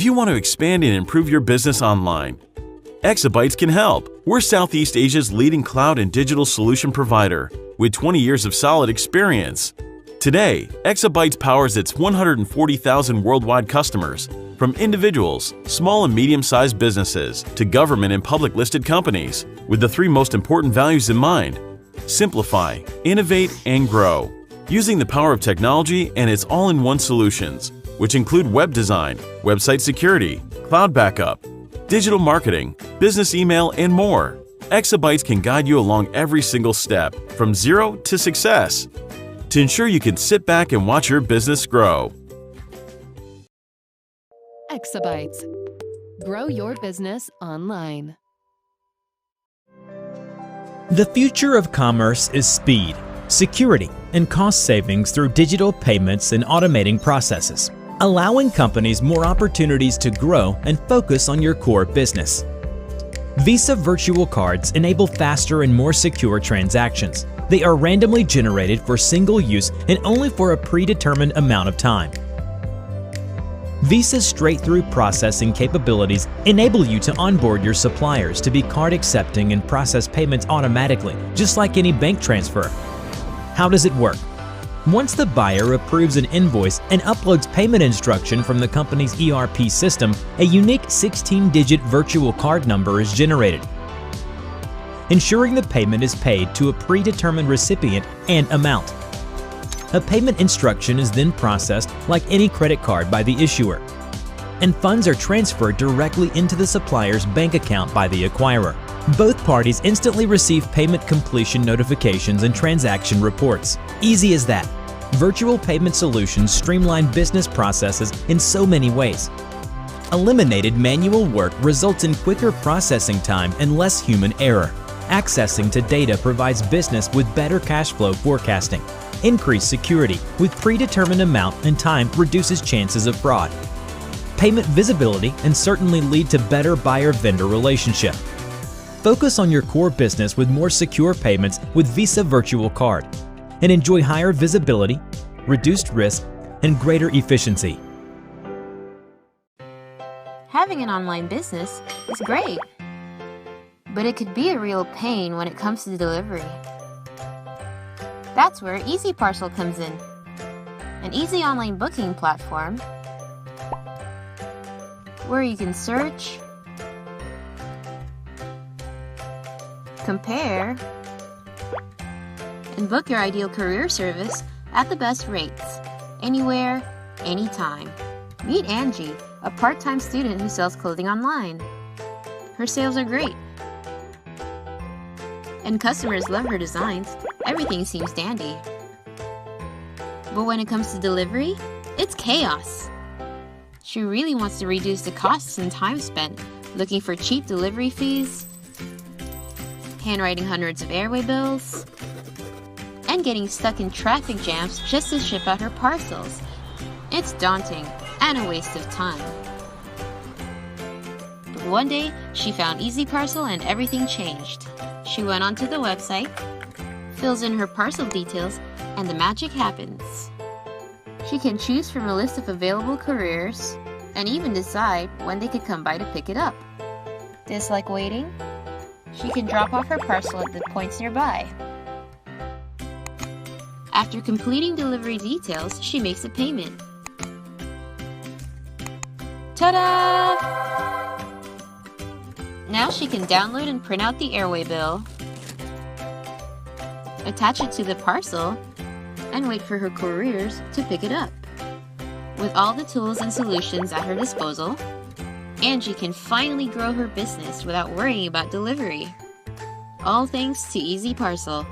you want to expand and improve your business online, Exabytes can help. We're Southeast Asia's leading cloud and digital solution provider with 20 years of solid experience. Today, Exabytes powers its 140,000 worldwide customers, from individuals, small and medium-sized businesses, to government and public-listed companies, with the 3 most important values in mind: simplify, innovate, and grow. Using the power of technology and its all-in-one solutions, which include web design, website security, cloud backup, digital marketing, business email, and more, Exabytes can guide you along every single step, from zero to success, to ensure you can sit back and watch your business grow. Exabytes. Grow your business online. The future of commerce is speed, security, and cost savings through digital payments and automating processes, allowing companies more opportunities to grow and focus on your core business. Visa virtual cards enable faster and more secure transactions. They are randomly generated for single use and only for a predetermined amount of time. Visa's straight-through processing capabilities enable you to onboard your suppliers to be card accepting and process payments automatically, just like any bank transfer. How does it work? Once the buyer approves an invoice and uploads payment instruction from the company's ERP system, a unique 16-digit virtual card number is generated, ensuring the payment is paid to a predetermined recipient and amount. A payment instruction is then processed like any credit card by the issuer, and funds are transferred directly into the supplier's bank account by the acquirer. Both parties instantly receive payment completion notifications and transaction reports. Easy as that. Virtual payment solutions streamline business processes in so many ways. Eliminated manual work results in quicker processing time and less human error. Accessing to data provides business with better cash flow forecasting. Increased security with predetermined amount and time reduces chances of fraud. Payment visibility and certainly lead to better buyer-vendor relationship. Focus on your core business with more secure payments with Visa Virtual Card and enjoy higher visibility, reduced risk, and greater efficiency. Having an online business is great, but it could be a real pain when it comes to delivery. That's where Easy Parcel comes in, an easy online booking platform where you can search, compare, and book your ideal courier service at the best rates, anywhere, anytime. Meet Angie, a part-time student who sells clothing online. Her sales are great, and customers love her designs. Everything seems dandy. But when it comes to delivery, it's chaos. She really wants to reduce the costs and time spent looking for cheap delivery fees, handwriting hundreds of airway bills, and getting stuck in traffic jams just to ship out her parcels. It's daunting and a waste of time. But one day, she found Easy Parcel and everything changed. She went onto the website, fills in her parcel details, and the magic happens. She can choose from a list of available couriers and even decide when they could come by to pick it up. Dislike waiting? She can drop off her parcel at the points nearby. After completing delivery details, she makes a payment. Ta-da! Now she can download and print out the airway bill, attach it to the parcel, and wait for her couriers to pick it up. With all the tools and solutions at her disposal, Angie can finally grow her business without worrying about delivery. All thanks to Easy Parcel.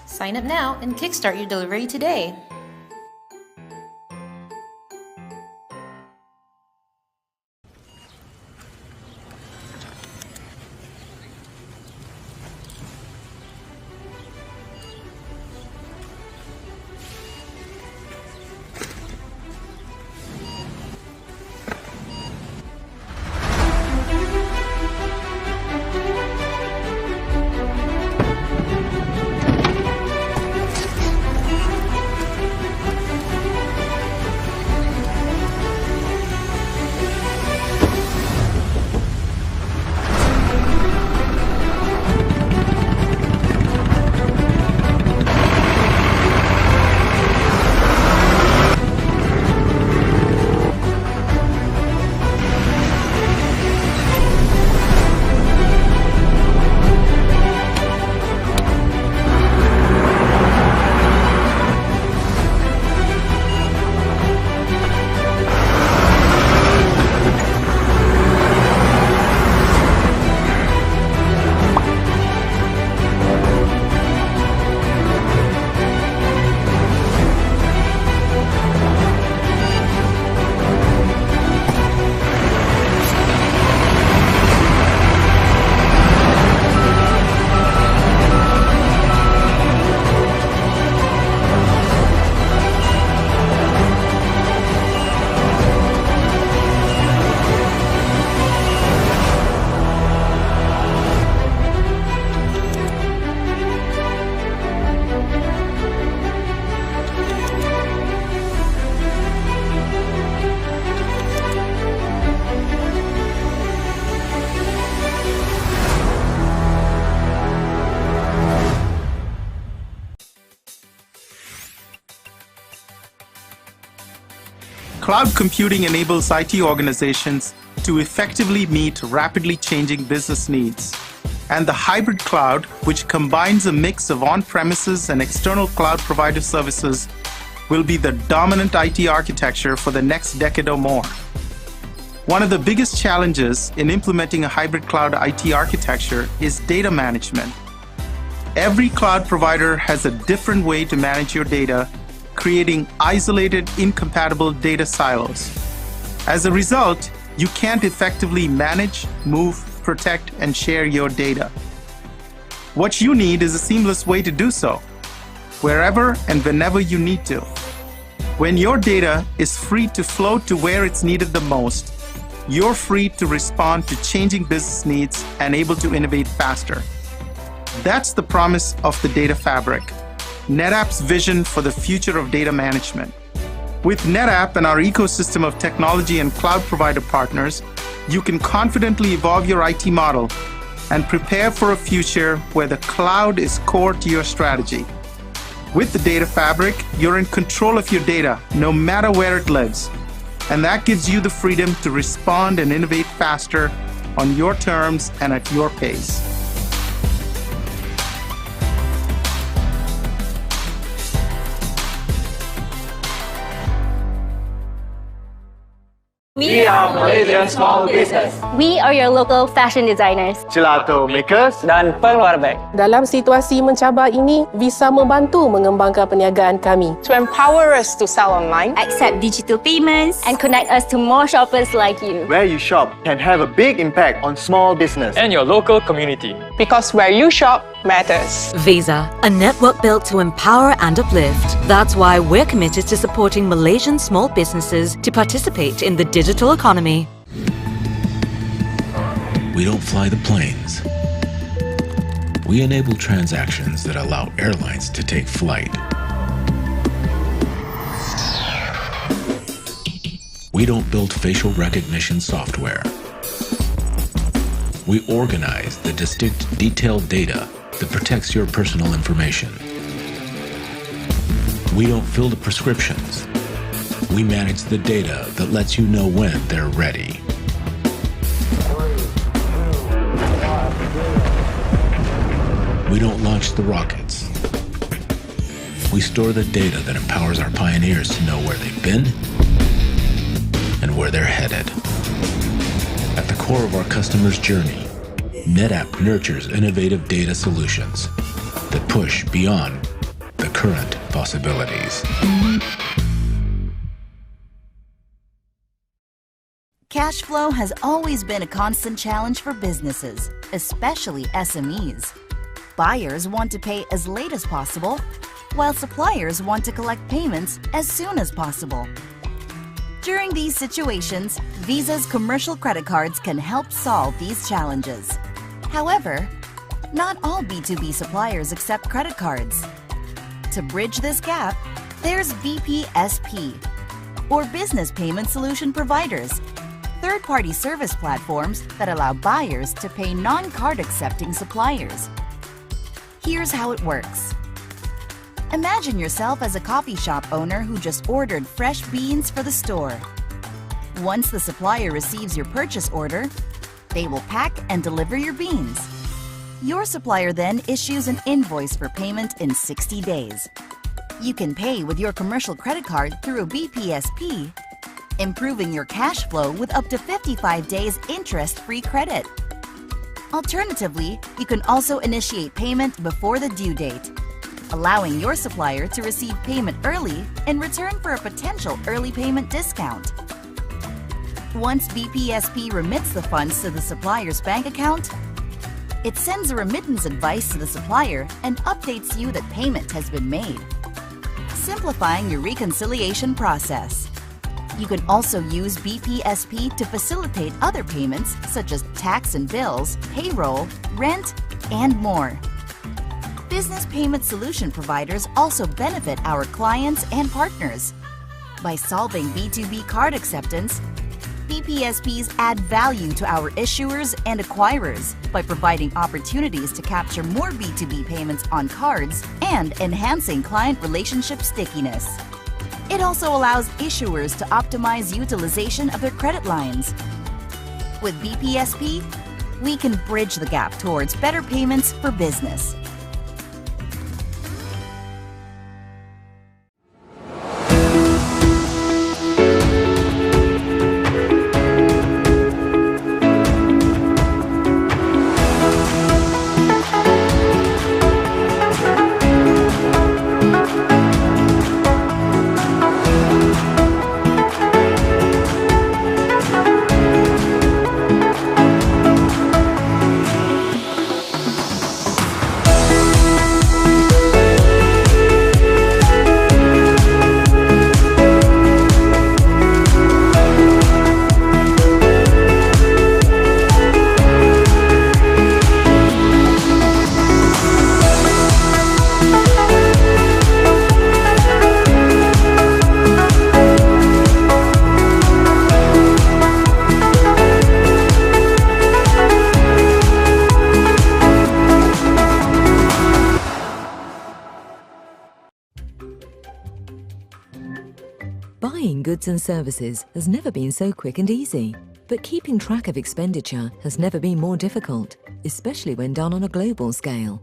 Sign up now and kickstart your delivery today. Cloud computing enables IT organizations to effectively meet rapidly changing business needs. And the hybrid cloud, which combines a mix of on-premises and external cloud provider services, will be the dominant IT architecture for the next decade or more. One of the biggest challenges in implementing a hybrid cloud IT architecture is data management. Every cloud provider has a different way to manage your data, creating isolated, incompatible data silos. As a result, you can't effectively manage, move, protect, and share your data. What you need is a seamless way to do so, wherever and whenever you need to. When your data is free to flow to where it's needed the most, you're free to respond to changing business needs and able to innovate faster. That's the promise of the data fabric, NetApp's vision for the future of data management. With NetApp and our ecosystem of technology and cloud provider partners, you can confidently evolve your IT model and prepare for a future where the cloud is core to your strategy. With the data fabric, you're in control of your data, no matter where it lives. And that gives you the freedom to respond and innovate faster on your terms and at your pace. We are Malaysian small business. We are your local fashion designers. Gelato makers dan pengeluar beg. Dalam situasi mencabar ini, Visa membantu mengembangkan perniagaan kami. To empower us to sell online, Accept digital payments, and connect us to more shoppers like you. Where you shop can have a big impact on small business and your local community. because where you shop matters. Visa, a network built to empower and uplift. That's why we're committed to supporting Malaysian small businesses to participate in the digital economy. We don't fly the planes. We enable transactions that allow airlines to take flight. We don't build facial recognition software. We organize the distinct, detailed data that protects your personal information. We don't fill the prescriptions. We manage the data that lets you know when they're ready. We don't launch the rockets. We store the data that empowers our pioneers to know where they've been and where they're headed. At the core of our customer's journey, NetApp nurtures innovative data solutions that push beyond the current possibilities. Cash flow has always been a constant challenge for businesses, especially SMEs. Buyers want to pay as late as possible, while suppliers want to collect payments as soon as possible. During these situations, Visa's commercial credit cards can help solve these challenges. However, not all B2B suppliers accept credit cards. To bridge this gap, there's BPSP, or Business Payment Solution Providers, third-party service platforms that allow buyers to pay non-card accepting suppliers. Here's how it works. Imagine yourself as a coffee shop owner who just ordered fresh beans for the store. Once the supplier receives your purchase order, they will pack and deliver your beans. Your supplier then issues an invoice for payment in 60 days. You can pay with your commercial credit card through a BPSP, improving your cash flow with up to 55 days interest-free credit. Alternatively, you can also initiate payment before the due date, allowing your supplier to receive payment early in return for a potential early payment discount. Once BPSP remits the funds to the supplier's bank account, it sends a remittance advice to the supplier and updates you that payment has been made, simplifying your reconciliation process. You can also use BPSP to facilitate other payments such as tax and bills, payroll, rent, and more. Business payment solution providers also benefit our clients and partners. By solving B2B card acceptance, BPSPs add value to our issuers and acquirers by providing opportunities to capture more B2B payments on cards and enhancing client relationship stickiness. It also allows issuers to optimize utilization of their credit lines. With BPSP, we can bridge the gap towards better payments for business. Buying goods and services has never been so quick and easy, but keeping track of expenditure has never been more difficult, especially when done on a global scale.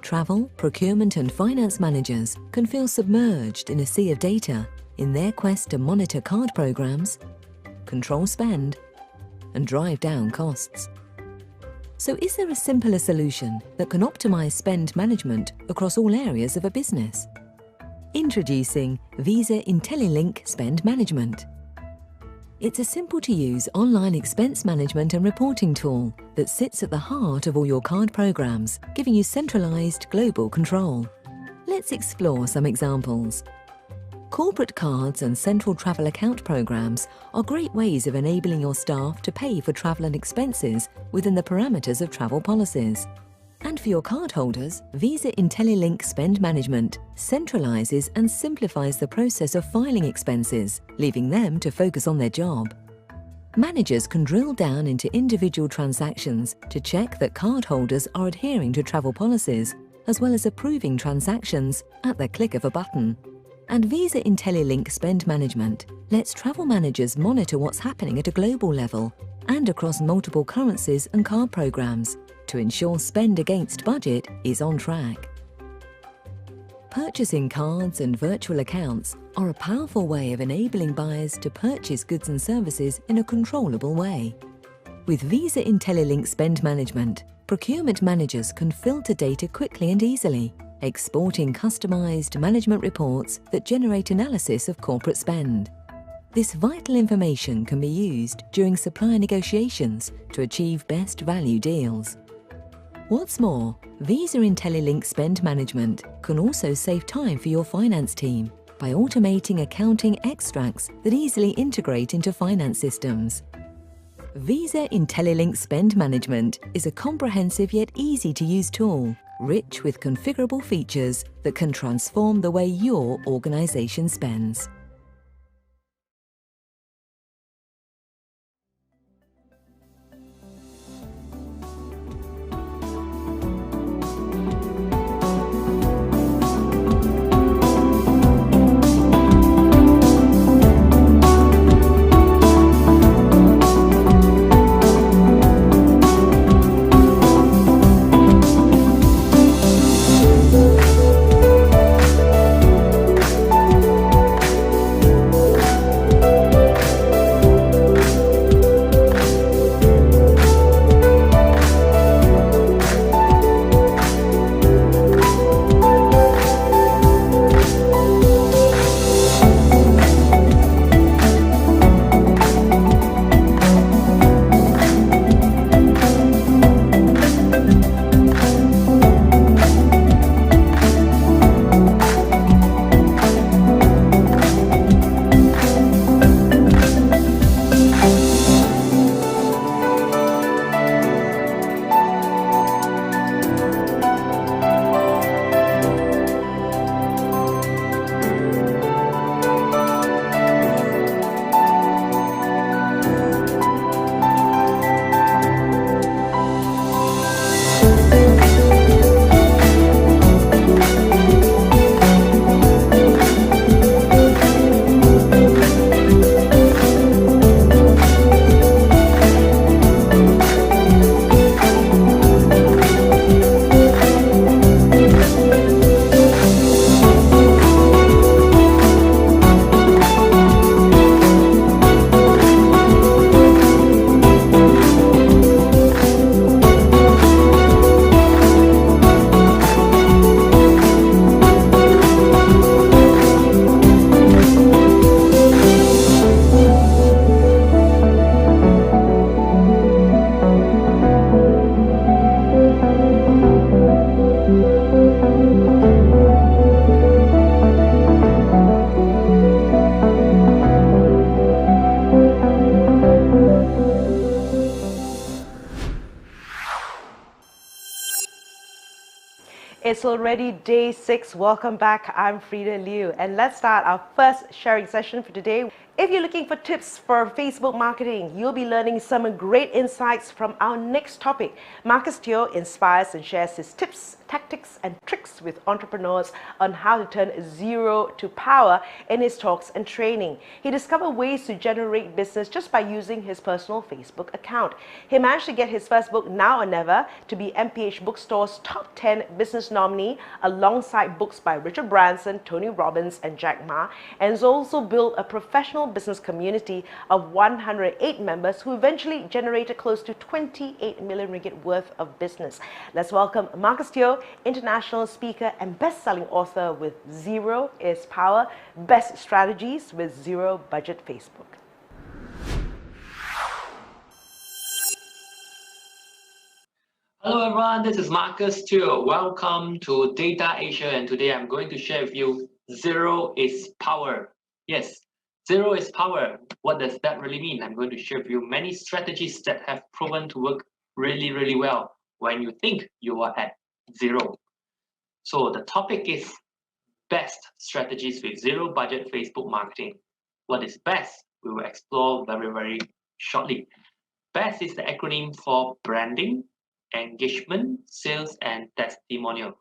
Travel, procurement and finance managers can feel submerged in a sea of data in their quest to monitor card programs, control spend, and drive down costs. So is there a simpler solution that can optimize spend management across all areas of a business? Introducing Visa IntelliLink Spend Management. It's a simple-to-use online expense management and reporting tool that sits at the heart of all your card programs, giving you centralized global control. Let's explore some examples. Corporate cards and central travel account programs are great ways of enabling your staff to pay for travel and expenses within the parameters of travel policies. And for your cardholders, Visa IntelliLink Spend Management centralizes and simplifies the process of filing expenses, leaving them to focus on their job. Managers can drill down into individual transactions to check that cardholders are adhering to travel policies, as well as approving transactions at the click of a button. And Visa IntelliLink Spend Management lets travel managers monitor what's happening at a global level and across multiple currencies and card programs to ensure spend against budget is on track. Purchasing cards and virtual accounts are a powerful way of enabling buyers to purchase goods and services in a controllable way. With Visa IntelliLink Spend Management, procurement managers can filter data quickly and easily, exporting customized management reports that generate analysis of corporate spend. This vital information can be used during supplier negotiations to achieve best value deals. What's more, Visa IntelliLink Spend Management can also save time for your finance team by automating accounting extracts that easily integrate into finance systems. Visa IntelliLink Spend Management is a comprehensive yet easy-to-use tool, rich with configurable features that can transform the way your organization spends. It's already day 6. Welcome back. I'm Frida Liu, and let's start our first sharing session for today. If you're looking for tips for Facebook marketing, you'll be learning some great insights from our next topic. Marcus Teo inspires and shares his tips, tactics, and tricks with entrepreneurs on how to turn zero to power in his talks and training. He discovered ways to generate business just by using his personal Facebook account. He managed to get his first book, Now or Never, to be MPH Bookstore's top 10 business nominee alongside books by Richard Branson, Tony Robbins, and Jack Ma, and has also built a professional business community of 108 members who eventually generated close to 28 million ringgit worth of business. Let's welcome Marcus Teo, international speaker and best-selling author with Zero is Power, Best Strategies with Zero Budget Facebook. Hello everyone, this is Marcus Teo. Welcome to Data Asia, and today I'm going to share with you Zero is Power. Yes, Zero is Power. What does that really mean? I'm going to share with you many strategies that have proven to work really well when you think you are at zero. So the topic is best strategies with zero budget Facebook marketing. What is best? We will explore very shortly. BEST is the acronym for branding, engagement, sales, and testimonial.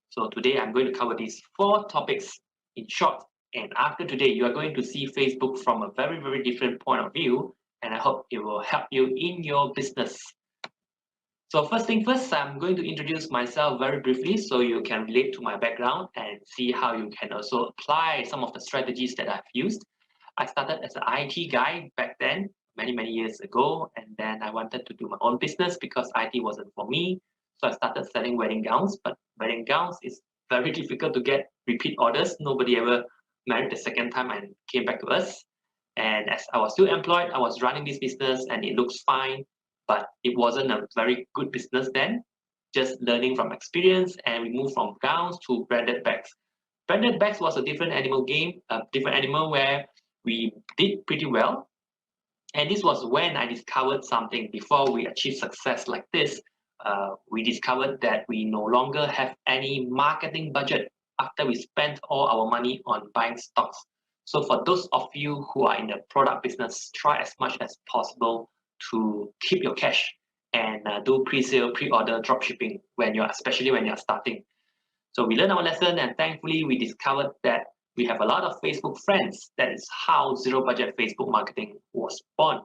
So today I'm going to cover these 4 topics in short. And after today, you are going to see Facebook from a very different point of view. And I hope it will help you in your business. So first thing first, I'm going to introduce myself very briefly so you can relate to my background and see how you can also apply some of the strategies that I've used. I started as an IT guy back then, many years ago, and then I wanted to do my own business because IT wasn't for me. So I started selling wedding gowns, but wedding gowns is very difficult to get repeat orders. Nobody ever married the second time and came back to us. And as I was still employed, I was running this business and it looks fine, but it wasn't a very good business then. Just learning from experience, and we moved from gowns to branded bags. Branded bags was a different animal game, a different animal where we did pretty well. And this was when I discovered something. Before we achieved success like this, we discovered that we no longer have any marketing budget after we spent all our money on buying stocks. So for those of you who are in the product business, try as much as possible to keep your cash and do pre-sale, pre-order, drop shipping especially when you're starting. So we learned our lesson, and thankfully we discovered that we have a lot of Facebook friends. That is how zero budget Facebook marketing was born.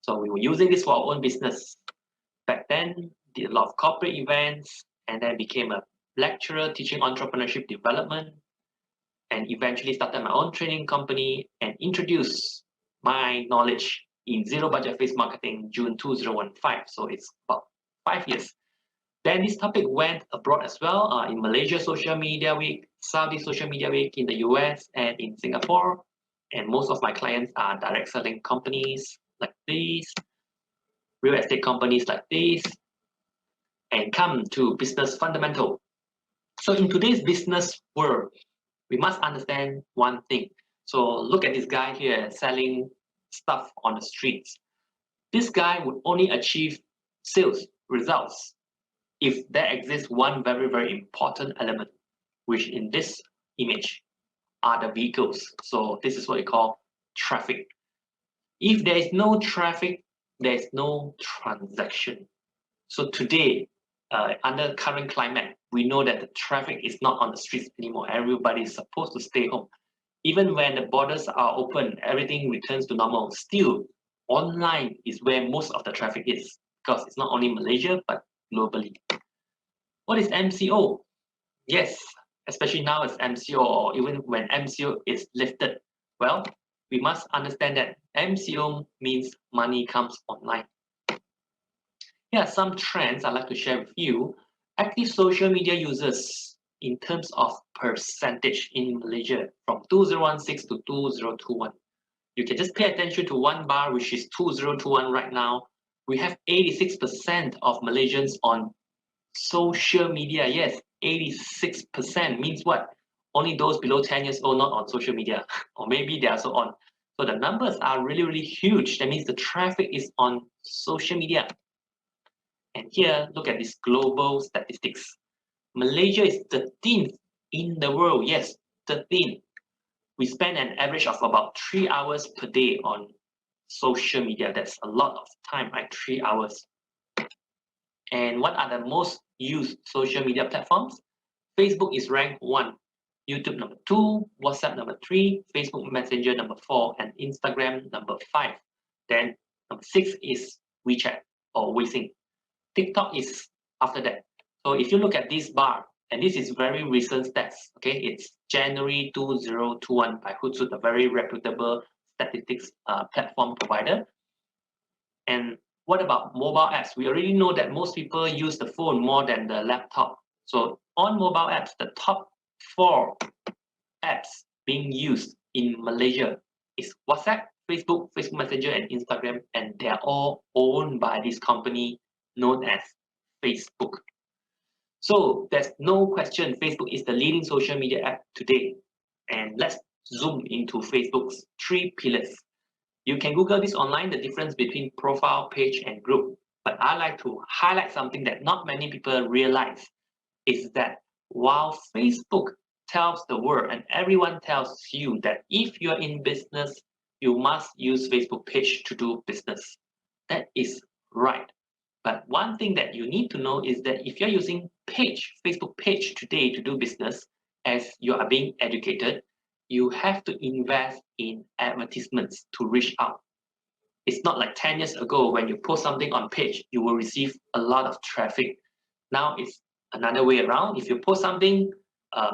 So we were using this for our own business. Back then, did a lot of corporate events, and then became a lecturer teaching entrepreneurship development, and eventually started my own training company and introduced my knowledge in zero budget Facebook marketing June 2015. So it's about 5 years. Then this topic went abroad as well, in Malaysia Social Media Week, Saudi Social Media Week, in the US, and in Singapore. And most of my clients are direct selling companies like these, real estate companies like these, and come to business fundamental. So in today's business world, we must understand one thing. So look at this guy here selling stuff on the streets. This guy would only achieve sales results if there exists one very important element, which in this image are the vehicles. So this is what we call traffic. If there is no traffic, there is no transaction. So today, under current climate, we know that the traffic is not on the streets anymore. Everybody is supposed to stay home. Even when the borders are open, everything returns to normal. Still, online is where most of the traffic is, because it's not only Malaysia, but globally. What is MCO? Yes, especially now it's MCO, or even when MCO is lifted. Well, we must understand that MCO means money comes online. Here are some trends I'd like to share with you. Active social media users in terms of percentage in Malaysia from 2016 to 2021. You can just pay attention to one bar, which is 2021 right now. We have 86% of Malaysians on social media. Yes, 86% means what? Only those below 10 years old not on social media, or maybe they are also on. So the numbers are really huge. That means the traffic is on social media. And here, look at these global statistics. Malaysia is 13th in the world. Yes, 13th. We spend an average of about 3 hours per day on social media. That's a lot of time, right? 3 hours. And what are the most used social media platforms? Facebook is ranked 1, YouTube number 2, WhatsApp number 3, Facebook Messenger number 4, and Instagram number 5. Then number 6 is WeChat or Weixin. TikTok is after that. So if you look at this bar, and this is very recent stats, okay, it's January 2021 by Hootsuite, a very reputable statistics platform provider. And what about mobile apps? We already know that most people use the phone more than the laptop. So on mobile apps, the top 4 apps being used in Malaysia is WhatsApp, Facebook, Facebook Messenger, and Instagram, and they're all owned by this company known as Facebook. So there's no question Facebook is the leading social media app today. And let's zoom into Facebook's 3 pillars. You can Google this online, the difference between profile, page, and group. But I like to highlight something that not many people realize is that while Facebook tells the world and everyone tells you that if you're in business, you must use Facebook page to do business. That is right. But one thing that you need to know is that if you're using Facebook page today to do business, as you are being educated, you have to invest in advertisements to reach out. It's not like 10 years ago when you post something on page, you will receive a lot of traffic. Now it's another way around. If you post something,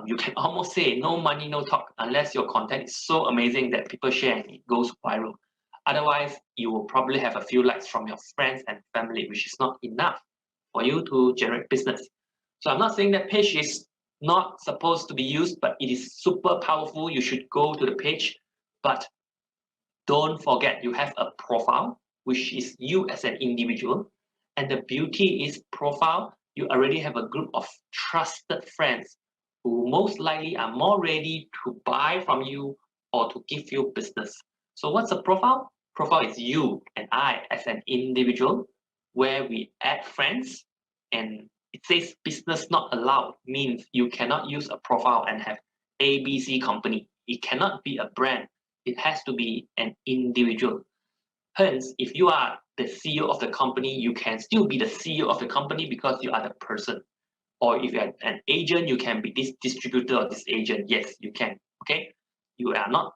you can almost say no money, no talk, unless your content is so amazing that people share and it goes viral. Otherwise, you will probably have a few likes from your friends and family, which is not enough for you to generate business. So I'm not saying that page is not supposed to be used, but it is super powerful. You should go to the page, but don't forget you have a profile, which is you as an individual. And the beauty is profile, you already have a group of trusted friends who most likely are more ready to buy from you or to give you business. So what's a profile? Profile is you and I as an individual, where we add friends, and it says business not allowed, means you cannot use a profile and have ABC company. It cannot be a brand. It has to be an individual. Hence, if you are the CEO of the company, you can still be the CEO of the company because you are the person. Or if you're an agent, you can be this distributor or this agent. Yes, you can. Okay, you are not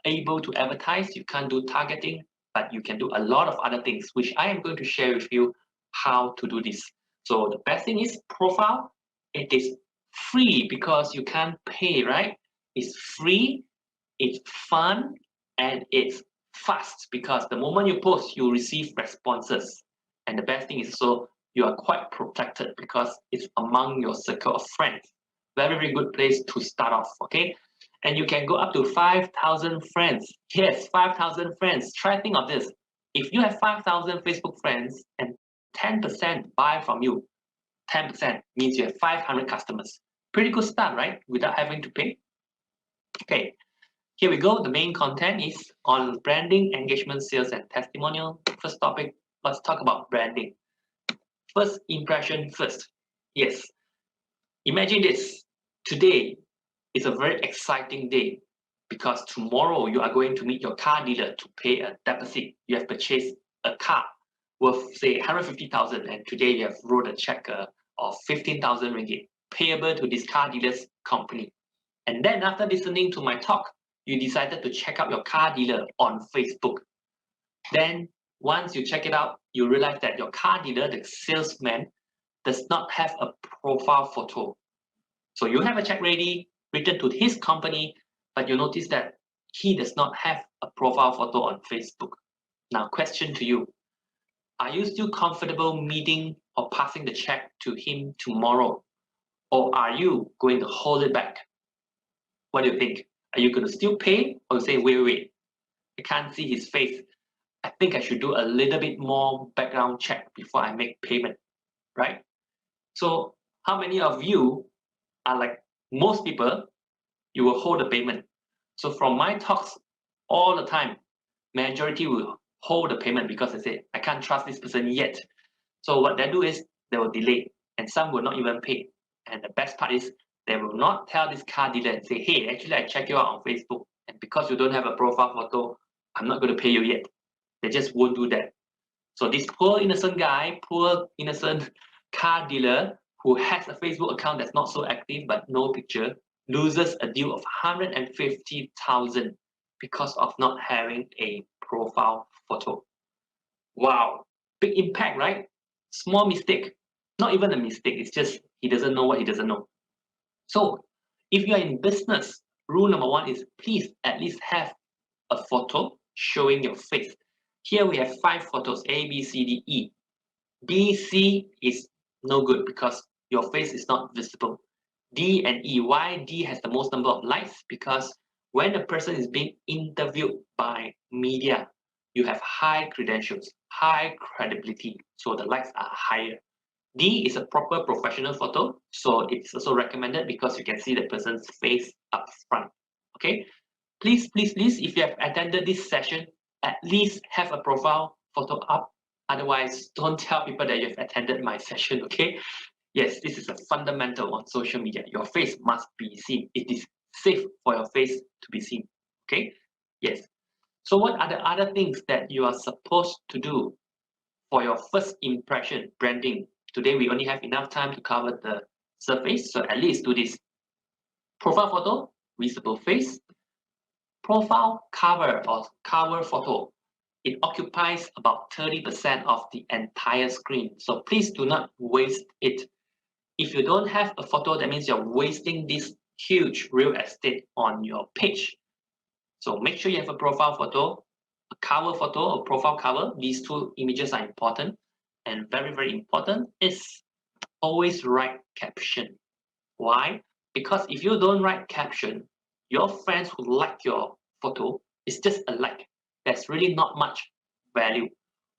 able to advertise, you can't do targeting, but you can do a lot of other things, which I am going to share with you how to do this. So the best thing is profile. It is free because you can't pay, right? It's free, it's fun, and it's fast because the moment you post, you receive responses. And the best thing is so you are quite protected because it's among your circle of friends. Very, very good place to start off, okay? And you can go up to 5,000 friends. Yes, 5,000 friends. Try to think of this. If you have 5,000 Facebook friends and 10% buy from you, 10% means you have 500 customers. Pretty good start, right? Without having to pay. Okay, here we go. The main content is on branding, engagement, sales, and testimonial. First topic, let's talk about branding. First impression first. Yes, imagine this. Today, it's a very exciting day because tomorrow you are going to meet your car dealer to pay a deposit. You have purchased a car worth say 150,000 and today you have wrote a check of 15,000 ringgit payable to this car dealer's company. And then after listening to my talk, you decided to check out your car dealer on Facebook. Then once you check it out, you realize that your car dealer, the salesman, does not have a profile photo. So you have a check ready, written to his company, but you notice that he does not have a profile photo on Facebook. Now, question to you. Are you still comfortable meeting or passing the check to him tomorrow? Or are you going to hold it back? What do you think? Are you going to still pay or say, wait, I can't see his face. I think I should do a little bit more background check before I make payment, right? So how many of you are like most people, you will hold the payment? So from my talks all the time, majority will hold the payment because they say, I can't trust this person yet. So what they do is they will delay and some will not even pay. And the best part is they will not tell this car dealer and say, hey, actually I checked you out on Facebook, and because you don't have a profile photo, I'm not going to pay you yet. They just won't do that. So this poor innocent guy, poor innocent car dealer who has a Facebook account that's not so active but no picture, loses a deal of 150,000 because of not having a profile photo. Wow, big impact, right? Small mistake, not even a mistake, it's just he doesn't know what he doesn't know. So if you are in business, rule number one is please at least have a photo showing your face. Here we have 5 photos, A, B, C, D, E. B, C is no good because your face is not visible. D and E, why D has the most number of likes? Because when a person is being interviewed by media, you have high credentials, high credibility, so the likes are higher. D is a proper professional photo, so it's also recommended because you can see the person's face up front. Okay, please, please, please, if you have attended this session, at least have a profile photo up. Otherwise, don't tell people that you've attended my session, okay? Yes, this is a fundamental on social media. Your face must be seen. It is safe for your face to be seen, okay? Yes. So what are the other things that you are supposed to do for your first impression branding? Today, we only have enough time to cover the surface, so at least do this. Profile photo, visible face. Profile cover or cover photo. It occupies about 30% of the entire screen. So please do not waste it. If you don't have a photo, that means you're wasting this huge real estate on your page. So make sure you have a profile photo, a cover photo, a profile cover. These 2 images are important. And very, very important is always write caption. Why? Because if you don't write caption, your friends who like your photo, it's just a like. There's really not much value.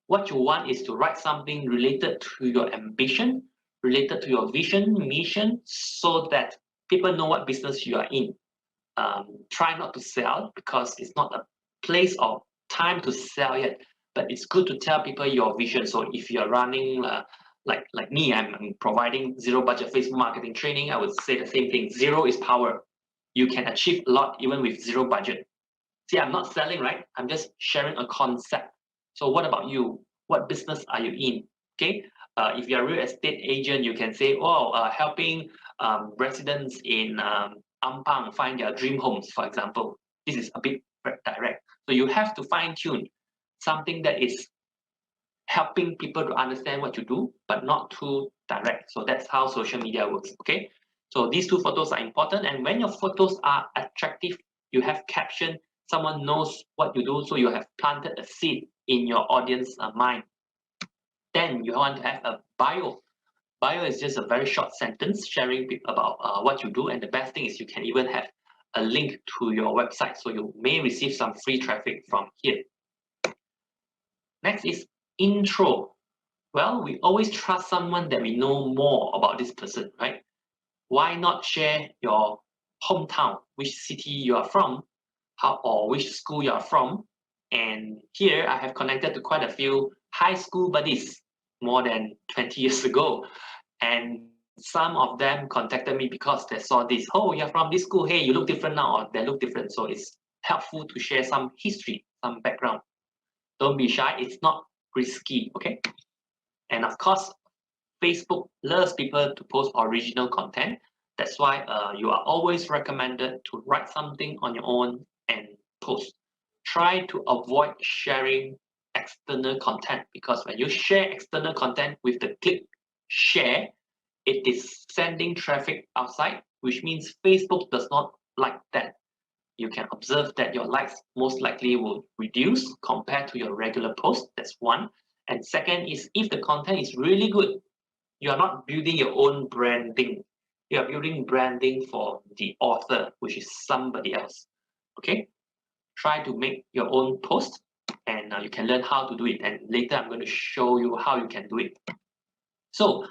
What you want is to write something related to your ambition, related to your vision, mission, so that people know what business you are in. Try not to sell because it's not a place or time to sell yet, but it's good to tell people your vision. So if you're running like me, I'm providing zero budget Facebook marketing training, I would say the same thing. Zero is power. You can achieve a lot even with zero budget. See, I'm not selling, right? I'm just sharing a concept. So what about you? What business are you in? Okay. If you're a real estate agent, you can say, oh, helping residents in Ampang find their dream homes, for example. This is a bit direct. So you have to fine tune something that is helping people to understand what you do, but not too direct. So that's how social media works, okay? So these 2 photos are important. And when your photos are attractive, you have caption, someone knows what you do, so you have planted a seed in your audience mind. Then you want to have a bio. Bio is just a very short sentence sharing about what you do. And the best thing is you can even have a link to your website. So you may receive some free traffic from here. Next is intro. Well, we always trust someone that we know more about this person, right? Why not share your hometown, which city you are from, or which school you are from? And here I have connected to quite a few high school buddies more than 20 years ago. And some of them contacted me because they saw this, oh, you're from this school, hey, you look different now, or they look different. So it's helpful to share some history, some background. Don't be shy, it's not risky, okay? And of course, Facebook loves people to post original content. That's why you are always recommended to write something on your own and post. Try to avoid sharing external content, because when you share external content with the click share, it is sending traffic outside, which means Facebook does not like that. You can observe that your likes most likely will reduce compared to your regular post. That's one. And second is, if the content is really good, you are not building your own branding. You are building branding for the author, which is somebody else. Okay? Try to make your own post, and you can learn how to do it. And later I'm going to show you how you can do it. So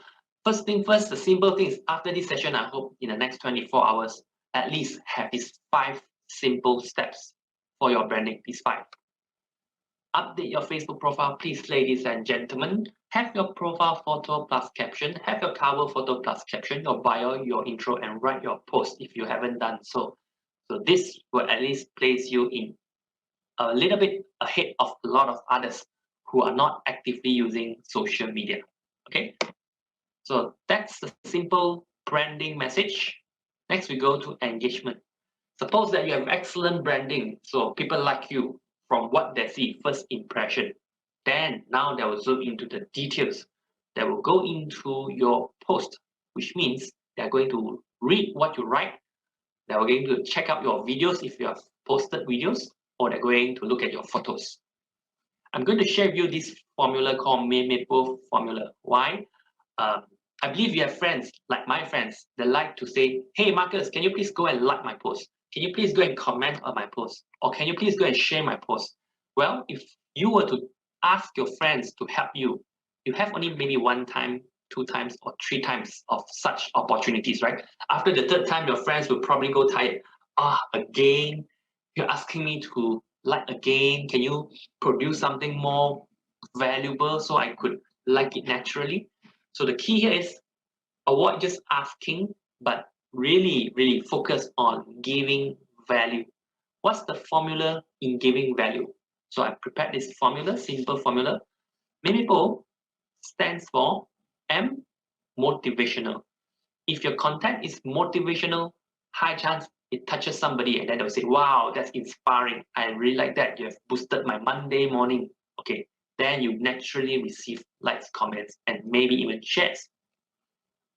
first thing first, the simple things. After this session, I hope in the next 24 hours, at least have these 5 simple steps for your branding, these 5. Update your Facebook profile, please, ladies and gentlemen. Have your profile photo plus caption, have your cover photo plus caption, your bio, your intro, and write your post if you haven't done so. So this will at least place you in a little bit ahead of a lot of others who are not actively using social media. Okay, so that's the simple branding message. Next, we go to engagement. Suppose that you have excellent branding, so people like you from what they see, first impression. Then now they will zoom into the details. They will go into your post, which means they're going to read what you write. They're going to check out your videos if you have posted videos, or they're going to look at your photos. I'm going to share with you this formula called Maple formula. Why? I believe you have friends, like my friends, that like to say, hey Marcus, can you please go and like my post? Can you please go and comment on my post? Or can you please go and share my post? Well, if you were to ask your friends to help you, you have only maybe 1 time, 2 times, or 3 times of such opportunities, right? After the 3rd time, your friends will probably go tired. Again, you're asking me to like again. Can you produce something more valuable so I could like it naturally? So the key here is avoid just asking, but really focus on giving value. What's the formula in giving value? So I prepared this formula, simple formula. Maple stands for M, motivational. If your content is motivational, high chance it touches somebody and then they'll say, wow, that's inspiring. I really like that. You have boosted my Monday morning. Okay, then you naturally receive likes, comments, and maybe even shares.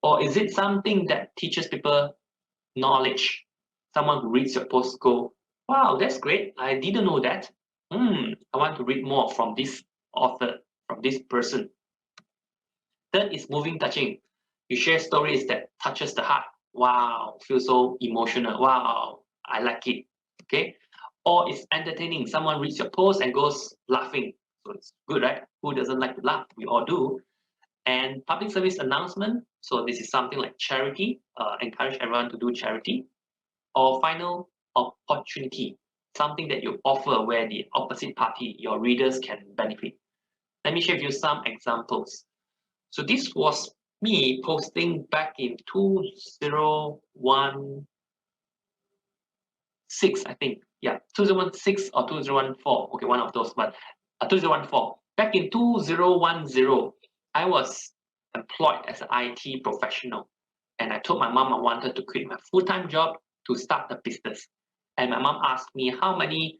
Or is it something that teaches people knowledge? Someone who reads your post go, wow, that's great. I didn't know that. I want to read more from this author, from this person. Third is moving, touching. You share stories that touches the heart. Wow, feel so emotional. Wow, I like it. Okay. Or it's entertaining. Someone reads your post and goes laughing. So it's good, right? Who doesn't like to laugh? We all do. And public service announcement. So this is something like charity. Encourage everyone to do charity. Or final opportunity. Something that you offer where the opposite party, your readers, can benefit. Let me share with you some examples. So this was me posting back in 2016, I think. Yeah, 2016 or 2014. Okay, one of those, but 2014. Back in 2010, I was employed as an IT professional. And I told my mom I wanted to quit my full-time job to start a business. And my mom asked me how many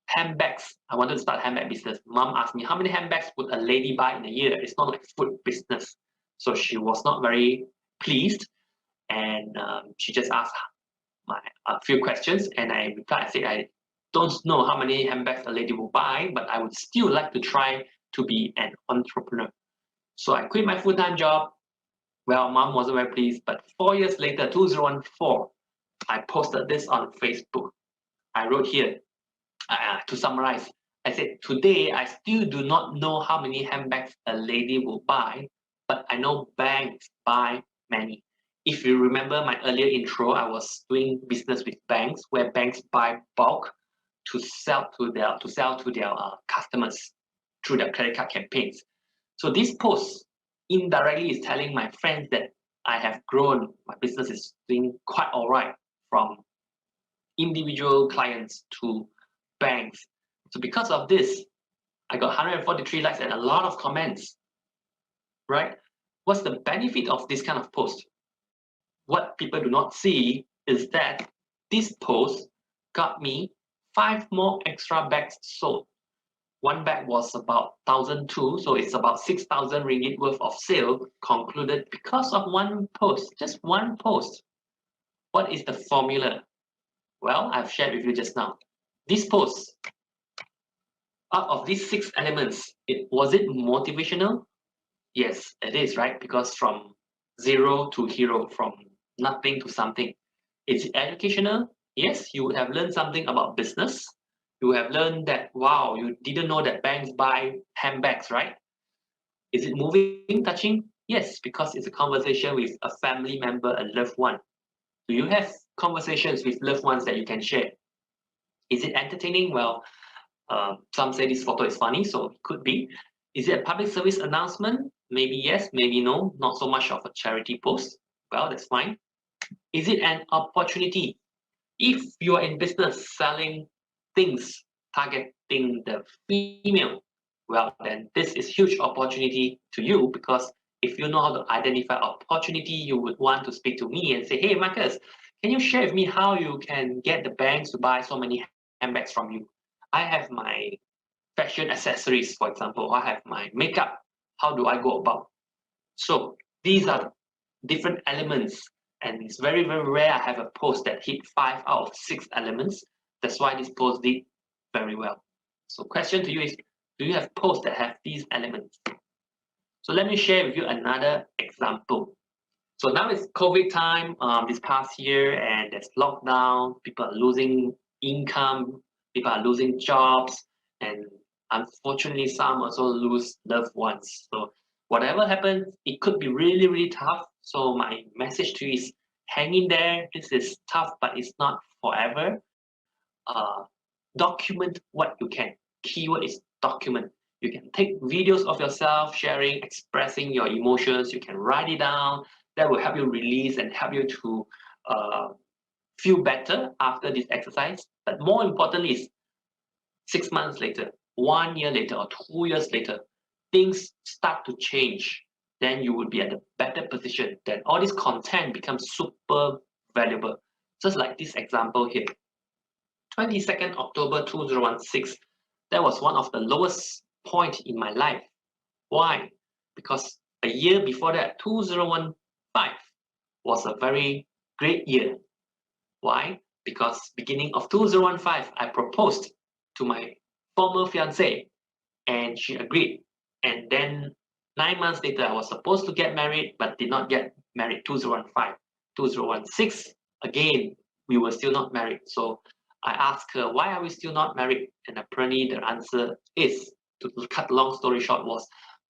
handbags. I wanted to start a handbag business. Mom asked me how many handbags would a lady buy in a year? It's not like food business. So she was not very pleased. And she just asked a few questions. And I replied, I said, I don't know how many handbags a lady will buy, but I would still like to try to be an entrepreneur. So I quit my full-time job. Well, mom wasn't very pleased, but 4 years later, 2014, I posted this on Facebook. I wrote here, to summarize, I said, today I still do not know how many handbags a lady will buy, but I know banks buy many. If you remember my earlier intro, I was doing business with banks, where banks buy bulk to sell to their customers through their credit card campaigns. So this post indirectly is telling my friends that I have grown. My business is doing quite all right, from individual clients to banks. So because of this, I got 143 likes and a lot of comments, right? What's the benefit of this kind of post? What people do not see is that this post got me 5 more extra bags sold. One bag was about 1,200, so it's about 6,000 ringgit worth of sale concluded because of one post, just one post. What is the formula? Well, I've shared with you just now. This post, out of these 6 elements, was it motivational? Yes, it is, right? Because from zero to hero, from nothing to something. Is it educational? Yes, you would have learned something about business. You have learned that, wow, you didn't know that banks buy handbags, right? Is it moving, touching? Yes, because it's a conversation with a family member, a loved one. Do you have conversations with loved ones that you can share? Is it entertaining? Well, Some say this photo is funny, so it could be. Is it a public service announcement? Maybe yes, maybe no. Not so much of a charity post. Well, that's fine. Is it an opportunity? If you are in business selling things targeting the female, well, then this is huge opportunity to you, because if you know how to identify opportunity, you would want to speak to me and say, hey, Marcus, can you share with me how you can get the banks to buy so many handbags from you? I have my fashion accessories, for example. I have my makeup. How do I go about? So these are different elements, and it's very, very rare I have a post that hit 5 out of 6 elements. That's why this post did very well. So question to you is, do you have posts that have these elements? So let me share with you another example. So now it's COVID time, this past year, and there's lockdown, people are losing income, people are losing jobs, and unfortunately some also lose loved ones. So whatever happens, it could be really, really tough. So my message to you is, hang in there. This is tough, but it's not forever. Document what you can. Keyword is document. You can take videos of yourself sharing, expressing your emotions. You can write it down. That will help you release and help you to feel better after this exercise. But more importantly is 6 months later, 1 year later, or 2 years later, things start to change. Then you would be at a better position. Then all this content becomes super valuable. Just like this example here. 22nd October 2016, that was one of the lowest point in my life. Why? Because a year before that, 2015, was a very great year. Why? Because beginning of 2015, I proposed to my former fiancée, and she agreed. And then 9 months later, I was supposed to get married, but did not get married. 2015, 2016, again, we were still not married. So I asked her, why are we still not married? And apparently the answer is, to cut the long story short, was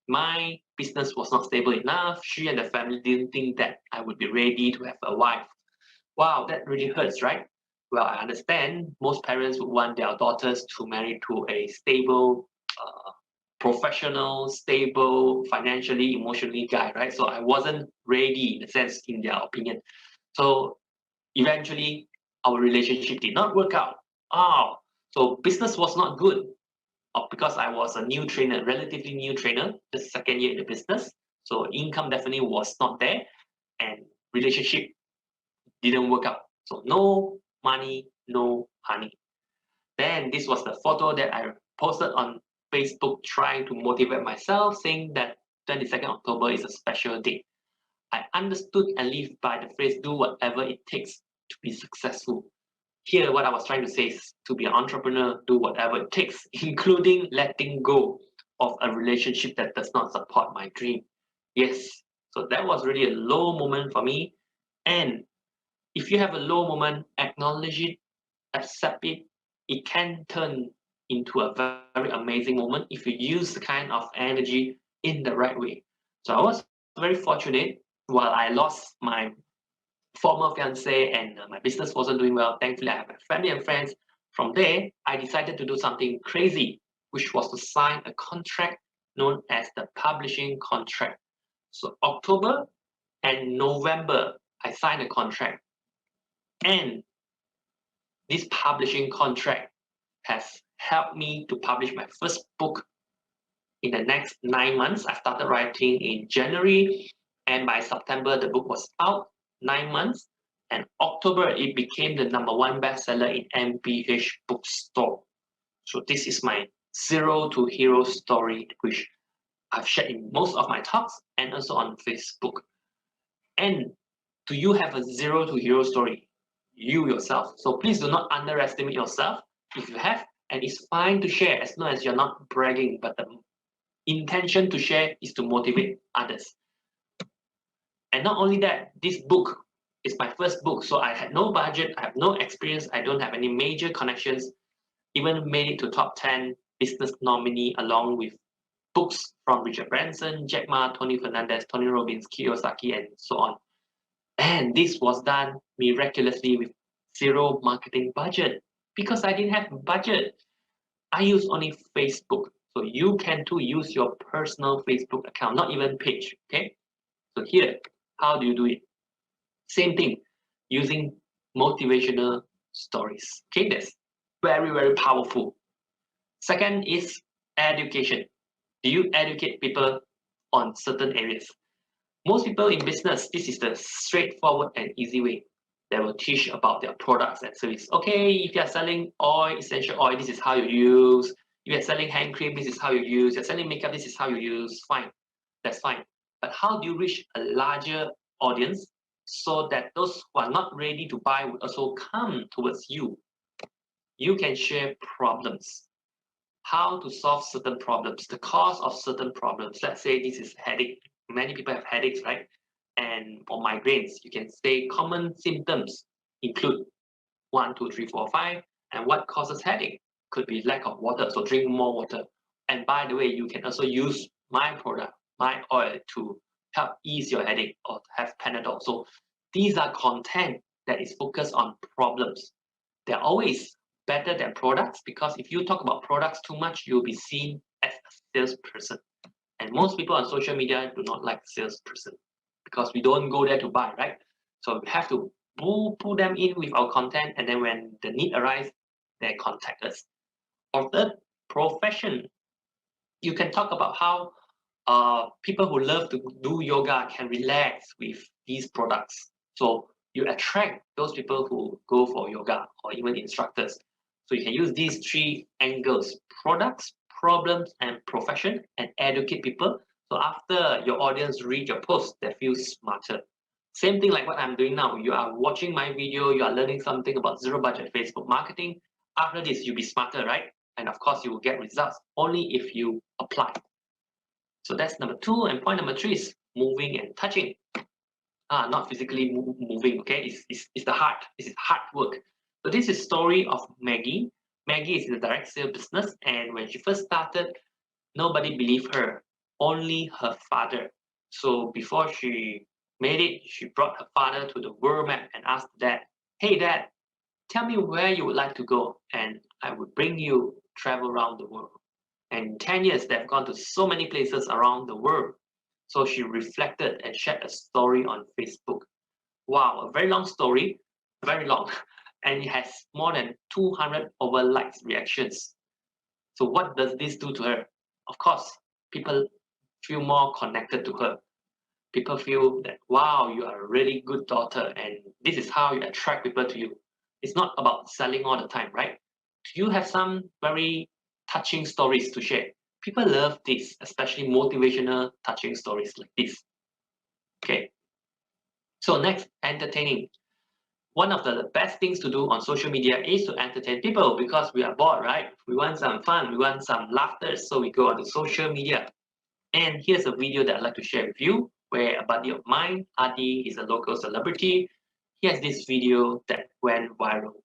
my business was not stable enough. She and the family didn't think that I would be ready to have a wife. Wow, that really hurts, right? Well, I understand most parents would want their daughters to marry to a stable, professional, stable, financially, emotionally guy, right? So I wasn't ready in a sense, in their opinion. So eventually, our relationship did not work out. Oh, so business was not good because I was a new trainer, relatively new trainer, the second year in the business. So income definitely was not there, and relationship didn't work out. So no money, no honey. Then this was the photo that I posted on Facebook trying to motivate myself, saying that 22nd October is a special day. I understood and lived by the phrase, do whatever it takes to be successful. Here, what I was trying to say is, to be an entrepreneur, do whatever it takes, including letting go of a relationship that does not support my dream. Yes, so that was really a low moment for me. And if you have a low moment, acknowledge it, accept it. It can turn into a very amazing moment if you use the kind of energy in the right way. So I was very fortunate. While I lost my former fiance and my business wasn't doing well, thankfully I have my family and friends. From there, I decided to do something crazy, which was to sign a contract known as the publishing contract. So October and November, I signed a contract. And this publishing contract has helped me to publish my first book in the next 9 months. I started writing in January, and by September, the book was out, 9 months. And October, it became the #1 bestseller in MPH bookstore. So this is my zero to hero story, which I've shared in most of my talks and also on Facebook. And do you have a zero to hero story? You yourself. So please do not underestimate yourself if you have, and it's fine to share as long as you're not bragging, but the intention to share is to motivate others. And not only that, this book is my first book, so I had no budget, I have no experience, I don't have any major connections, even made it to top 10 business nominee along with books from Richard Branson, Jack Ma, Tony Fernandez, Tony Robbins, Kiyosaki, and so on. And this was done miraculously with zero marketing budget because I didn't have budget. I use only Facebook. So you can too use your personal Facebook account, not even page. Okay. So here, how do you do it? Same thing, using motivational stories. Okay, that's very, very powerful. Second is education. Do you educate people on certain areas? Most people in business, this is the straightforward and easy way. They will teach about their products and service. Okay, if you're selling oil, essential oil, this is how you use. If you're selling hand cream, this is how you use. You're selling makeup, this is how you use. Fine, that's fine. But how do you reach a larger audience so that those who are not ready to buy would also come towards you? You can share problems. How to solve certain problems, the cause of certain problems. Let's say this is headache. Many people have headaches, right? And or migraines. You can say common symptoms include 1, 2, 3, 4, 5. And what causes headache? Could be lack of water. So drink more water. And by the way, you can also use my product, my oil, to help ease your headache or have Panadol. So these are content that is focused on problems. They're always better than products, because if you talk about products too much, you'll be seen as a salesperson. And most people on social media do not like salesperson because we don't go there to buy, right? So we have to pull them in with our content, and then when the need arises, they contact us. Or third, profession. You can talk about how people who love to do yoga can relax with these products. So you attract those people who go for yoga or even instructors. So you can use these three angles: products, problems, and profession, and educate people. So after your audience read your post, they feel smarter. Same thing like what I'm doing now. You are watching my video, you are learning something about zero budget Facebook marketing. After this, you'll be smarter, right? And of course, you will get results only if you apply. So that's number 2. And point number 3 is moving and touching. Not physically moving, okay? It's the heart. This is hard work. So this is story of Maggie. Maggie is in the direct sale business, and when she first started, nobody believed her, only her father. So before she made it, she brought her father to the world map and asked Dad, "Hey Dad, tell me where you would like to go, and I would bring you travel around the world." And in 10 years, they've gone to so many places around the world. So she reflected and shared a story on Facebook. Wow, a very long story, very long. And it has more than 200 over likes, reactions. So what does this do to her? Of course, people feel more connected to her. People feel that, wow, you are a really good daughter, and this is how you attract people to you. It's not about selling all the time, right? Do you have some very touching stories to share? People love this, especially motivational, touching stories like this. Okay. So next, entertaining. One of the best things to do on social media is to entertain people, because we are bored, right? We want some fun, we want some laughter, so we go onto social media. And here's a video that I'd like to share with you, where a buddy of mine, Adi, is a local celebrity. He has this video that went viral.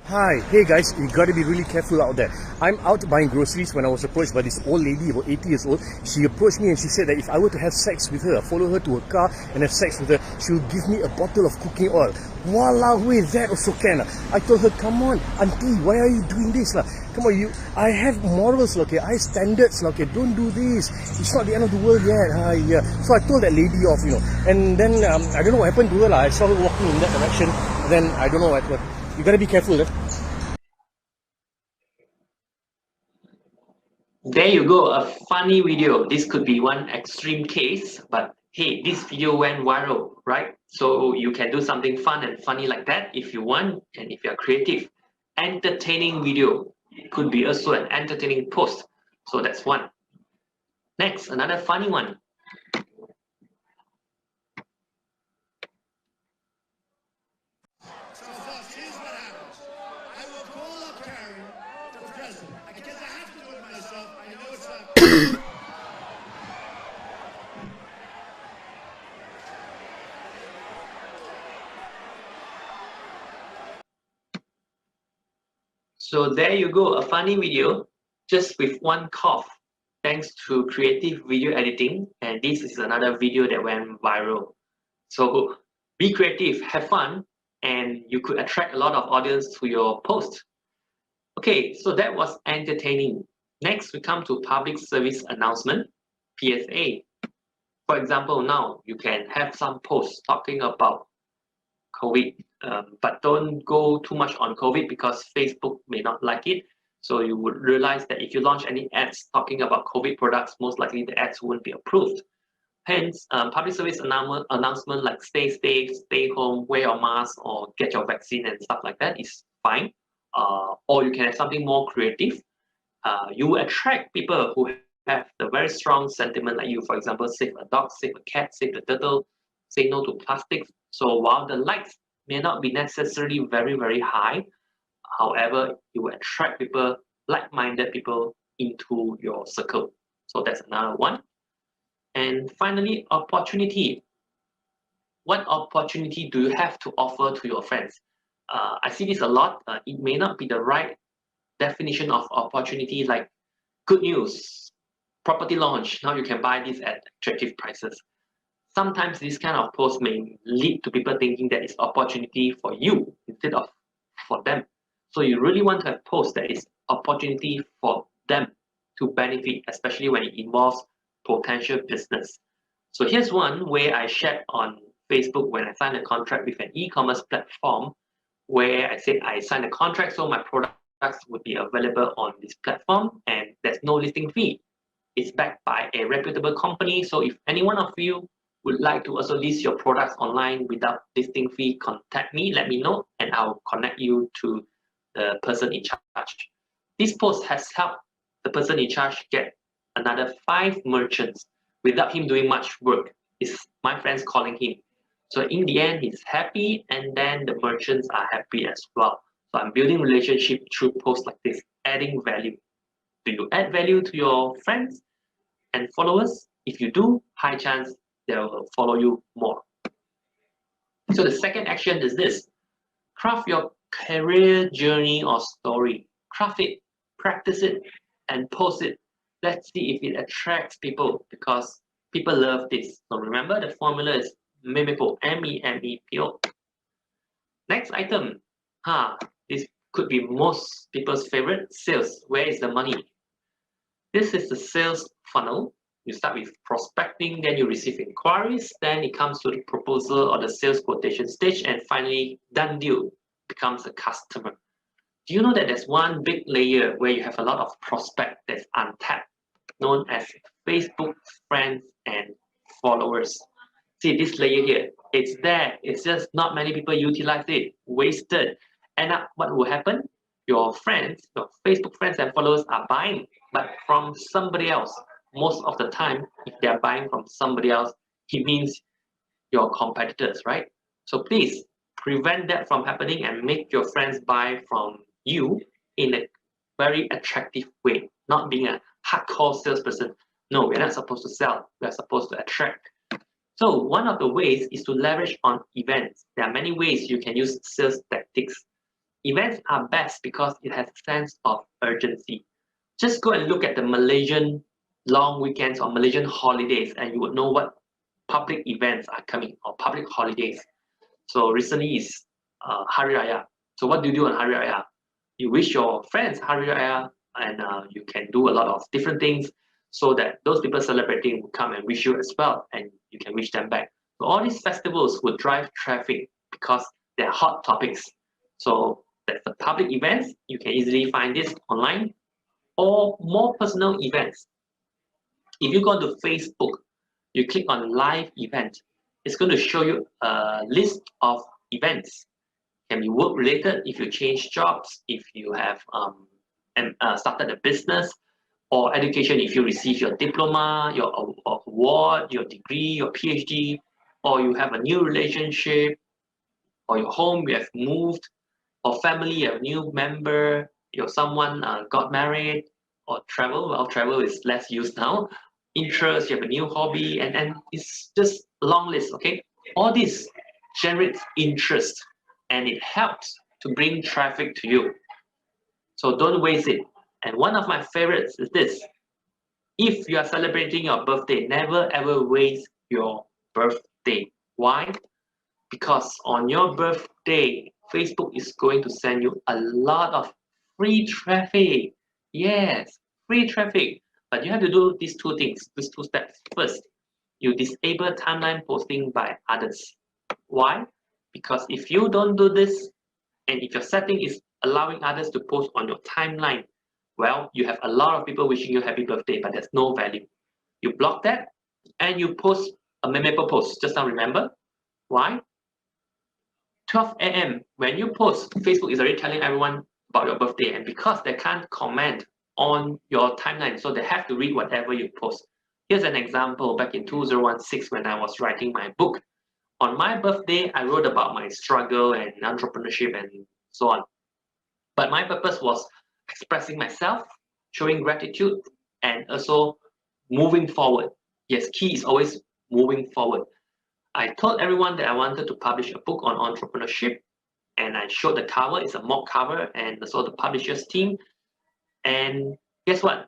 Hi, hey guys, you gotta be really careful out there. I'm out buying groceries when I was approached by this old lady, about 80 years old. She approached me and she said that if I were to have sex with her, follow her to her car and have sex with her, she will give me a bottle of cooking oil. Walao, that also can. I told her, come on, auntie, why are you doing this? Come on, I have morals, okay? I have standards, okay? Don't do this. It's not the end of the world yet. Yeah. So I told that lady off, And then, I don't know what happened to her. I saw her walking in that direction. Then, I don't know what. You gotta be careful. There you go, a funny video. This could be one extreme case, but hey, this video went viral, right? So you can do something fun and funny like that if you want, and if you're creative. Entertaining video. It could be also an entertaining post. So that's one. Next, another funny one. So there you go, a funny video just with one cough, thanks to creative video editing. And this is another video that went viral. So be creative, have fun, and you could attract a lot of audience to your post. Okay, so that was entertaining. Next, we come to public service announcement, PSA. For example, now you can have some posts talking about COVID, but don't go too much on COVID because Facebook may not like it. So you would realize that if you launch any ads talking about COVID products, most likely the ads won't be approved. Hence, public service announcement like stay safe, stay home, wear your mask, or get your vaccine and stuff like that is fine. Or you can have something more creative. You attract people who have the very strong sentiment like you. For example, save a dog, save a cat, save the turtle, say no to plastic. So while the likes may not be necessarily very, very high, however, you will attract people, like-minded people into your circle. So that's another one. And finally, opportunity. What opportunity do you have to offer to your friends? I see this a lot. It may not be the right definition of opportunity, like good news, property launch, now you can buy this at attractive prices. Sometimes this kind of post may lead to people thinking that it's opportunity for you instead of for them. So you really want to have posts that is opportunity for them to benefit, especially when it involves potential business. So here's one where I shared on Facebook when I signed a contract with an e-commerce platform, where I said I signed a contract so my products would be available on this platform and there's no listing fee. It's backed by a reputable company. So if any one of you would like to also list your products online without listing fee, contact me, let me know, and I'll connect you to the person in charge. This post has helped the person in charge get another 5 merchants without him doing much work. It's my friends calling him. So in the end, he's happy, and then the merchants are happy as well. So I'm building relationship through posts like this, adding value. Do you add value to your friends and followers? If you do, high chance they will follow you more. So the second action is this: craft your career journey or story. Craft it, practice it, and post it. Let's see if it attracts people, because people love this. So remember, the formula is MEMEPO, MEMEPO. Next item, this could be most people's favorite, sales. Where is the money? This is the sales funnel. You start with prospecting, then you receive inquiries, then it comes to the proposal or the sales quotation stage, and finally, done deal, becomes a customer. Do you know that there's one big layer where you have a lot of prospect that's untapped, known as Facebook friends and followers? See this layer here, it's there, it's just not many people utilize it, wasted. End up, what will happen? Your friends, your Facebook friends and followers are buying, but from somebody else. Most of the time, if they're buying from somebody else, it means your competitors, right? So please prevent that from happening and make your friends buy from you in a very attractive way, not being a hardcore salesperson. No, we're not supposed to sell, we're supposed to attract. So one of the ways is to leverage on events. There are many ways you can use sales tactics. Events are best because it has a sense of urgency. Just go and look at the Malaysian long weekends or Malaysian holidays, and you would know what public events are coming, or public holidays. So recently is Hari Raya. So what do you do on Hari Raya? You wish your friends Hari Raya, and you can do a lot of different things so that those people celebrating will come and wish you as well, and you can wish them back. So all these festivals will drive traffic because they're hot topics. So that's the public events. You can easily find this online, or more personal events. If you go to Facebook, you click on live event, it's going to show you a list of events. It can be work related if you change jobs, if you have started a business, or education if you receive your diploma, your award, your degree, your PhD, or you have a new relationship, or your home, you have moved, or family, you have a new member, someone got married, or travel. Well, travel is less used now. Interest, you have a new hobby, and it's just a long list, okay? All this generates interest, and it helps to bring traffic to you. So don't waste it. And one of my favorites is this: if you are celebrating your birthday, never ever waste your birthday. Why? Because on your birthday, Facebook is going to send you a lot of free traffic. Yes, free traffic. But you have to do these two things, these two steps. First, you disable timeline posting by others. Why? Because if you don't do this, and if your setting is allowing others to post on your timeline, well, you have a lot of people wishing you happy birthday, but there's no value. You block that and you post a memorable post. Just now remember? Why? 12 a.m. when you post, Facebook is already telling everyone about your birthday, and because they can't comment on your timeline, so they have to read whatever you post. Here's an example back in 2016 when I was writing my book. On my birthday, I wrote about my struggle and entrepreneurship and so on. But my purpose was expressing myself, showing gratitude, and also moving forward. Yes, key is always moving forward. I told everyone that I wanted to publish a book on entrepreneurship, and I showed the cover. It's a mock cover, and also the publisher's team. And guess what?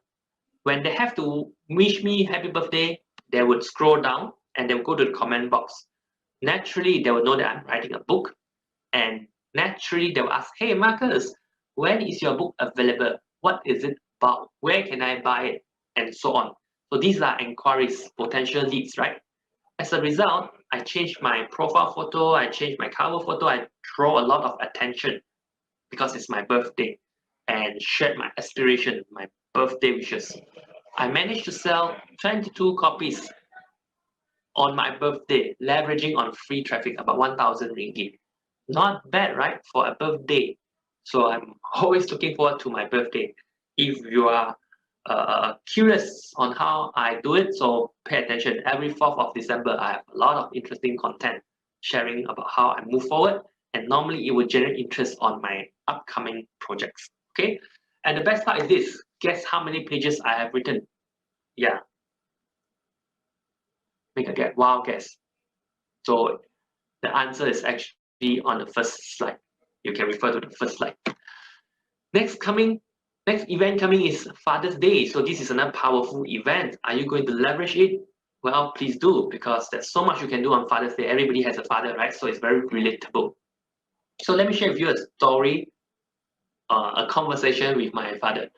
When they have to wish me happy birthday, they would scroll down and they would go to the comment box. Naturally, they will know that I'm writing a book, and naturally they will ask, hey Marcus, when is your book available? What is it about? Where can I buy it? And so on. So these are inquiries, potential leads, right? As a result, I changed my profile photo, I changed my cover photo, I draw a lot of attention because it's my birthday, and shared my aspiration, my birthday wishes. I managed to sell 22 copies on my birthday, leveraging on free traffic, about 1,000 ringgit. Not bad, right, for a birthday. So I'm always looking forward to my birthday. If you are curious on how I do it, so pay attention. Every 4th of December, I have a lot of interesting content sharing about how I move forward, and normally it will generate interest on my upcoming projects. Okay, and the best part is this: guess how many pages I have written? Yeah, make a guess, wild guess. So the answer is actually on the first slide. You can refer to the first slide. Next event coming is Father's Day. So this is another powerful event. Are you going to leverage it? Well, please do, because there's so much you can do on Father's Day. Everybody has a father, right? So it's very relatable. So let me share with you a story, a conversation with my father.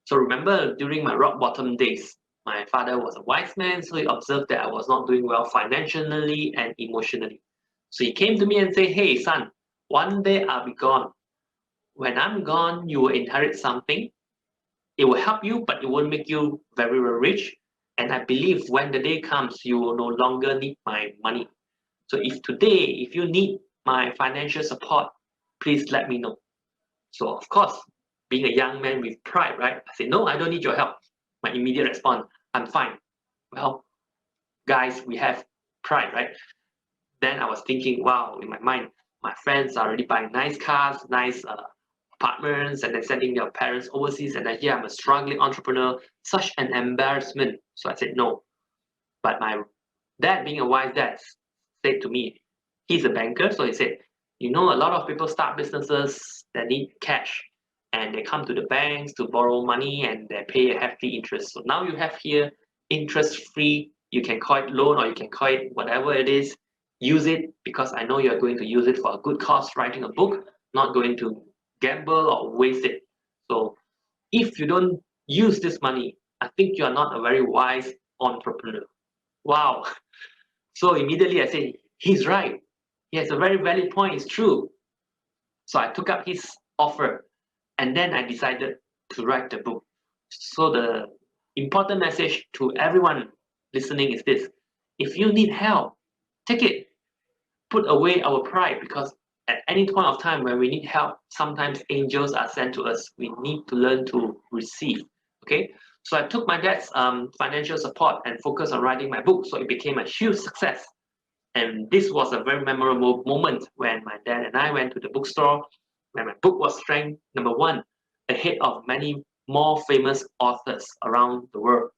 So remember, during my rock bottom days, my father was a wise man, so he observed that I was not doing well financially and emotionally. So he came to me and said, hey son, one day I'll be gone. When I'm gone, you will inherit something. It will help you, but it won't make you very, very rich. And I believe when the day comes, you will no longer need my money. So if today, if you need my financial support, please let me know. So of course, being a young man with pride, right? I said, no, I don't need your help. My immediate response, I'm fine. Well, guys, we have pride, right? Then I was thinking, wow, in my mind, my friends are already buying nice cars, nice apartments, and then sending their parents overseas, and then here I'm a struggling entrepreneur, such an embarrassment. So I said no. But my dad, being a wise dad, said to me, he's a banker, so he said, you know, a lot of people start businesses that need cash, and they come to the banks to borrow money, and they pay a hefty interest. So now you have here interest-free, you can call it loan, or you can call it whatever it is. Use it, because I know you're going to use it for a good cause, writing a book, not going to gamble or waste it. So if you don't use this money, I think you are not a very wise entrepreneur. Wow. So immediately I said, he's right. He has a very valid point, it's true. So I took up his offer, and then I decided to write the book. So the important message to everyone listening is this: if you need help, take it. Put away our pride, because at any point of time when we need help, sometimes angels are sent to us. We need to learn to receive. Okay, so I took my dad's financial support and focused on writing my book, so it became a huge success. And this was a very memorable moment when my dad and I went to the bookstore, when my book was ranked #1 ahead of many more famous authors around the world.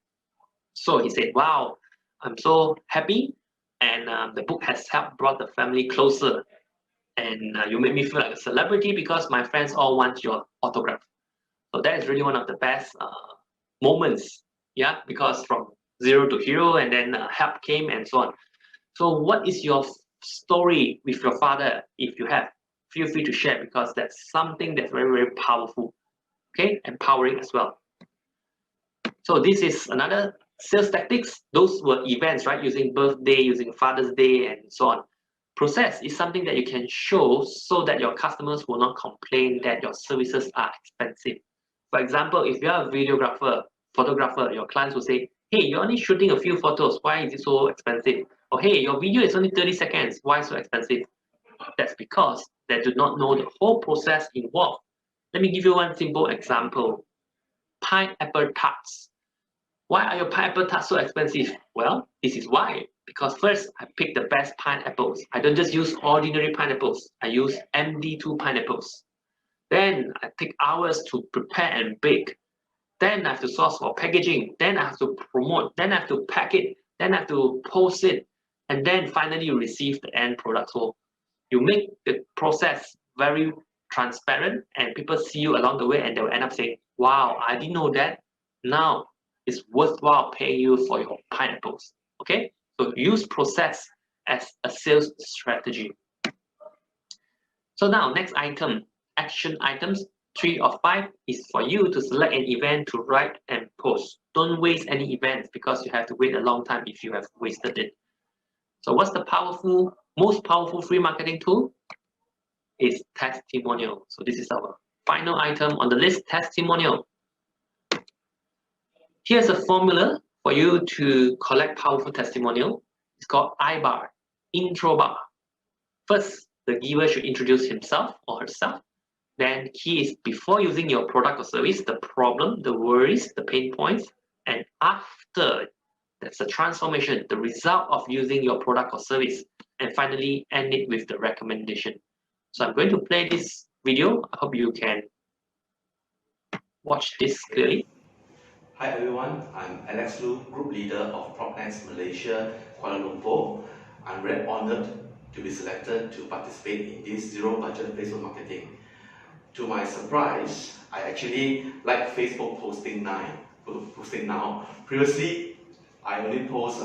So he said, wow, I'm so happy, and the book has helped brought the family closer. And you make me feel like a celebrity because my friends all want your autograph. So that is really one of the best moments, yeah, because from zero to hero, and then help came and so on. So what is your story with your father? If you have, feel free to share, because that's something that's very, very powerful. okay, empowering as well. So this is another sales tactics. Those were events, right? Using birthday, using Father's Day, and so on. Process is something that you can show so that your customers will not complain that your services are expensive. For example, if you are a videographer, photographer, your clients will say, hey, you're only shooting a few photos. Why is it so expensive? Or hey, your video is only 30 seconds. Why so expensive? That's because they do not know the whole process involved. Let me give you one simple example. Pineapple tarts. Why are your pineapple tarts so expensive? Well, this is why. Because first, I pick the best pineapples. I don't just use ordinary pineapples. I use MD2 pineapples. Then I take hours to prepare and bake. Then I have to source for packaging. Then I have to promote. Then I have to pack it. Then I have to post it. And then finally you receive the end product. So you make the process very transparent and people see you along the way and they will end up saying, wow, I didn't know that. Now it's worthwhile paying you for your pineapples. Okay? So use process as a sales strategy. So now next item, action items 3 of 5 is for you to select an event to write and post. Don't waste any events because you have to wait a long time if you have wasted it. So what's the most powerful free marketing tool? Is testimonial. So this is our final item on the list, testimonial. Here's a formula for you to collect powerful testimonial. It's called I-bar, intro bar. First, the giver should introduce himself or herself. Then key is before using your product or service, the problem, the worries, the pain points, and after, that's the transformation, the result of using your product or service, and finally end it with the recommendation. So I'm going to play this video. I hope you can watch this clearly. Hi everyone, I'm Alex Lu, Group Leader of PropNext Malaysia, Kuala Lumpur. I'm very honored to be selected to participate in this zero budget Facebook marketing. To my surprise, I actually like Facebook posting now. Previously, I only post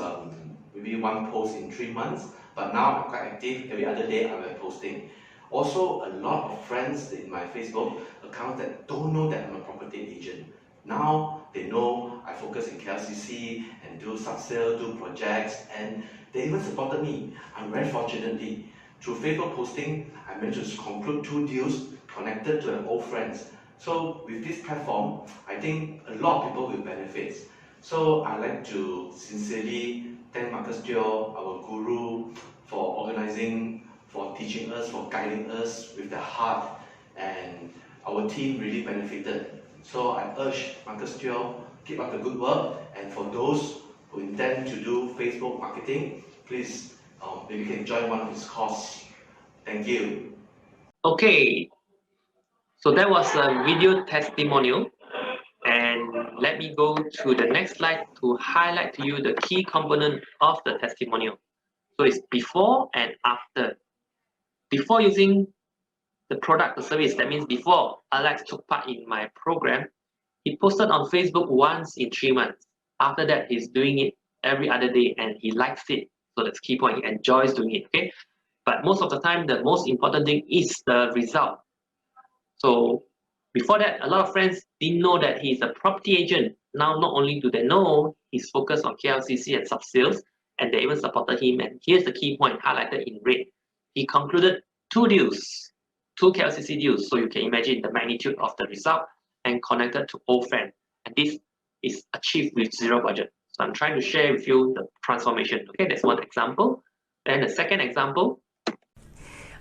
maybe one post in 3 months, but now I'm quite active. Every other day I'm posting. Also, a lot of friends in my Facebook account that don't know that I'm a property agent. Now they know I focus in KLCC and do sub-sale, do projects, and they even supported me. I'm very fortunately, through Facebook posting, I managed to conclude 2 deals connected to an old friends. So with this platform, I think a lot of people will benefit. So I'd like to sincerely thank Marcus Teo, our guru, for organizing, for teaching us, for guiding us with the heart, and our team really benefited. So I urge Marcus Teo, keep up the good work, and for those who intend to do Facebook marketing, please maybe you can join one of his courses. Thank you. Okay, so that was a video testimonial, and let me go to the next slide to highlight to you the key component of the testimonial. So it's before and after. Before using the product or service, that means before Alex took part in my program, he posted on Facebook once in 3 months. After that, he's doing it every other day and he likes it. So that's key point, he enjoys doing it, okay? But most of the time, the most important thing is the result. So before that, a lot of friends didn't know that he's a property agent. Now, not only do they know he's focused on KLCC and sub-sales, and they even supported him. And here's the key point highlighted in red. He concluded 2 deals, 2 KLCC deals. So you can imagine the magnitude of the result and connected to old friends. And this is achieved with zero budget. So I'm trying to share with you the transformation. Okay, that's one example. Then the second example.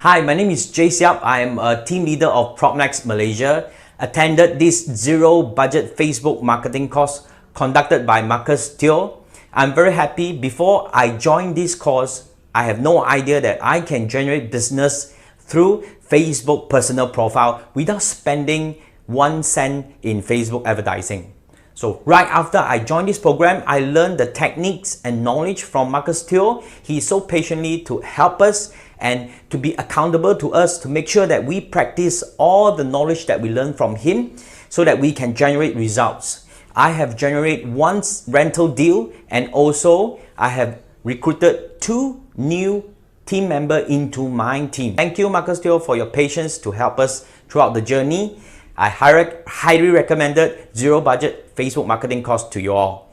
Hi, my name is Jay Siap. I am a team leader of PropNext Malaysia. Attended this zero budget Facebook marketing course conducted by Marcus Teo. I'm very happy. Before I joined this course, I have no idea that I can generate business through Facebook personal profile without spending 1 cent in Facebook advertising. So right after I joined this program, I learned the techniques and knowledge from Marcus Teo. He is so patiently to help us and to be accountable to us to make sure that we practice all the knowledge that we learn from him so that we can generate results. I have generated 1 rental deal, and also I have recruited 2 new team members into my team. Thank you, Marcus Teo, for your patience to help us throughout the journey. I highly recommended zero budget Facebook marketing course to you all.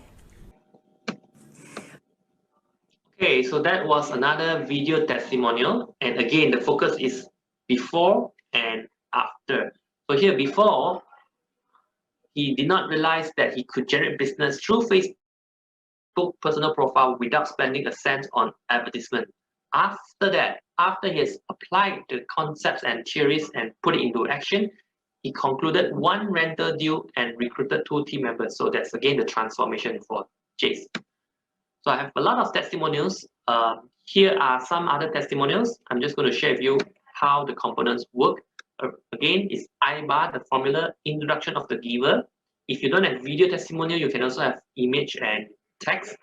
Okay, so that was another video testimonial. And again, the focus is before and after. So here before, he did not realize that he could generate business through Facebook personal profile without spending a cent on advertisement. After that, after he has applied the concepts and theories and put it into action, he concluded one rental deal and recruited 2 team members. So that's again the transformation for Jace. So I have a lot of testimonials. Here are some other testimonials. I'm just going to share with you how the components work. Again, it's Aida, the formula, introduction of the giver. If you don't have video testimonial, you can also have image and text.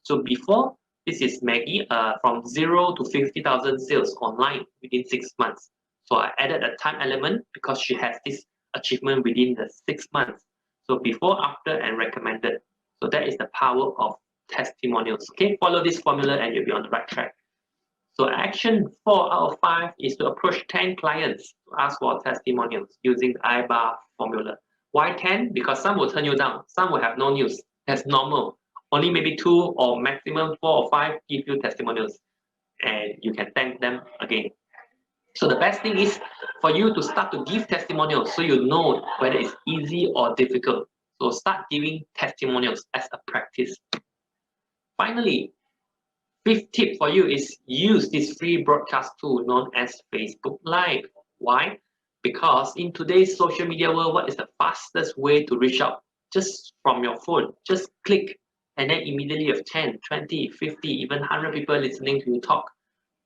So before, this is Maggie, from 0 to 50,000 sales online within 6 months. So I added a time element because she has this achievement within the 6 months. So before, after, and recommended. So that is the power of testimonials. Okay, follow this formula and you'll be on the right track. So action 4 out of 5 is to approach 10 clients to ask for testimonials using the I-bar formula. Why 10? Because some will turn you down, some will have no news. That's normal. Only maybe 2 or maximum 4 or 5 give you testimonials and you can thank them again. So the best thing is for you to start to give testimonials so you know whether it's easy or difficult. So start giving testimonials as a practice. Finally, 5th tip for you is use this free broadcast tool known as Facebook Live. Why? Because in today's social media world, what is the fastest way to reach out? Just from your phone, just click and then immediately you have 10, 20, 50, even 100 people listening to you talk.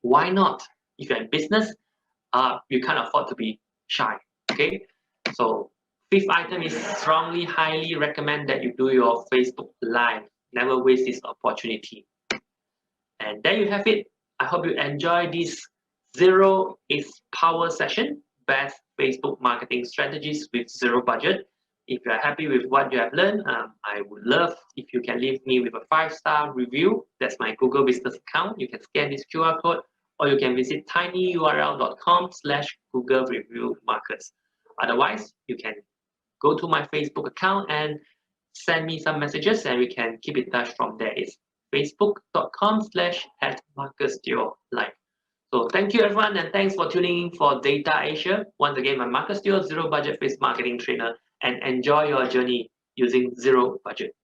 Why not? If you're in business, you can't afford to be shy, okay? So 5th item is strongly, highly recommend that you do your Facebook Live. Never waste this opportunity. And there you have it. I hope you enjoy this Zero is Power session, best Facebook marketing strategies with zero budget. If you are happy with what you have learned, I would love if you can leave me with a 5-star review. That's my Google business account. You can scan this QR code or you can visit tinyurl.com/Google Review Markets. Otherwise, you can go to my Facebook account and send me some messages and we can keep in touch from there. It's facebook.com/@MarcusTeoLive. So thank you everyone and thanks for tuning in for Data Asia. Once again, I'm Marcus Teo, Zero Budget Facebook Marketing Trainer, and enjoy your journey using zero budget.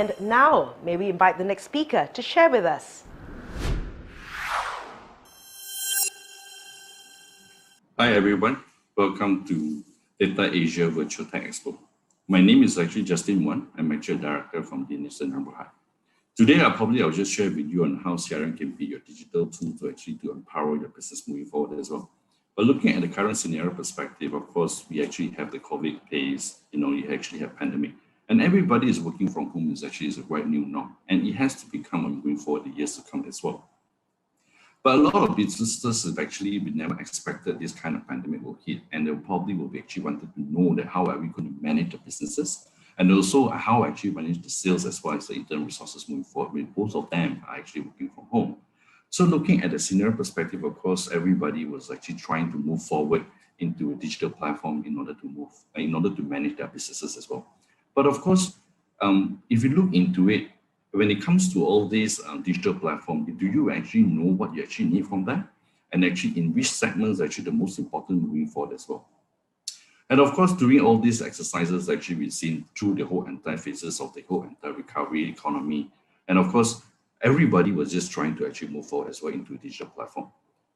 And now, may we invite the next speaker to share with us. Hi everyone, welcome to Data Asia Virtual Tech Expo. My name is actually Justin Wan. I'm actually a director from the Nation Neighborhood. Today, I'll just share with you on how CRM can be your digital tool to empower your business moving forward as well. But looking at the current scenario perspective, of course, we actually have the COVID phase, you actually have pandemic, and everybody is working from home is a quite new norm, and it has to become moving forward the years to come as well. But a lot of businesses have actually never expected this kind of pandemic will hit, and they probably will be actually wanted to know that how are we going to manage the businesses, and also how actually manage the sales as well as the internal resources moving forward, with both of them are actually working from home. So looking at the scenario perspective, of course, everybody was actually trying to move forward into a digital platform in order to manage their businesses as well. But of course, if you look into it, when it comes to all these digital platforms, do you actually know what you actually need from that? And actually in which segments are actually the most important moving forward as well? And of course, during all these exercises, actually we've seen through the whole entire phases of the whole entire recovery economy. And of course, everybody was just trying to actually move forward as well into a digital platform.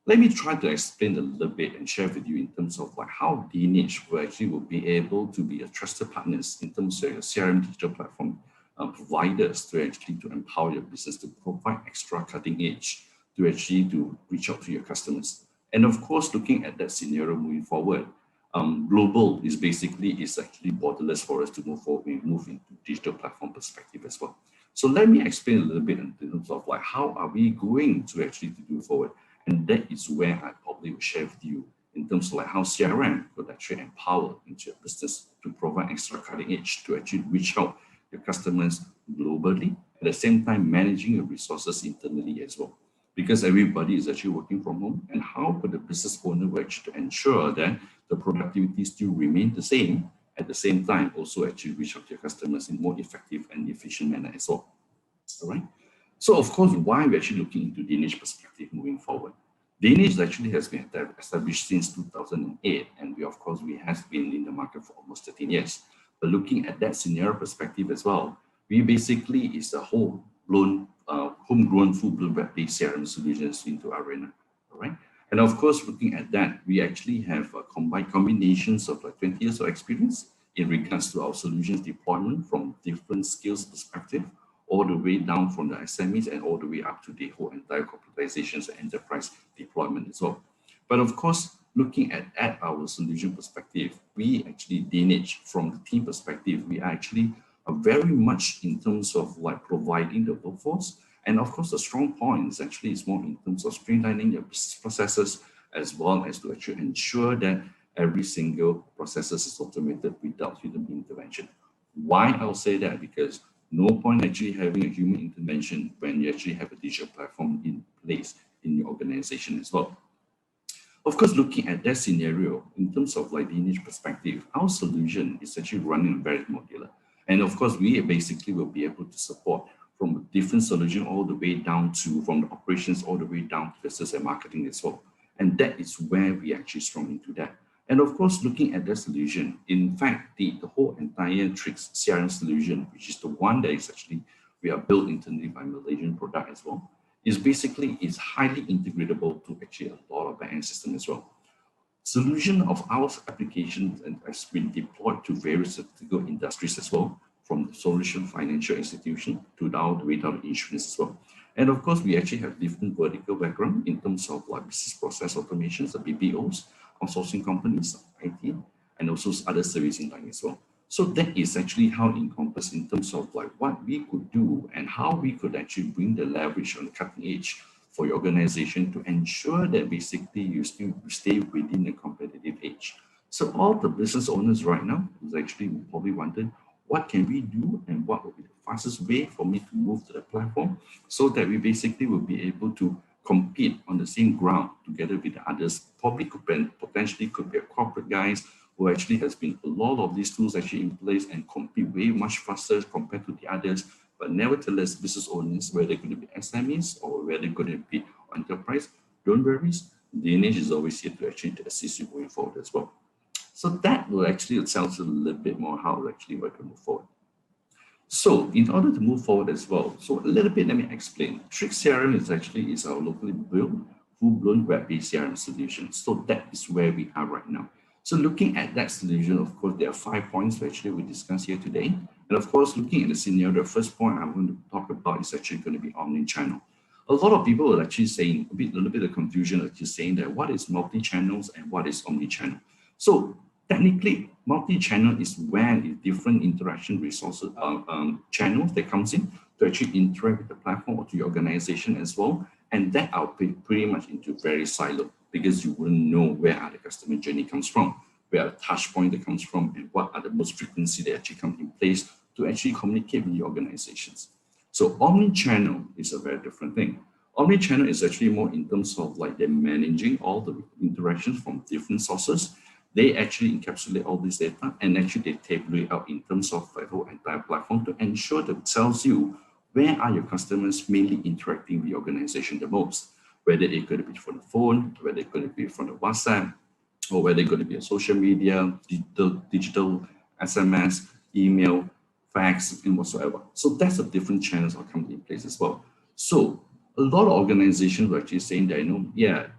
Let me try to explain a little bit and share with you in terms of how Lineage will be able to be a trusted partners in terms of your CRM digital platform providers to empower your business to provide extra cutting edge to reach out to your customers. And of course, looking at that scenario moving forward, global is actually borderless for us to move forward. We move into digital platform perspective as well. So let me explain a little bit in terms of how are we going to do forward. And that is where I probably will share with you in terms of how CRM could actually empower into your business to provide extra cutting edge to actually reach out your customers globally, at the same time managing your resources internally as well. Because everybody is actually working from home, and how could the business owner actually ensure that the productivity still remain the same, at the same time also actually reach out to your customers in more effective and efficient manner as well. All right. So of course, why we're actually looking into Danish perspective moving forward. Danish actually has been established since 2008, and we have been in the market for almost 13 years. But looking at that scenario perspective as well, we basically is a homegrown full-blown web-based CRM solutions into Arena. All right. And of course, looking at that, we actually have combinations of 20 years of experience in regards to our solutions deployment from different skills perspective, all the way down from the SMEs and all the way up to the whole entire corporatizations and enterprise deployment as well. But of course, looking at our solution perspective, we actually Lineage from the team perspective, we are actually very much in terms of providing the workforce. And of course, the strong points actually is more in terms of streamlining your business processes, as well as to actually ensure that every single process is automated without human intervention. Why I'll say that? Because no point actually having a human intervention when you actually have a digital platform in place in your organization as well. Of course, looking at that scenario, in terms of Lineage perspective, our solution is actually running very modular. And of course, we basically will be able to support from a different solution all the way down to, from the operations all the way down to business and marketing as well. And that is where we actually strong into that. And of course, looking at the solution, in fact, the whole entire Trix CRM solution, which is the one that is actually, we are built internally by Malaysian product as well, is highly integratable to actually a lot of backend system as well. Solution of our applications has been deployed to various vertical industries as well, from the solution financial institution to down the way down the insurance as well. And of course, we actually have different vertical background in terms of business process automations, the BPOs, outsourcing companies, IT, and also other servicing line as well. So that is actually how it encompasses in terms of what we could do and how we could actually bring the leverage on the cutting edge for your organization to ensure that basically you still stay within a competitive edge. So all the business owners right now is actually probably wondered, what can we do and what will be the fastest way for me to move to the platform so that we basically will be able to compete on the same ground together with the others. Probably potentially could be a corporate guys who actually has been a lot of these tools actually in place and compete way much faster compared to the others. But nevertheless, business owners, whether they're going to be SMEs or whether they're going to be enterprise, don't worry, Lineage is always here to actually assist you going forward as well. So that will actually tell us a little bit more how actually we're going to move forward. So in order to move forward as well, so a little bit, let me explain. Trick CRM is our locally built, full-blown web-based CRM solution. So that is where we are right now. So looking at that solution, of course, there are 5 points actually we discuss here today. And of course, looking at the scenario, the first point I'm going to talk about is actually going to be omni-channel. A lot of people are actually saying a little bit of confusion, actually saying that what is multi-channels and what is omni-channel. So technically, multi-channel is where the different interaction resources, channels that comes in to actually interact with the platform or to your organization as well. And that are pretty much into very siloed because you wouldn't know where are the customer journey comes from, where are the touch point that comes from, and what are the most frequency that actually come in place to actually communicate with the organizations. So omni-channel is a very different thing. Omni-channel is actually more in terms of like they're managing all the interactions from different sources. They actually encapsulate all this data and actually they table it out in terms of the whole entire platform to ensure that it tells you where are your customers mainly interacting with the organization the most, whether it's going to be from the phone, whether it's going to be from the WhatsApp, or whether it's going to be a social media, digital SMS, email, fax, and whatsoever. So that's the different channels are coming in place as well. So a lot of organizations are actually saying that,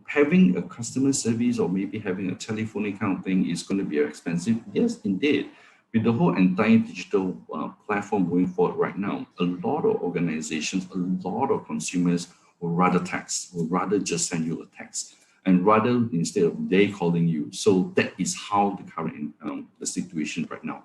having a customer service or maybe having a telephonic kind of thing is going to be expensive. Yes, indeed. With the whole entire digital platform going forward right now, a lot of organizations, a lot of consumers will rather text, will rather just send you a text, and rather instead of they calling you. So that is how the current the situation right now.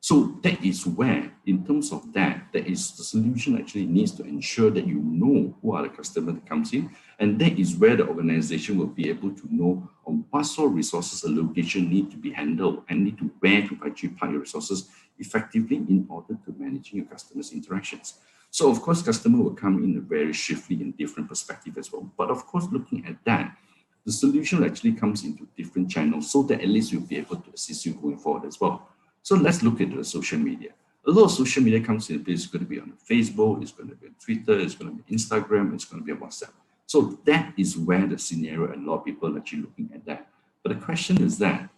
So that is where, in terms of that is the solution actually needs to ensure that you know who are the customer that comes in, and that is where the organization will be able to know on what sort of resources allocation need to be handled and need to where to actually park your resources effectively in order to managing your customers' interactions. So of course, customer will come in a very swiftly in different perspective as well. But of course, looking at that, the solution actually comes into different channels so that at least you'll be able to assist you going forward as well. So let's look at the social media. A lot of social media comes in place. It's going to be on Facebook, it's going to be on Twitter, it's going to be Instagram, it's going to be on WhatsApp. So that is where the scenario and a lot of people are actually looking at that. But the question is that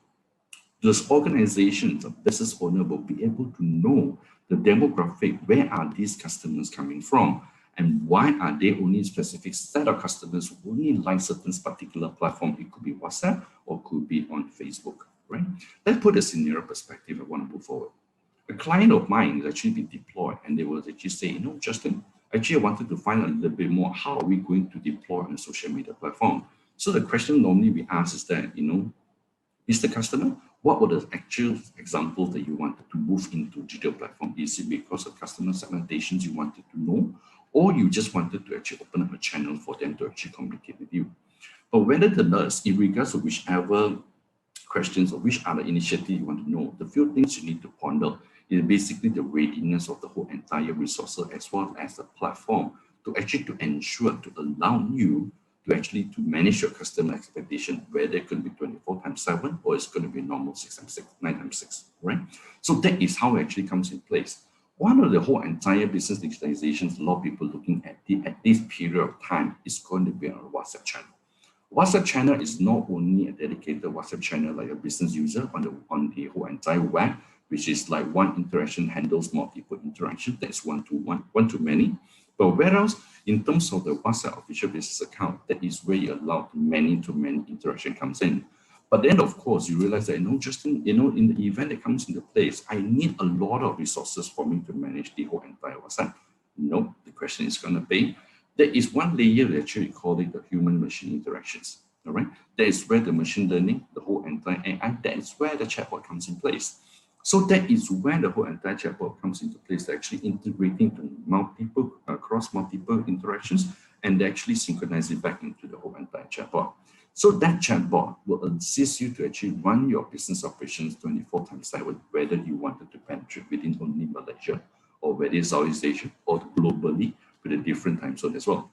those organizations, a business owner will be able to know the demographic, where are these customers coming from? And why are they only a specific set of customers who only like certain particular platform? It could be WhatsApp or could be on Facebook. Right? Let's put a scenario perspective. I want to move forward. A client of mine is actually been deployed and they will actually say, Justin, actually I wanted to find a little bit more, how are we going to deploy on a social media platform? So the question normally we ask is that, is the customer, what were the actual examples that you wanted to move into digital platform? Is it because of customer segmentations you wanted to know, or you just wanted to actually open up a channel for them to actually communicate with you? But whether the nurse, in regards to whichever questions or which other initiative you want to know, the few things you need to ponder is basically the readiness of the whole entire resources as well as the platform to actually to ensure to allow you to actually to manage your customer expectation, whether it could be 24/7 or it's going to be normal 6x6, 9x6, right? So that is how it actually comes in place. One of the whole entire business digitalizations, a lot of people looking at this period of time is going to be on a WhatsApp channel. WhatsApp channel is not only a dedicated WhatsApp channel like a business user on the whole entire web, which is like one interaction handles multiple interactions. That's one-to-one, one-to-many. But whereas in terms of the WhatsApp official business account, that is where you allow many-to-many interaction comes in. But then of course you realize that, Justin, in the event that comes into place, I need a lot of resources for me to manage the whole entire WhatsApp. No, the question is going to be, there is one layer that actually call it the human-machine interactions. All right, that is where the machine learning, the whole entire AI, that is where the chatbot comes in place. So that is where the whole entire chatbot comes into place, actually integrating to across multiple interactions and actually synchronize it back into the whole entire chatbot. So that chatbot will assist you to actually run your business operations 24/7, whether you wanted to penetrate within only Malaysia or whether it's Southeast Asia or globally, with a different time zone as well.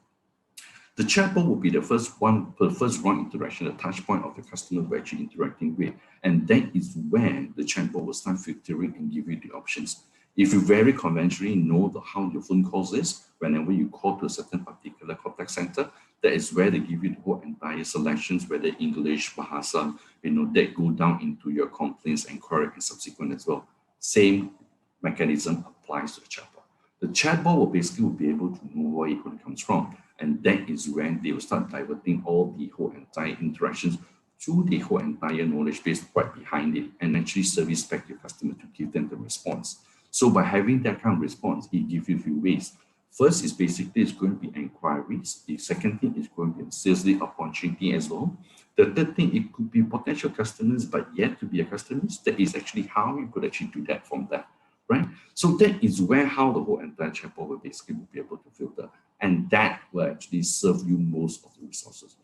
The chatbot will be the first run interaction, the touch point of the customer we're actually interacting with. And that is where the chatbot will start filtering and give you the options. If you very conventionally know how your phone calls is, whenever you call to a certain particular contact center, that is where they give you the whole entire selections, whether English, Bahasa, that go down into your complaints, inquiry, and subsequent as well. Same mechanism applies to the chatbot. The chatbot will basically be able to know where it comes from. And that is when they will start diverting all the whole entire interactions to the whole entire knowledge base right behind it and actually service back your customer to give them the response. So by having that kind of response, it gives you a few ways. First is basically it's going to be inquiries. The second thing is going to be a sales lead opportunity as well. The third thing, it could be potential customers, but yet to be a customers. That is actually how you could actually do that from that, right? So that is where how the whole entire chatbot will basically be able to filter. And that will actually serve you most of the resources.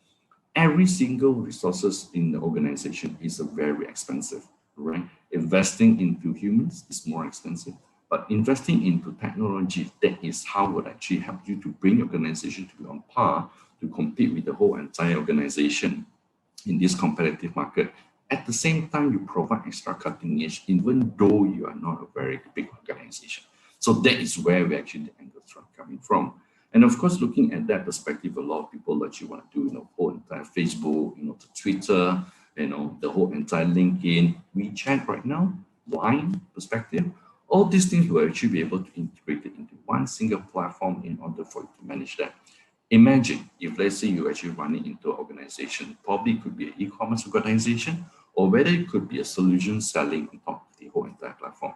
Every single resources in the organization is very expensive, right? Investing into humans is more expensive. But investing into technology, that is how it would actually help you to bring your organization to be on par to compete with the whole entire organization in this competitive market. At the same time, you provide extra cutting edge, even though you are not a very big organization. So that is where we actually the angle is coming from. And of course, looking at that perspective, a lot of people actually want to do, whole entire Facebook, the Twitter, the whole entire LinkedIn, WeChat right now, Line perspective. All these things will actually be able to integrate it into one single platform in order for you to manage that. Imagine if, let's say, you actually run it into an organization, probably could be an e-commerce organization, or whether it could be a solution selling on top of the whole entire platform.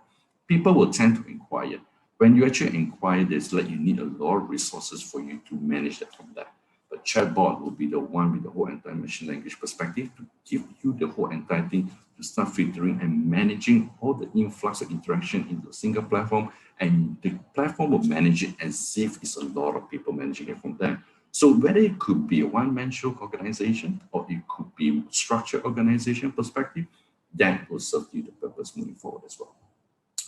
People will tend to inquire. When you actually inquire, there's like you need a lot of resources for you to manage that from that. But chatbot will be the one with the whole entire machine language perspective to give you the whole entire thing to start filtering and managing all the influx of interaction into a single platform. And the platform will manage it as if it's a lot of people managing it from there. So whether it could be a one-man show organization or it could be a structured organization perspective, that will serve you the purpose moving forward as well.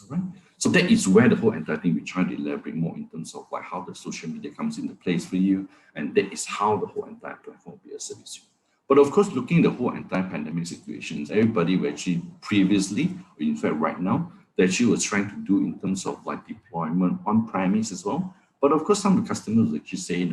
All right. So that is where the whole entire thing we try to elaborate more in terms of like how the social media comes into place for you, and that is how the whole entire platform will be a service to you. But of course, looking at the whole entire pandemic situations, everybody were actually previously, or in fact right now, they actually was trying to do in terms of like deployment on premise as well. But of course, some of the customers actually say,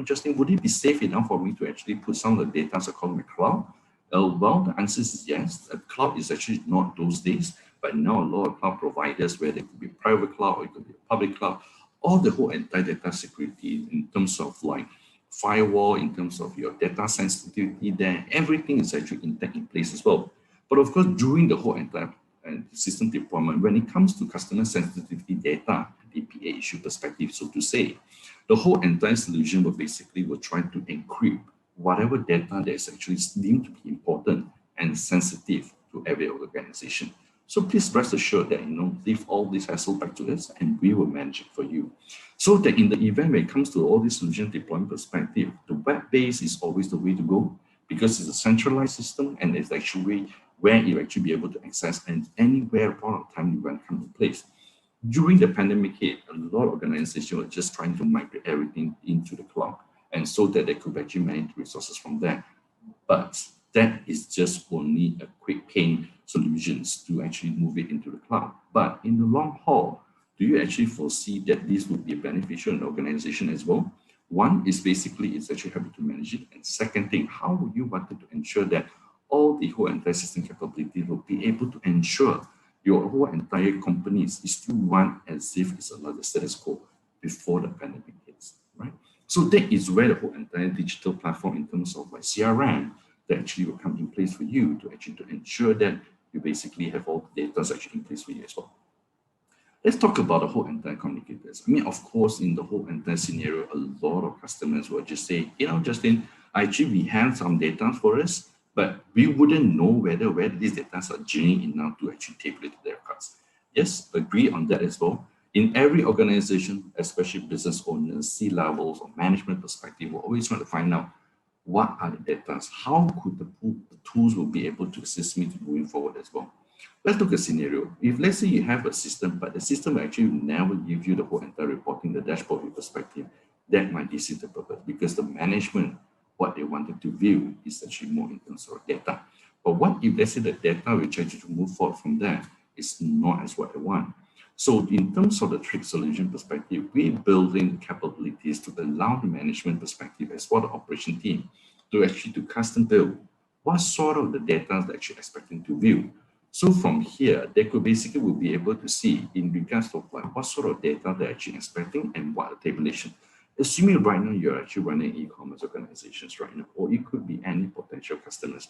Justin, would it be safe enough for me to actually put some of the data across the cloud? Well, the answer is yes. The cloud is actually not those days. But now a lot of cloud providers, where they could be private cloud or it could be a public cloud, all the whole entire data security in terms of like firewall, in terms of your data sensitivity there, everything is actually intact in place as well. But of course, during the whole entire system deployment, when it comes to customer sensitivity data, DPA issue perspective, so to say, the whole entire solution will try to encrypt whatever data that is actually deemed to be important and sensitive to every organization. So please rest assured that, leave all this hassle back to us and we will manage it for you. So that in the event when it comes to all this solution deployment perspective, the web-based is always the way to go because it's a centralized system and it's actually where you actually be able to access and anywhere upon a time you want to come to place. During the pandemic hit, a lot of organizations were just trying to migrate everything into the cloud and so that they could actually manage resources from there. But that is just only a quick pain solutions to actually move it into the cloud. But in the long haul, do you actually foresee that this would be beneficial in the organization as well? One is basically it's actually happy to manage it. And second thing, how would you want to ensure that all the whole entire system capability will be able to ensure your whole entire company is still run as if it's another status quo before the pandemic hits, right? So that is where the whole entire digital platform in terms of like CRM that actually will come in place for you to actually to ensure that you basically have all the data actually in place for you as well. Let's talk about the whole entire communicators. I mean, of course, in the whole entire scenario, a lot of customers will just say, Justin, actually we have some data for us, but we wouldn't know whether these data are genuine enough to actually take it to their cards. Yes, agree on that as well. In every organization, especially business owners, C-levels or management perspective, will always want to find out what are the data, how could the tools will be able to assist me to moving forward as well. Let's look at a scenario. If let's say you have a system, but the system actually will never give you the whole entire reporting, the dashboard perspective, that might defeat the purpose because the management, what they wanted to view is actually more in terms of data. But what if let's say the data we try to move forward from there is not as what they want? So in terms of the trick solution perspective, we're building capabilities to allow the management perspective as well the operation team to actually to custom build what sort of the data they're actually expecting to view. So from here, they could basically will be able to see in regards to what sort of data they're actually expecting and what the tabulation. Assuming right now you're actually running e-commerce organizations right now, or it could be any potential customers,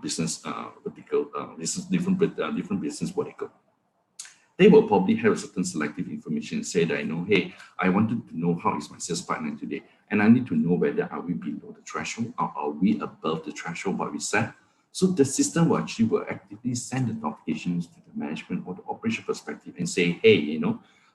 business vertical, this is different business vertical. They will probably have a certain selective information, say that, hey, I wanted to know how is my sales pipeline today, and I need to know whether are we below the threshold or are we above the threshold what we set. So the system will actively send the notifications to the management or the operation perspective and say, hey,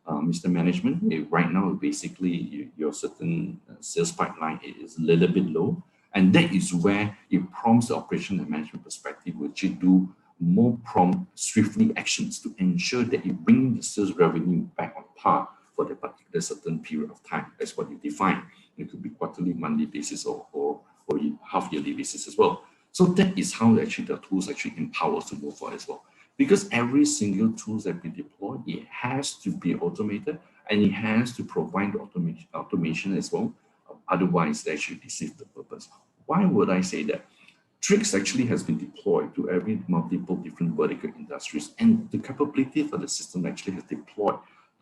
Mr. Management, right now basically your certain sales pipeline is a little bit low, and that is where it prompts the operation and management perspective to actually do more prompt, swiftly actions to ensure that you bring the sales revenue back on par for the particular certain period of time. That's what you define. It could be quarterly, monthly basis, or half-yearly basis as well. So that is how actually the tools actually empower us to move forward as well. Because every single tool that we deploy, it has to be automated and it has to provide automation as well. Otherwise, they actually deceive the purpose. Why would I say that? Tricks actually has been deployed to every multiple different vertical industries, and the capability for the system actually has deployed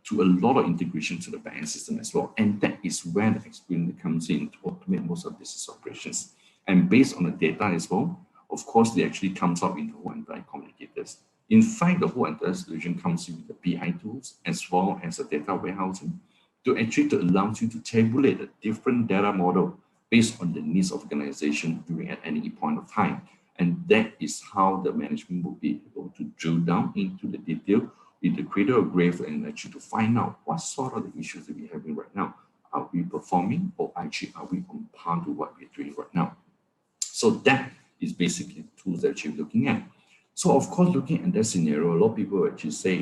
to a lot of integration to the backend system as well. And that is where the experience comes in to automate most of business operations. And based on the data as well, of course, they actually comes out in the whole entire communicators. In fact, the whole entire solution comes in with the BI tools as well as the data warehousing to allow you to tabulate a different data model based on the needs of organization during at any point of time. And that is how the management will be able to drill down into the detail in the cradle of grave and actually to find out what sort of the issues that we're having right now. Are we performing, or actually are we on par to what we're doing right now? So that is basically the tools that you're looking at. So of course, looking at that scenario, a lot of people actually say,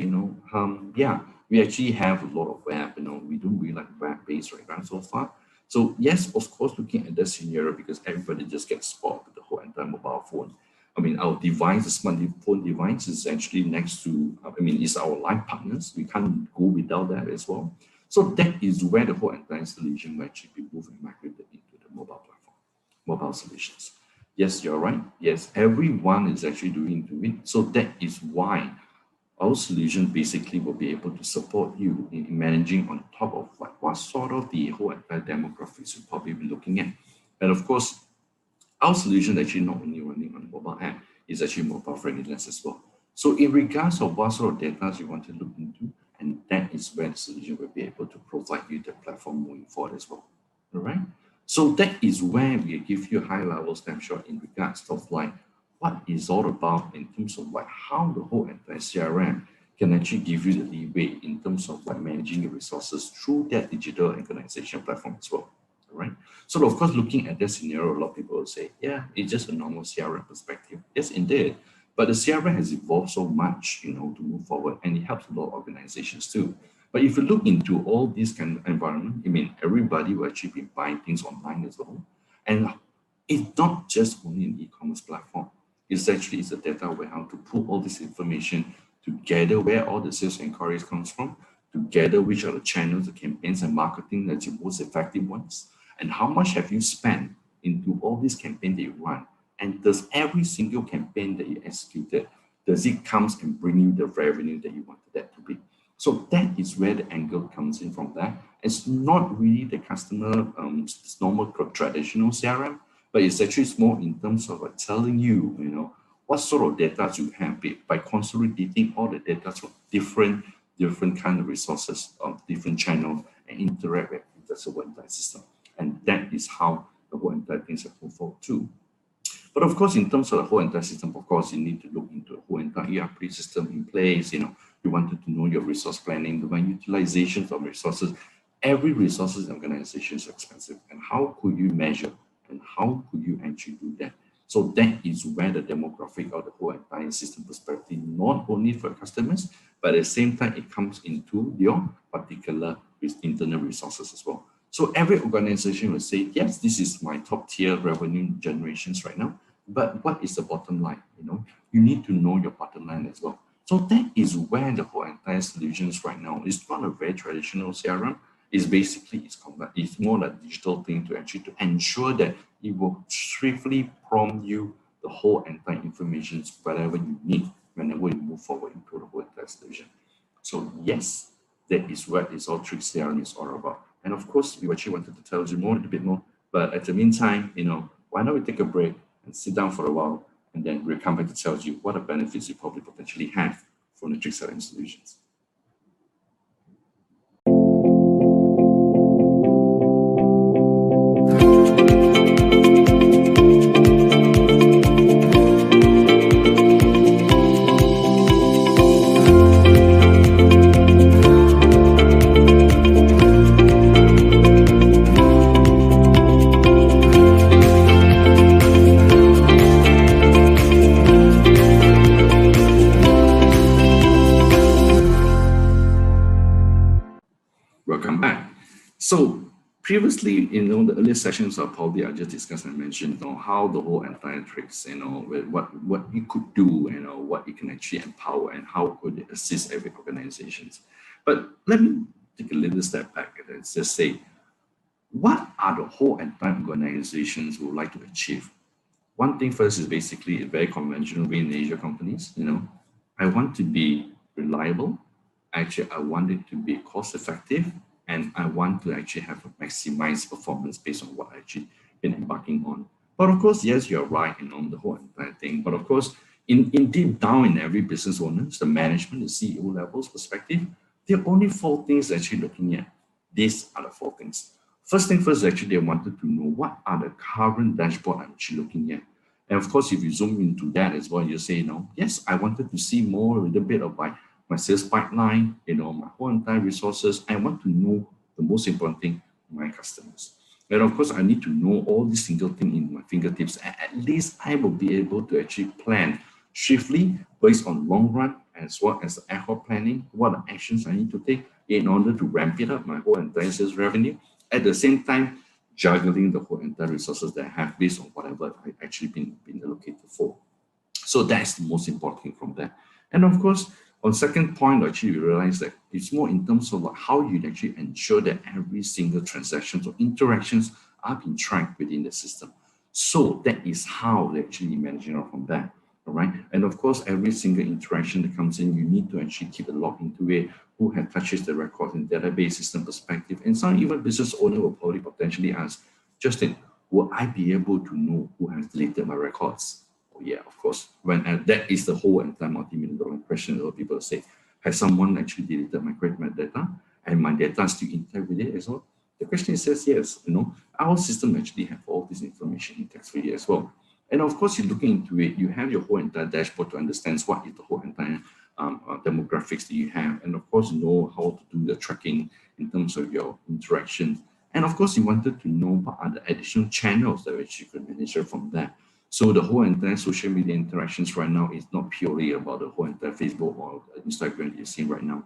yeah, we actually have a lot of web, we don't really like web-based right now so far. So yes, of course, looking at that scenario, because everybody just gets spoiled with the whole entire mobile phone. I mean, our device, the smartphone device is actually next to, is our life partners. We can't go without that as well. So that is where the whole entire solution will actually be moved and migrated into the mobile platform, mobile solutions. Yes, you're right. Yes, everyone is actually doing into it. So that is why our solution basically will be able to support you in managing on top of what sort of the whole entire demographics you'll probably be looking at. And of course, our solution actually not only running on the mobile app, is actually mobile friendliness as well. So in regards of what sort of data you want to look into, and that is where the solution will be able to provide you the platform moving forward as well. All right. So that is where we give you a high-level snapshot in regards of what is all about in terms of how the whole entire CRM can actually give you the leeway in terms of managing your resources through that digital organization platform as well. All right. So of course, looking at that scenario, a lot of people will say, yeah, it's just a normal CRM perspective. Yes, indeed. But the CRM has evolved so much, to move forward, and it helps a lot of organizations too. But if you look into all this kind of environment, everybody will actually be buying things online as well. And it's not just only an e-commerce platform. It's a data warehouse to pull all this information together, where all the sales inquiries comes from, together which are the channels, the campaigns and marketing that's the most effective ones, and how much have you spent into all these campaigns that you run, and does every single campaign that you executed, does it comes and bring you the revenue that you wanted that to be? So that is where the angle comes in from that. It's not really the customer normal traditional CRM, but it's actually more in terms of telling you, what sort of data you have by consolidating all the data from different kind of resources of different channels and interact with the whole entire system. And that is how the whole entire things have moved forward too. But of course, in terms of the whole entire system, of course, you need to look into the whole entire ERP system in place. You wanted to know your resource planning, the utilization of resources. Every resources in organization is expensive. And how could you measure? And how could you actually do that? So that is where the demographic of the whole entire system perspective, not only for customers, but at the same time, it comes into your particular internal resources as well. So every organization will say, yes, this is my top tier revenue generations right now. But what is the bottom line? You need to know your bottom line as well. So that is where the whole entire solutions right now is not a very traditional CRM. It's more like a digital thing to ensure that it will swiftly prompt you the whole entire information whatever you need whenever you move forward into the whole entire solution. So yes, that is what this all Trix CRM is all about. And of course, we actually wanted to tell you more, a little bit more, but at the meantime, why not we take a break and sit down for a while, and then we'll come back to tell you what are benefits you probably potentially have from the Trix CRM solutions. Welcome back. So previously, the earlier sessions are probably I just discussed and mentioned how the whole entire Trix, what it could do, what it can actually empower, and how could it assist every organizations. But let me take a little step back and just say, what are the whole entire organizations would like to achieve? One thing first is basically a very conventional way in Asia companies. I want to be reliable. Actually, I want it to be cost effective, and I want to actually have a maximized performance based on what I actually been embarking on. But of course, yes, you're right, the whole entire thing. But of course, in deep down in every business owners, the management, the CEO levels perspective, there are only 4 things actually looking at. These are the 4 things. First thing first, actually, they wanted to know what are the current dashboard I'm actually looking at. And of course, if you zoom into that as well, you say, yes, I wanted to see more, a little bit of my sales pipeline, my whole entire resources. I want to know the most important thing, my customers. And of course, I need to know all these single thing in my fingertips. And at least I will be able to actually plan swiftly based on long run as well as the ad hoc planning, what are the actions I need to take in order to ramp it up my whole entire sales revenue. At the same time, juggling the whole entire resources that I have based on whatever I actually been allocated for. So that's the most important thing from there. And of course, on second point, actually, we realize that it's more in terms of how you actually ensure that every single transaction or interactions are being tracked within the system. So that is how they actually manage it from that. All right. And of course, every single interaction that comes in, you need to actually keep a log into it, who had touches the record in database system perspective. And some even business owner will probably potentially ask, Justin, will I be able to know who has deleted my records? Oh, yeah, of course. When that is the whole entire multi-million-dollar question. A lot of people say, has someone actually deleted my credit data and my data is still intact with it as well? The question says yes. Our system actually have all this information intact for you as well. And of course, you're looking into it, you have your whole entire dashboard to understand what is the whole entire demographics that you have. And of course, know how to do the tracking in terms of your interactions. And of course, you wanted to know what are the additional channels that which you could manage from that. So the whole entire social media interactions right now is not purely about the whole entire Facebook or Instagram that you're seeing right now.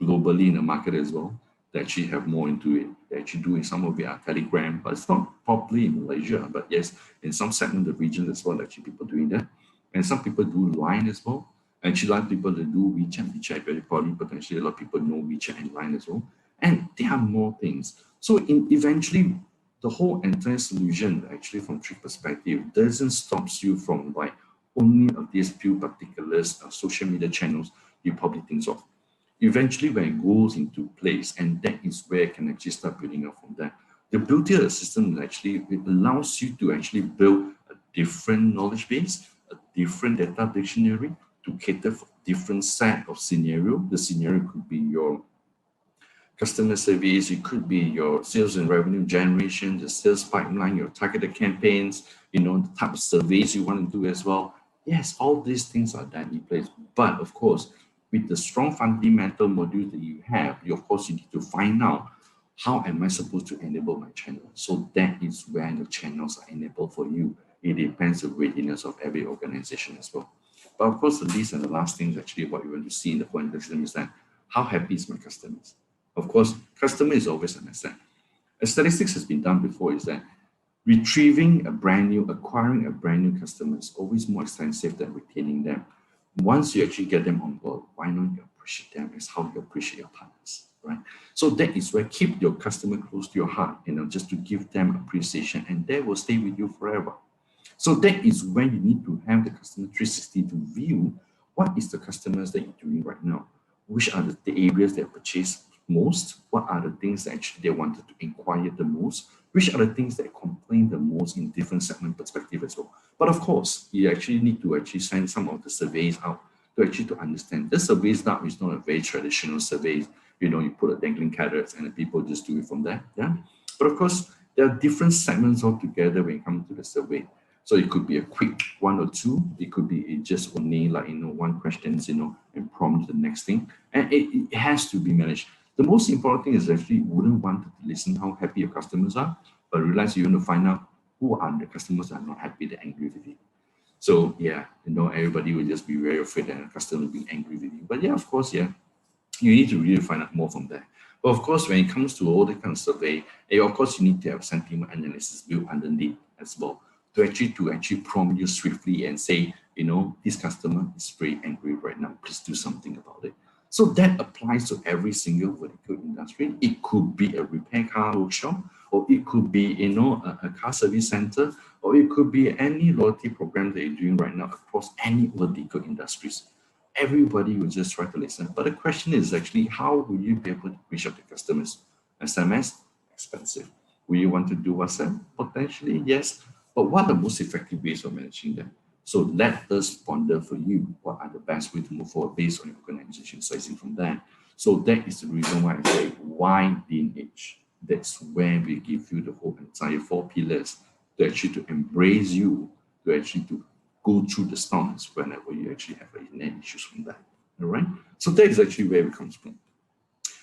Globally in the market as well, they actually have more into it. They actually doing some of it at Telegram, but it's not properly in Malaysia. But yes, in some segment of the region as well, actually people doing that. And some people do Line as well. Actually, a lot of people that do WeChat, very probably potentially a lot of people know WeChat and Line as well. And there are more things. So eventually, the whole entire solution, actually, from Trix perspective, doesn't stop you from only of these few particular social media channels you probably think of. Eventually, when it goes into place, and that is where it can actually start building up from that. The beauty of the system is actually, it allows you to actually build a different knowledge base, a different data dictionary to cater for different set of scenario. The scenario could be your customer service, it could be your sales and revenue generation, the sales pipeline, your targeted campaigns, the type of surveys you want to do as well. Yes, all these things are done in place. But of course, with the strong fundamental module that you have, of course, you need to find out how am I supposed to enable my channel. So that is where the channels are enabled for you. It depends on the readiness of every organization as well. But of course, the least and the last thing is actually what you want to see in the whole system is that how happy is my customers? Of course, customer is always an asset. A statistics has been done before is that acquiring a brand new customer is always more expensive than retaining them. Once you actually get them on board, why not you appreciate them as how you appreciate your partners, right? So that is where keep your customer close to your heart, just to give them appreciation, and they will stay with you forever. So that is when you need to have the customer 360 to view what is the customers that you're doing right now? Which are the areas they purchase most? What are the things that actually they wanted to inquire the most? Which are the things that complain the most in different segment perspective as well? But of course, you actually need to actually send some of the surveys out to actually to understand. The surveys now is not a very traditional survey. You know, you put a dangling carrots and the people just do it from there. Yeah. But of course, there are different segments altogether when it comes to the survey. So it could be a quick one or two. It could be just only like, one questions, and prompt the next thing. And it has to be managed. The most important thing is actually you wouldn't want to listen how happy your customers are, but realize you want to find out who are the customers that are not happy, they're angry with you. So yeah, everybody will just be very afraid that a customer will be angry with you. But yeah, of course, yeah, you need to really find out more from there. But of course, when it comes to all the kind of survey, of course, you need to have sentiment analysis built underneath as well to actually prompt you swiftly and say, this customer is very angry right now. Please do something about it. So that applies to every single vertical industry. It could be a repair car workshop, or it could be, a car service center, or it could be any loyalty program that you're doing right now across any vertical industries. Everybody will just try to listen. But the question is actually, how will you be able to reach out to customers? SMS, expensive. Will you want to do WhatsApp? Potentially, yes. But what are the most effective ways of managing them? So let us ponder for you what are the best way to move forward based on your organization sizing from there. So that is the reason why I say why DNH. That's where we give you the whole entire 4 pillars to actually to embrace you, to actually to go through the storms whenever you actually have any issues from that. All right. So that is actually where it comes from.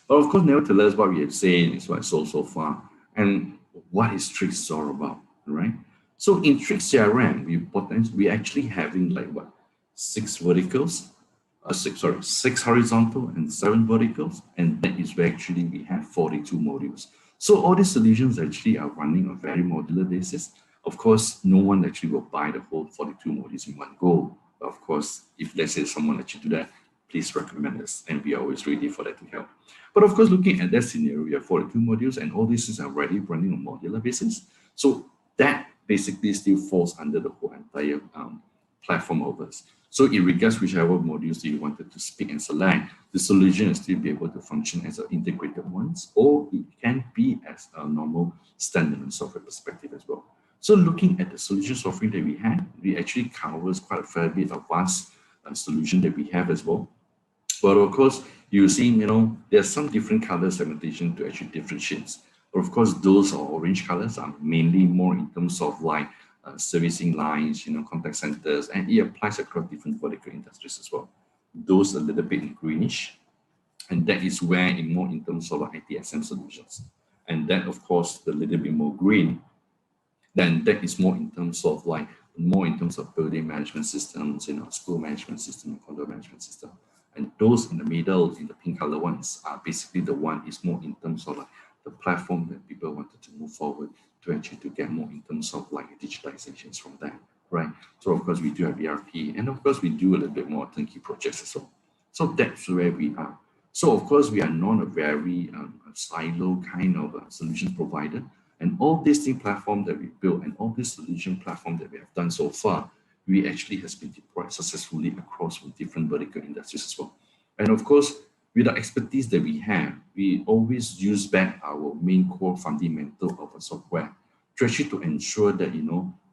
But of course, nevertheless, what we have said is what so far, and what is Trix all about, all right? So in Trix CRM, we actually having like what 6 verticals, 6 horizontal and 7 verticals, and that is where actually we have 42 modules. So all these solutions actually are running on a very modular basis. Of course, no one actually will buy the whole 42 modules in one go. But of course, if let's say someone actually do that, please recommend us, and we are always ready for that to help. But of course, looking at that scenario, we have 42 modules, and all this is already running on modular basis. So that basically still falls under the whole entire platform of us. So in regards whichever modules that you wanted to speak and select, the solution will still be able to function as an integrated ones, or it can be as a normal standalone software perspective as well. So looking at the solution software that we have, we actually covers quite a fair bit of vast solution that we have as well. But of course, you see, there's some different color segmentation to actually differentiate. But of course, those orange colors are mainly more in terms of like servicing lines, contact centers, and it applies across different vertical industries as well. Those a little bit in greenish, and that is where in terms of like ITSM solutions. And that, of course, the little bit more green, then that is more in terms of building management systems, school management system, condo management system. And those in the middle, in the pink color ones, are basically the one is more in terms of like the platform that people wanted to move forward to actually to get more in terms of like digitalizations from that, right? So of course we do have ERP, and of course we do a little bit more turnkey projects as well. So that's where we are. So of course we are not a very silo kind of solutions provider, and all these thing platform that we built and all this solution platform that we have done so far, we actually has been deployed successfully across different vertical industries as well. And of course, with the expertise that we have, we always use back our main core fundamental of a software to actually to ensure that,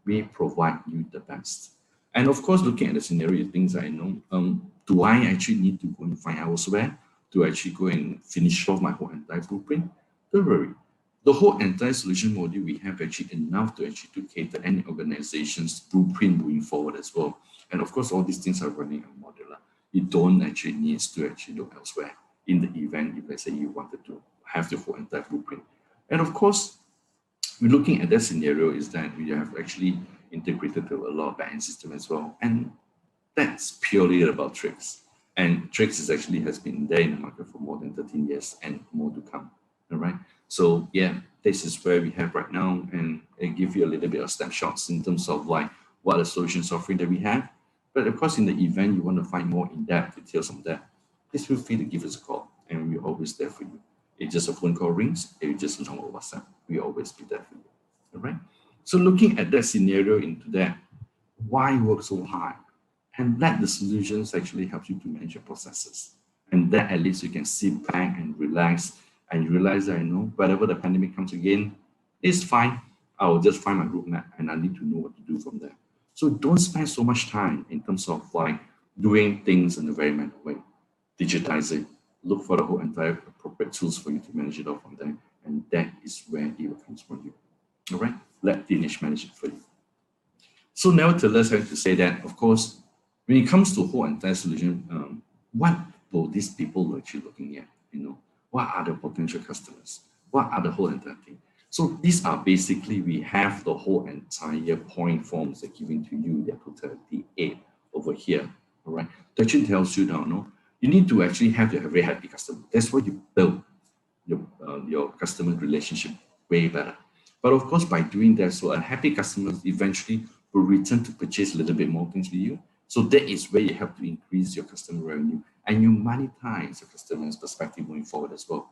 we provide you the best. And of course, looking at the scenario, things I know, do I actually need to go and find elsewhere to actually go and finish off my whole entire blueprint? Don't worry. The whole entire solution module we have actually enough to actually to cater any organization's blueprint moving forward as well. And of course, all these things are running on modular. You don't actually need to actually look elsewhere in the event if let's say you wanted to have the whole entire blueprint. And of course, we're looking at that scenario is that we have actually integrated to a lot of backend system as well. And that's purely about Trix. And Trix is actually has been there in the market for more than 13 years and more to come. All right. So yeah, this is where we have right now, and I give you a little bit of snapshots in terms of like what are the solutions offering that we have. But of course, in the event you want to find more in-depth details on that, please feel free to give us a call, and we're always there for you. It's just a phone call rings, and you just normal WhatsApp. We always be there for you. All right. So looking at that scenario into that, why work so hard? and let the solutions actually help you to manage your processes. And that at least you can sit back and relax and you realize that, whatever the pandemic comes again, it's fine. I'll just find my roadmap and I need to know what to do from there. So don't spend so much time in terms of doing things in a very manual way. Digitize it. Look for the whole entire appropriate tools for you to manage it all from there. And that is where it will come from you. All right? Let Dinesh manage it for you. So nevertheless, I have to say that, of course, when it comes to whole entire solution, what will these people actually looking at? What are the potential customers? What are the whole entire thing? So these are basically, we have the whole entire point forms that giving to you, their totality 8 over here. All right. That actually tells you now, you need to actually have a very happy customer. That's why you build your customer relationship way better. But of course, by doing that, so a happy customer eventually will return to purchase a little bit more things with you. So that is where you have to increase your customer revenue and you monetize your customer's perspective going forward as well.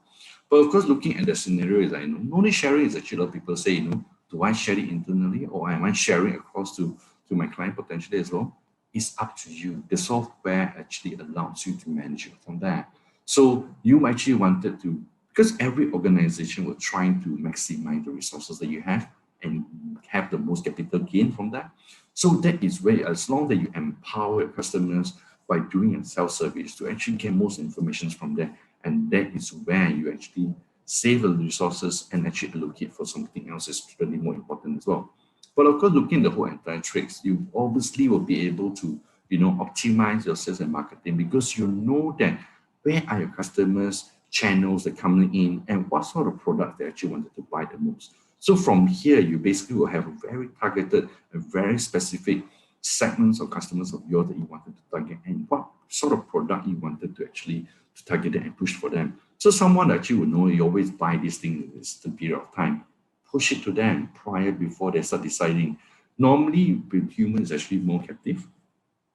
But of course, looking at the scenario is knowledge sharing is actually a lot of people say, do I share it internally or am I sharing across to my client potentially as well? It's up to you. The software actually allows you to manage it from there. So you actually wanted to, because every organization will try to maximize the resources that you have and have the most capital gain from that. So that is where, as long that you empower your customers by doing a self-service to actually get most information from there, and that is where you actually save the resources and actually allocate for something else is really more important as well. But of course, looking at the whole entire tricks, you obviously will be able to, optimize your sales and marketing because you know that where are your customers, channels that are coming in, and what sort of product they actually wanted to buy the most. So from here, you basically will have a very targeted and very specific segments of customers of yours that you wanted to target and what sort of product you wanted to actually target and push for them. So someone actually will know you always buy this thing in this period of time. Push it to them before they start deciding. Normally, with humans, actually more captive.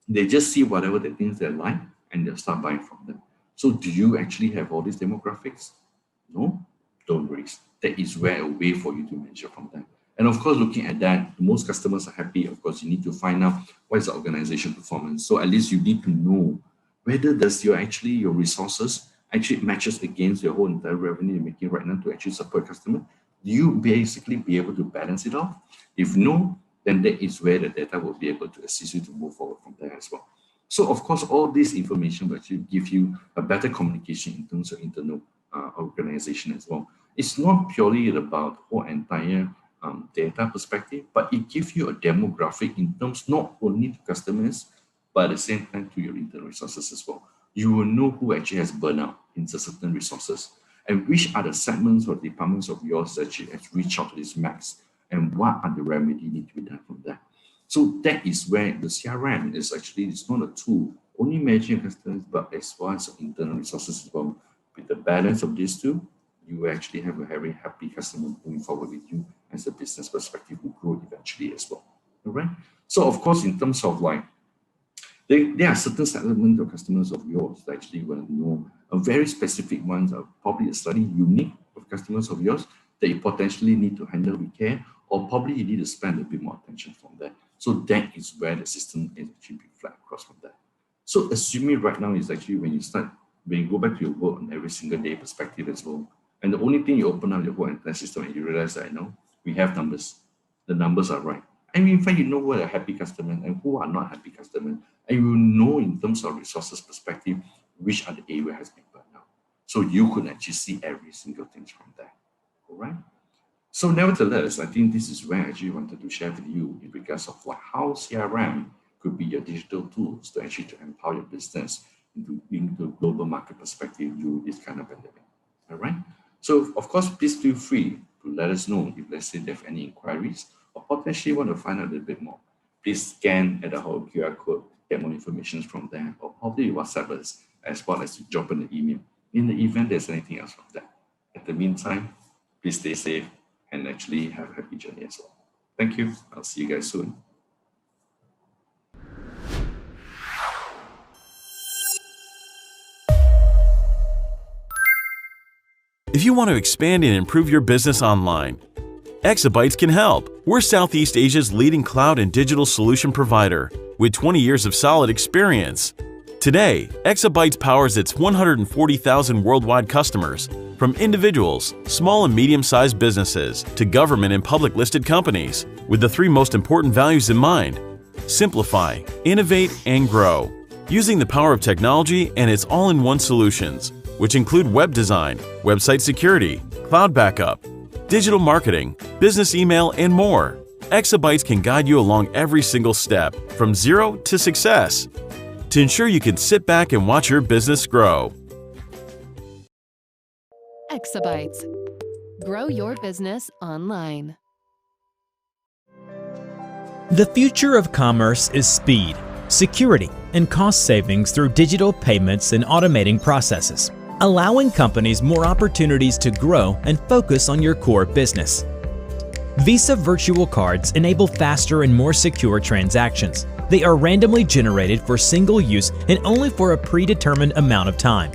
They just see whatever the things they like and they'll start buying from them. So do you actually have all these demographics? No? Don't worry. That is where a way for you to measure from them. And of course, looking at that, most customers are happy. Of course, you need to find out what is the organization performance. So at least you need to know whether does your resources actually matches against your whole entire revenue you're making right now to actually support customer. Do you basically be able to balance it off? If no, then that is where the data will be able to assist you to move forward from there as well. So of course, all this information will actually give you a better communication in terms of internal organization as well. It's not purely about whole entire data perspective, but it gives you a demographic in terms not only to customers, but at the same time to your internal resources as well. You will know who actually has burnout into certain resources and which are the segments or departments of yours that actually has reached out to this max and what are the remedy need to be done from there. So that is where the CRM is actually, it's not a tool, only managing customers, but as well as internal resources as well. With the balance of these two, you actually have a very happy customer moving forward with you as a business perspective will grow eventually as well. All right. So of course, in terms of there are certain segments of customers of yours that actually want to know a very specific ones are probably a slightly unique of customers of yours that you potentially need to handle with care, or probably you need to spend a bit more attention from there. So that is where the system is actually being flat across from that. So assuming right now is actually when you go back to your work on every single day perspective as well, and the only thing you open up your whole entire system and you realize that we have numbers. The numbers are right. And in fact, you know who are happy customers and who are not happy customers. And you know in terms of resources perspective, which are the area has been burned out. So you could actually see every single thing from there. All right. So nevertheless, I think this is where I actually wanted to share with you in regards of how CRM could be your digital tools to actually to empower your business into global market perspective during this kind of pandemic. All right. So of course, please feel free to let us know if let's say they have any inquiries or potentially want to find out a little bit more. Please scan at the whole QR code, get more information from there, or probably WhatsApp us as well as to drop in the email in the event there's anything else from that. At the meantime, please stay safe and actually have a happy journey as well. Thank you. I'll see you guys soon. If you want to expand and improve your business online, Exabytes can help. We're Southeast Asia's leading cloud and digital solution provider with 20 years of solid experience. Today, Exabytes powers its 140,000 worldwide customers, from individuals, small and medium-sized businesses, to government and public listed companies, with the three most important values in mind: simplify, innovate, and grow. Using the power of technology and its all-in-one solutions, which include web design, website security, cloud backup, digital marketing, business email, and more, Exabytes can guide you along every single step, from zero to success, to ensure you can sit back and watch your business grow. Exabytes. Grow your business online. The future of commerce is speed, security, and cost savings through digital payments and automating processes, allowing companies more opportunities to grow and focus on your core business. Visa virtual cards enable faster and more secure transactions. They are randomly generated for single use and only for a predetermined amount of time.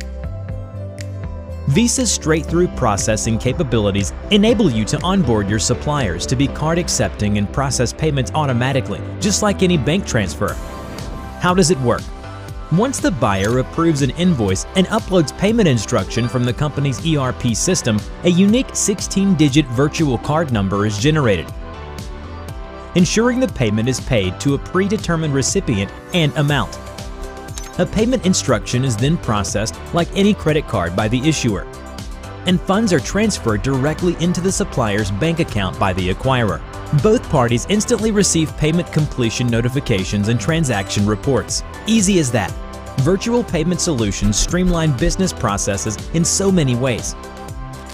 Visa's straight-through processing capabilities enable you to onboard your suppliers to be card accepting and process payments automatically, just like any bank transfer. How does it work? Once the buyer approves an invoice and uploads payment instruction from the company's ERP system, a unique 16-digit virtual card number is generated, ensuring the payment is paid to a predetermined recipient and amount. A payment instruction is then processed like any credit card by the issuer, and funds are transferred directly into the supplier's bank account by the acquirer. Both parties instantly receive payment completion notifications and transaction reports. Easy as that. Virtual payment solutions streamline business processes in so many ways.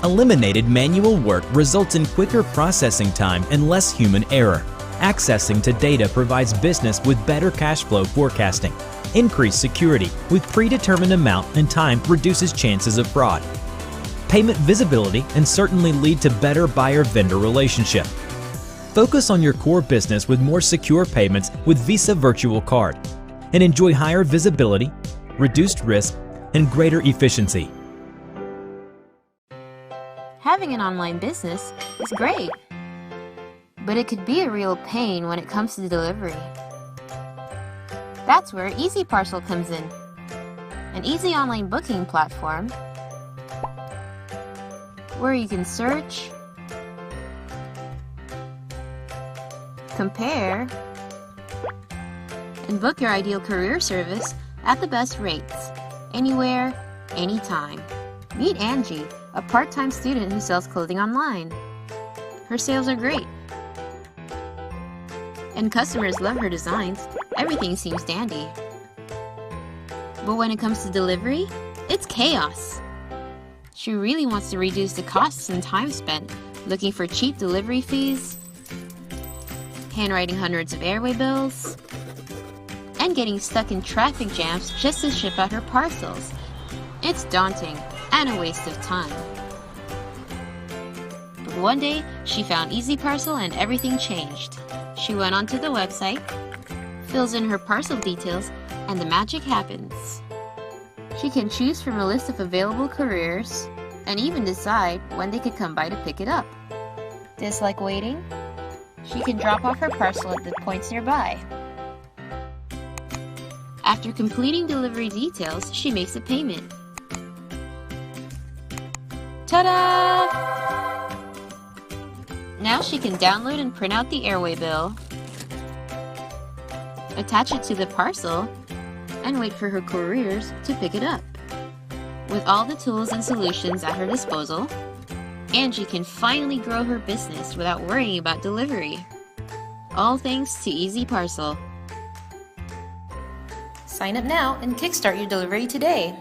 Eliminated manual work results in quicker processing time and less human error. Accessing to data provides business with better cash flow forecasting. Increased security with predetermined amount and time reduces chances of fraud. Payment visibility and certainly lead to better buyer-vendor relationship. Focus on your core business with more secure payments with Visa Virtual Card and enjoy higher visibility, reduced risk, and greater efficiency. Having an online business is great, but it could be a real pain when it comes to delivery. That's where Easy Parcel comes in, an easy online booking platform where you can search, compare, and book your ideal courier service at the best rates, anywhere, anytime. Meet Angie, a part-time student who sells clothing online. Her sales are great, and customers love her designs. Everything seems dandy. But when it comes to delivery, it's chaos. She really wants to reduce the costs and time spent looking for cheap delivery fees, handwriting hundreds of airway bills, and getting stuck in traffic jams just to ship out her parcels. It's daunting and a waste of time. But one day, she found Easy Parcel and everything changed. She went onto the website, fills in her parcel details, and the magic happens. She can choose from a list of available couriers and even decide when they could come by to pick it up. Dislike waiting? She can drop off her parcel at the points nearby. After completing delivery details, she makes a payment. Ta-da! Now she can download and print out the airway bill, attach it to the parcel, and wait for her couriers to pick it up. With all the tools and solutions at her disposal, Angie can finally grow her business without worrying about delivery. All thanks to Easy Parcel. Sign up now and kickstart your delivery today.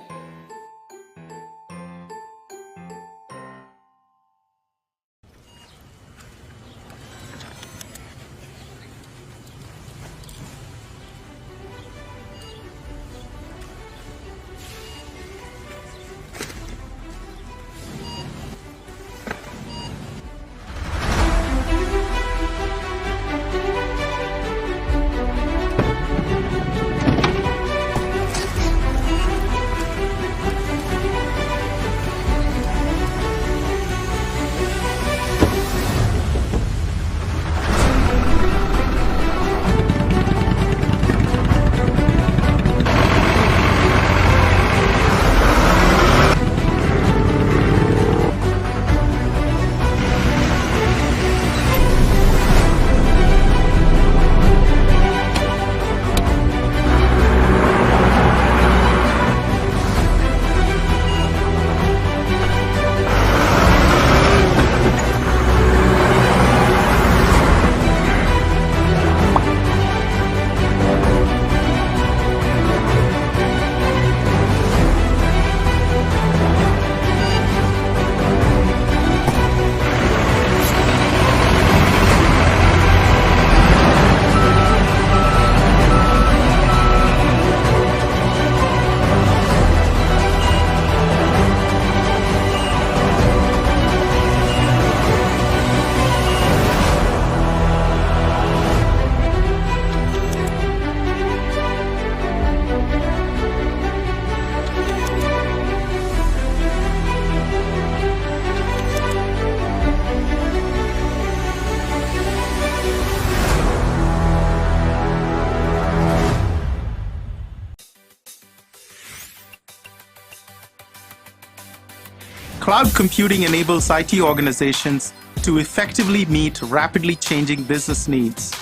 Cloud computing enables IT organizations to effectively meet rapidly changing business needs.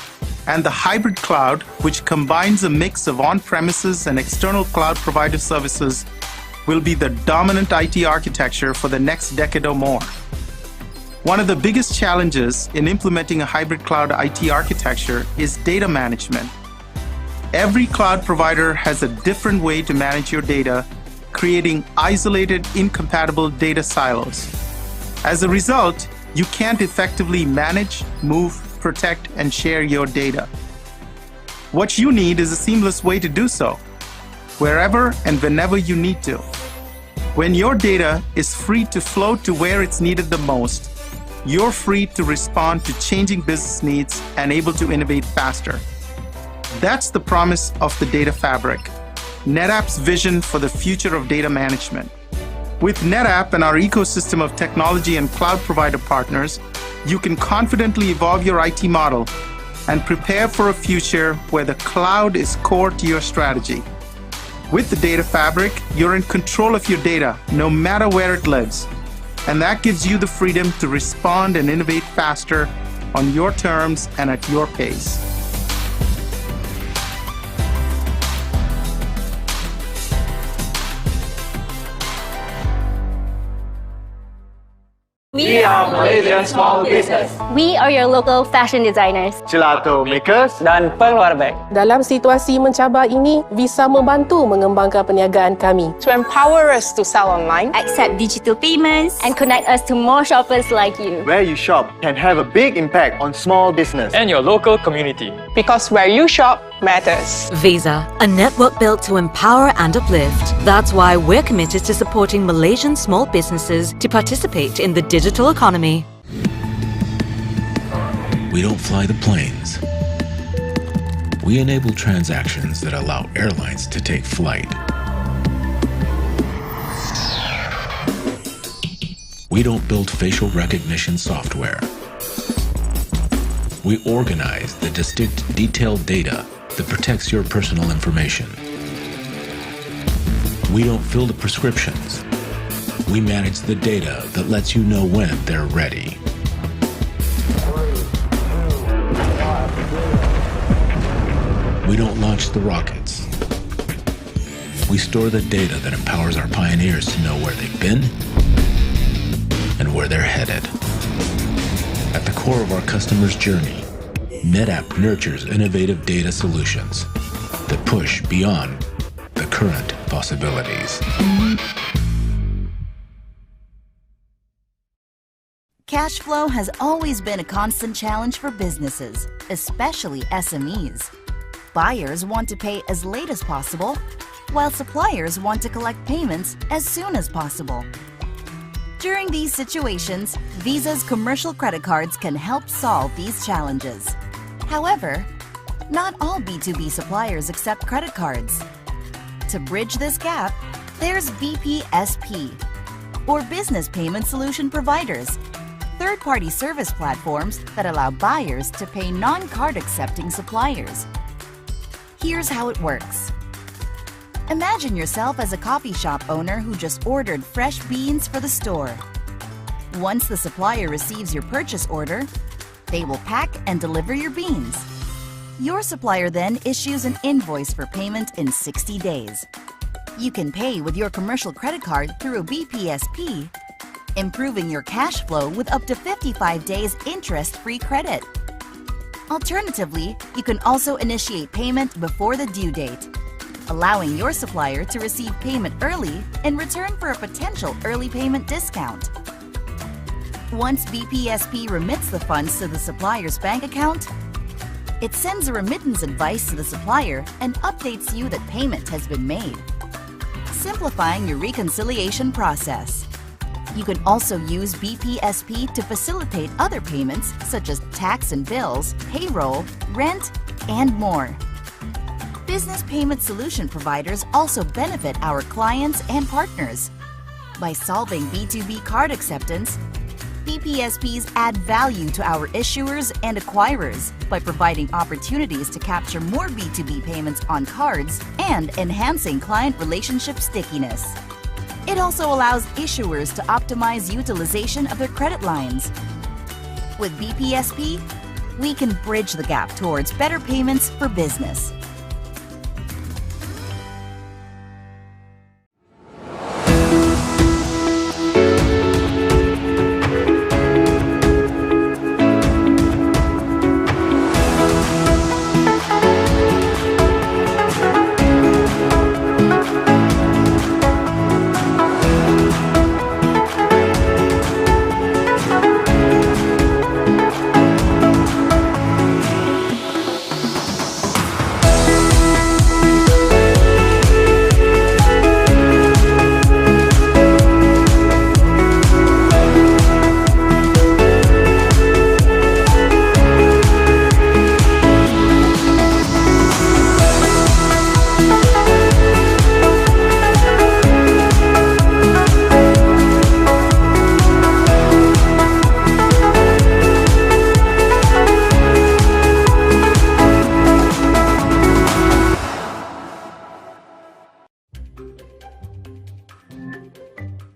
And the hybrid cloud, which combines a mix of on-premises and external cloud provider services, will be the dominant IT architecture for the next decade or more. One of the biggest challenges in implementing a hybrid cloud IT architecture is data management. Every cloud provider has a different way to manage your data, creating isolated, incompatible data silos. As a result, you can't effectively manage, move, protect, and share your data. What you need is a seamless way to do so, wherever and whenever you need to. When your data is free to flow to where it's needed the most, you're free to respond to changing business needs and able to innovate faster. That's the promise of the data fabric, NetApp's vision for the future of data management. With NetApp and our ecosystem of technology and cloud provider partners, you can confidently evolve your IT model and prepare for a future where the cloud is core to your strategy. With the data fabric, you're in control of your data, no matter where it lives. And that gives you the freedom to respond and innovate faster on your terms and at your pace. We are Malaysian small business. We are your local fashion designers, gelato makers, dan pengeluar beg. Dalam situasi mencabar ini, Visa membantu mengembangkan perniagaan kami. To empower us to sell online, accept digital payments, and connect us to more shoppers like you. Where you shop can have a big impact on small business and your local community. Because where you shop matters. Visa, a network built to empower and uplift. That's why we're committed to supporting Malaysian small businesses to participate in the digital economy. We don't fly the planes. We enable transactions that allow airlines to take flight. We don't build facial recognition software. We organize the distinct, detailed data that protects your personal information. We don't fill the prescriptions. We manage the data that lets you know when they're ready. We don't launch the rockets. We store the data that empowers our pioneers to know where they've been and where they're headed. At the core of our customer's journey, NetApp nurtures innovative data solutions that push beyond the current possibilities. Cash flow has always been a constant challenge for businesses, especially SMEs. Buyers want to pay as late as possible, while suppliers want to collect payments as soon as possible. During these situations, Visa's commercial credit cards can help solve these challenges. However, not all B2B suppliers accept credit cards. To bridge this gap, there's BPSP, or Business Payment Solution Providers, third-party service platforms that allow buyers to pay non-card accepting suppliers. Here's how it works. Imagine yourself as a coffee shop owner who just ordered fresh beans for the store. Once the supplier receives your purchase order, they will pack and deliver your beans. Your supplier then issues an invoice for payment in 60 days. You can pay with your commercial credit card through a BPSP, improving your cash flow with up to 55 days interest-free credit. Alternatively, you can also initiate payment before the due date, allowing your supplier to receive payment early in return for a potential early payment discount. Once BPSP remits the funds to the supplier's bank account, it sends a remittance advice to the supplier and updates you that payment has been made, simplifying your reconciliation process. You can also use BPSP to facilitate other payments such as tax and bills, payroll, rent, and more. Business payment solution providers also benefit our clients and partners. By solving B2B card acceptance, BPSPs add value to our issuers and acquirers by providing opportunities to capture more B2B payments on cards and enhancing client relationship stickiness. It also allows issuers to optimize utilization of their credit lines. With BPSP, we can bridge the gap towards better payments for business.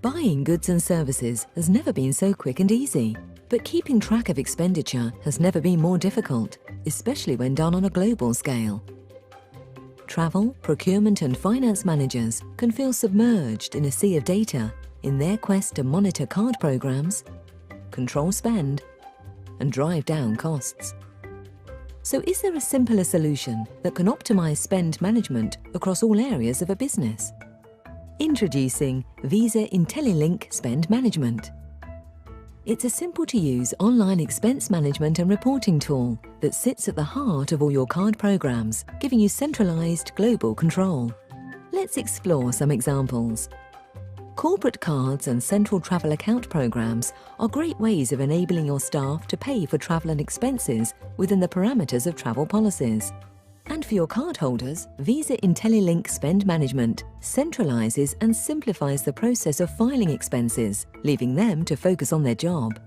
Buying goods and services has never been so quick and easy, but keeping track of expenditure has never been more difficult, especially when done on a global scale. Travel, procurement and finance managers can feel submerged in a sea of data in their quest to monitor card programs, control spend, and drive down costs. So is there a simpler solution that can optimize spend management across all areas of a business? Introducing Visa IntelliLink Spend Management. It's a simple-to-use online expense management and reporting tool that sits at the heart of all your card programs, giving you centralized global control. Let's explore some examples. Corporate cards and central travel account programs are great ways of enabling your staff to pay for travel and expenses within the parameters of travel policies. And for your cardholders, Visa IntelliLink Spend Management centralizes and simplifies the process of filing expenses, leaving them to focus on their job.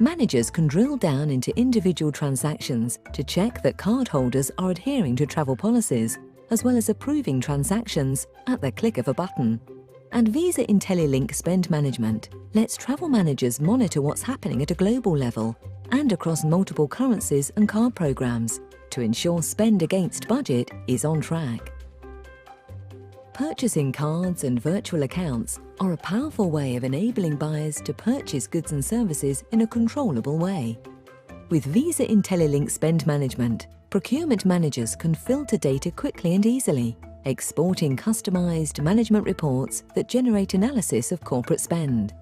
Managers can drill down into individual transactions to check that cardholders are adhering to travel policies, as well as approving transactions at the click of a button. And Visa IntelliLink Spend Management lets travel managers monitor what's happening at a global level and across multiple currencies and card programs, to ensure spend against budget is on track. Purchasing cards and virtual accounts are a powerful way of enabling buyers to purchase goods and services in a controllable way. With Visa IntelliLink Spend Management, procurement managers can filter data quickly and easily, exporting customized management reports that generate analysis of corporate spend.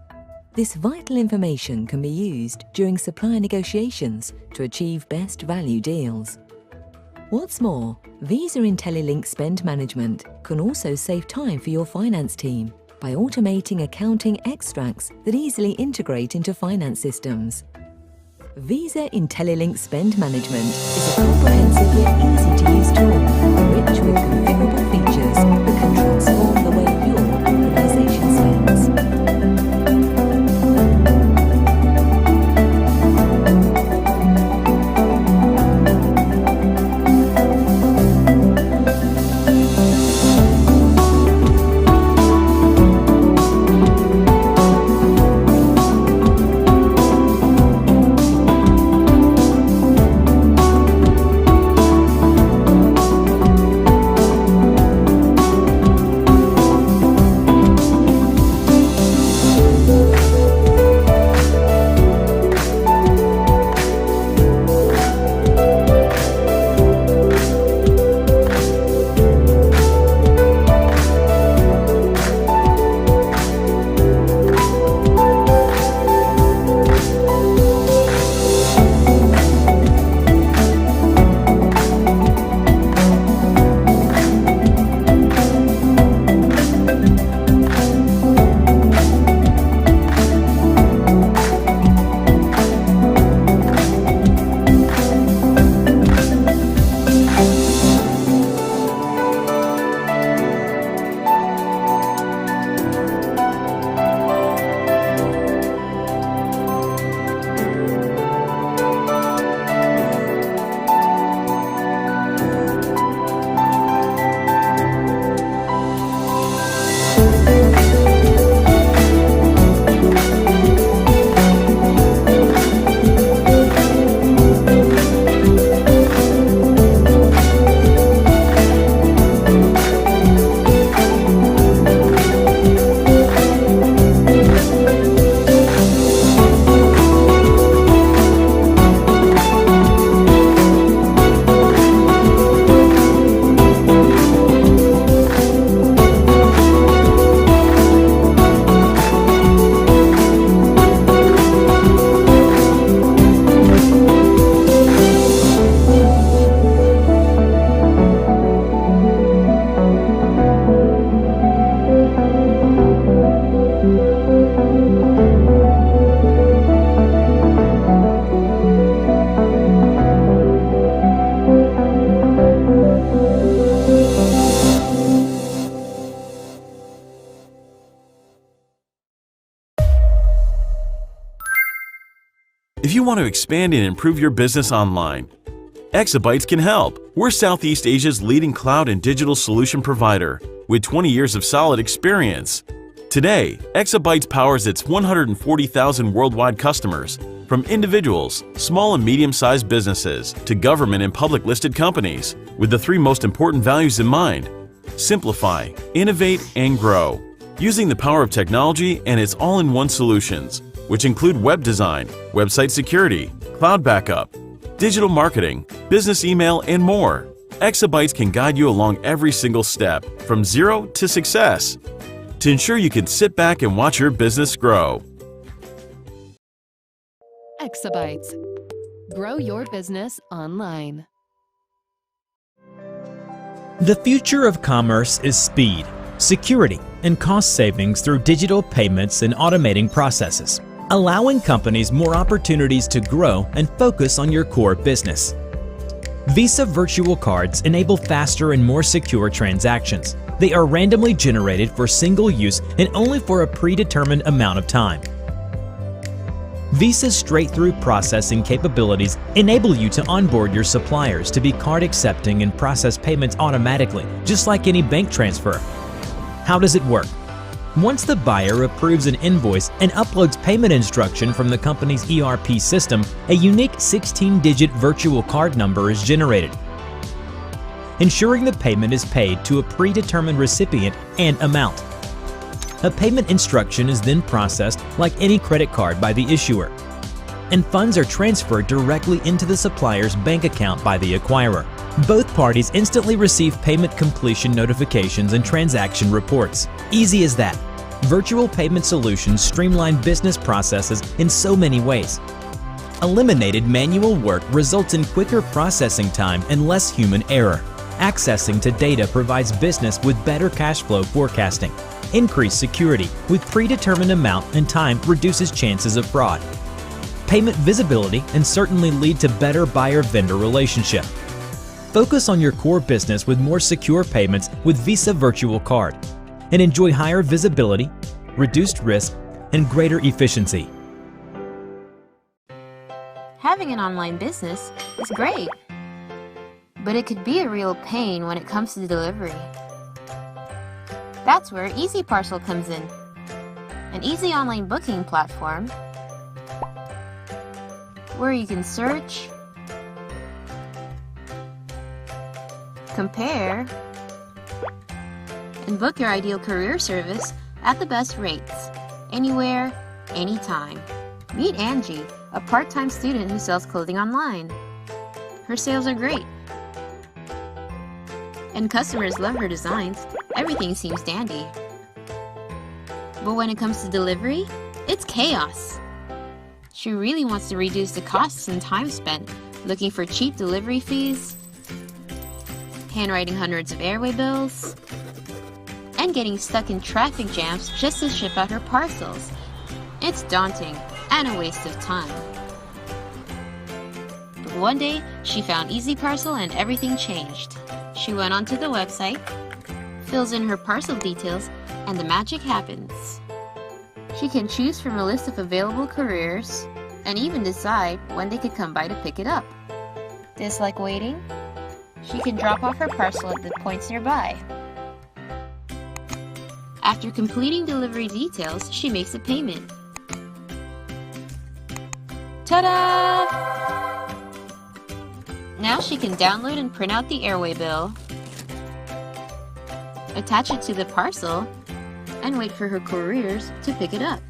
This vital information can be used during supplier negotiations to achieve best value deals. What's more, Visa IntelliLink Spend Management can also save time for your finance team by automating accounting extracts that easily integrate into finance systems. Visa IntelliLink Spend Management is a comprehensive yet easy-to-use tool, rich with configurable features that can transform the way your organization spends. If you want to expand and improve your business online, Exabytes can help. We're Southeast Asia's leading cloud and digital solution provider with 20 years of solid experience. Today, Exabytes powers its 140,000 worldwide customers, from individuals, small and medium-sized businesses, to government and public listed companies, with the three most important values in mind: simplify, innovate, and grow. Using the power of technology and its all-in-one solutions, which include web design, website security, cloud backup, digital marketing, business email, and more, Exabytes can guide you along every single step, from zero to success, to ensure you can sit back and watch your business grow. Exabytes. Grow your business online. The future of commerce is speed, security, and cost savings through digital payments and automating processes, allowing companies more opportunities to grow and focus on your core business. Visa virtual cards enable faster and more secure transactions. They are randomly generated for single use and only for a predetermined amount of time. Visa's straight-through processing capabilities enable you to onboard your suppliers to be card accepting and process payments automatically, just like any bank transfer. How does it work? Once the buyer approves an invoice and uploads payment instruction from the company's ERP system, a unique 16-digit virtual card number is generated, ensuring the payment is paid to a predetermined recipient and amount. A payment instruction is then processed like any credit card by the issuer, and funds are transferred directly into the supplier's bank account by the acquirer. Both parties instantly receive payment completion notifications and transaction reports. Easy as that. Virtual payment solutions streamline business processes in so many ways. Eliminated manual work results in quicker processing time and less human error. Accessing to data provides business with better cash flow forecasting. Increased security with predetermined amount and time reduces chances of fraud. Payment visibility and certainly lead to better buyer-vendor relationship. Focus on your core business with more secure payments with Visa Virtual Card and enjoy higher visibility, reduced risk, and greater efficiency. Having an online business is great, but it could be a real pain when it comes to delivery. That's where Easy Parcel comes in, an easy online booking platform where you can search, compare, and book your ideal courier service at the best rates, anywhere, anytime. Meet Angie, a part-time student who sells clothing online. Her sales are great, and customers love her designs. Everything seems dandy. But when it comes to delivery, it's chaos. She really wants to reduce the costs and time spent looking for cheap delivery fees, handwriting hundreds of airway bills, and getting stuck in traffic jams just to ship out her parcels. It's daunting and a waste of time. But one day, she found Easy Parcel and everything changed. She went onto the website, fills in her parcel details, and the magic happens. She can choose from a list of available couriers and even decide when they could come by to pick it up. Dislike waiting? She can drop off her parcel at the points nearby. After completing delivery details, she makes a payment. Ta-da! Now she can download and print out the airway bill, attach it to the parcel, and wait for her couriers to pick it up.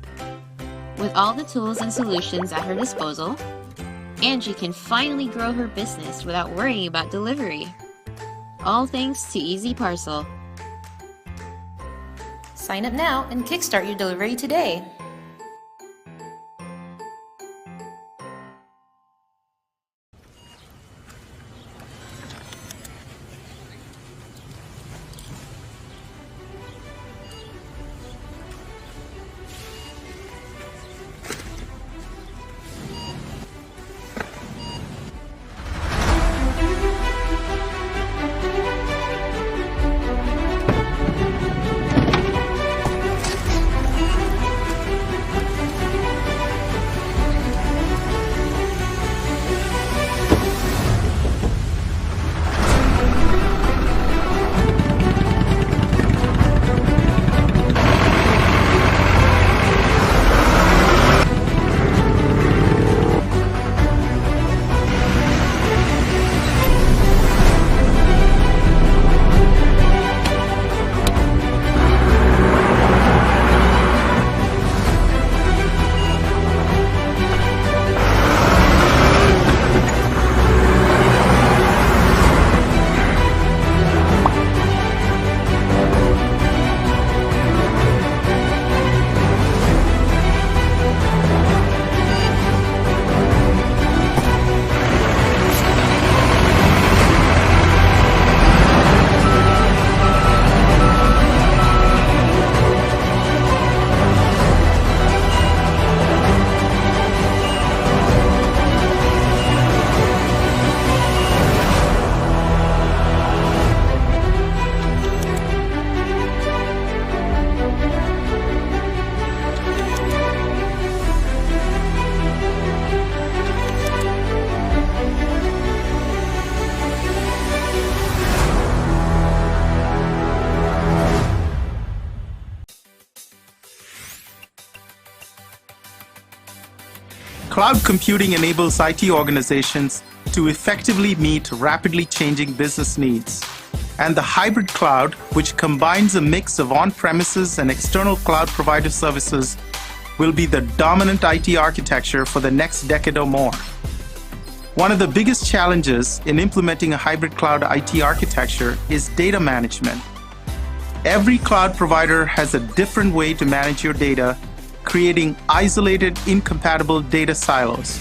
With all the tools and solutions at her disposal, Angie can finally grow her business without worrying about delivery. All thanks to Easy Parcel. Sign up now and kickstart your delivery today. Cloud computing enables IT organizations to effectively meet rapidly changing business needs. And the hybrid cloud, which combines a mix of on-premises and external cloud provider services, will be the dominant IT architecture for the next decade or more. One of the biggest challenges in implementing a hybrid cloud IT architecture is data management. Every cloud provider has a different way to manage your data, creating isolated, incompatible data silos.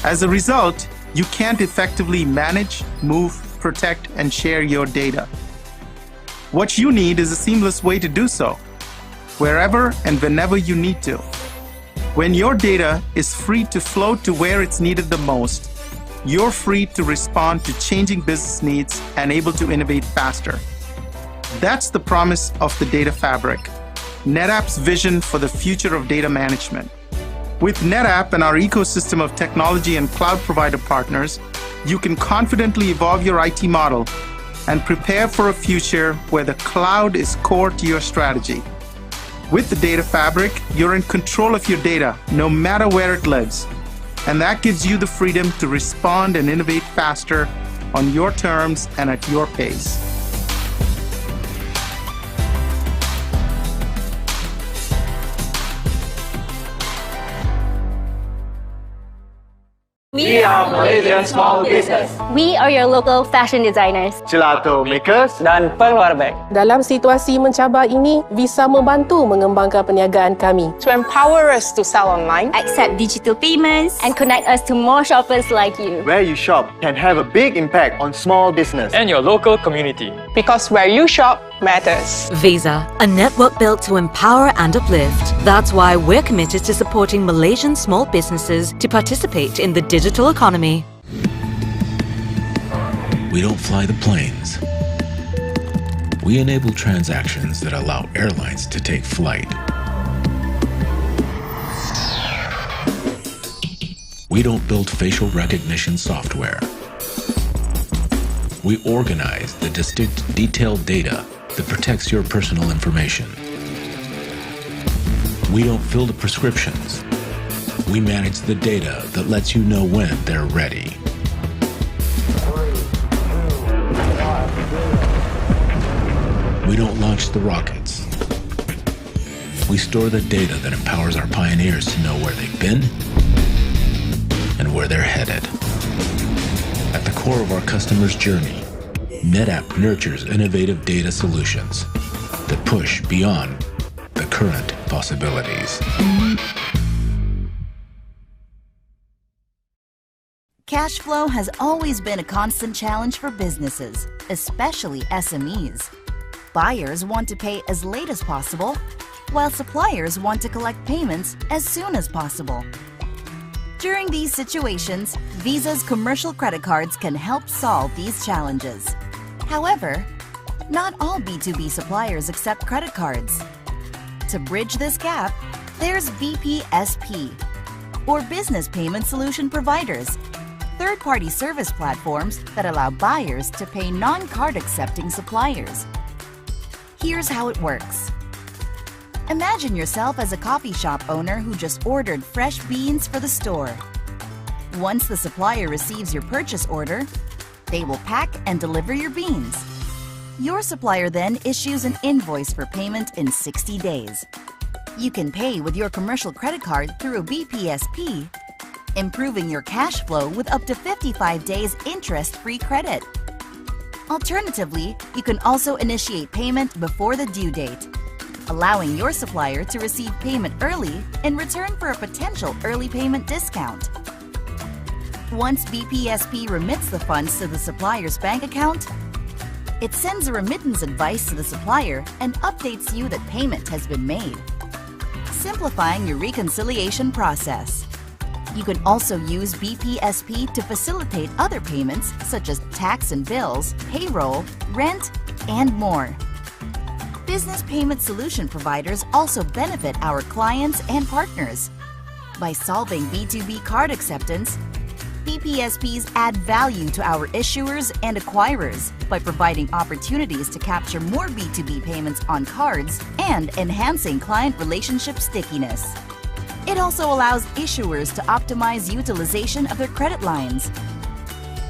As a result, you can't effectively manage, move, protect, and share your data. What you need is a seamless way to do so, wherever and whenever you need to. When your data is free to flow to where it's needed the most, you're free to respond to changing business needs and able to innovate faster. That's the promise of the data fabric, NetApp's vision for the future of data management. With NetApp and our ecosystem of technology and cloud provider partners, you can confidently evolve your IT model and prepare for a future where the cloud is core to your strategy. With the data fabric, you're in control of your data, no matter where it lives. And that gives you the freedom to respond and innovate faster on your terms and at your pace. We are Malaysian small business. We are your local fashion designers, gelato makers, dan pengeluar beg. Dalam situasi mencabar ini, Visa membantu mengembangkan perniagaan kami. To empower us to sell online, accept digital payments, and connect us to more shoppers like you. Where you shop can have a big impact on small business and your local community. Because where you shop matters. Visa, a network built to empower and uplift. That's why we're committed to supporting Malaysian small businesses to participate in the digital economy. We don't fly the planes. We enable transactions that allow airlines to take flight. We don't build facial recognition software. We organize the distinct, detailed data that protects your personal information. We don't fill the prescriptions. We manage the data that lets you know when they're ready. We don't launch the rockets. We store the data that empowers our pioneers to know where they've been and where they're headed. At the core of our customer's journey, NetApp nurtures innovative data solutions that push beyond the current possibilities. Cash flow has always been a constant challenge for businesses, especially SMEs. Buyers want to pay as late as possible, while suppliers want to collect payments as soon as possible. During these situations, Visa's commercial credit cards can help solve these challenges. However, not all B2B suppliers accept credit cards. To bridge this gap, there's BPSP, or Business Payment Solution Providers, third-party service platforms that allow buyers to pay non-card accepting suppliers. Here's how it works. Imagine yourself as a coffee shop owner who just ordered fresh beans for the store. Once the supplier receives your purchase order, they will pack and deliver your beans. Your supplier then issues an invoice for payment in 60 days. You can pay with your commercial credit card through a BPSP, improving your cash flow with up to 55 days interest-free credit. Alternatively, you can also initiate payment before the due date, allowing your supplier to receive payment early in return for a potential early payment discount. Once BPSP remits the funds to the supplier's bank account, it sends a remittance advice to the supplier and updates you that payment has been made, simplifying your reconciliation process. You can also use BPSP to facilitate other payments such as tax and bills, payroll, rent, and more. Business payment solution providers also benefit our clients and partners. By solving B2B card acceptance, BPSPs add value to our issuers and acquirers by providing opportunities to capture more B2B payments on cards and enhancing client relationship stickiness. It also allows issuers to optimize utilization of their credit lines.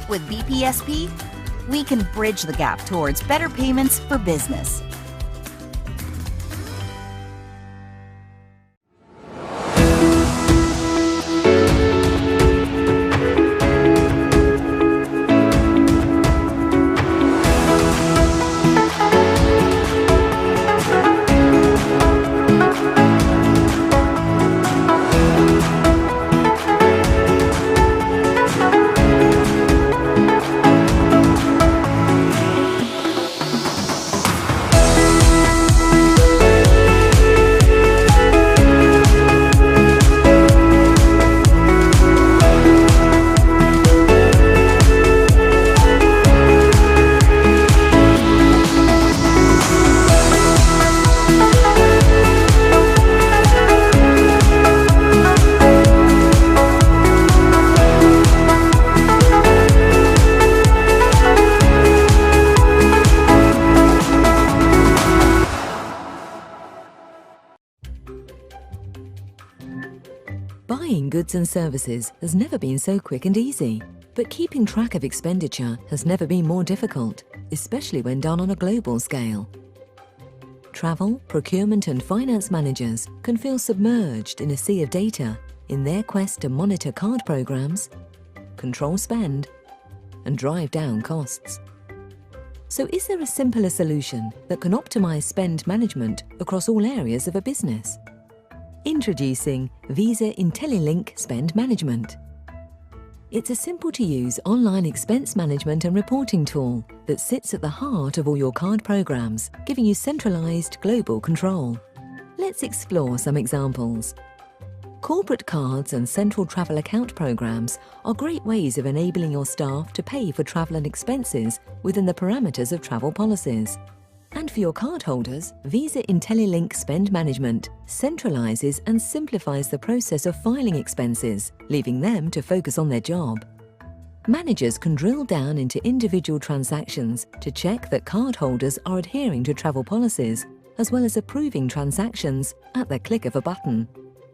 With BPSP, we can bridge the gap towards better payments for business. Buying goods and services has never been so quick and easy, but keeping track of expenditure has never been more difficult, especially when done on a global scale. Travel, procurement and finance managers can feel submerged in a sea of data in their quest to monitor card programs, control spend, and drive down costs. So is there a simpler solution that can optimize spend management across all areas of a business? Introducing Visa IntelliLink Spend Management. It's a simple-to-use online expense management and reporting tool that sits at the heart of all your card programs, giving you centralized global control. Let's explore some examples. Corporate cards and central travel account programs are great ways of enabling your staff to pay for travel and expenses within the parameters of travel policies. And for your cardholders, Visa IntelliLink Spend Management centralizes and simplifies the process of filing expenses, leaving them to focus on their job. Managers can drill down into individual transactions to check that cardholders are adhering to travel policies, as well as approving transactions at the click of a button.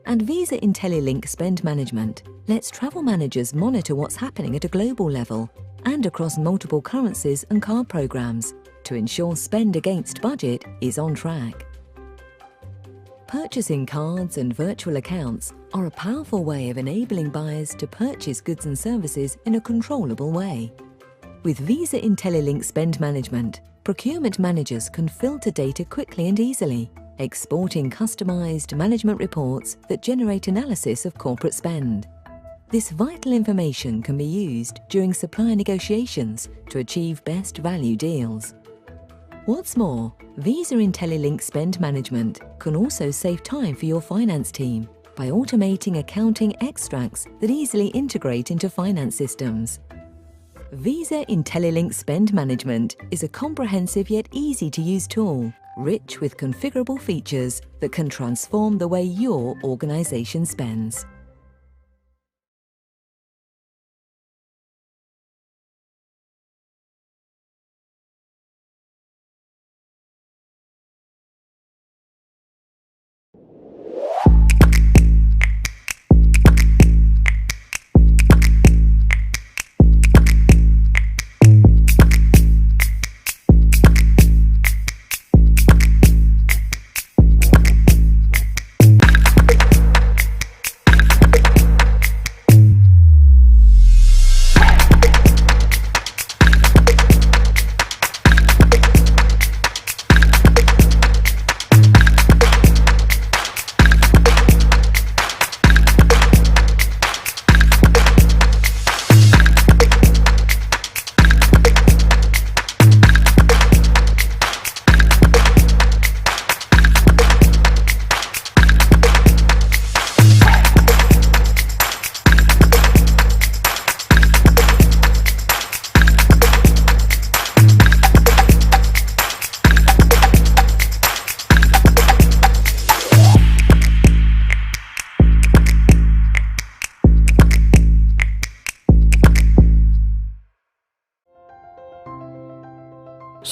And Visa IntelliLink Spend Management lets travel managers monitor what's happening at a global level and across multiple currencies and card programs, to ensure spend against budget is on track. Purchasing cards and virtual accounts are a powerful way of enabling buyers to purchase goods and services in a controllable way. With Visa IntelliLink Spend Management, procurement managers can filter data quickly and easily, exporting customized management reports that generate analysis of corporate spend. This vital information can be used during supplier negotiations to achieve best value deals. What's more, Visa IntelliLink Spend Management can also save time for your finance team by automating accounting extracts that easily integrate into finance systems. Visa IntelliLink Spend Management is a comprehensive yet easy-to-use tool, rich with configurable features that can transform the way your organization spends.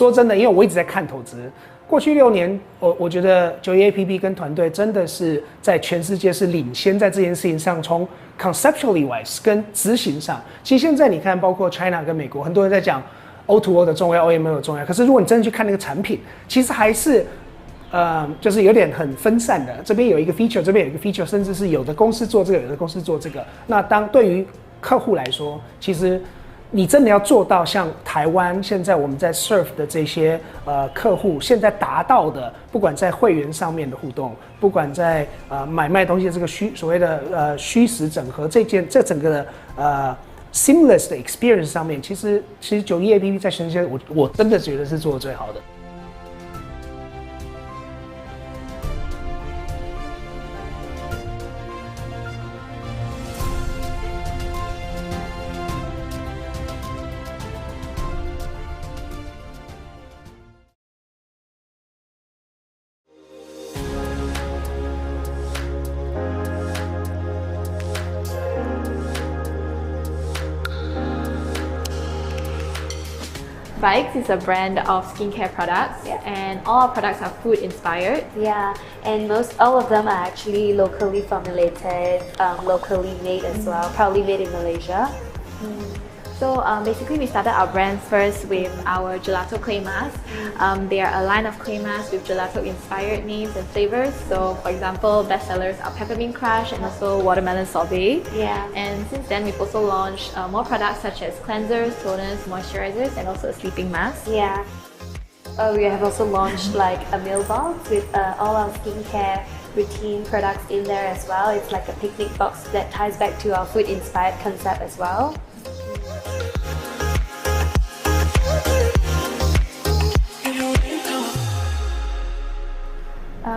说真的，因为我一直在看投资。过去6年，我觉得91APP 跟团队真的是在全世界是领先在这件事情上，从 conceptually wise 跟执行上。其实现在你看，包括 China 跟美国，很多人在讲 O2O 的重要 ，OMO 的重要。可是如果你真的去看那个产品，其实还是就是有点很分散的。这边有一个 feature， 这边有一个 feature， 甚至是有的公司做这个，有的公司做这个。那对于客户来说，其实你真的要做到像台湾现在我们在 serve 的这些客户现在达到的，不管在会员上面的互动，不管在买卖东西的这个所谓的虚实整合这整个的seamless 的 experience 上面，其实91APP 在全世界我真的觉得是做得最好的。Bikes is a brand of skincare products, and all our products are food inspired. Yeah, and all of them are actually locally formulated, locally made as well, proudly made in Malaysia. So basically we started our brands first with our gelato clay masks. They are a line of clay masks with gelato inspired names and flavors. So for example, bestsellers are peppermint crush and also watermelon sorbet. Yeah. And since then we've also launched more products such as cleansers, toners, moisturizers, and also a sleeping mask. Yeah. We have also launched like a meal box with all our skincare routine products in there as well. It's like a picnic box that ties back to our food inspired concept as well.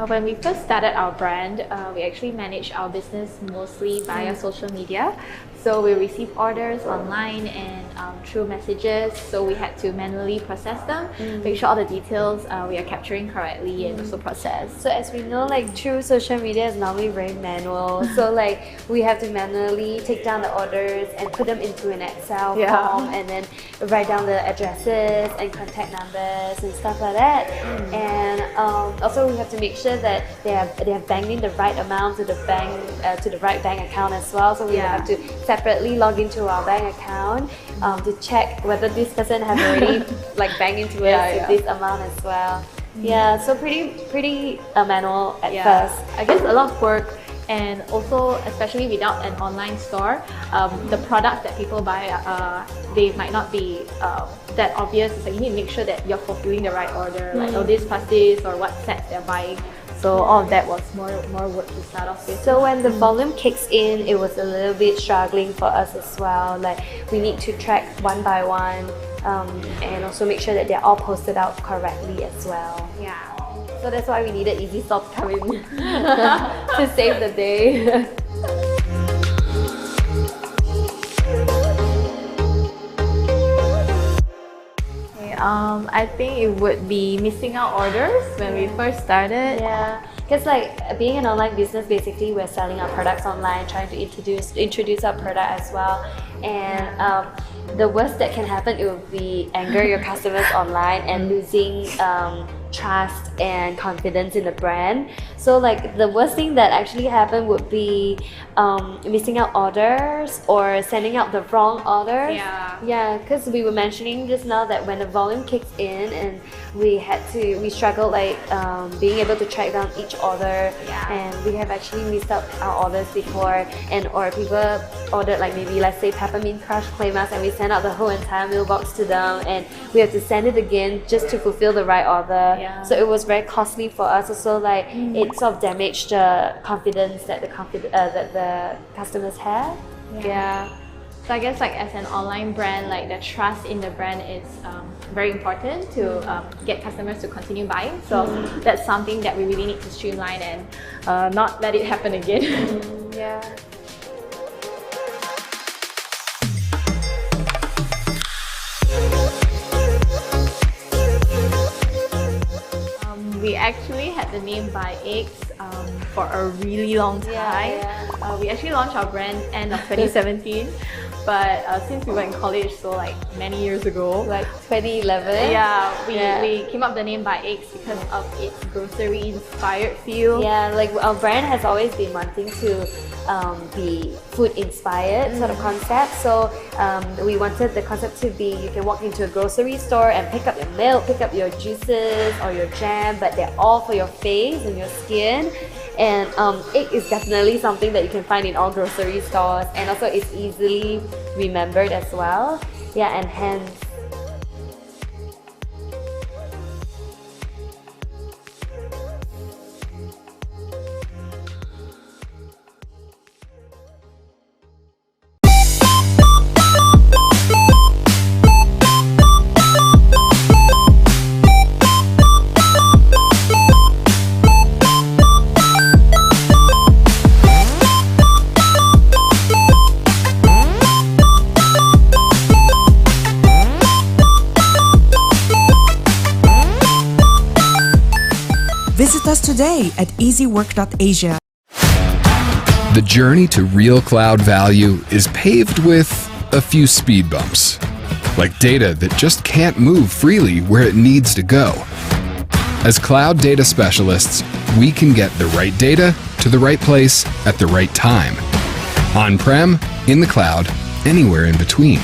When we first started our brand, we actually managed our business mostly via social media. So we receive orders online and through messages, so we had to manually process them, make sure all the details we are capturing correctly and also process. So as we know, like through social media is normally very manual. So like we have to manually take down the orders and put them into an Excel form and then write down the addresses and contact numbers and stuff like that. And also we have to make sure that they have banked in the right amount to the bank to the right bank account as well. So we have to separately log into our bank account to check whether this person has already like banked into us with this amount as well. Yeah, so pretty manual at first. I guess a lot of work, and also especially without an online store, the products that people buy they might not be that obvious. So you need to make sure that you're fulfilling the right order, like this plus this or what sets they're buying. So all of that was more work to start off with. So when the volume kicks in, it was a little bit struggling for us as well. Like we need to track one by one and also make sure that they're all posted out correctly as well. Yeah. So that's why we needed Easy Stop to come in to save the day. I think it would be missing out orders when we first started. Yeah, because like being an online business, basically we're selling our products online, trying to introduce our product as well. And the worst that can happen, it would be anger your customers online and losing trust and confidence in the brand. So like the worst thing that actually happened would be missing out orders or sending out the wrong orders. Yeah, because we were mentioning just now that when the volume kicks in and we struggled like being able to track down each order, and we have actually missed out our orders before, or people ordered like maybe let's say peppermint crush clay mask and we send out the whole entire mailbox to them and we have to send it again just to fulfill the right order. So it was very costly for us. Also, like it sort of damaged the confidence that the customers had. So I guess like as an online brand, like the trust in the brand is very important to get customers to continue buying. So that's something that we really need to streamline and not let it happen again. We actually had the name Buy Eggs for a really long time. We actually launched our brand end of 2017. But since we were in college, so like many years ago, like 2011, we came up with the name By Eggs because of its grocery-inspired feel. Yeah, like our brand has always been wanting to be food-inspired sort of concept. So we wanted the concept to be you can walk into a grocery store and pick up your milk, pick up your juices or your jam, but they're all for your face and your skin. And egg is definitely something that you can find in all grocery stores, and also it's easily remembered as well. Yeah, and hence Visit us today at easywork.asia. The journey to real cloud value is paved with a few speed bumps, like data that just can't move freely where it needs to go. As cloud data specialists, we can get the right data to the right place at the right time. On-prem, in the cloud, anywhere in between.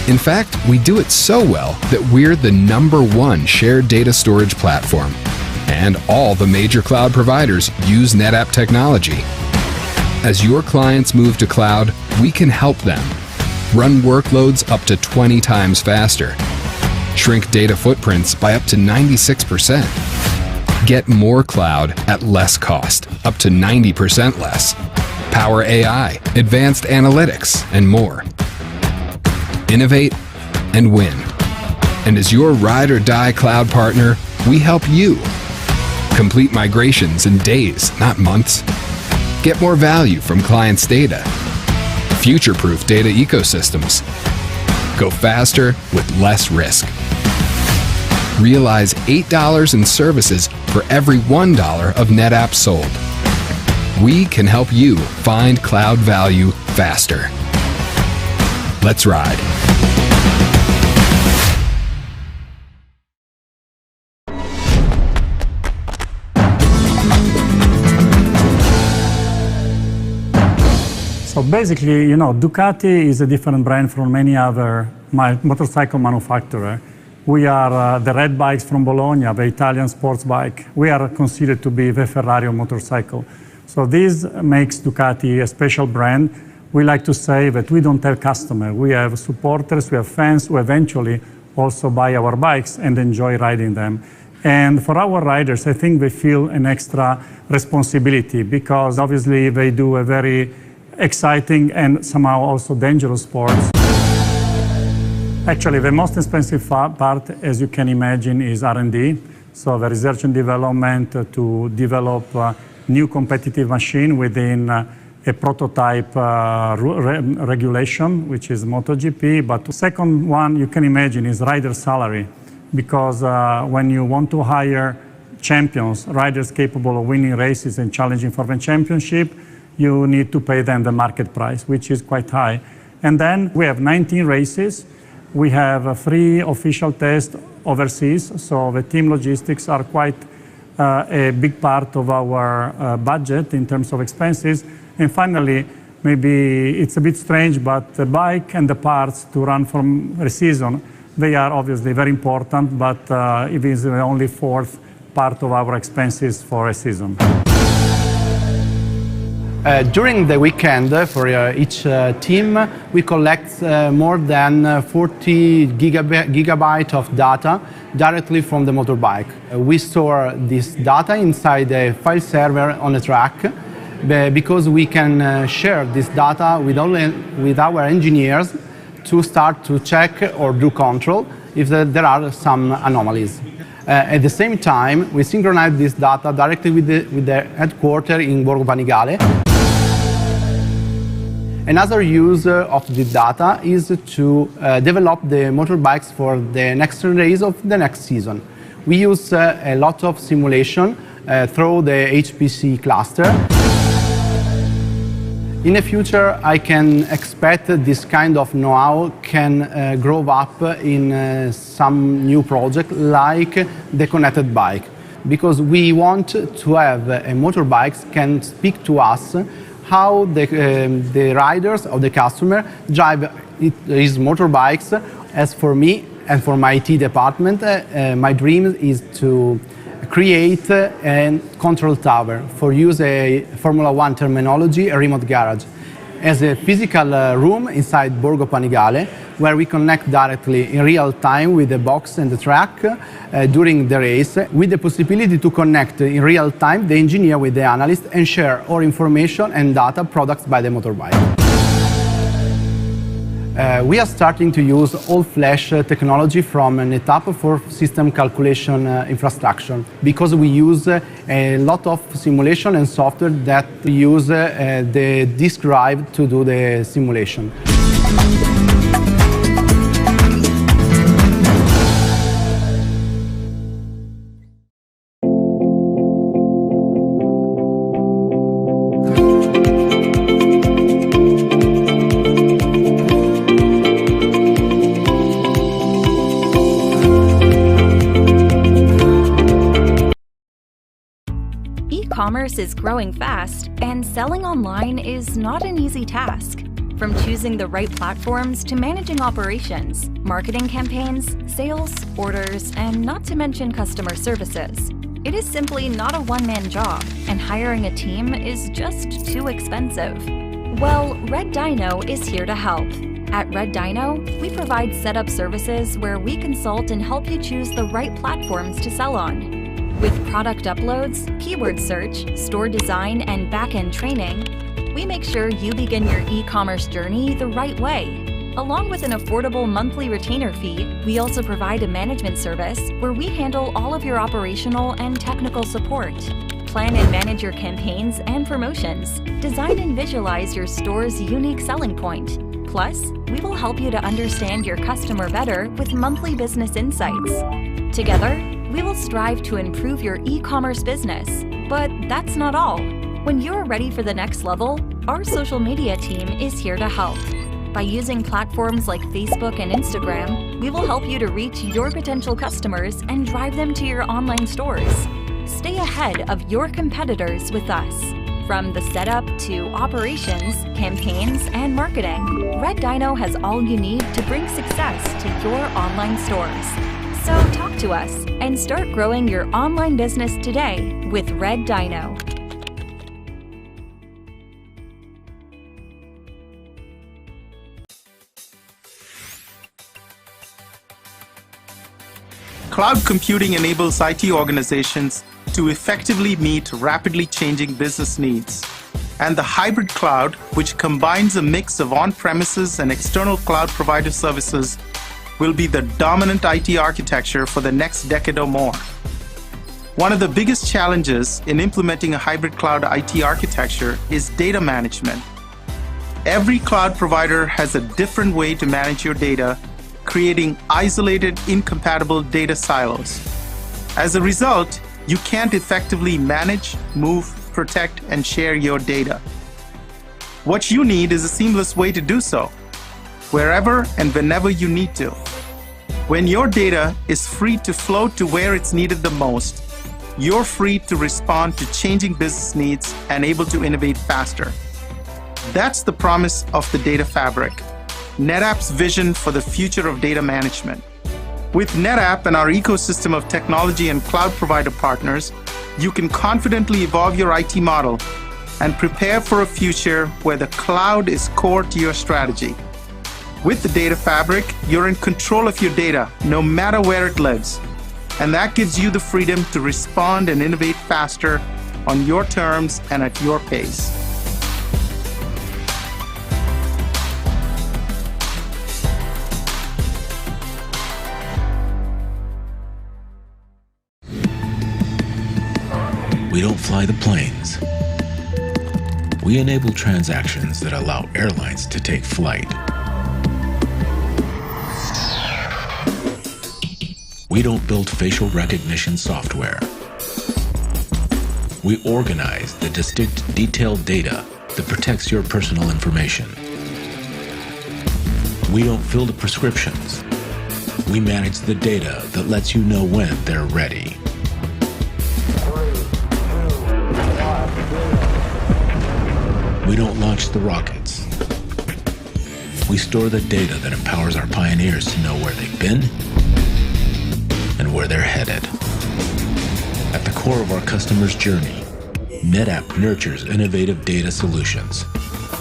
In fact, we do it so well that we're the #1 shared data storage platform. And all the major cloud providers use NetApp technology. As your clients move to cloud, we can help them run workloads up to 20 times faster, shrink data footprints by up to 96%, get more cloud at less cost, up to 90% less, power AI, advanced analytics, and more. Innovate and win. And as your ride or die cloud partner, we help you complete migrations in days, not months. Get more value from clients' data. Future-proof data ecosystems. Go faster with less risk. Realize $8 in services for every $1 of NetApp sold. We can help you find cloud value faster. Let's ride. So basically, Ducati is a different brand from any other motorcycle manufacturer. We are the red bikes from Bologna, the Italian sports bike. We are considered to be the Ferrari of motorcycle. So this makes Ducati a special brand. We like to say that we don't have customers. We have supporters, we have fans who eventually also buy our bikes and enjoy riding them. And for our riders, I think they feel an extra responsibility because obviously they do a very exciting and somehow also dangerous sports. Actually, the most expensive part, as you can imagine, is R&D. So the research and development to develop a new competitive machine within a prototype regulation, which is MotoGP. But the second one you can imagine is rider salary, because when you want to hire champions, riders capable of winning races and challenging for the championship, you need to pay them the market price, which is quite high. And then we have 19 races. We have 3 official tests overseas, so the team logistics are quite a big part of our budget in terms of expenses. And finally, maybe it's a bit strange, but the bike and the parts to run from a season, they are obviously very important, but it is the only 4th part of our expenses for a season. During the weekend, for each team, we collect more than 40 gigabytes of data directly from the motorbike. We store this data inside a file server on a track because we can share this data with our engineers to start to check or do control if there are some anomalies. At the same time, we synchronize this data directly with the headquarters in Borgo Panigale. Another use of the data is to develop the motorbikes for the next race of the next season. We use a lot of simulation through the HPC cluster. In the future, I can expect this kind of know-how can grow up in some new project like the connected bike, because we want to have motorbikes can speak to us how the riders or the customer drive his motorbikes. As for me and for my IT department, my dream is to create a control tower, for use a Formula One terminology, a remote garage, as a physical room inside Borgo Panigale, where we connect directly in real time with the box and the track during the race, with the possibility to connect in real time the engineer with the analyst and share all information and data products by the motorbike. We are starting to use all-flash technology from NetApp for system calculation infrastructure, because we use a lot of simulation and software that use the disk drive to do the simulation. E-commerce is growing fast, and selling online is not an easy task. From choosing the right platforms to managing operations, marketing campaigns, sales, orders, and not to mention customer services. It is simply not a one-man job, and hiring a team is just too expensive. Well, Red Dino is here to help. At Red Dino, we provide setup services where we consult and help you choose the right platforms to sell on. With product uploads, keyword search, store design, and back-end training, we make sure you begin your e-commerce journey the right way. Along with an affordable monthly retainer fee, we also provide a management service where we handle all of your operational and technical support. Plan and manage your campaigns and promotions. Design and visualize your store's unique selling point. Plus, we will help you to understand your customer better with monthly business insights. Together, we will strive to improve your e-commerce business. But that's not all. When you're ready for the next level, our social media team is here to help. By using platforms like Facebook and Instagram, we will help you to reach your potential customers and drive them to your online stores. Stay ahead of your competitors with us. From the setup to operations, campaigns, and marketing, Red Dino has all you need to bring success to your online stores. So talk to us and start growing your online business today with Red Dino. Cloud computing enables IT organizations to effectively meet rapidly changing business needs. And the hybrid cloud, which combines a mix of on-premises and external cloud provider services, will be the dominant IT architecture for the next decade or more. One of the biggest challenges in implementing a hybrid cloud IT architecture is data management. Every cloud provider has a different way to manage your data, creating isolated, incompatible data silos. As a result, you can't effectively manage, move, protect, and share your data. What you need is a seamless way to do so, wherever and whenever you need to. When your data is free to flow to where it's needed the most, you're free to respond to changing business needs and able to innovate faster. That's the promise of the Data Fabric, NetApp's vision for the future of data management. With NetApp and our ecosystem of technology and cloud provider partners, you can confidently evolve your IT model and prepare for a future where the cloud is core to your strategy. With the Data Fabric, you're in control of your data, no matter where it lives. And that gives you the freedom to respond and innovate faster on your terms and at your pace. We don't fly the planes. We enable transactions that allow airlines to take flight. We don't build facial recognition software. We organize the distinct, detailed data that protects your personal information. We don't fill the prescriptions. We manage the data that lets you know when they're ready. We don't launch the rockets. We store the data that empowers our pioneers to know where they've been and where they're headed. At the core of our customer's journey, NetApp nurtures innovative data solutions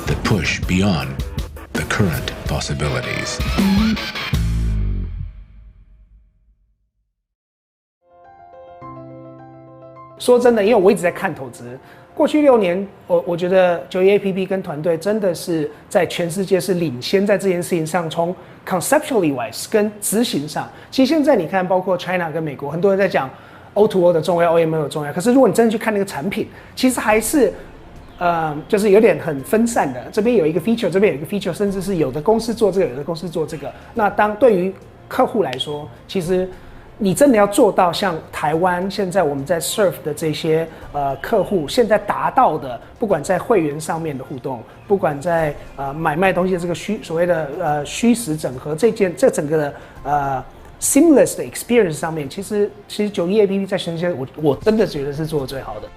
that push beyond the current possibilities.说真的，因为我一直在看投资，过去6年，我觉得91APP 跟团队真的是在全世界是领先在这件事情上，从 conceptually wise 跟执行上，其实现在你看，包括 China 跟美国，很多人在讲 O2O 的重要 ，OMO 的重要，可是如果你真的去看那个产品，其实还是就是有点很分散的，这边有一个 feature， 这边有一个 feature， 甚至是有的公司做这个，有的公司做这个。那对于客户来说，其实你真的要做到像台湾现在我们在 serve 的这些客户现在达到的，不管在会员上面的互动，不管在买卖东西的这个所谓的虚实整合这整个的seamless 的 experience 上面，其实91APP 在全世界我真的觉得是做的最好的。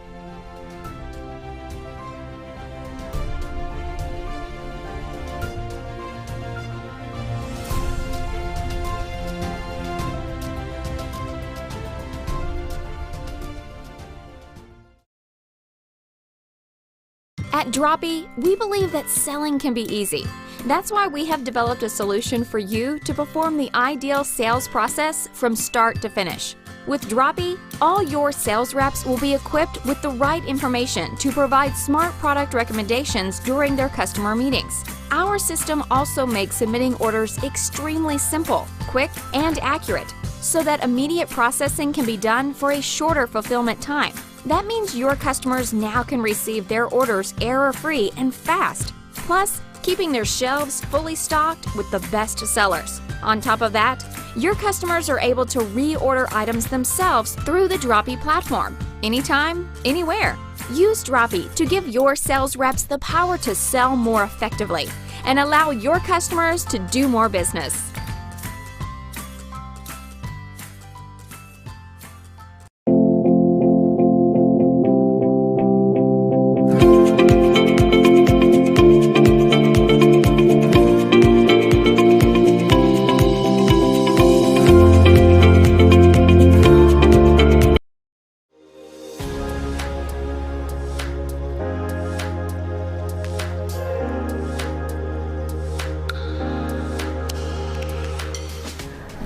At Droppy, we believe that selling can be easy. That's why we have developed a solution for you to perform the ideal sales process from start to finish. With Droppy, all your sales reps will be equipped with the right information to provide smart product recommendations during their customer meetings. Our system also makes submitting orders extremely simple, quick, and accurate, so that immediate processing can be done for a shorter fulfillment time. That means your customers now can receive their orders error-free and fast, plus keeping their shelves fully stocked with the best sellers. On top of that, your customers are able to reorder items themselves through the Droppy platform, anytime, anywhere. Use Droppy to give your sales reps the power to sell more effectively and allow your customers to do more business.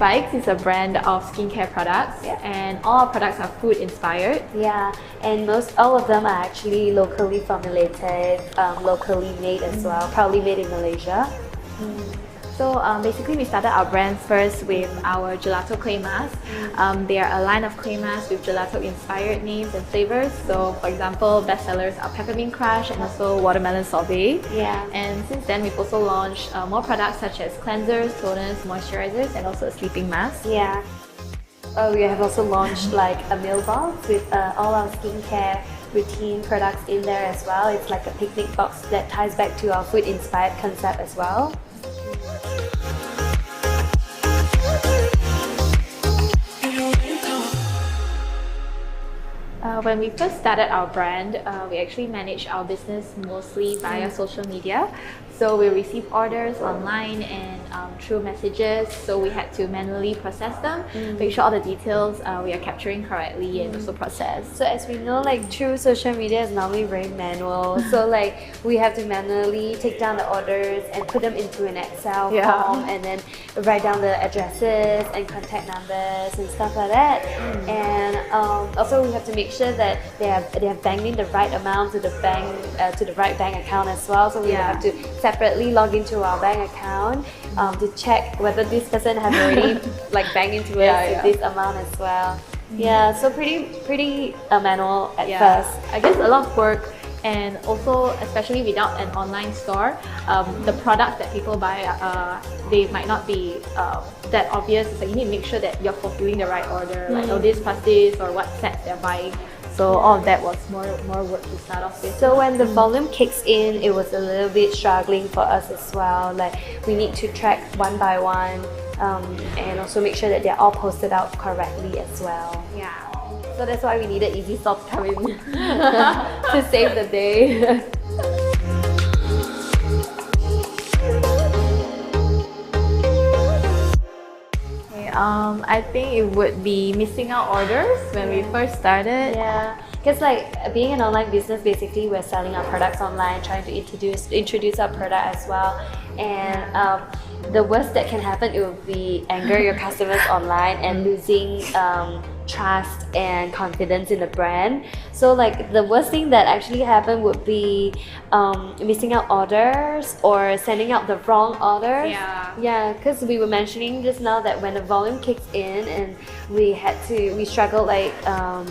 Bikes is a brand of skincare products, and all our products are food inspired. Yeah, and all of them are actually locally formulated, locally made as well, proudly made in Malaysia. So basically we started our brands first with our gelato clay masks. They are a line of clay masks with gelato inspired names and flavors. So for example, bestsellers are peppermint crush and also watermelon sorbet. Yeah. And since then we've also launched more products such as cleansers, toners, moisturizers, and also a sleeping mask. Yeah. We have also launched like a meal box with all our skincare routine products in there as well. It's like a picnic box that ties back to our food inspired concept as well. When we first started our brand, we actually managed our business mostly via social media. So we receive orders online and through messages, so we had to manually process them, make sure all the details we are capturing correctly and also process. So as we know, like through social media is normally very manual. So like we have to manually take down the orders and put them into an Excel form and then write down the addresses and contact numbers and stuff like that. And also we have to make sure that they have banked in the right amount to the bank to the right bank account as well. So we have to separately log into our bank account to check whether this person has already like banked into it with this amount as well. Yeah, so pretty manual at first. I guess a lot of work, and also especially without an online store, the products that people buy they might not be that obvious. So you need to make sure that you're fulfilling the right order, like this plus this or what set they're buying. So all of that was more work to start off with. So when the volume kicks in, it was a little bit struggling for us as well. Like we need to track one by one and also make sure that they're all posted out correctly as well. Yeah. So that's why we needed Easy Stop to come in to save the day. I think it would be missing out orders when we first started. Yeah, because like being an online business, basically we're selling our products online, trying to introduce our product as well. And the worst that can happen, it would be anger your customers online and losing trust and confidence in the brand. So like the worst thing that actually happened would be missing out orders or sending out the wrong orders. Yeah, because we were mentioning just now that when the volume kicks in and we struggled like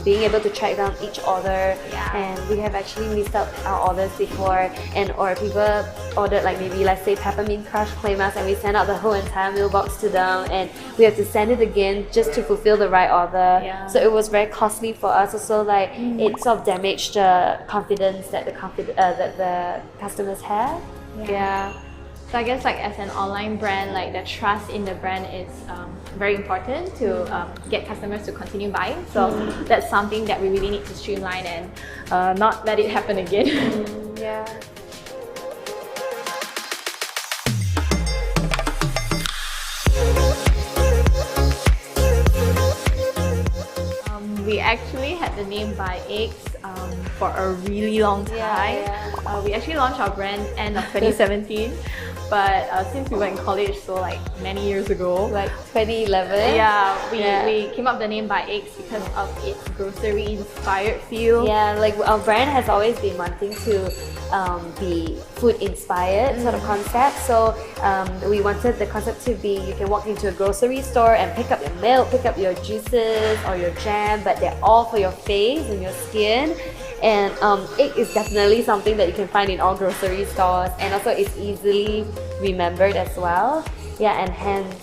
being able to track down each order, and we have actually missed out our orders before, or people ordered like maybe let's say peppermint crush clay mask and we send out the whole entire mailbox to them and we have to send it again just to fulfill the right order. So it was very costly for us. Also, like it sort of damaged the confidence that the customers have. So I guess like as an online brand, like the trust in the brand is very important to get customers to continue buying. So that's something that we really need to streamline and not let it happen again. We actually had the name Buy Eggs for a really long time. We actually launched our brand end of 2017, but since we were in college, so like many years ago, like 2011. We came up with the name Buy Eggs because of its grocery-inspired feel. Yeah, like our brand has always been wanting to be food-inspired sort of concept. So we wanted the concept to be you can walk into a grocery store and pick up your milk, pick up your juices or your jam, but they're all for your face and your skin. And egg is definitely something that you can find in all grocery stores, and also it's easily remembered as well. Yeah, and hence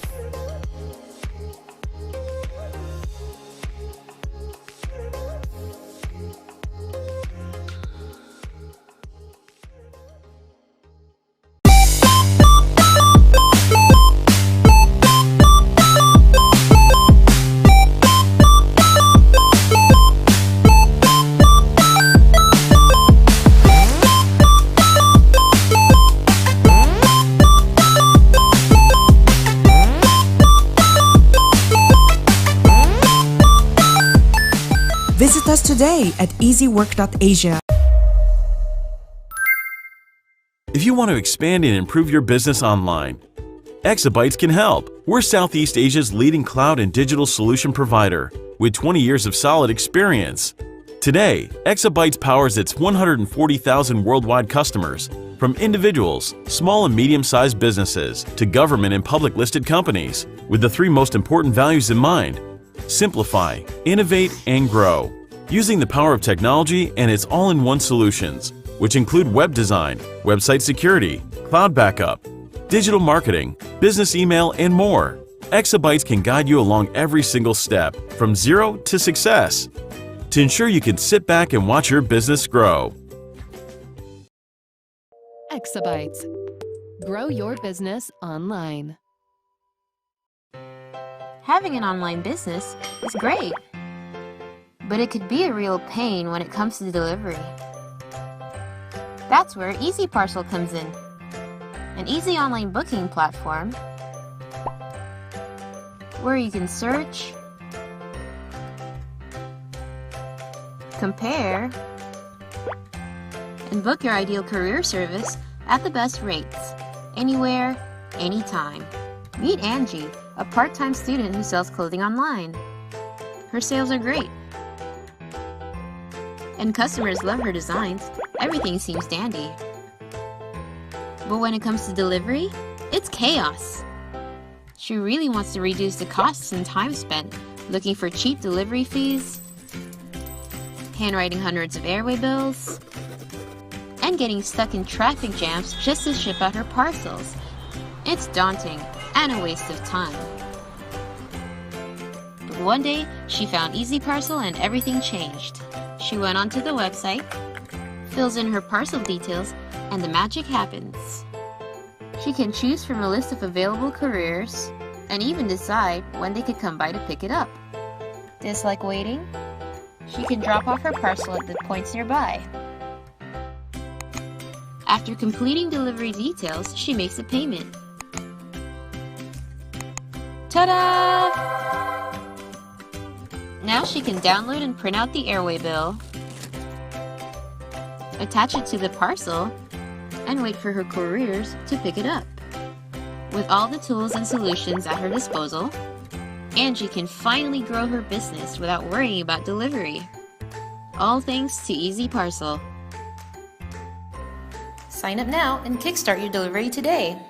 Visit us today at easywork.asia. If you want to expand and improve your business online, Exabytes can help. We're Southeast Asia's leading cloud and digital solution provider with 20 years of solid experience. Today, Exabytes powers its 140,000 worldwide customers, from individuals, small and medium-sized businesses, to government and public listed companies, with the three most important values in mind: simplify, innovate, and grow, using the power of technology and its all-in-one solutions, which include web design, website security, cloud backup, digital marketing, business email, and more. Exabytes can guide you along every single step, from zero to success, to ensure you can sit back and watch your business grow. Exabytes. Grow your business online. Having an online business is great, but it could be a real pain when it comes to delivery. That's where Easy Parcel comes in, an easy online booking platform where you can search, compare, and book your ideal courier service at the best rates, anywhere, anytime. Meet Angie, a part-time student who sells clothing online. Her sales are great, and customers love her designs. Everything seems dandy. But when it comes to delivery, it's chaos. She really wants to reduce the costs and time spent looking for cheap delivery fees, handwriting hundreds of airway bills, and getting stuck in traffic jams just to ship out her parcels. It's daunting and a waste of time. But one day, she found Easy Parcel and everything changed. She went onto the website, fills in her parcel details, and the magic happens. She can choose from a list of available couriers and even decide when they could come by to pick it up. Dislike waiting? She can drop off her parcel at the points nearby. After completing delivery details, she makes a payment. Ta-da! Now she can download and print out the airway bill, attach it to the parcel, and wait for her couriers to pick it up. With all the tools and solutions at her disposal, Angie can finally grow her business without worrying about delivery. All thanks to Easy Parcel. Sign up now and kickstart your delivery today.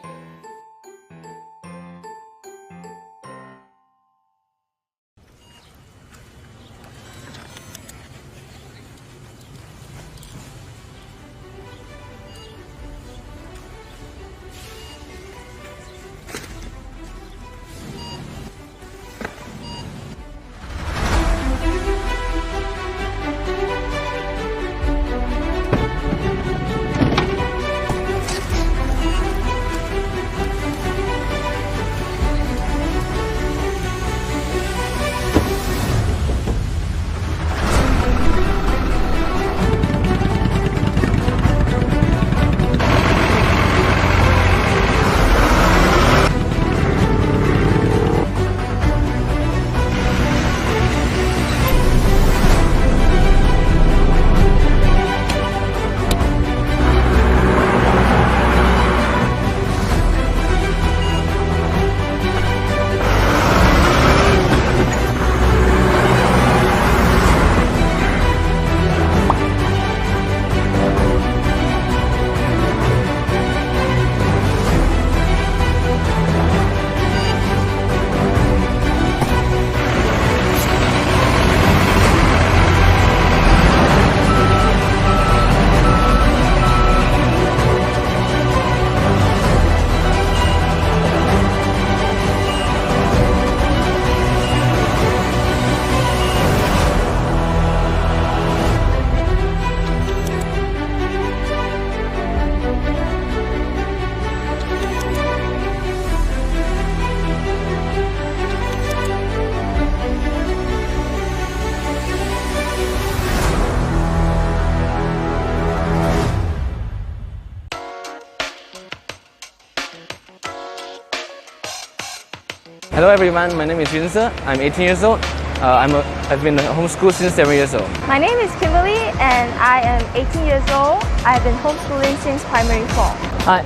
Hello everyone, my name is Yunse. I'm 18 years old. I've been homeschooled since 7 years old. My name is Kimberly and I am 18 years old. I've been homeschooling since primary 4.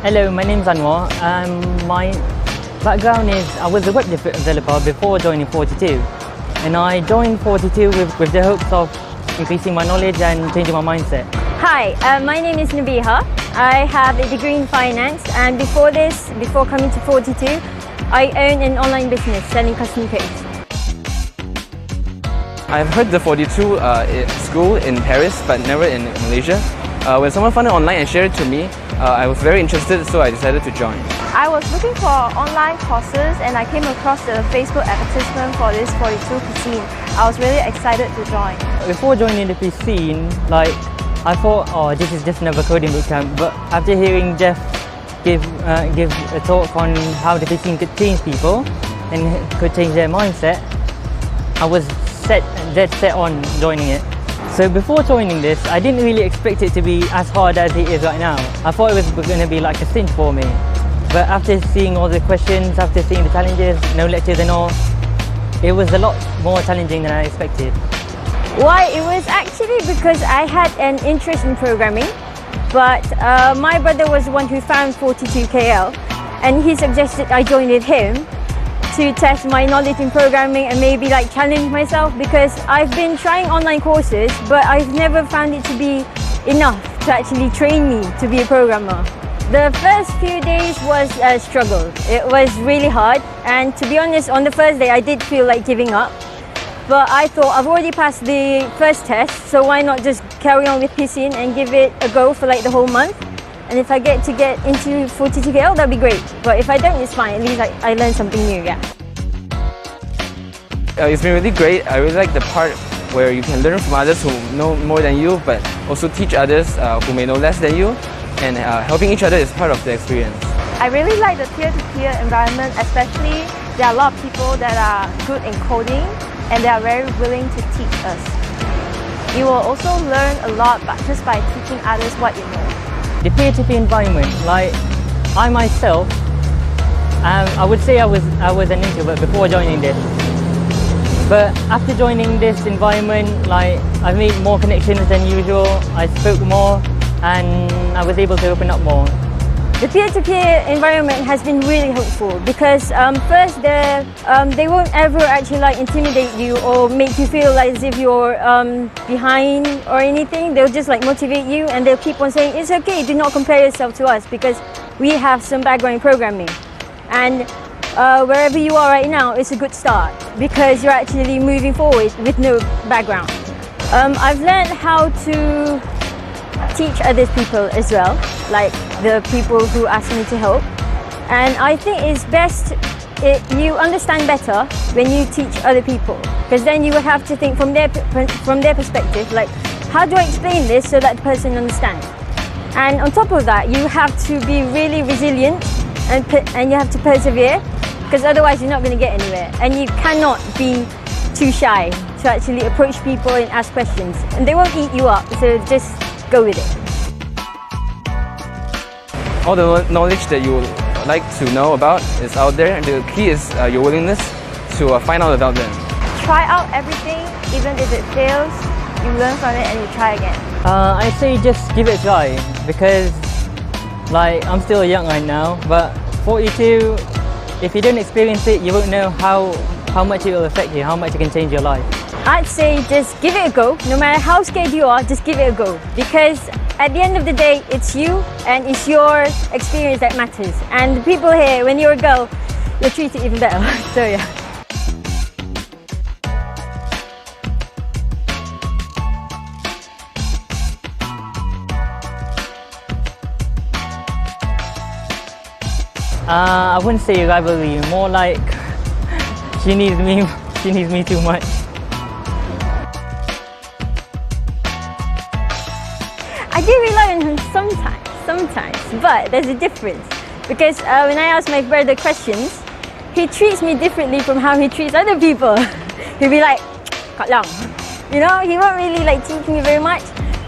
Hello, my name is Anwar. My background is I was a web developer before joining 42. And I joined 42 with the hopes of increasing my knowledge and changing my mindset. Hi, my name is Nabiha. I have a degree in finance and before coming to 42, I own an online business selling custom codes. I've heard the 42 school in Paris but never in Malaysia. When someone found it online and shared it to me, I was very interested, so I decided to join. I was looking for online courses and I came across the Facebook advertisement for this 42 scene. I was really excited to join. Before joining the PC scene, I thought, oh, this is just another coding bootcamp. But after hearing Jeff give a talk on how the PC could change people and could change their mindset, I was dead set on joining it. So before joining this, I didn't really expect it to be as hard as it is right now. I thought it was going to be like a cinch for me. But after seeing all the questions, after seeing the challenges, no lectures and all, it was a lot more challenging than I expected. Why? It was actually because I had an interest in programming, but my brother was the one who found 42KL and he suggested I join with him to test my knowledge in programming and maybe challenge myself, because I've been trying online courses but I've never found it to be enough to actually train me to be a programmer. The first few days was a struggle. It was really hard, and to be honest, on the first day I did feel like giving up. But I thought I've already passed the first test, so why not just carry on with PCing and give it a go for the whole month. And if I get into 42KL, that'd be great. But if I don't, it's fine. At least I learned something new, yeah. It's been really great. I really like the part where you can learn from others who know more than you, but also teach others who may know less than you, and helping each other is part of the experience. I really like the peer-to-peer environment, especially there are a lot of people that are good in coding and they are very willing to teach us. You will also learn a lot just by teaching others what you know. The peer-to-peer environment, like I myself, I would say I was an introvert before joining this. But after joining this environment, like I made more connections than usual, I spoke more, and I was able to open up more. The peer-to-peer environment has been really helpful because first they won't ever actually like intimidate you or make you feel like as if you're behind or anything. They'll just like motivate you, and they'll keep on saying it's okay, do not compare yourself to us because we have some background in programming. And wherever you are right now, it's a good start because you're actually moving forward with no background. I've learned how to teach other people as well, like the people who ask me to help. And I think it's best you understand better when you teach other people, because then you will have to think from their perspective, like how do I explain this so that the person understands. And on top of that, you have to be really resilient and you have to persevere, because otherwise you're not going to get anywhere. And you cannot be too shy to actually approach people and ask questions, and they won't eat you up, so just go with it. All the knowledge that you would like to know about is out there. The key is your willingness to find out about them. Try out everything, even if it fails, you learn from it and you try again. I say just give it a try, because like I'm still young right now, but 42, if you don't experience it, you won't know how much it will affect you, how much it can change your life. I'd say just give it a go. No matter how scared you are, just give it a go. Because at the end of the day, it's you and it's your experience that matters. And the people here, when you're a girl, you're treated even better. So yeah. I wouldn't say rivalry, more like she needs me too much. I do rely on him sometimes, but there's a difference. Because when I ask my brother questions, he treats me differently from how he treats other people. He'll be like, kat lang. You know, he won't really like teach me very much.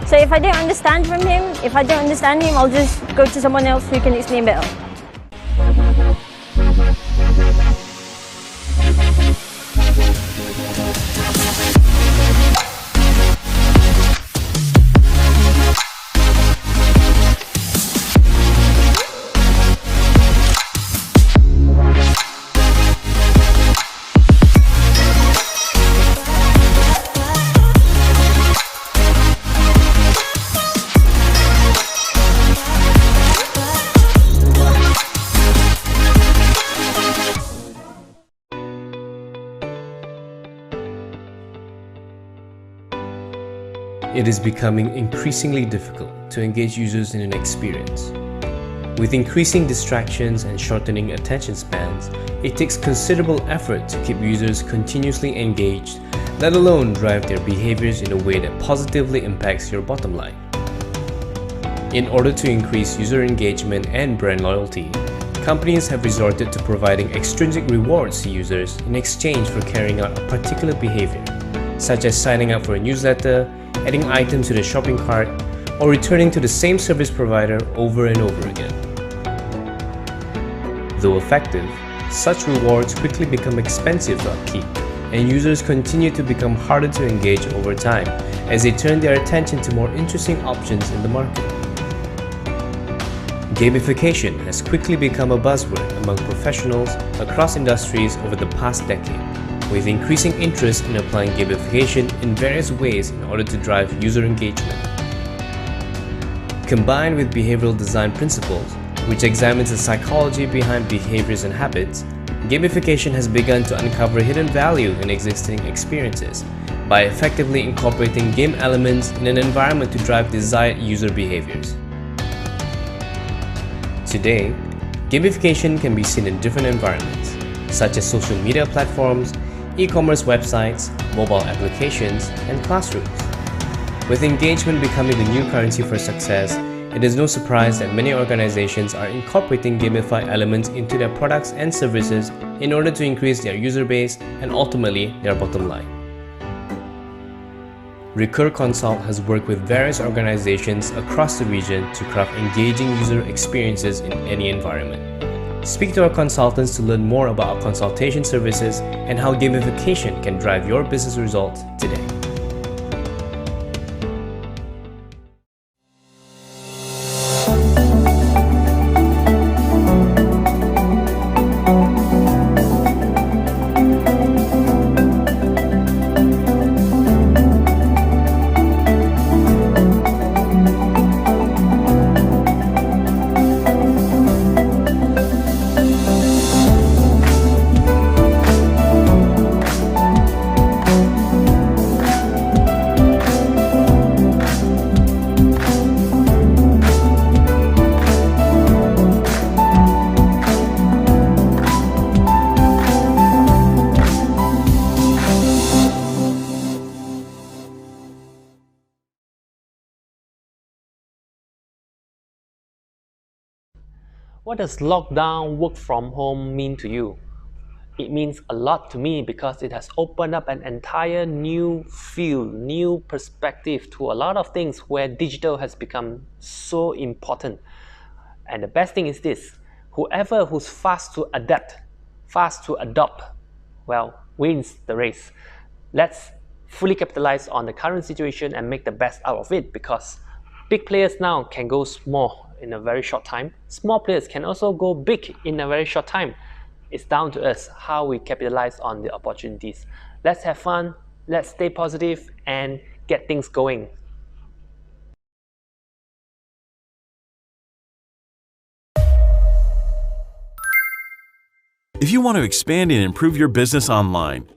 So if I don't understand from him, I'll just go to someone else who can explain better. It is becoming increasingly difficult to engage users in an experience. With increasing distractions and shortening attention spans, it takes considerable effort to keep users continuously engaged, let alone drive their behaviors in a way that positively impacts your bottom line. In order to increase user engagement and brand loyalty, companies have resorted to providing extrinsic rewards to users in exchange for carrying out a particular behavior, such as signing up for a newsletter, adding items to the shopping cart, or returning to the same service provider over and over again. Though effective, such rewards quickly become expensive to upkeep, and users continue to become harder to engage over time as they turn their attention to more interesting options in the market. Gamification has quickly become a buzzword among professionals across industries over the past decade, with increasing interest in applying gamification in various ways in order to drive user engagement. Combined with behavioral design principles, which examines the psychology behind behaviors and habits, gamification has begun to uncover hidden value in existing experiences by effectively incorporating game elements in an environment to drive desired user behaviors. Today, gamification can be seen in different environments, such as social media platforms, e-commerce websites, mobile applications, and classrooms. With engagement becoming the new currency for success, it is no surprise that many organizations are incorporating gamified elements into their products and services in order to increase their user base and ultimately their bottom line. Recur Consult has worked with various organizations across the region to craft engaging user experiences in any environment. Speak to our consultants to learn more about our consultation services and how gamification can drive your business results today. What does lockdown work from home mean to you? It means a lot to me because it has opened up an entire new field, new perspective to a lot of things where digital has become so important. And the best thing is this, whoever who's fast to adapt, fast to adopt, well, wins the race. Let's fully capitalize on the current situation and make the best out of it, because big players now can go small in a very short time. Small players can also go big in a very short time. It's down to us how we capitalize on the opportunities. Let's have fun, let's stay positive and get things going. If you want to expand and improve your business online,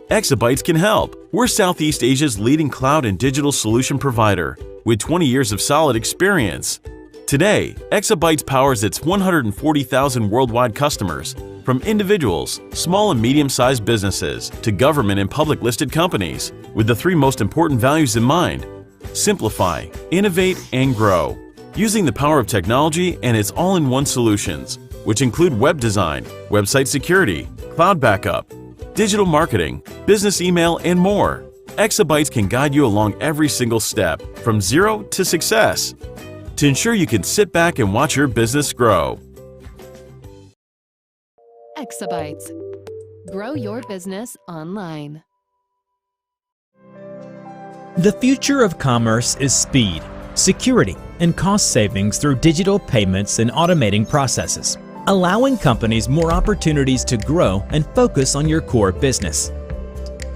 Exabytes can help. We're Southeast Asia's leading cloud and digital solution provider with 20 years of solid experience. Today, Exabytes powers its 140,000 worldwide customers, from individuals, small and medium-sized businesses, to government and public listed companies, with the three most important values in mind: simplify, innovate, and grow. Using the power of technology and its all-in-one solutions, which include web design, website security, cloud backup, digital marketing, business email, and more, Exabytes can guide you along every single step, from zero to success, to ensure you can sit back and watch your business grow. Exabytes. Grow your business online. The future of commerce is speed, security, and cost savings through digital payments and automating processes, allowing companies more opportunities to grow and focus on your core business.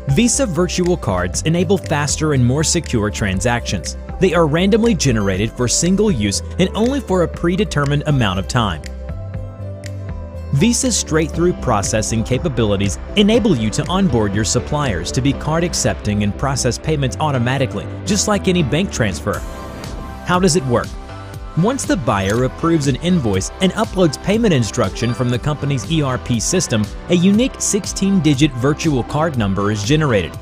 Visa virtual cards enable faster and more secure transactions. They are randomly generated for single use and only for a predetermined amount of time. Visa's straight-through processing capabilities enable you to onboard your suppliers to be card accepting and process payments automatically, just like any bank transfer. How does it work? Once the buyer approves an invoice and uploads payment instruction from the company's ERP system, a unique 16-digit virtual card number is generated,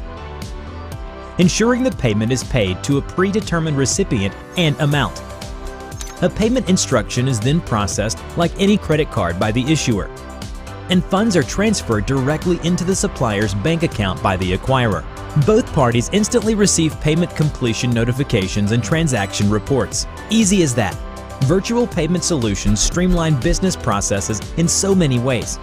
ensuring the payment is paid to a predetermined recipient and amount. A payment instruction is then processed like any credit card by the issuer, and funds are transferred directly into the supplier's bank account by the acquirer. Both parties instantly receive payment completion notifications and transaction reports. Easy as that. Virtual payment solutions streamline business processes in so many ways.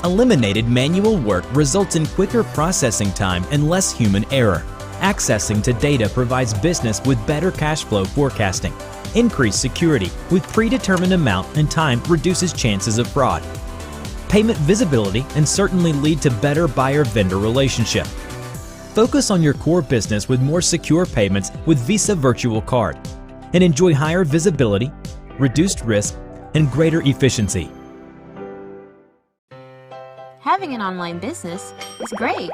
Eliminated manual work results in quicker processing time and less human error. Accessing to data provides business with better cash flow forecasting. Increased security with predetermined amount and time reduces chances of fraud. Payment visibility and certainly lead to better buyer-vendor relationship. Focus on your core business with more secure payments with Visa Virtual Card and enjoy higher visibility, reduced risk, and greater efficiency. Having an online business is great,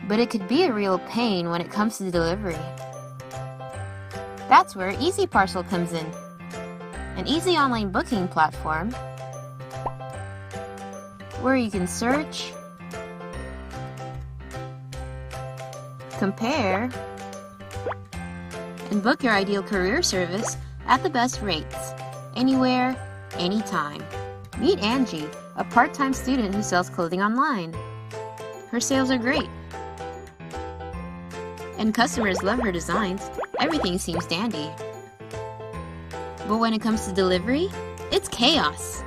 but it could be a real pain when it comes to delivery. That's where Easy Parcel comes in, an easy online booking platform where you can search, compare, and book your ideal career service at the best rates, anywhere, anytime. Meet Angie, a part-time student who sells clothing online. Her sales are great, and customers love her designs. Everything seems dandy. But when it comes to delivery, it's chaos.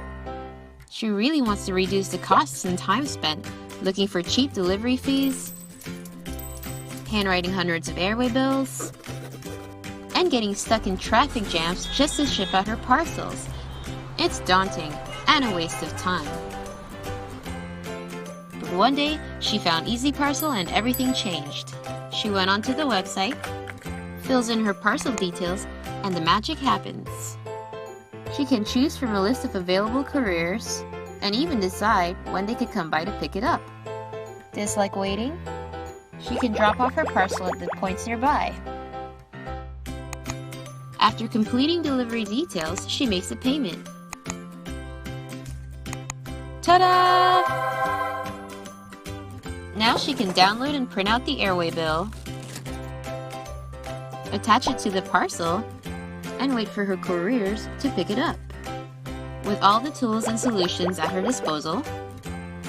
She really wants to reduce the costs and time spent looking for cheap delivery fees, handwriting hundreds of airway bills, and getting stuck in traffic jams just to ship out her parcels. It's daunting and a waste of time. But one day, she found Easy Parcel and everything changed. She went onto the website, fills in her parcel details, and the magic happens. She can choose from a list of available couriers and even decide when they could come by to pick it up. Dislike waiting? She can drop off her parcel at the points nearby. After completing delivery details, she makes a payment. Ta-da! Now she can download and print out the airway bill, attach it to the parcel, and wait for her couriers to pick it up. With all the tools and solutions at her disposal,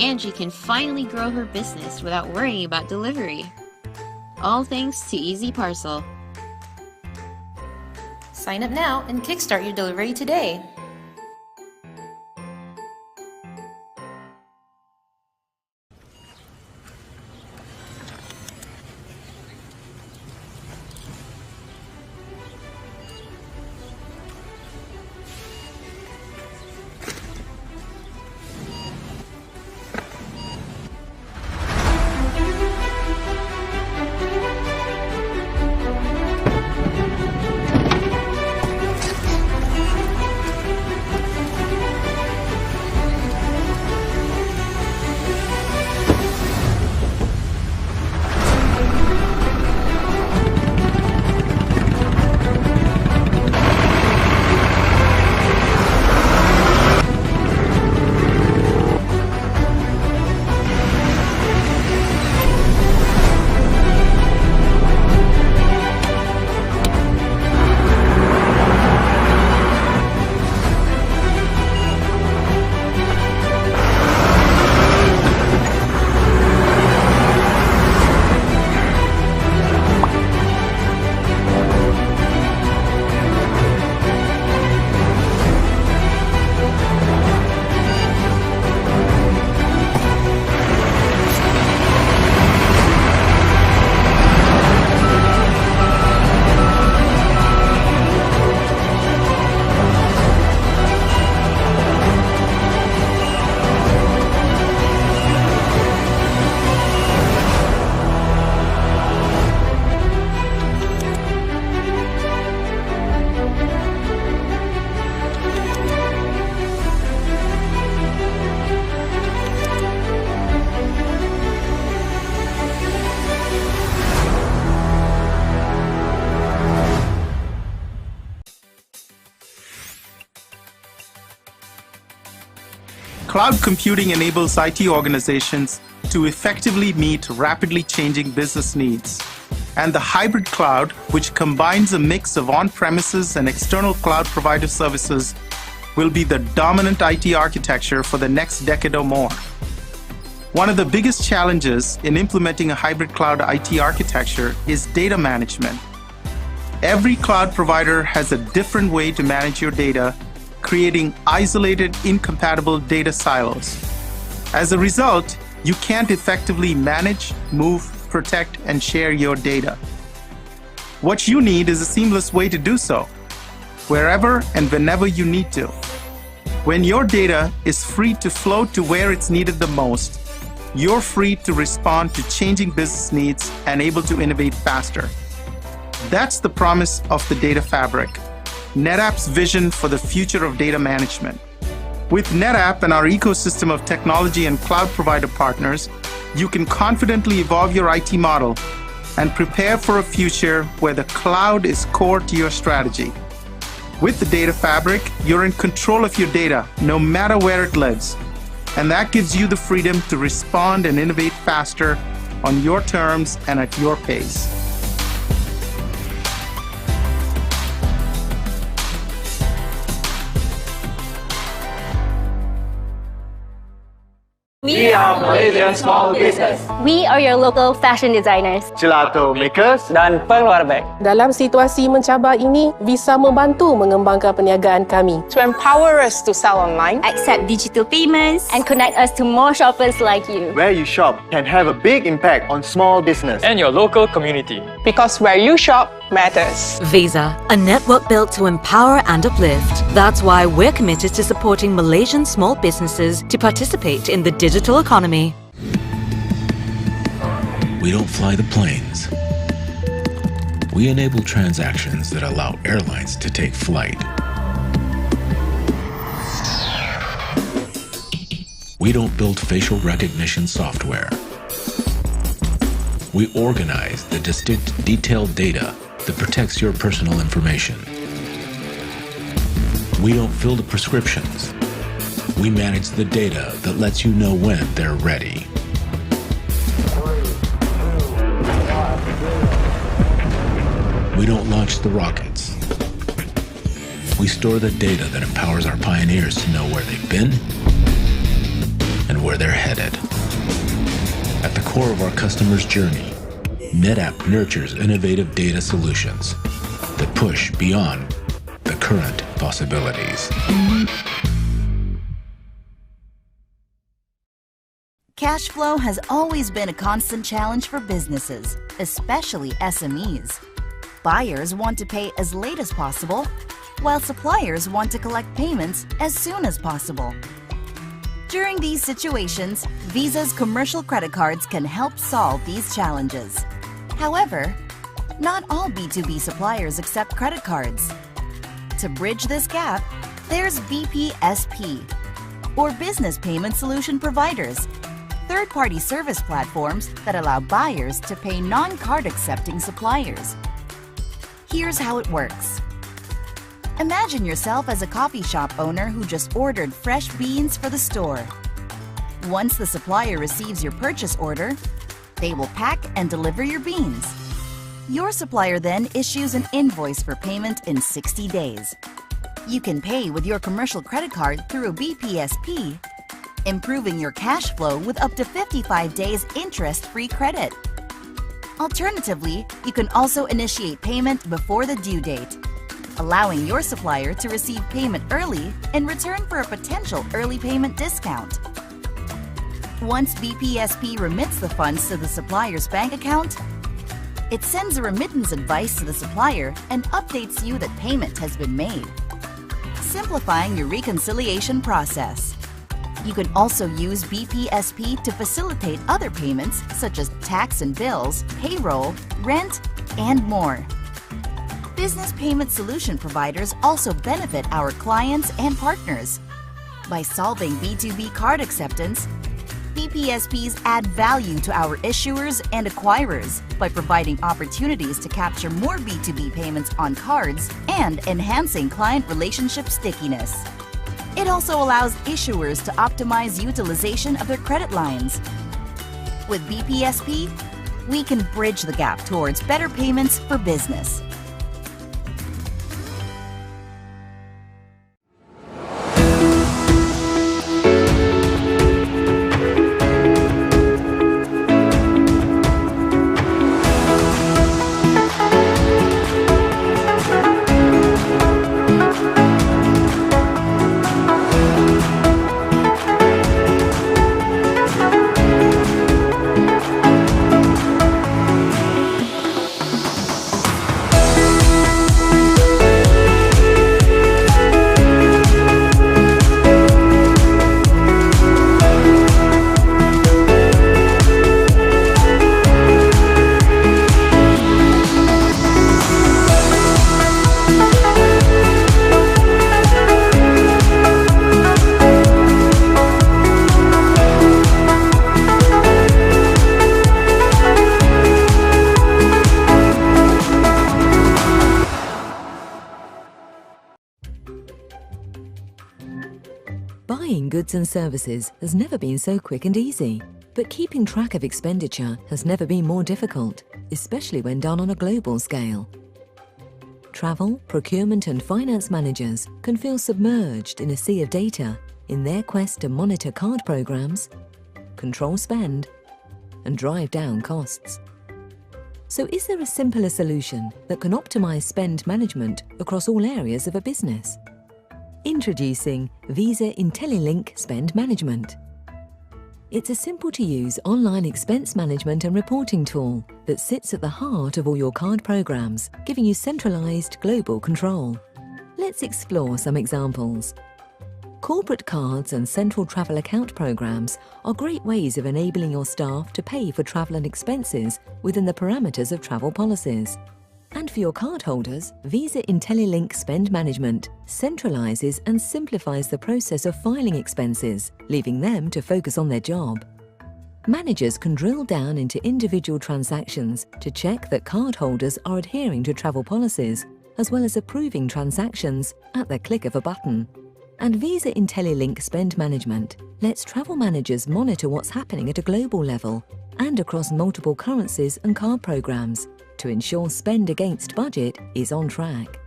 Angie can finally grow her business without worrying about delivery. All thanks to Easy Parcel. Sign up now and kickstart your delivery today. Cloud computing enables IT organizations to effectively meet rapidly changing business needs. And the hybrid cloud, which combines a mix of on-premises and external cloud provider services, will be the dominant IT architecture for the next decade or more. One of the biggest challenges in implementing a hybrid cloud IT architecture is data management. Every cloud provider has a different way to manage your data, creating isolated, incompatible data silos. As a result, you can't effectively manage, move, protect, and share your data. What you need is a seamless way to do so, wherever and whenever you need to. When your data is free to flow to where it's needed the most, you're free to respond to changing business needs and able to innovate faster. That's the promise of the data fabric, NetApp's vision for the future of data management. With NetApp and our ecosystem of technology and cloud provider partners, you can confidently evolve your IT model and prepare for a future where the cloud is core to your strategy. With the data fabric, you're in control of your data, no matter where it lives. And that gives you the freedom to respond and innovate faster on your terms and at your pace. We are Malaysian small business. We are your local fashion designers. Gelato makers dan pengeluar beg. Dalam situasi mencabar ini, Visa membantu mengembangkan perniagaan kami. To empower us to sell online, accept digital payments, and connect us to more shoppers like you. Where you shop can have a big impact on small business and your local community. Because where you shop matters. Visa, a network built to empower and uplift. That's why we're committed to supporting Malaysian small businesses to participate in the digital economy. We don't fly the planes. We enable transactions that allow airlines to take flight. We don't build facial recognition software. We organize the distinct, detailed data that protects your personal information. We don't fill the prescriptions. We manage the data that lets you know when they're ready. We don't launch the rockets. We store the data that empowers our pioneers to know where they've been and where they're headed. At the core of our customer's journey, NetApp nurtures innovative data solutions that push beyond the current possibilities. Cash flow has always been a constant challenge for businesses, especially SMEs. Buyers want to pay as late as possible, while suppliers want to collect payments as soon as possible. During these situations, Visa's commercial credit cards can help solve these challenges. However, not all B2B suppliers accept credit cards. To bridge this gap, there's BPSP, or Business Payment Solution Providers, third-party service platforms that allow buyers to pay non-card accepting suppliers. Here's how it works. Imagine yourself as a coffee shop owner who just ordered fresh beans for the store. Once the supplier receives your purchase order, they will pack and deliver your beans. Your supplier then issues an invoice for payment in 60 days. You can pay with your commercial credit card through a BPSP, improving your cash flow with up to 55 days interest-free credit. Alternatively, you can also initiate payment before the due date, allowing your supplier to receive payment early in return for a potential early payment discount. Once BPSP remits the funds to the supplier's bank account, it sends a remittance advice to the supplier and updates you that payment has been made, simplifying your reconciliation process. You can also use BPSP to facilitate other payments such as tax and bills, payroll, rent, and more. Business payment solution providers also benefit our clients and partners. By solving B2B card acceptance, BPSPs add value to our issuers and acquirers by providing opportunities to capture more B2B payments on cards and enhancing client relationship stickiness. It also allows issuers to optimize utilization of their credit lines. With BPSP, we can bridge the gap towards better payments for business. Buying goods and services has never been so quick and easy. But keeping track of expenditure has never been more difficult, especially when done on a global scale. Travel, procurement and finance managers can feel submerged in a sea of data in their quest to monitor card programs, control spend, and drive down costs. So is there a simpler solution that can optimize spend management across all areas of a business? Introducing Visa IntelliLink Spend Management. It's a simple-to-use online expense management and reporting tool that sits at the heart of all your card programs, giving you centralized global control. Let's explore some examples. Corporate cards and central travel account programs are great ways of enabling your staff to pay for travel and expenses within the parameters of travel policies. And for your cardholders, Visa IntelliLink Spend Management centralizes and simplifies the process of filing expenses, leaving them to focus on their job. Managers can drill down into individual transactions to check that cardholders are adhering to travel policies, as well as approving transactions at the click of a button. And Visa IntelliLink Spend Management lets travel managers monitor what's happening at a global level and across multiple currencies and card programs to ensure spend against budget is on track.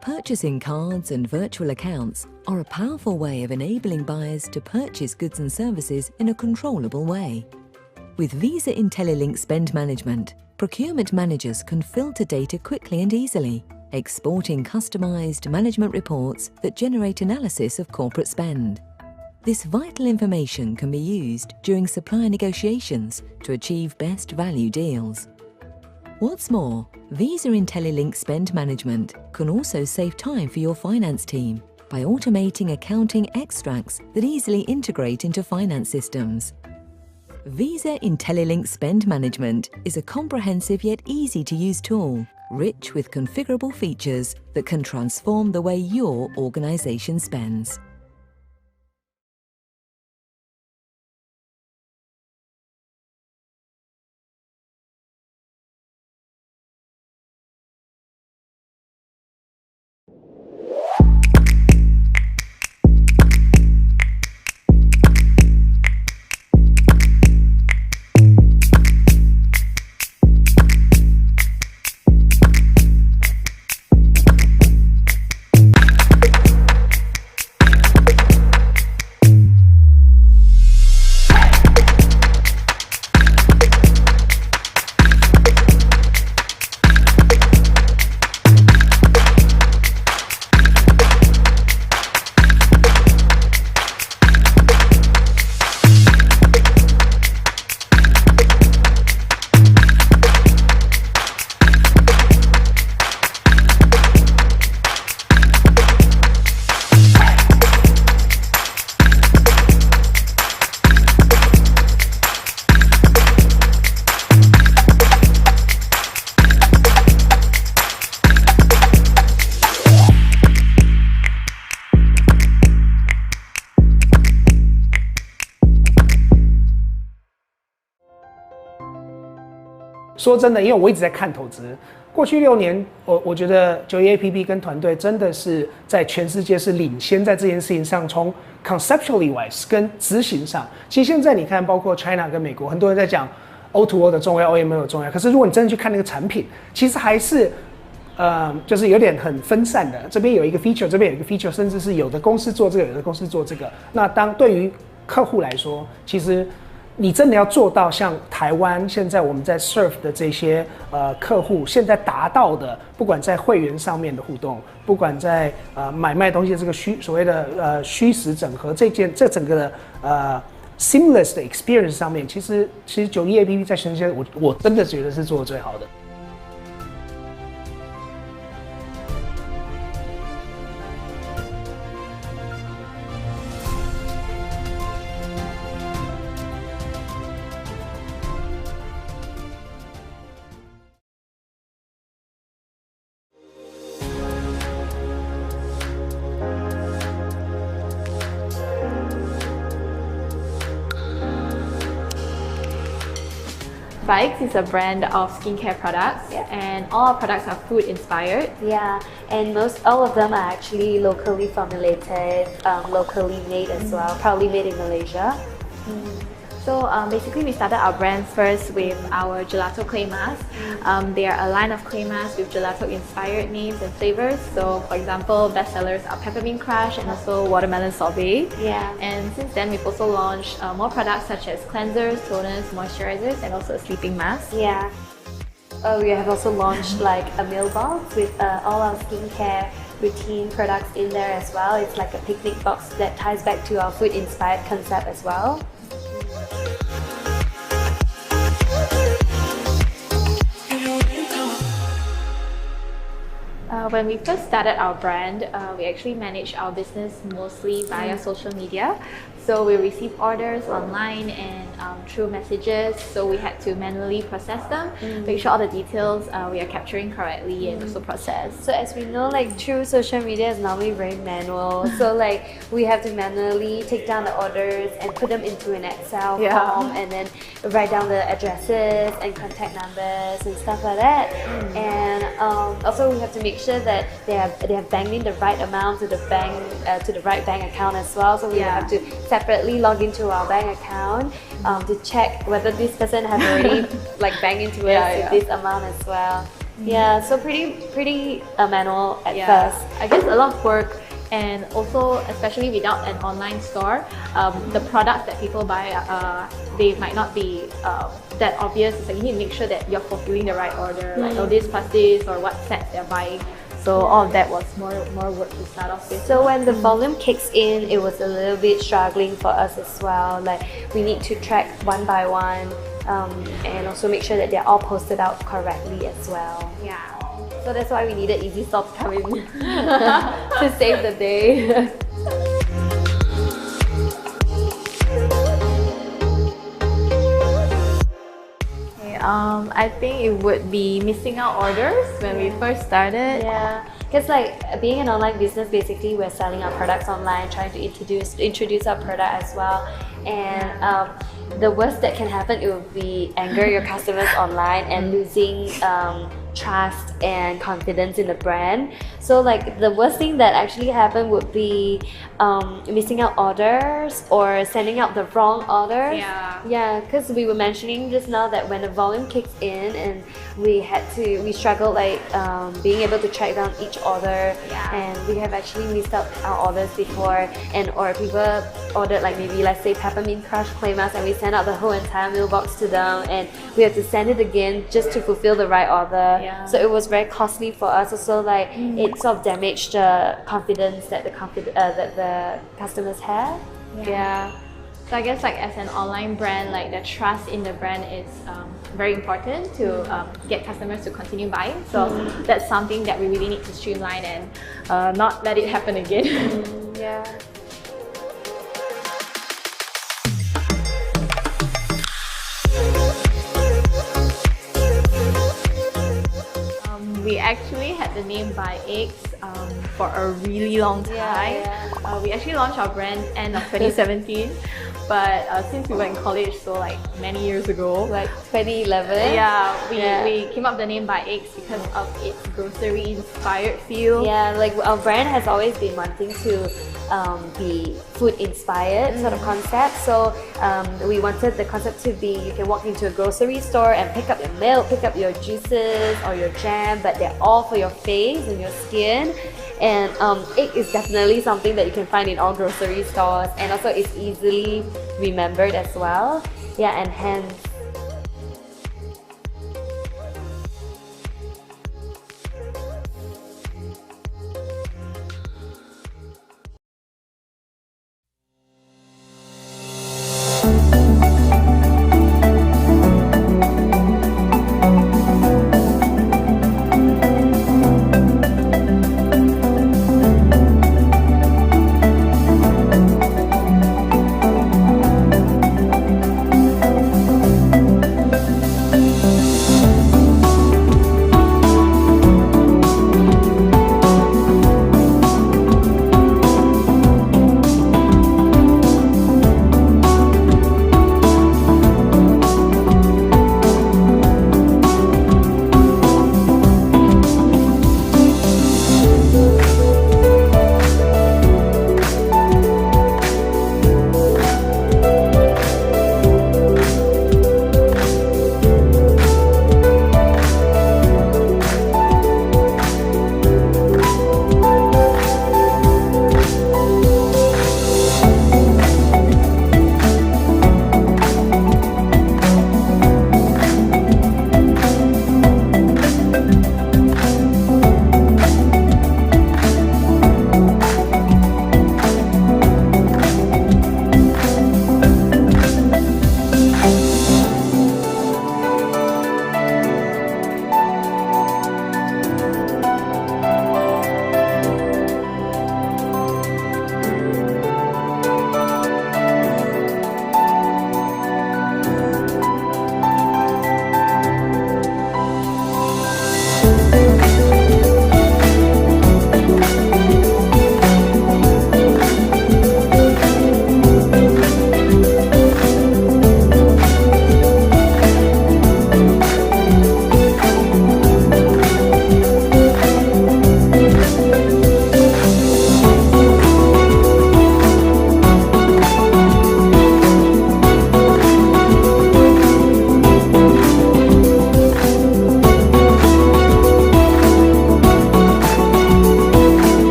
Purchasing cards and virtual accounts are a powerful way of enabling buyers to purchase goods and services in a controllable way. With Visa IntelliLink Spend Management, procurement managers can filter data quickly and easily, exporting customized management reports that generate analysis of corporate spend. This vital information can be used during supplier negotiations to achieve best value deals. What's more, Visa IntelliLink Spend Management can also save time for your finance team by automating accounting extracts that easily integrate into finance systems. Visa IntelliLink Spend Management is a comprehensive yet easy-to-use tool, rich with configurable features that can transform the way your organization spends.说真的，因为我一直在看投资，过去6年，我觉得91APP 跟团队真的是在全世界是领先在这件事情上，从 conceptually wise 跟执行上。其实现在你看，包括 China 跟美国，很多人在讲 O2O 的重要 ，OMO 的重要。可是如果你真的去看那个产品，其实还是就是有点很分散的。这边有一个 feature， 这边有一个 feature， 甚至是有的公司做这个，有的公司做这个。那对于客户来说，其实你真的要做到像台湾现在我们在 serve 的这些客户现在达到的，不管在会员上面的互动，不管在买卖东西的这个所谓的虚实整合这整个的seamless 的 experience 上面，其实91APP 在全世界我真的觉得是做得最好的。Bikes is a brand of skincare products, and all our products are food inspired. Yeah, and all of them are actually locally formulated, locally made as well, probably made in Malaysia. So basically we started our brand first with our gelato clay masks. They are a line of clay masks with gelato inspired names and flavors. So for example, bestsellers are peppermint crush and also watermelon sorbet. Yeah. And since then we've also launched more products such as cleansers, toners, moisturizers, and also a sleeping mask. Yeah. We have also launched like a meal box with all our skincare routine products in there as well. It's like a picnic box that ties back to our food inspired concept as well. When we first started our brand, we actually managed our business mostly via social media. So we received orders online and through messages, so we had to manually process them, make sure all the details we are capturing correctly and also process. So as we know, like through social media is normally very manual. So like we have to manually take down the orders and put them into an Excel form and then write down the addresses and contact numbers and stuff like that. And also we have to make sure that they have banked in the right amount to the bank to the right bank account as well. So we have to separately log into our bank account to check whether this person has already like banked into us this amount as well. Yeah, so pretty manual at first. I guess a lot of work, and also especially without an online store, the products that people buy they might not be that obvious. It's like you need to make sure that you're fulfilling the right order, like oh this plus this or what sets they're buying. So all of that was more work to start off with. So when the volume kicks in, it was a little bit struggling for us as well. Like we need to track one by one and also make sure that they're all posted out correctly as well. Yeah. So that's why we needed Easy Stop to come in to save the day. I think it would be missing out orders when we first started. Yeah, because like being an online business, basically we're selling our products online, trying to introduce our product as well. And the worst that can happen, it would be anger your customers online and losing trust and confidence in the brand. So like the worst thing that actually happened would be missing out orders or sending out the wrong orders. Yeah, because we were mentioning just now that when the volume kicks in and we struggled like being able to track down each order, and we have actually missed out our orders before, or people ordered like maybe let's say peppermint crush clay mask and we sent out the whole entire meal box to them and we have to send it again just to fulfill the right order. So it was very costly for us. Also like it sort of damaged the confidence that the customers have. So I guess like as an online brand, like the trust in the brand is very important to get customers to continue buying. So that's something that we really need to streamline and not let it happen again. We actually had the name By Eggs for a really long time. We actually launched our brand end of 2017, but since we were in college, so like many years ago, like 2011. We came up with the name By Eggs because of its grocery inspired feel. Yeah, like our brand has always been wanting to be food inspired sort of concept. So we wanted the concept to be you can walk into a grocery store and pick up your milk, pick up your juices or your jam, but they're all for your face and your skin. And egg is definitely something that you can find in all grocery stores, and also it's easily remembered as well. Yeah, and hence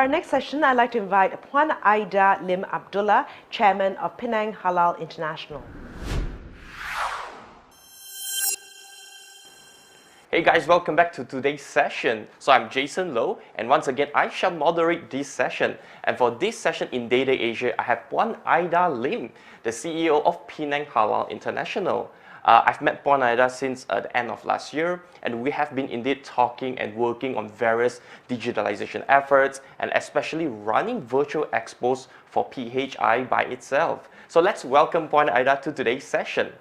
our next session, I'd like to invite Puan Aida Lim Abdullah, Chairman of Penang Halal International. Hey guys, welcome back to today's session. So I'm Jason Low, and once again, I shall moderate this session. And for this session in Day Day Asia, I have Puan Aida Lim, the CEO of Penang Halal International. I've met Puan Aida since the end of last year, and we have been indeed talking and working on various digitalization efforts, and especially running virtual expos for PHI by itself. So let's welcome Puan Aida to today's session.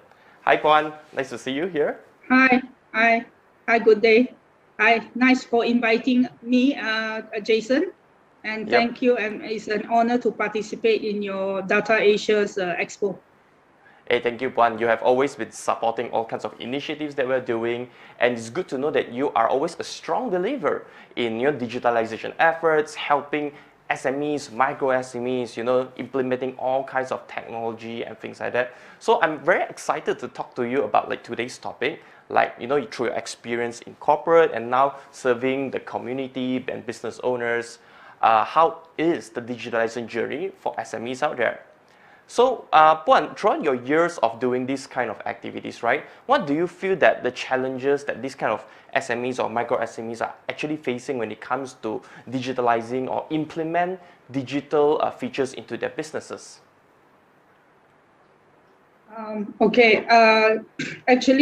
Hi Puan, nice to see you here. Hi, good day. Hi, nice for inviting me, Jason, and thank you. And it's an honor to participate in your Data Asia's Expo. Hey, thank you, Puan. You have always been supporting all kinds of initiatives that we're doing, and it's good to know that you are always a strong believer in your digitalization efforts, helping SMEs, micro SMEs, implementing all kinds of technology and things like that. So I'm very excited to talk to you about today's topic, through your experience in corporate and now serving the community and business owners. How is the digitalization journey for SMEs out there? So, Puan, throughout your years of doing these kind of activities, right, what do you feel that the challenges that these kind of SMEs or micro SMEs are actually facing when it comes to digitalizing or implement digital features into their businesses? Actually,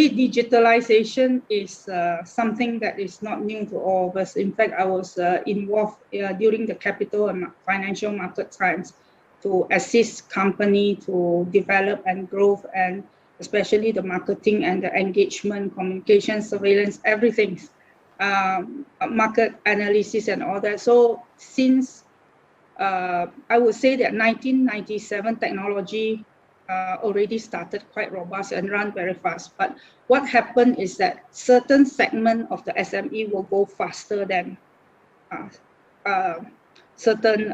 digitalization is something that is not new to all of us. In fact, I was involved during the capital and financial market times to assist company to develop and grow, and especially the marketing and the engagement, communication, surveillance, everything, market analysis and all that. So since I would say that 1997 technology already started quite robust and run very fast. But what happened is that certain segment of the SME will go faster than certain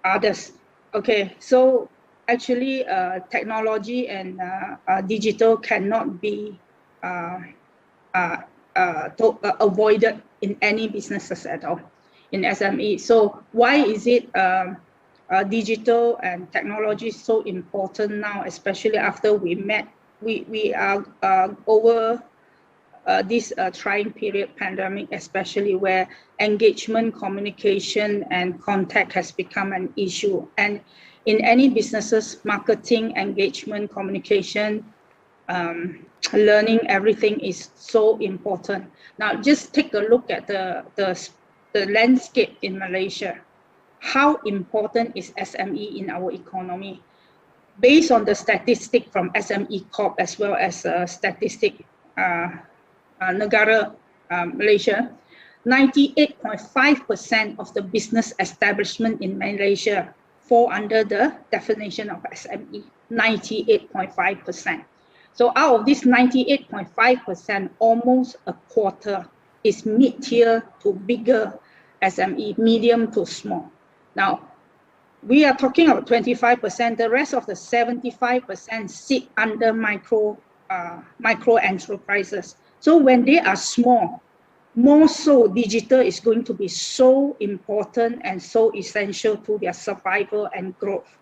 others. Okay, so actually technology and digital cannot be avoided in any businesses at all in SME. So why is it digital and technology is so important now, especially after we are over this trying period, pandemic especially, where engagement, communication and contact has become an issue. And in any businesses, marketing, engagement, communication, learning, everything is so important. Now just take a look at the landscape in Malaysia. How important is SME in our economy? Based on the statistic from SME Corp as well as statistic Negara Malaysia, 98.5% of the business establishment in Malaysia fall under the definition of SME, 98.5%. So out of this 98.5%, almost a quarter is mid-tier to bigger SME, medium to small. Now, we are talking about 25%. The rest of the 75% sit under micro enterprises. So when they are small, more so digital is going to be so important and so essential to their survival and growth.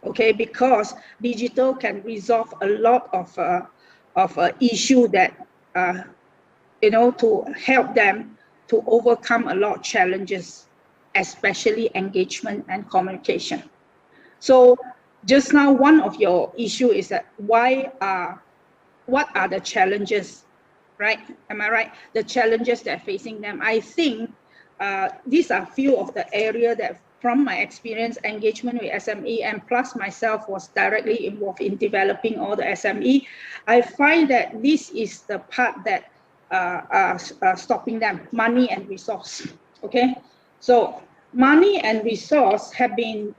Okay, because digital can resolve a lot of issue that to help them to overcome a lot of challenges, especially engagement and communication. So just now, one of your issue is that what are the challenges, right? Am I right? The challenges that are facing them. I think these are few of the area that, from my experience, engagement with SME, and plus myself was directly involved in developing all the SME. I find that this is the part that are stopping them, money and resource. Okay. So money and resource have been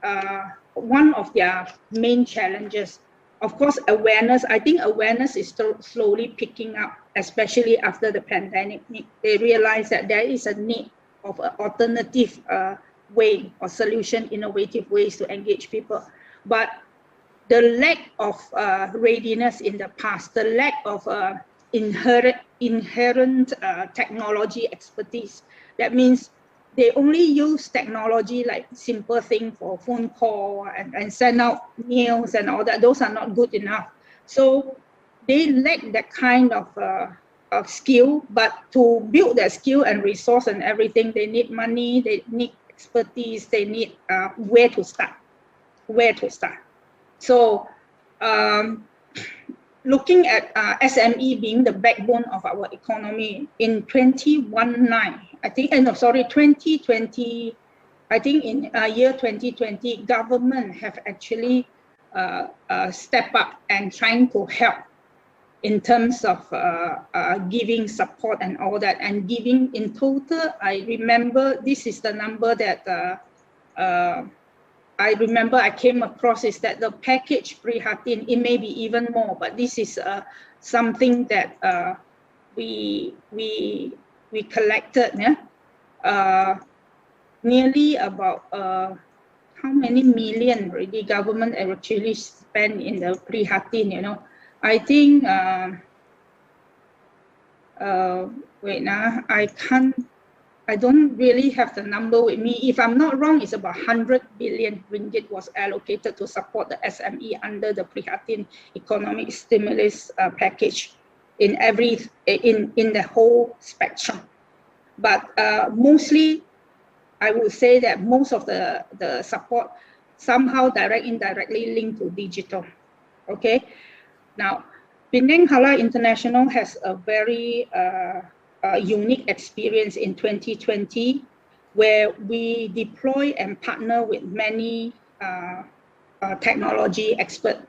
one of their main challenges. Of course, awareness. I think awareness is slowly picking up, especially after the pandemic. They realize that there is a need of an alternative way or solution, innovative ways to engage people. But the lack of readiness in the past, the lack of inherent technology expertise, that means they only use technology like simple thing for phone call and send out mails and all that. Those are not good enough. So they lack that kind of skill, but to build that skill and resource and everything, they need money, they need expertise, they need where to start. So looking at SME being the backbone of our economy in 2020, I think in year 2020, government have actually stepped up and trying to help in terms of giving support and all that, and giving in total, I remember this is the number that I remember I came across, is that the package Prihatin, it may be even more, but this is something that we collected, nearly about how many million already government actually spent in the Prihatin, you know. I think wait now, I don't really have the number with me. If I'm not wrong, it's about 100 billion ringgit was allocated to support the SME under the Prihatin economic stimulus package in the whole spectrum. But mostly, I would say that most of the support somehow indirectly linked to digital. Okay. Now, Penang Halal International has a very unique experience in 2020, where we deploy and partner with many technology experts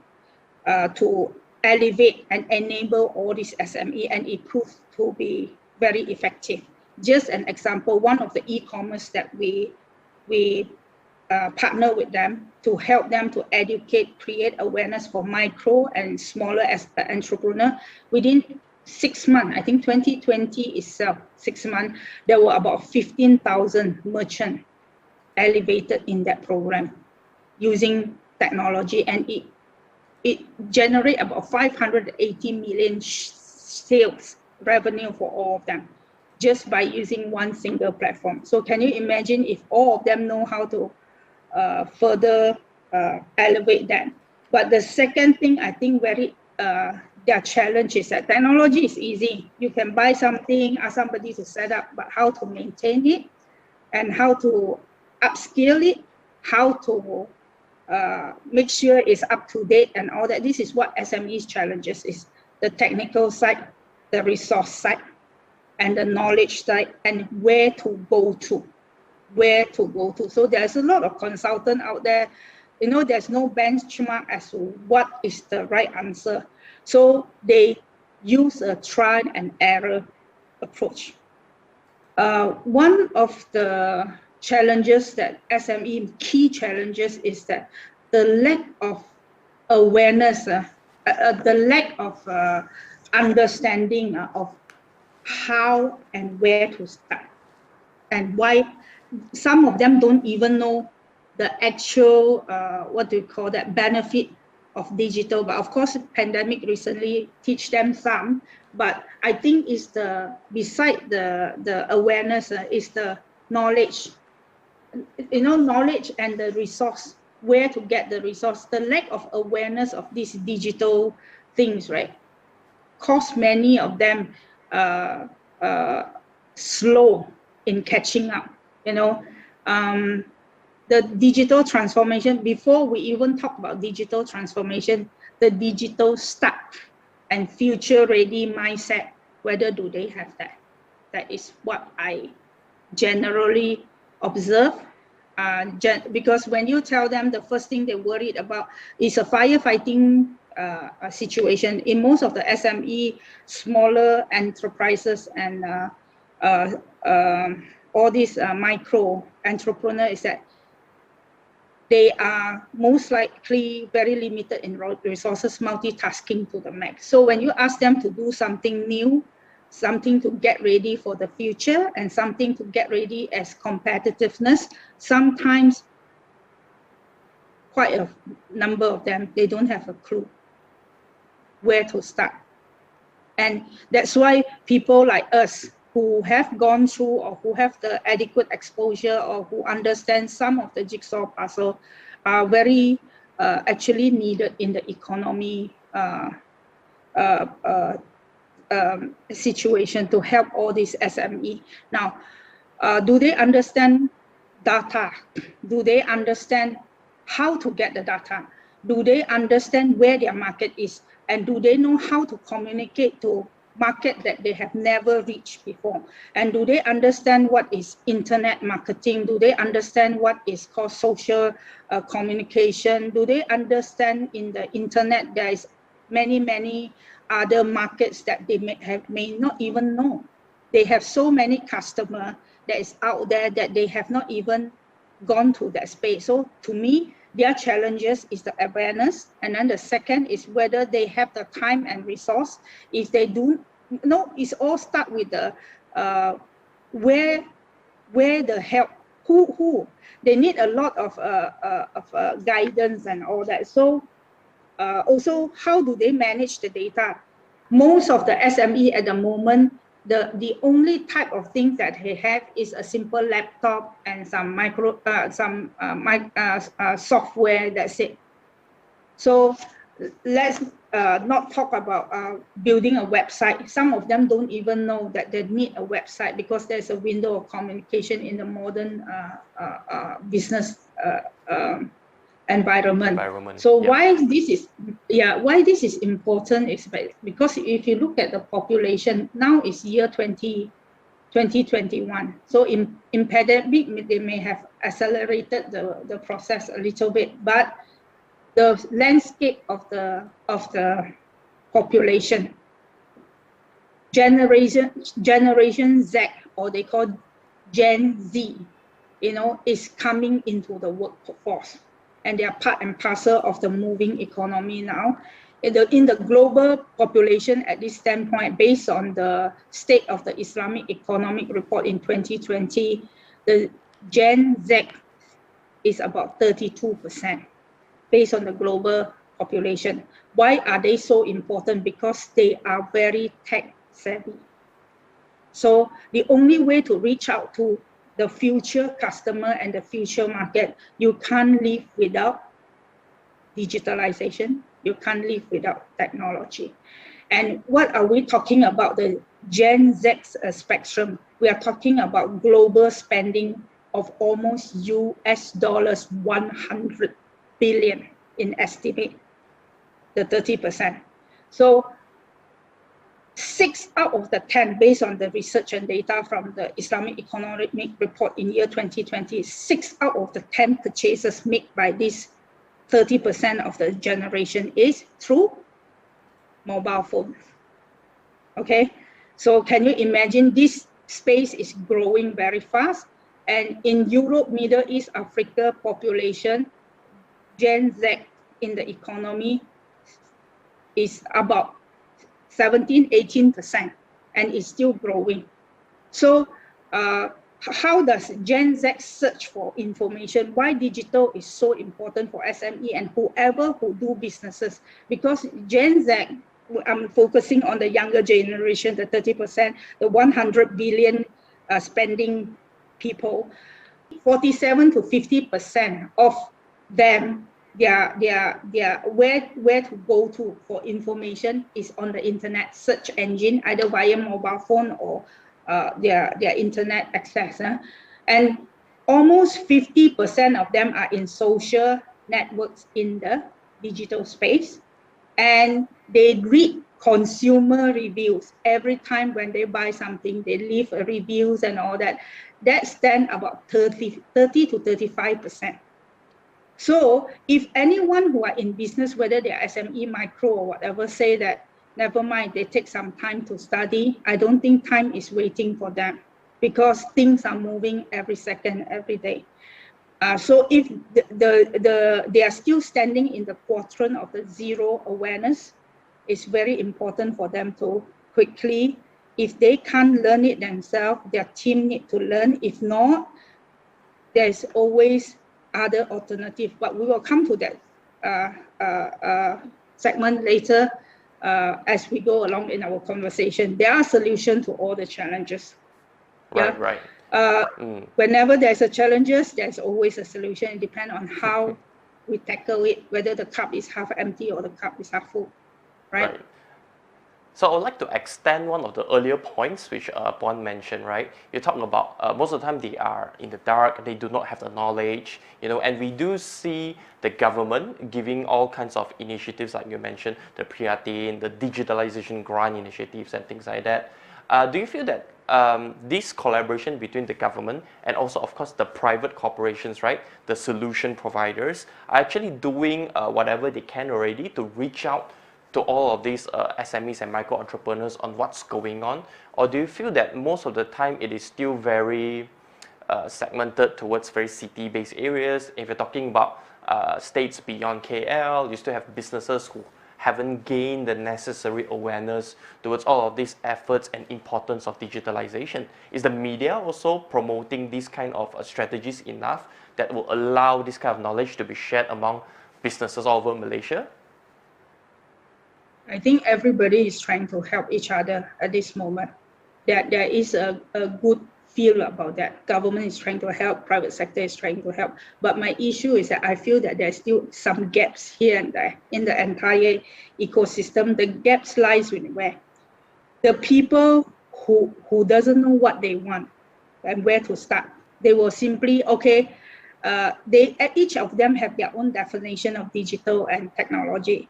to elevate and enable all these SME, and it proved to be very effective. Just an example, one of the e-commerce that we partner with them to help them to educate, create awareness for micro and smaller entrepreneur. Within 6 months, I think 2020 itself, 6 months, there were about 15,000 merchants elevated in that program using technology, and it generate about 580 million sales revenue for all of them, just by using one single platform. So can you imagine if all of them know how to further elevate that? But the second thing, I think their challenge is that technology is easy. You can buy something, ask somebody to set up, but how to maintain it and how to upscale it, how to make sure it's up to date and all that. This is what SME's challenges is: the technical side, the resource side, and the knowledge side, and where to go to. So there's a lot of consultants out there. You know, there's no benchmark as to what is the right answer. So they use a trial and error approach. One of the challenges that SME key challenges is that the lack of awareness, the lack of understanding of how and where to start, and why some of them don't even know the actual benefit of digital. But of course, pandemic recently teach them some, but I think it's beside the awareness is the knowledge, knowledge and the resource, where to get the resource. The lack of awareness of these digital things, right, cause many of them slow in catching up. The digital transformation, before we even talk about digital transformation, the digital stack and future ready mindset, whether do they have that? That is what I generally observe. Because when you tell them, the first thing they're worried about is a firefighting situation. In most of the SME, smaller enterprises and all these micro entrepreneurs, is that they are most likely very limited in resources, multitasking to the max. So when you ask them to do something new, something to get ready for the future, and something to get ready as competitiveness, sometimes quite a number of them, they don't have a clue where to start. And that's why people like us who have gone through or who have the adequate exposure or who understand some of the jigsaw puzzle are very actually needed in the economy situation to help all these SME. Now, do they understand data? Do they understand how to get the data? Do they understand where their market is? And do they know how to communicate to market that they have never reached before? And do they understand what is internet marketing? Do they understand what is called social communication? Do they understand in the internet there is many other markets that they may not even know? They have so many customers that is out there that they have not even gone to that space. So to me, their challenges is the awareness, and then the second is whether they have the time and resource. If they do, no, it's all start with the where the help, who they need a lot of guidance and all that. So also, how do they manage the data? Most of the SME at the moment, the only type of things that they have is a simple laptop and some software. That's it. So let's not talk about building a website. Some of them don't even know that they need a website because there's a window of communication in the modern business environment. So why this is important is because if you look at the population, now is year 2021. So in pandemic, they may have accelerated the process a little bit, but the landscape of the population, generation Z, or they call Gen Z, is coming into the workforce. And they are part and parcel of the moving economy now. In the global population at this standpoint, based on the State of the Islamic Economic Report in 2020, the Gen Z is about 32% based on the global population. Why are they so important? Because they are very tech savvy. So the only way to reach out to the future customer and the future market, you can't live without digitalization. You can't live without technology. And what are we talking about? The Gen Z spectrum. We are talking about global spending of almost US dollars 100 billion in estimate, the 30%. So 6 out of the 10, based on the research and data from the Islamic Economic Report in year 2020, 6 out of the 10 purchases made by this 30% of the generation is through mobile phone. Okay, so can you imagine this space is growing very fast? And in Europe, Middle East, Africa population, Gen Z in the economy is about 17-18%, and it's still growing. So how does Gen Z search for information? Why digital is so important for SME and whoever who do businesses? Because Gen Z, I'm focusing on the younger generation, the 30%, the 100 billion spending people, 47 to 50% of them, where to go to for information is on the internet search engine, either via mobile phone or their internet access. And almost 50% of them are in social networks in the digital space. And they read consumer reviews. Every time when they buy something, they leave reviews and all that. That stands about 30 to 35%. So if anyone who are in business, whether they are SME, micro or whatever, say that, never mind, they take some time to study, I don't think time is waiting for them because things are moving every second, every day. So if they are still standing in the quadrant of the zero awareness, it's very important for them to quickly, if they can't learn it themselves, their team need to learn. If not, there's always other alternative, but we will come to that segment later as we go along in our conversation. There are solutions to all the challenges. Right. Whenever there's a challenges, there's always a solution. It depends on how we tackle it, whether the cup is half empty or the cup is half full, right? So I would like to extend one of the earlier points which Puan mentioned, right? You're talking about most of the time they are in the dark, they do not have the knowledge, and we do see the government giving all kinds of initiatives like you mentioned, the Prihatin, the digitalization grant initiatives and things like that. Do you feel that this collaboration between the government and also, of course, the private corporations, right, the solution providers, are actually doing whatever they can already to reach out to all of these SMEs and micro entrepreneurs on what's going on? Or do you feel that most of the time it is still very segmented towards very city-based areas? If you're talking about states beyond KL, you still have businesses who haven't gained the necessary awareness towards all of these efforts and importance of digitalization. Is the media also promoting these kind of strategies enough that will allow this kind of knowledge to be shared among businesses all over Malaysia? I think everybody is trying to help each other at this moment. There is a good feel about that. Government is trying to help, private sector is trying to help. But my issue is that I feel that there's still some gaps here and there in the entire ecosystem. The gaps lies in where the people who doesn't know what they want and where to start. They will simply, each of them have their own definition of digital and technology.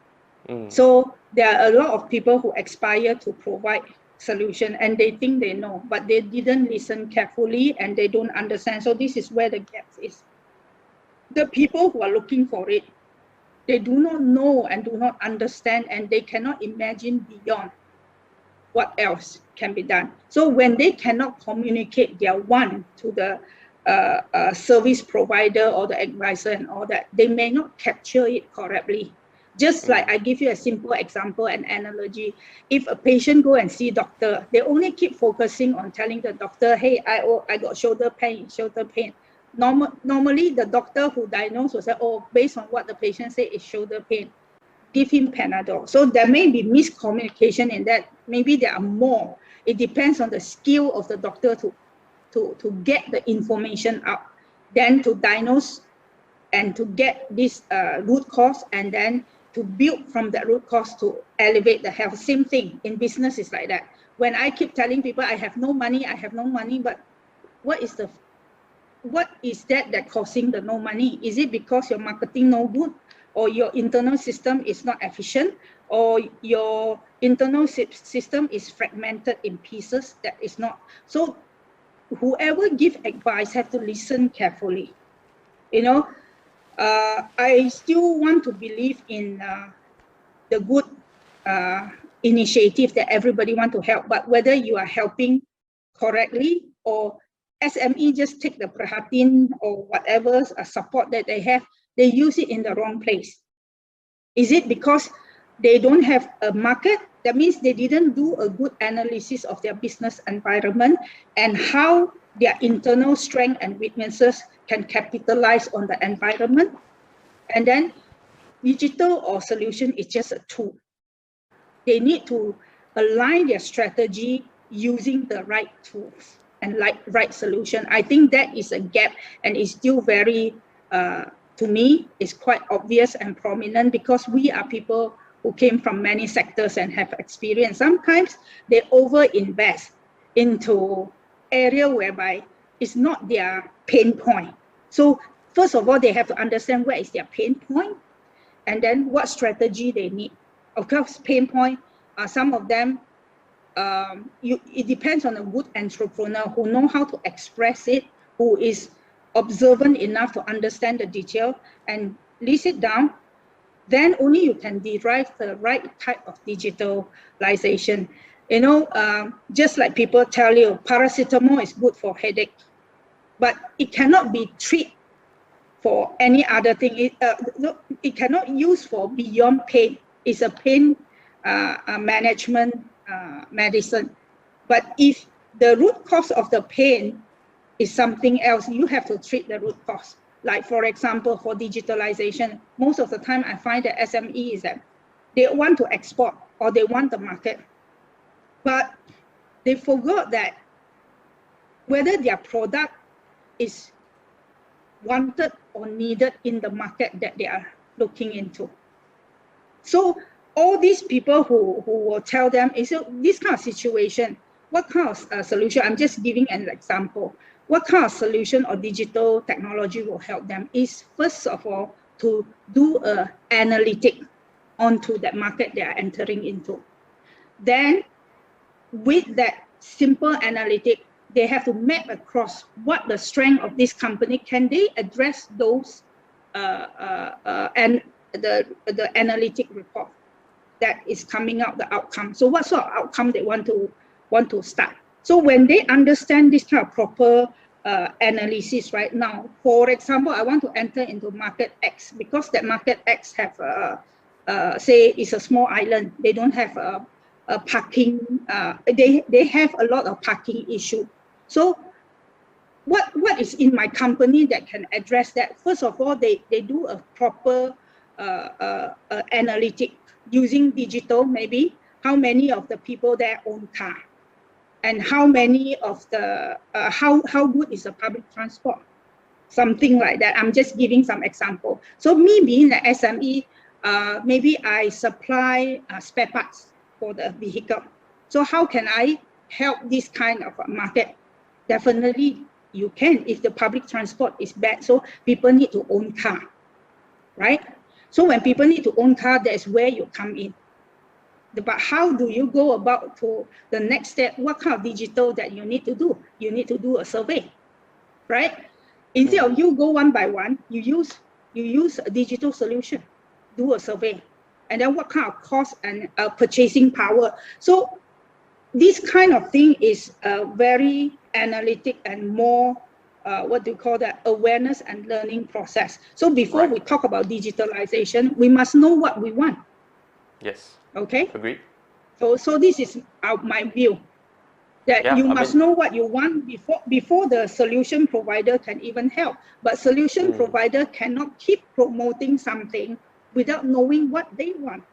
So there are a lot of people who aspire to provide solution and they think they know, but they didn't listen carefully and they don't understand. So this is where the gap is. The people who are looking for it, they do not know and do not understand and they cannot imagine beyond what else can be done. So when they cannot communicate their want to the service provider or the advisor and all that, they may not capture it correctly. Just like I give you a simple example and analogy. If a patient go and see doctor, they only keep focusing on telling the doctor, hey, I got shoulder pain. Normally, the doctor who diagnosed will say, based on what the patient say is shoulder pain, give him Panadol. So there may be miscommunication in that. Maybe there are more. It depends on the skill of the doctor to get the information out, then to diagnose and to get this root cause and then to build from that root cause to elevate the health. Same thing in business is like that. When I keep telling people I have no money, but what is that causing the no money? Is it because your marketing no good, or your internal system is not efficient, or your internal system is fragmented in pieces that is not? So whoever give advice have to listen carefully. I still want to believe in the good initiative that everybody want to help, but whether you are helping correctly or SME just take the Prihatin or whatever support that they have, they use it in the wrong place. Is it because they don't have a market? That means they didn't do a good analysis of their business environment and how their internal strength and weaknesses can capitalize on the environment. And then digital or solution is just a tool. They need to align their strategy using the right tools and right solution. I think that is a gap and it's still very, to me, it's quite obvious and prominent because we are people who came from many sectors and have experience. Sometimes they over-invest into area whereby it's not their pain point. So first of all, they have to understand where is their pain point and then what strategy they need. Of course, pain point, some of them, it depends on a good entrepreneur who know how to express it, who is observant enough to understand the detail and list it down. Then only you can derive the right type of digitalization. Just like people tell you, paracetamol is good for headache, but it cannot be treated for any other thing. It cannot use for beyond pain. It's a pain management medicine. But if the root cause of the pain is something else, you have to treat the root cause. Like for example, for digitalization, most of the time I find that SME is that they want to export or they want the market, but they forgot that whether their product is wanted or needed in the market that they are looking into. So all these people who will tell them, is this kind of situation, what kind of solution, I'm just giving an example, what kind of solution or digital technology will help them is, first of all, to do a analytic onto that market they are entering into. Then with that simple analytic, they have to map across what the strength of this company, can they address those and the analytic report that is coming out, the outcome. So what sort of outcome they want to start. So when they understand this kind of proper analysis right now, for example, I want to enter into market X because that market X have say it's a small island. They don't have a parking, they have a lot of parking issue. So what is in my company that can address that? First of all, they do a proper analytic using digital, maybe how many of the people there own car, and how many of the how good is the public transport, something like that. I'm just giving some example. So me being an SME, maybe I supply spare parts for the vehicle. So how can I help this kind of market? Definitely you can if the public transport is bad. So people need to own car, right? So when people need to own car, that's where you come in. But how do you go about to the next step? What kind of digital that you need to do? You need to do a survey, right? Instead of you go one by one, you use a digital solution, do a survey, and then what kind of cost and purchasing power. So this kind of thing is very analytic and more what do you call that, awareness and learning process. So before we talk about digitalization, we must know what we want. Yes. Okay. Agreed. So this is my view, that you must know what you want before the solution provider can even help. But solution provider cannot keep promoting something without knowing what they want.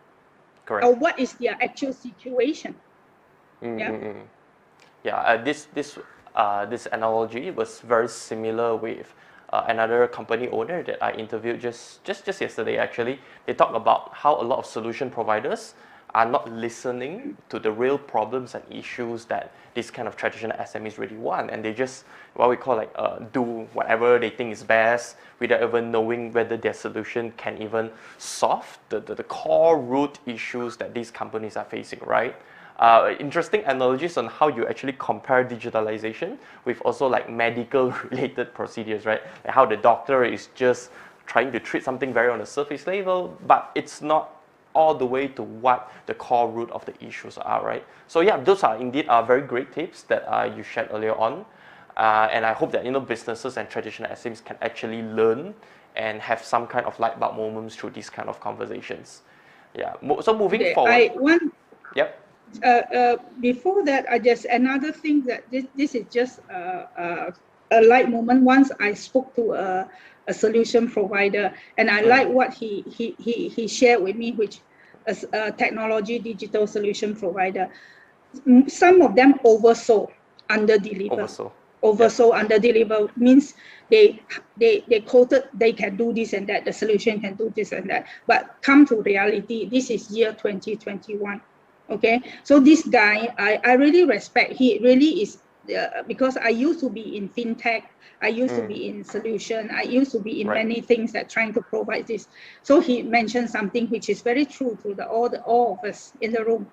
Correct. Or what is their actual situation. This analogy was very similar with another company owner that I interviewed just yesterday. Actually, they talked about how a lot of solution providers are not listening to the real problems and issues that this kind of traditional SMEs really want, and they just what we call do whatever they think is best without even knowing whether their solution can even solve the core root issues that these companies are facing, right? Interesting analogies on how you actually compare digitalization with also like medical related procedures, right? Like how the doctor is just trying to treat something very on the surface level, but it's not all the way to what the core root of the issues are, right? So yeah, those are indeed very great tips that you shared earlier on, and I hope that businesses and traditional SMEs can actually learn and have some kind of light bulb moments through these kind of conversations. Yeah. So moving forward. Yep. Before that, I just another thing that this is just a light moment. Once I spoke to a solution provider, and I like what he shared with me, which is a technology digital solution provider. Some of them oversold, under-deliver. Oversold, under-deliver means they quoted they can do this and that, the solution can do this and that, but come to reality, this is year 2021. Okay, so this guy, I really respect. He really is, because I used to be in fintech, I used to be in solution, I used to be in many things that trying to provide this. So he mentioned something which is very true to all of us in the room.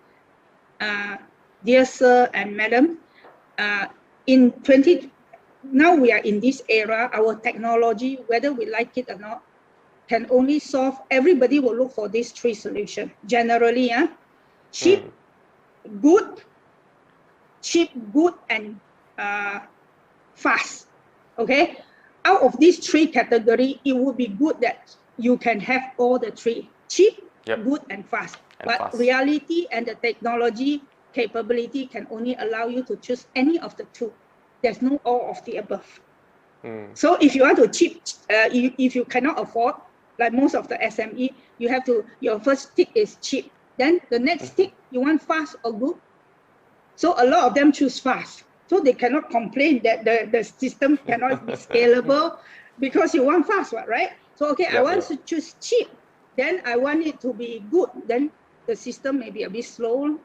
Dear sir and madam, now we are in this era, our technology, whether we like it or not, can only solve, everybody will look for these three solutions. Generally, cheap, good, and fast. Okay, out of these three categories, it would be good that you can have all the three: cheap, good, and fast. But reality and the technology capability can only allow you to choose any of the two. There's no all of the above. So if you want to cheap, if you cannot afford, like most of the SME, you have to, your first tick is cheap. Then the next tick, you want fast or good. So a lot of them choose fast. So they cannot complain that the system cannot be scalable because you want fast, right? So, okay, I want to choose cheap. Then I want it to be good. Then the system may be a bit slow.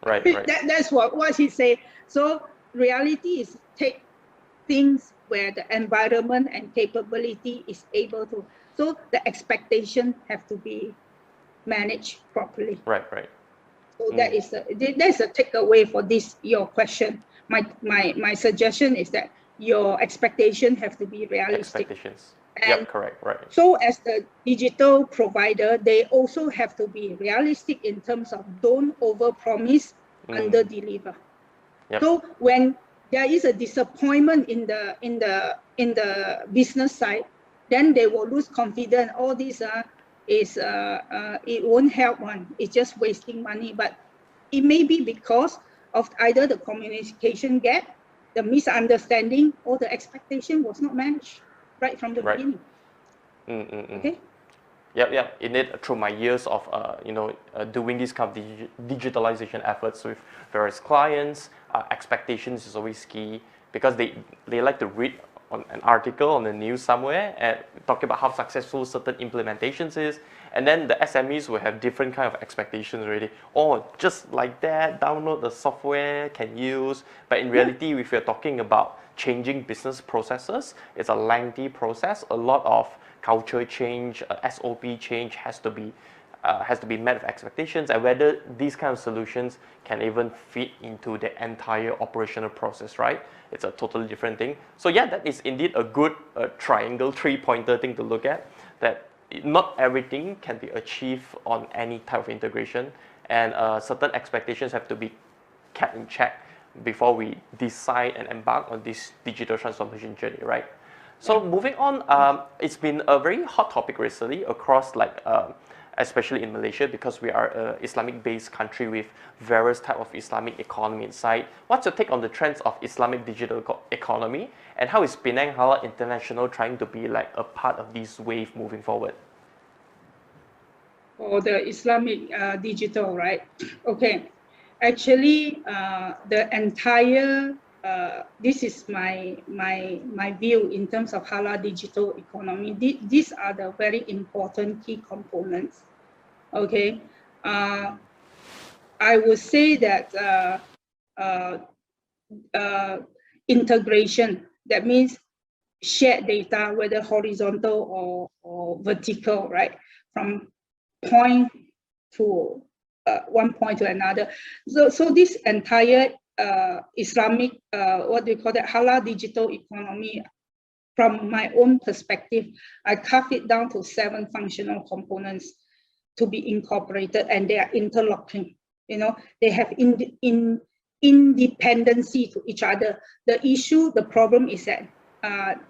Right. That's what he say. So reality is take things where the environment and capability is able to. So the expectation have to be managed properly. Right. So that's a takeaway for this your question. My suggestion is that your expectation have to be realistic. Expectations. And correct. Right. So as the digital provider, they also have to be realistic in terms of don't overpromise, under-deliver. So when there is a disappointment in the business side, then they will lose confidence. All this it won't help one. It's just wasting money. But it may be because of either the communication gap, the misunderstanding, or the expectation was not managed right from the beginning. Okay. Yep. Indeed, through my years of doing these kind of digitalization efforts with various clients, expectations is always key, because they like to read on an article on the news somewhere and talking about how successful certain implementations is, and then the SMEs will have different kind of expectations already. Oh, just like that, download the software, can use. But in reality, if you're talking about changing business processes, it's a lengthy process. A lot of culture change, SOP change has to be met with expectations, and whether these kind of solutions can even fit into the entire operational process, right? It's a totally different thing. So yeah, that is indeed a good triangle, three-pointer thing to look at, that not everything can be achieved on any type of integration, and certain expectations have to be kept in check before we decide and embark on this digital transformation journey, right? So moving on, it's been a very hot topic recently across, especially in Malaysia, because we are an Islamic-based country with various types of Islamic economy inside. What's your take on the trends of Islamic digital economy, and how is Penang Halal International trying to be like a part of this wave moving forward? For the Islamic digital, right? Okay, actually, the entire this is my view in terms of halal digital economy. These are the very important key components. Okay, I would say that integration, that means shared data, whether horizontal or vertical, right? From point to one point to another. So this entire Islamic, what do you call that, halal digital economy, from my own perspective, I carve it down to 7 functional components to be incorporated, and they are interlocking. They have independency to each other. The problem is that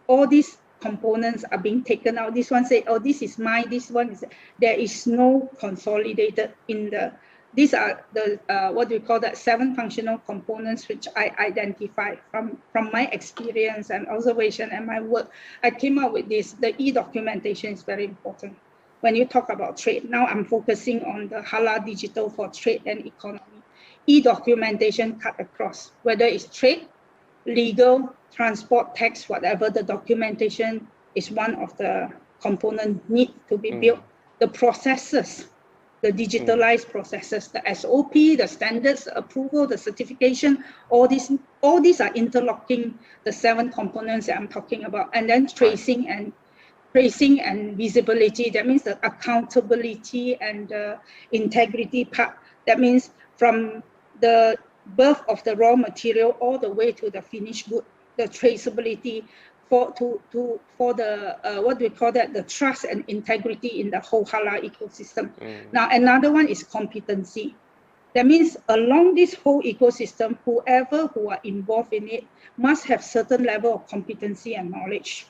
all these components are being taken out. This one say, oh, this is mine, this one is, there is no consolidated in the, these are the, what do you call that, 7 functional components which I identify from my experience and observation and my work. I came up with this. The e-documentation is very important. When you talk about trade, now I'm focusing on the halal digital for trade and economy. E-documentation cut across, whether it's trade, legal, transport, tax, whatever, the documentation is one of the components need to be built. The processes, the digitalized processes, the SOP, the standards, the approval, the certification, all these are interlocking the 7 components that I'm talking about. And then tracing and visibility, that means the accountability and the integrity part. That means from the birth of the raw material all the way to the finished good, the traceability for the what do we call that, the trust and integrity in the whole halal ecosystem. Now another one is competency. That means along this whole ecosystem, whoever who are involved in it must have certain level of competency and knowledge.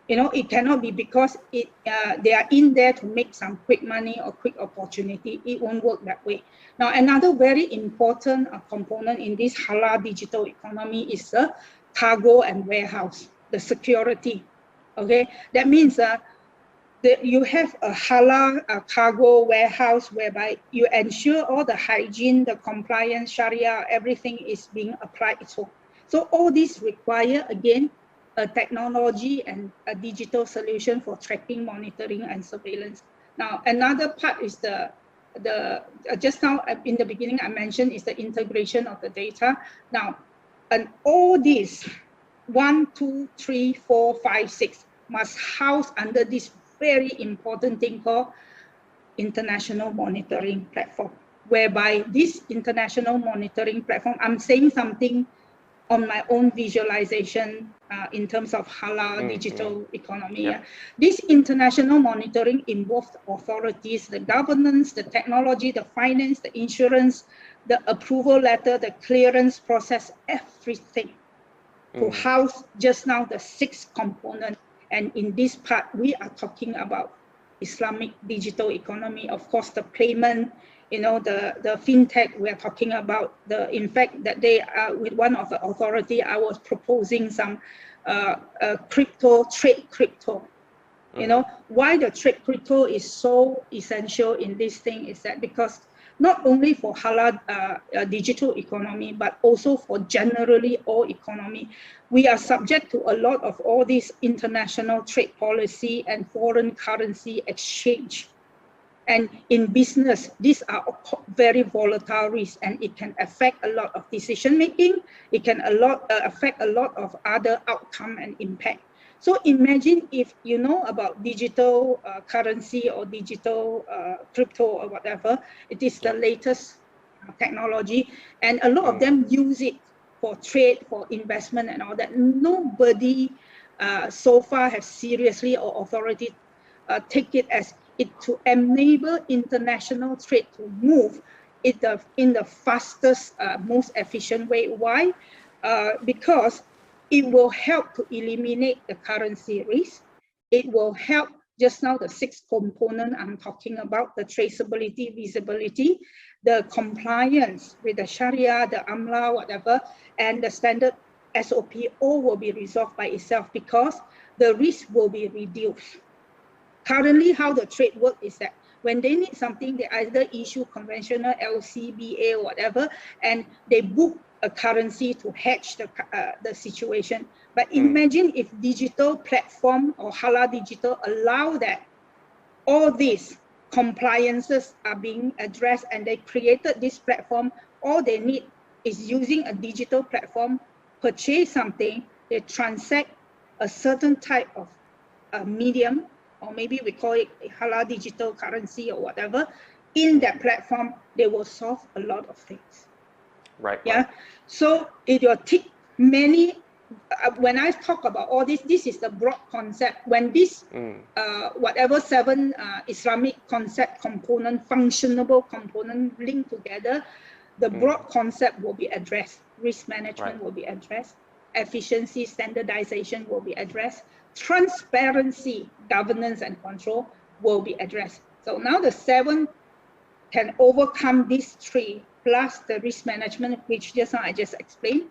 It cannot be because they are in there to make some quick money or quick opportunity. It won't work that way. Now, another very important component in this halal digital economy is the cargo and warehouse, the security. Okay, that means that you have a halal cargo warehouse whereby you ensure all the hygiene, the compliance, Sharia, everything is being applied. So So all these require, again, a technology and a digital solution for tracking, monitoring, and surveillance. Now, another part is just now in the beginning I mentioned is the integration of the data. Now, and all these 1, 2, 3, 4, 5, 6 must house under this very important thing called international monitoring platform, whereby this international monitoring platform, I'm saying something on my own visualization in terms of halal digital economy. Yep. Yeah. This international monitoring involves authorities, the governance, the technology, the finance, the insurance, the approval letter, the clearance process, everything to house just now the 6 components. And in this part, we are talking about Islamic digital economy, of course, the payment, you know, the fintech, we're talking about in fact, that they are with one of the authority, I was proposing some trade crypto. You know, why the trade crypto is so essential in this thing is that because not only for halal digital economy, but also for generally all economy, we are subject to a lot of all these international trade policy and foreign currency exchange. And in business, these are very volatile risks, and it can affect a lot of decision making. It can affect a lot of other outcome and impact. So imagine if you know about digital currency or digital crypto or whatever, it is the latest technology, and a lot of them use it for trade, for investment and all that. Nobody so far has seriously or authority take it as it to enable international trade to move in the fastest, most efficient way. Why? Because it will help to eliminate the currency risk. It will help just now the 6 components I'm talking about, the traceability, visibility, the compliance with the Sharia, the AMLA, whatever, and the standard SOP, all will be resolved by itself because the risk will be reduced. Currently, how the trade works is that when they need something, they either issue conventional LCBA or whatever, and they book a currency to hedge the situation. But imagine if digital platform or halal digital allow that all these compliances are being addressed, and they created this platform. All they need is using a digital platform, purchase something, they transact a certain type of medium, or maybe we call it halal digital currency or whatever, in that platform, they will solve a lot of things. Right. Yeah. Right. So it will take many. When I talk about all this, this is the broad concept. When this, whatever 7 Islamic concept component, functionable component linked together, the broad concept will be addressed. Risk management will be addressed. Efficiency, standardization will be addressed. Transparency, governance and control will be addressed. So now the 7 can overcome these 3 plus the risk management, which just now I just explained.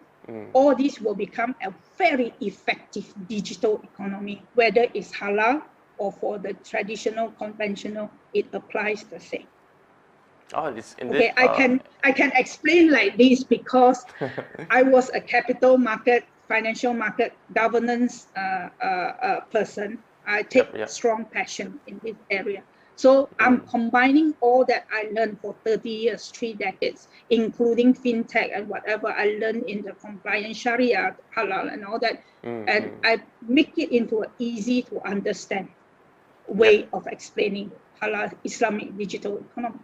All this will become a very effective digital economy, whether it's halal or for the traditional, conventional, it applies the same. Oh, it's indeed. Okay, I can explain like this because I was a capital market, financial market governance person. I take strong passion in this area. So I'm combining all that I learned for 30 years, 3 decades, including fintech and whatever I learned in the compliance Sharia, halal and all that. And I make it into an easy to understand way of explaining halal Islamic digital economy.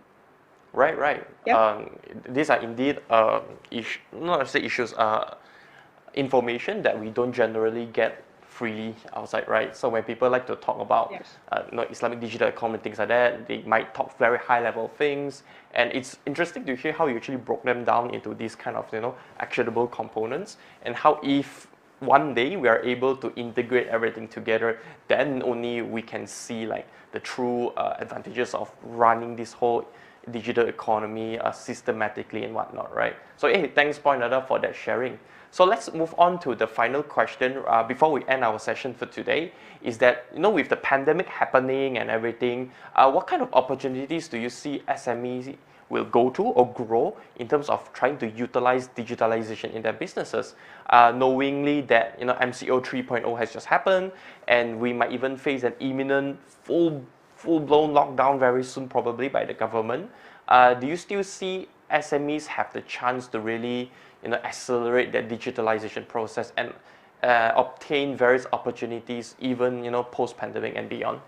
Right, right. These are indeed not necessarily issues, information that we don't generally get freely outside, right? So when people like to talk about Islamic digital economy, things like that, they might talk very high level things, and it's interesting to hear how you actually broke them down into these kind of actionable components, and how if one day we are able to integrate everything together, then only we can see like the true advantages of running this whole digital economy systematically and whatnot, right? So hey, thanks Aida for that sharing. So let's move on to the final question before we end our session for today, is that, with the pandemic happening and everything, what kind of opportunities do you see SMEs will go to or grow in terms of trying to utilize digitalization in their businesses, knowingly that MCO 3.0 has just happened, and we might even face an imminent full-blown lockdown very soon, probably by the government. Do you still see SMEs have the chance to really accelerate that digitalization process and obtain various opportunities even post-pandemic and beyond?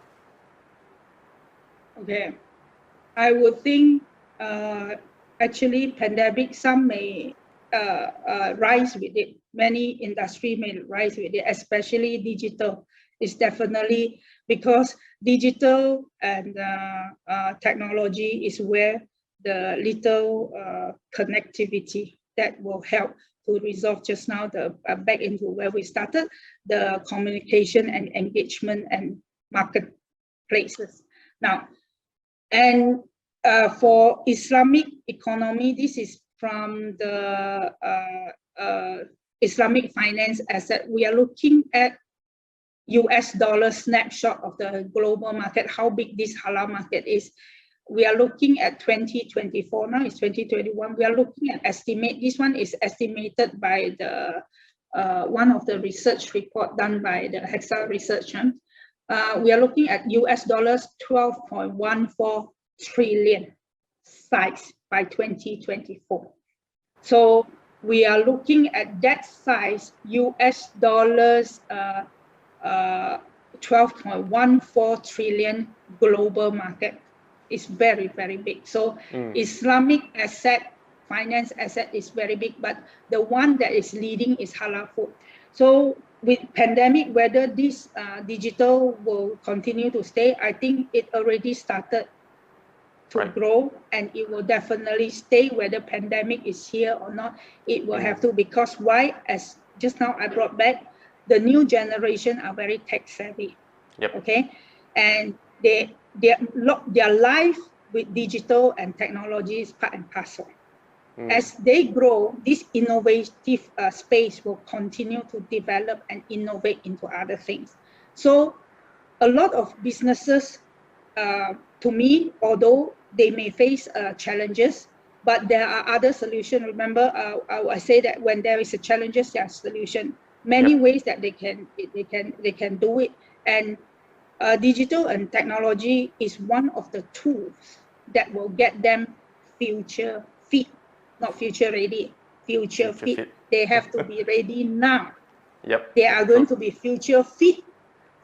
Okay, I would think actually pandemic, some may rise with it. Many industry may rise with it, especially digital. Is definitely because digital and technology is where the little connectivity that will help to resolve just now the back into where we started, the communication and engagement and marketplaces. Now, and for Islamic economy, this is from the Islamic finance asset. We are looking at US dollar snapshot of the global market, how big this halal market is. We are looking at 2024, now it's 2021. We are looking at estimate. This one is estimated by the one of the research report done by the Hexa Research. We are looking at US dollars 12.14 trillion size by 2024. So we are looking at that size, US dollars 12.14 trillion global market. Is very, very big. So Islamic asset, finance asset is very big, but the one that is leading is halal food. So with pandemic, whether this digital will continue to stay, I think it already started to grow, and it will definitely stay whether pandemic is here or not. It will have to, because why? As just now I brought back, the new generation are very tech savvy. Okay, and their life with digital and technology is part and parcel. As they grow, this innovative space will continue to develop and innovate into other things. So a lot of businesses, to me, although they may face challenges, but there are other solutions. Remember, I say that when there is a challenges, there are solutions. Many ways that they can do it, and digital and technology is one of the tools that will get them future fit, not future ready, future fit. They have to be ready now. They are going to be future fit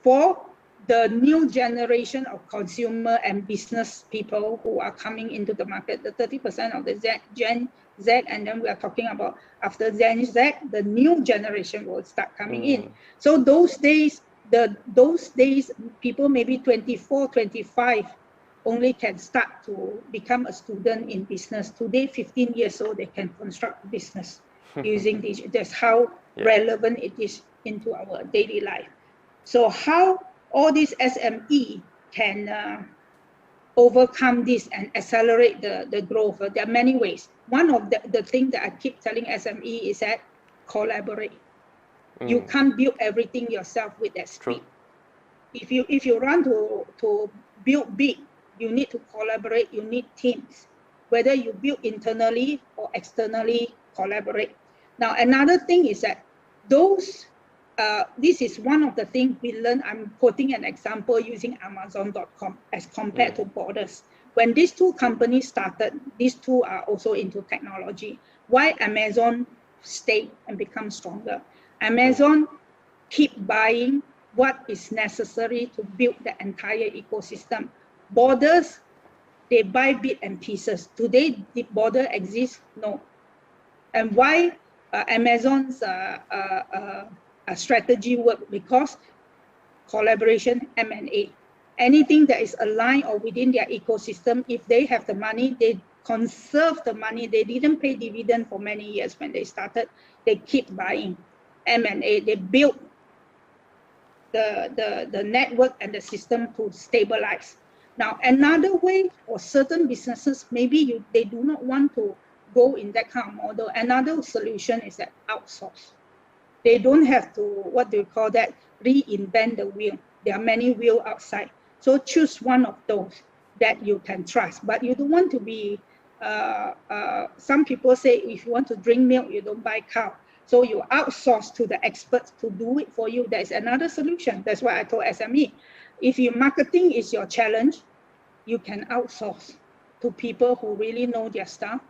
for the new generation of consumer and business people who are coming into the market. The 30% of the Gen Z, and then we are talking about after Gen Z, the new generation will start coming in. So those days, people maybe 24, 25 only can start to become a student in business. Today, 15 years old, they can construct a business using this. That's how relevant it is into our daily life. So how all these SME can overcome this and accelerate the growth? There are many ways. One of the things that I keep telling SME is that collaborate. You can't build everything yourself with that speed. If you run to build big, you need to collaborate, you need teams. Whether you build internally or externally, collaborate. Now, another thing is that this is one of the things we learned. I'm quoting an example using Amazon.com as compared to Borders. When these two companies started, these two are also into technology. Why Amazon stayed and become stronger? Amazon keep buying what is necessary to build the entire ecosystem. Borders, they buy bits and pieces. Today, the Border exists? No. And why Amazon's strategy work? Because collaboration, M&A. Anything that is aligned or within their ecosystem, if they have the money, they conserve the money. They didn't pay dividend for many years when they started. They keep buying. M&A, they build the network and the system to stabilize. Now, another way for certain businesses, maybe they do not want to go in that kind of model. Another solution is that outsource. They don't have to, what do you call that, reinvent the wheel. There are many wheels outside. So choose one of those that you can trust. But you don't want to be some people say if you want to drink milk, you don't buy cow. So you outsource to the experts to do it for you. There's another solution. That's why I told SME. If your marketing is your challenge, you can outsource to people who really know their stuff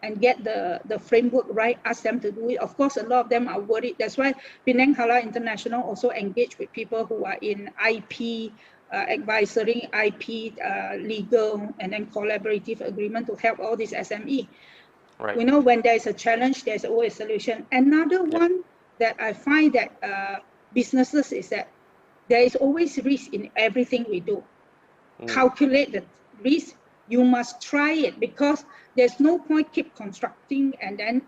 and get the framework right, ask them to do it. Of course, a lot of them are worried. That's why Penang Halal International also engage with people who are in IP, advisory, IP, legal, and then collaborative agreement to help all these SME. Right. We know when there's a challenge, there's always a solution. Another one that I find that businesses is that there is always risk in everything we do. Calculate the risk. You must try it because there's no point keep constructing and then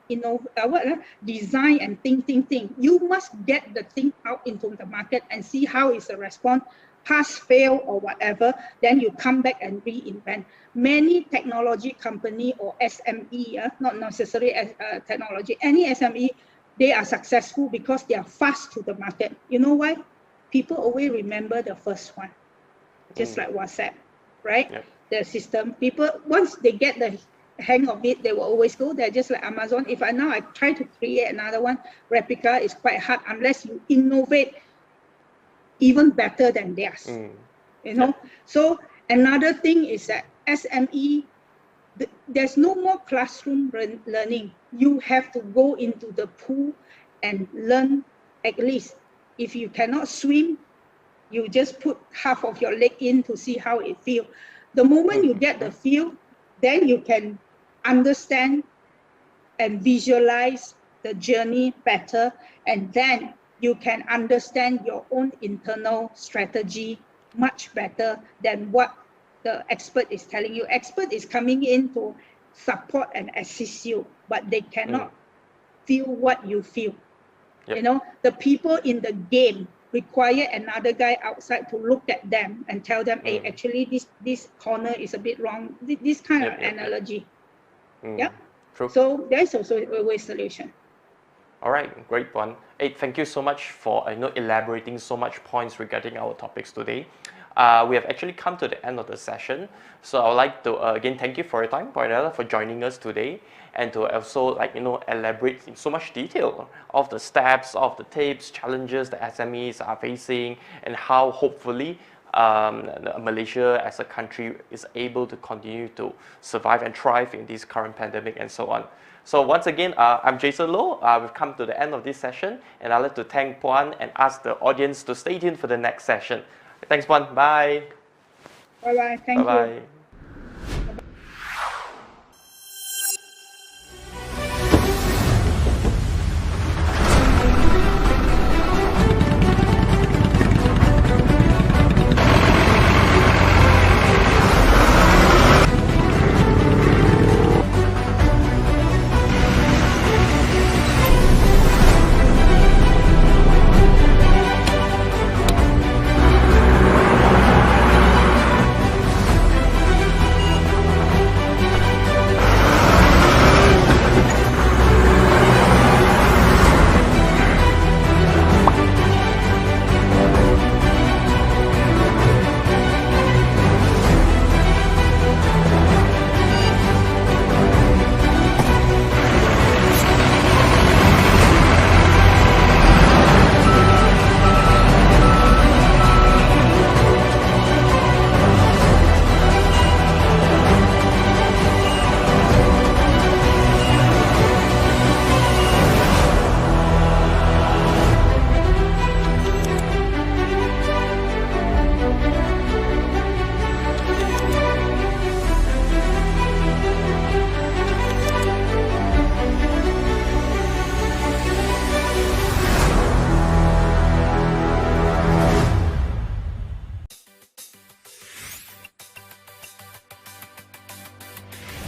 design and think. You must get the thing out into the market and see how is the response, pass, fail, or whatever. Then you come back and reinvent. Many technology company or SME, not necessarily technology, any SME, they are successful because they are fast to the market. You know why? People always remember the first one, just like WhatsApp, right? Yep. The system, people, once they get the hang of it, they will always go there, just like Amazon. If I try to create another one, replica is quite hard unless you innovate even better than theirs, you know? So another thing is that SME, there's no more classroom learning. You have to go into the pool and learn at least. If you cannot swim, you just put half of your leg in to see how it feels. The moment you get the feel, then you can understand and visualize the journey better, and then you can understand your own internal strategy much better than what the expert is telling you. Expert is coming in to support and assist you, but they cannot feel what you feel. Yep. You know, the people in the game require another guy outside to look at them and tell them, hey, actually this corner is a bit wrong. This kind of analogy. Yeah. True. So there's also a way solution. All right, great one. Hey, thank you so much for elaborating so much points regarding our topics today. We have actually come to the end of the session. So I would like to again thank you for your time, Aida, for joining us today, and to also elaborate in so much detail of the steps, of the tips, challenges that SMEs are facing, and how hopefully Malaysia as a country is able to continue to survive and thrive in this current pandemic and so on. So once again, I'm Jason Loh. We've come to the end of this session, and I'd like to thank Puan and ask the audience to stay tuned for the next session. Thanks, Puan. Bye. Bye-bye. Thank you. Bye-bye.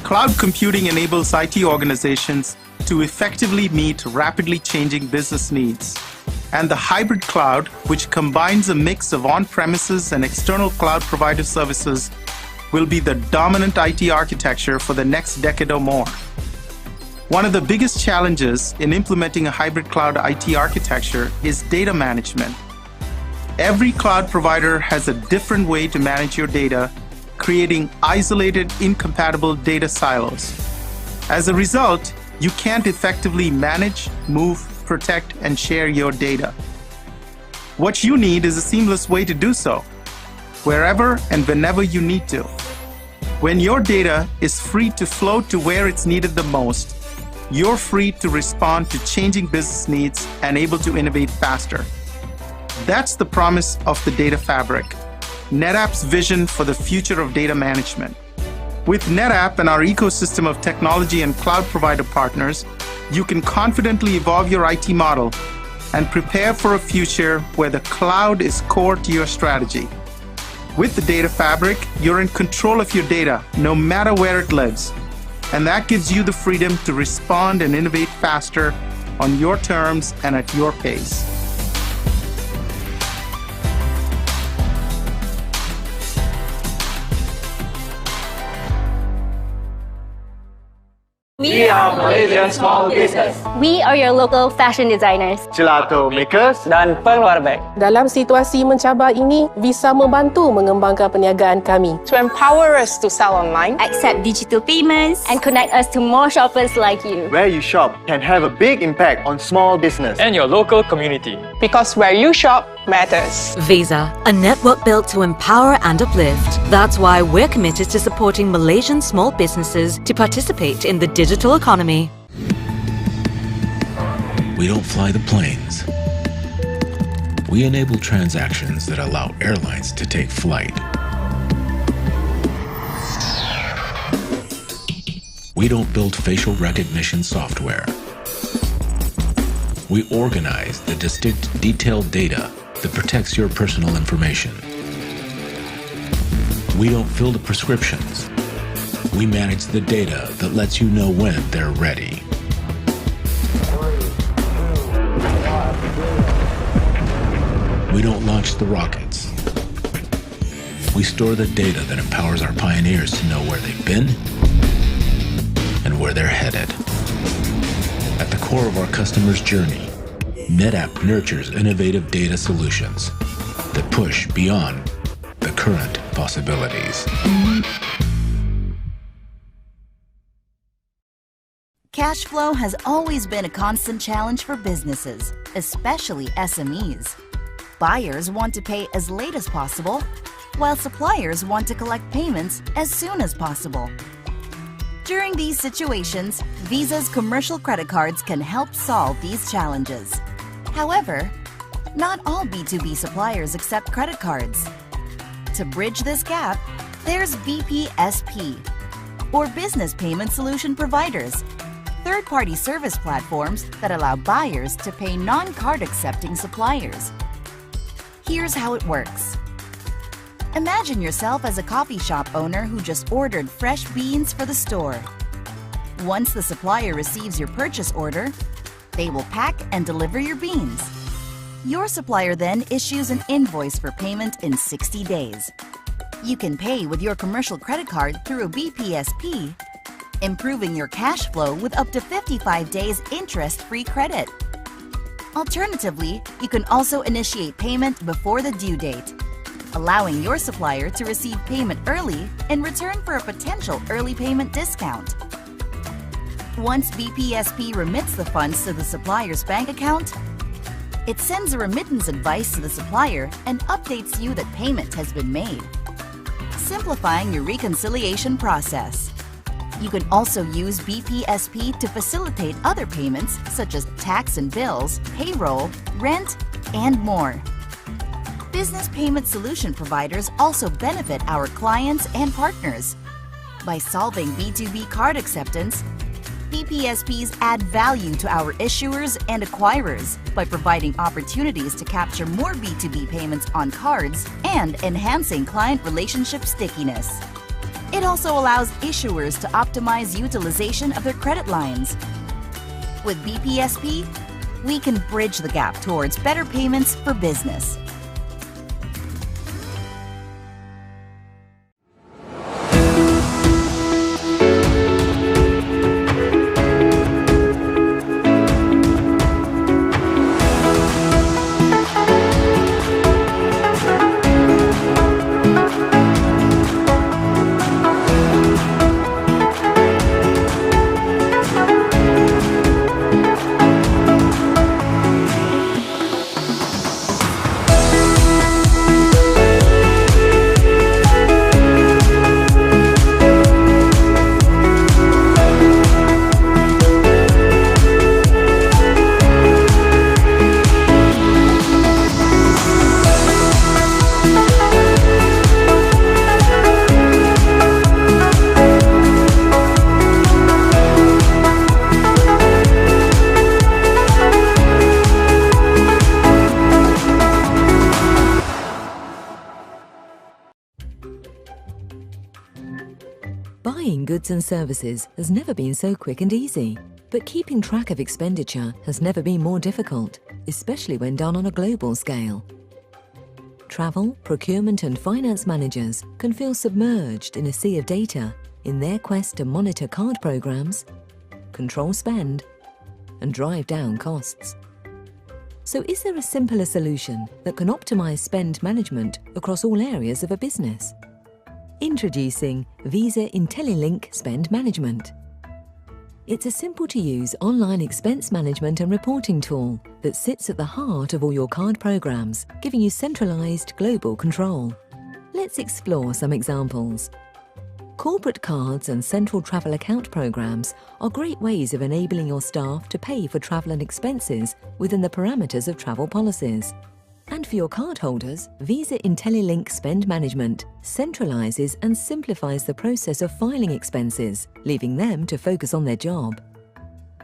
Cloud computing enables IT organizations to effectively meet rapidly changing business needs. And the hybrid cloud, which combines a mix of on-premises and external cloud provider services, will be the dominant IT architecture for the next decade or more. One of the biggest challenges in implementing a hybrid cloud IT architecture is data management. Every cloud provider has a different way to manage your data, creating isolated, incompatible data silos. As a result, you can't effectively manage, move, protect, and share your data. What you need is a seamless way to do so, wherever and whenever you need to. When your data is free to flow to where it's needed the most, you're free to respond to changing business needs and able to innovate faster. That's the promise of the Data Fabric, NetApp's vision for the future of data management. With NetApp and our ecosystem of technology and cloud provider partners, you can confidently evolve your IT model and prepare for a future where the cloud is core to your strategy. With the Data Fabric, you're in control of your data, no matter where it lives. And that gives you the freedom to respond and innovate faster on your terms and at your pace. We are Malaysian small business. We are your local fashion designers, gelato makers, dan pengeluar beg. Dalam situasi mencabar ini, Visa membantu mengembangkan perniagaan kami. To empower us to sell online, accept digital payments, and connect us to more shoppers like you. Where you shop can have a big impact on small business and your local community. Because where you shop matters. Visa, a network built to empower and uplift. That's why we're committed to supporting Malaysian small businesses to participate in the digital economy. We don't fly the planes. We enable transactions that allow airlines to take flight. We don't build facial recognition software. We organize the distinct, detailed data that protects your personal information. We don't fill the prescriptions. We manage the data that lets you know when they're ready. We don't launch the rockets. We store the data that empowers our pioneers to know where they've been and where they're headed. At the core of our customer's journey, NetApp nurtures innovative data solutions that push beyond the current possibilities. Cash flow has always been a constant challenge for businesses, especially SMEs. Buyers want to pay as late as possible, while suppliers want to collect payments as soon as possible. During these situations, Visa's commercial credit cards can help solve these challenges. However, not all B2B suppliers accept credit cards. To bridge this gap, there's BPSP, or Business Payment Solution Providers, third-party service platforms that allow buyers to pay non-card accepting suppliers. Here's how it works. Imagine yourself as a coffee shop owner who just ordered fresh beans for the store. Once the supplier receives your purchase order, they will pack and deliver your beans. Your supplier then issues an invoice for payment in 60 days. You can pay with your commercial credit card through a BPSP, improving your cash flow with up to 55 days interest-free credit. Alternatively, you can also initiate payment before the due date, allowing your supplier to receive payment early in return for a potential early payment discount. Once BPSP remits the funds to the supplier's bank account, it sends a remittance advice to the supplier and updates you that payment has been made, simplifying your reconciliation process. You can also use BPSP to facilitate other payments such as tax and bills, payroll, rent, and more. Business payment solution providers also benefit our clients and partners. By solving B2B card acceptance, BPSPs add value to our issuers and acquirers by providing opportunities to capture more B2B payments on cards and enhancing client relationship stickiness. It also allows issuers to optimize utilization of their credit lines. With BPSP, we can bridge the gap towards better payments for business. Buying goods and services has never been so quick and easy, but keeping track of expenditure has never been more difficult, especially when done on a global scale. Travel, procurement and finance managers can feel submerged in a sea of data in their quest to monitor card programs, control spend, and drive down costs. So is there a simpler solution that can optimize spend management across all areas of a business? Introducing Visa IntelliLink Spend Management. It's a simple-to-use online expense management and reporting tool that sits at the heart of all your card programs, giving you centralized global control. Let's explore some examples. Corporate cards and central travel account programs are great ways of enabling your staff to pay for travel and expenses within the parameters of travel policies. And for your cardholders, Visa IntelliLink Spend Management centralizes and simplifies the process of filing expenses, leaving them to focus on their job.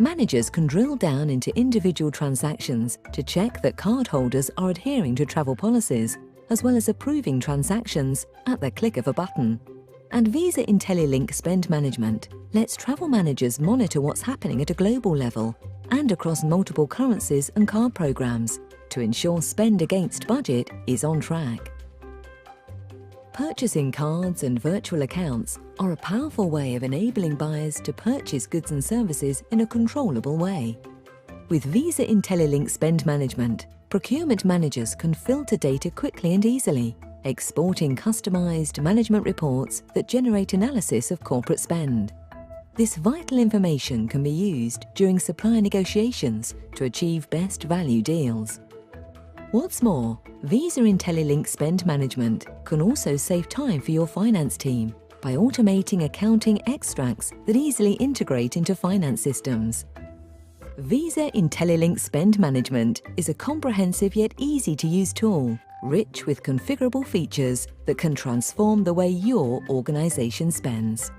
Managers can drill down into individual transactions to check that cardholders are adhering to travel policies, as well as approving transactions at the click of a button. And Visa IntelliLink Spend Management lets travel managers monitor what's happening at a global level and across multiple currencies and card programs to ensure spend against budget is on track. Purchasing cards and virtual accounts are a powerful way of enabling buyers to purchase goods and services in a controllable way. With Visa IntelliLink Spend Management, procurement managers can filter data quickly and easily, exporting customized management reports that generate analysis of corporate spend. This vital information can be used during supplier negotiations to achieve best value deals. What's more, Visa IntelliLink Spend Management can also save time for your finance team by automating accounting extracts that easily integrate into finance systems. Visa IntelliLink Spend Management is a comprehensive yet easy-to-use tool, rich with configurable features that can transform the way your organization spends.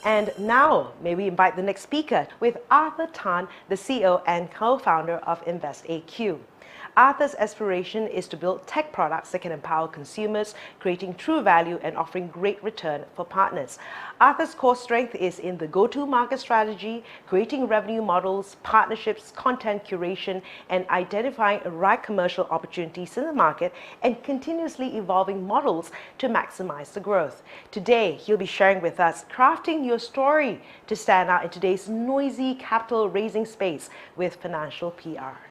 And now, may we invite the next speaker with Arthur Tan, the CEO and co-founder of InvestAQ. Arthur's aspiration is to build tech products that can empower consumers, creating true value and offering great return for partners. Arthur's core strength is in the go-to-market strategy, creating revenue models, partnerships, content curation, and identifying right commercial opportunities in the market and continuously evolving models to maximize the growth. Today, he'll be sharing with us crafting your story to stand out in today's noisy capital raising space with financial PR.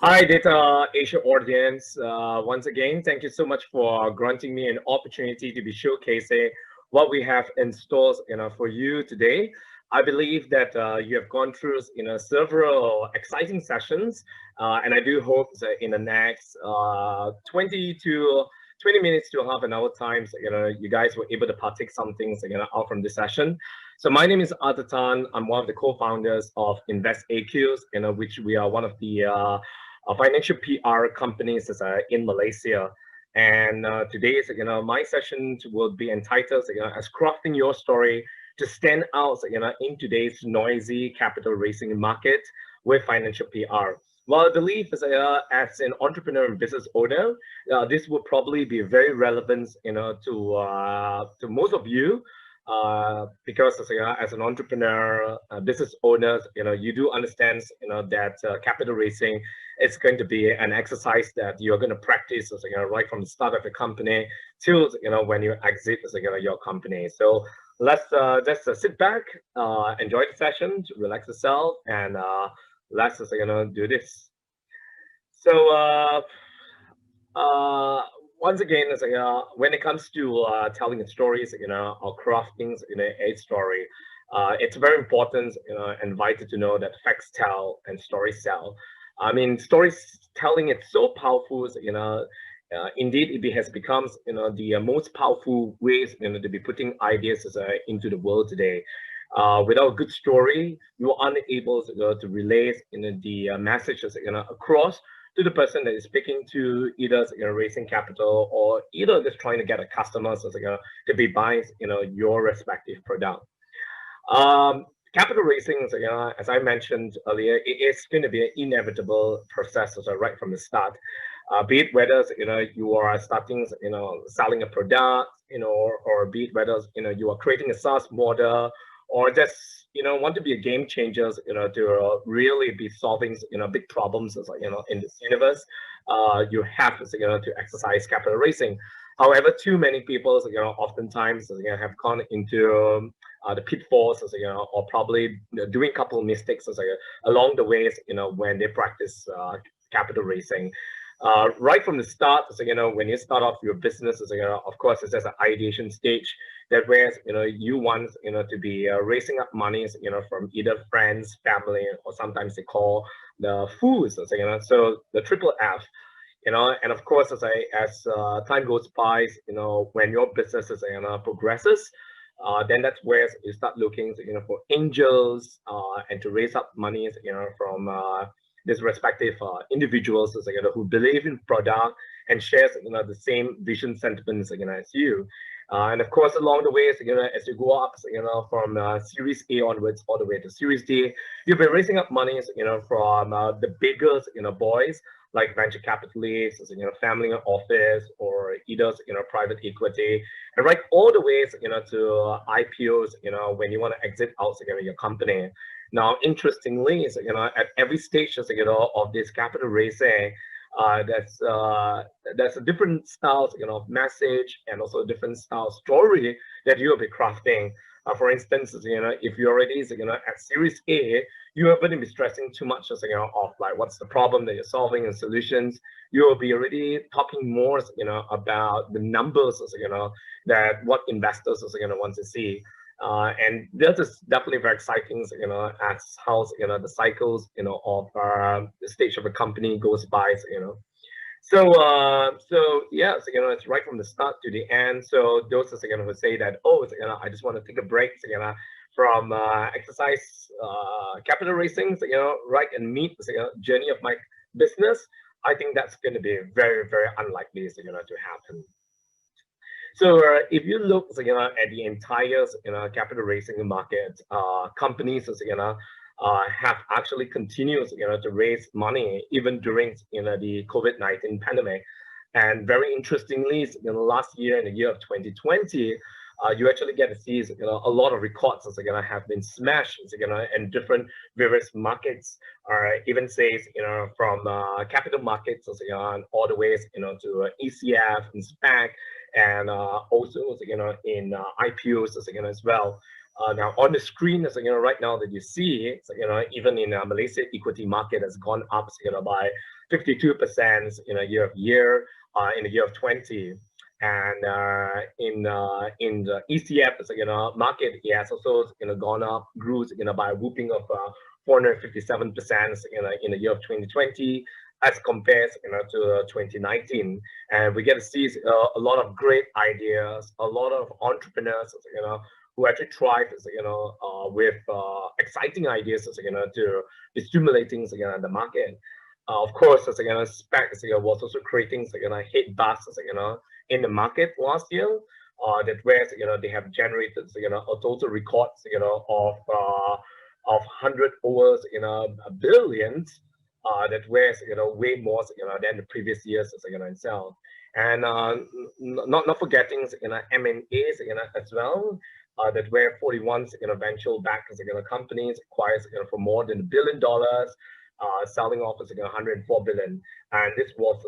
Hi, Data Asia audience. Once again, thank you so much for granting me an opportunity to be showcasing what we have in store for you today. I believe that you have gone through several exciting sessions, and I do hope that in the next 20 minutes to half an hour times, you guys were able to partake some things out from this session. So my name is Aida. I'm one of the co-founders of InvestAQ, which we are one of the financial PR companies in Malaysia. And today's my session will be entitled as crafting your story to stand out in today's noisy capital raising market with financial PR. Well, I believe as an entrepreneur and business owner, this will probably be very relevant to most of you. Because as an entrepreneur, business owners, you do understand that capital raising is going to be an exercise that you're going to practice right from the start of the company till when you exit your company. So let's sit back, enjoy the session, relax yourself, and let's do this. So once again, when it comes to telling stories, or crafting a story, it's very important, and vital to know that facts tell and stories sell. I mean, storytelling is so powerful, indeed, it has become, the most powerful ways, to be putting ideas into the world today. Without a good story, you are unable to relay the messages across to the person that is speaking to, either raising capital or either just trying to get a customer to be buying your respective product. Capital raising, as I mentioned earlier, it is going to be an inevitable process right from the start. Be it whether you are starting selling a product, or be it whether you are creating a SaaS model, or just want to be a game changer, to really be solving big problems in this universe. You have to exercise capital raising. However, too many people oftentimes have gone into the pitfalls, or probably doing a couple of mistakes along the ways when they practice capital raising. Right from the start, when you start off your business, of course, it's just an ideation stage. That where you want to be raising up money from either friends, family, or sometimes they call the fools. So the triple F. And of course, as time goes by, when your business progresses, then that's where you start looking for angels and to raise up money from these respective individuals who believe in product and shares the same vision sentiments as you. And of course, along the way, as you go up, from Series A onwards all the way to Series D, you'll be raising up money, from the bigger, boys like venture capitalists, family office, or either, private equity, and right all the ways, to IPOs, when you want to exit out, your company. Now, interestingly, at every stage, of this capital raising, there's a different styles, of message, and also a different style story that you'll be crafting. For instance, if you're already, at Series A, you are going to be stressing too much, of like what's the problem that you're solving and solutions. You will be already talking more, about the numbers, that what investors want to see. And that is definitely very exciting, as how the cycles, of the stage of a company goes by, So yeah, it's right from the start to the end. So those who say that, oh, I just want to take a break, from exercise capital raising, right, and meet the journey of my business. I think that's going to be very, very unlikely, to happen. So if you look, at the entire, capital raising market, companies, have actually continued, to raise money even during, the COVID-19 pandemic. And very interestingly, in the last year, in the year of 2020, you actually get to see, a lot of records, have been smashed, in different various markets, or even says, from capital markets, all the ways, to ECF and SPAC, and also, in IPOs, as well. Now on the screen, right now that you see, even in Malaysia equity market has gone up, by 52%, year of year, in the year of 20. And in the ECF, market, it has also gone up, grew by a whooping of 457% in the year of 2020 as compared to 2019. And we get to see a lot of great ideas, a lot of entrepreneurs who actually thrive with exciting ideas to be stimulating the market. Of course, SPAC was also creating hit buzz in the market last year. That where they have generated a total record of 100 over billions. That where way more than the previous years itself. And not forgetting M&As as well. That where 41 venture backed companies acquires for more than $1 billion. Selling off as 104 billion, and this was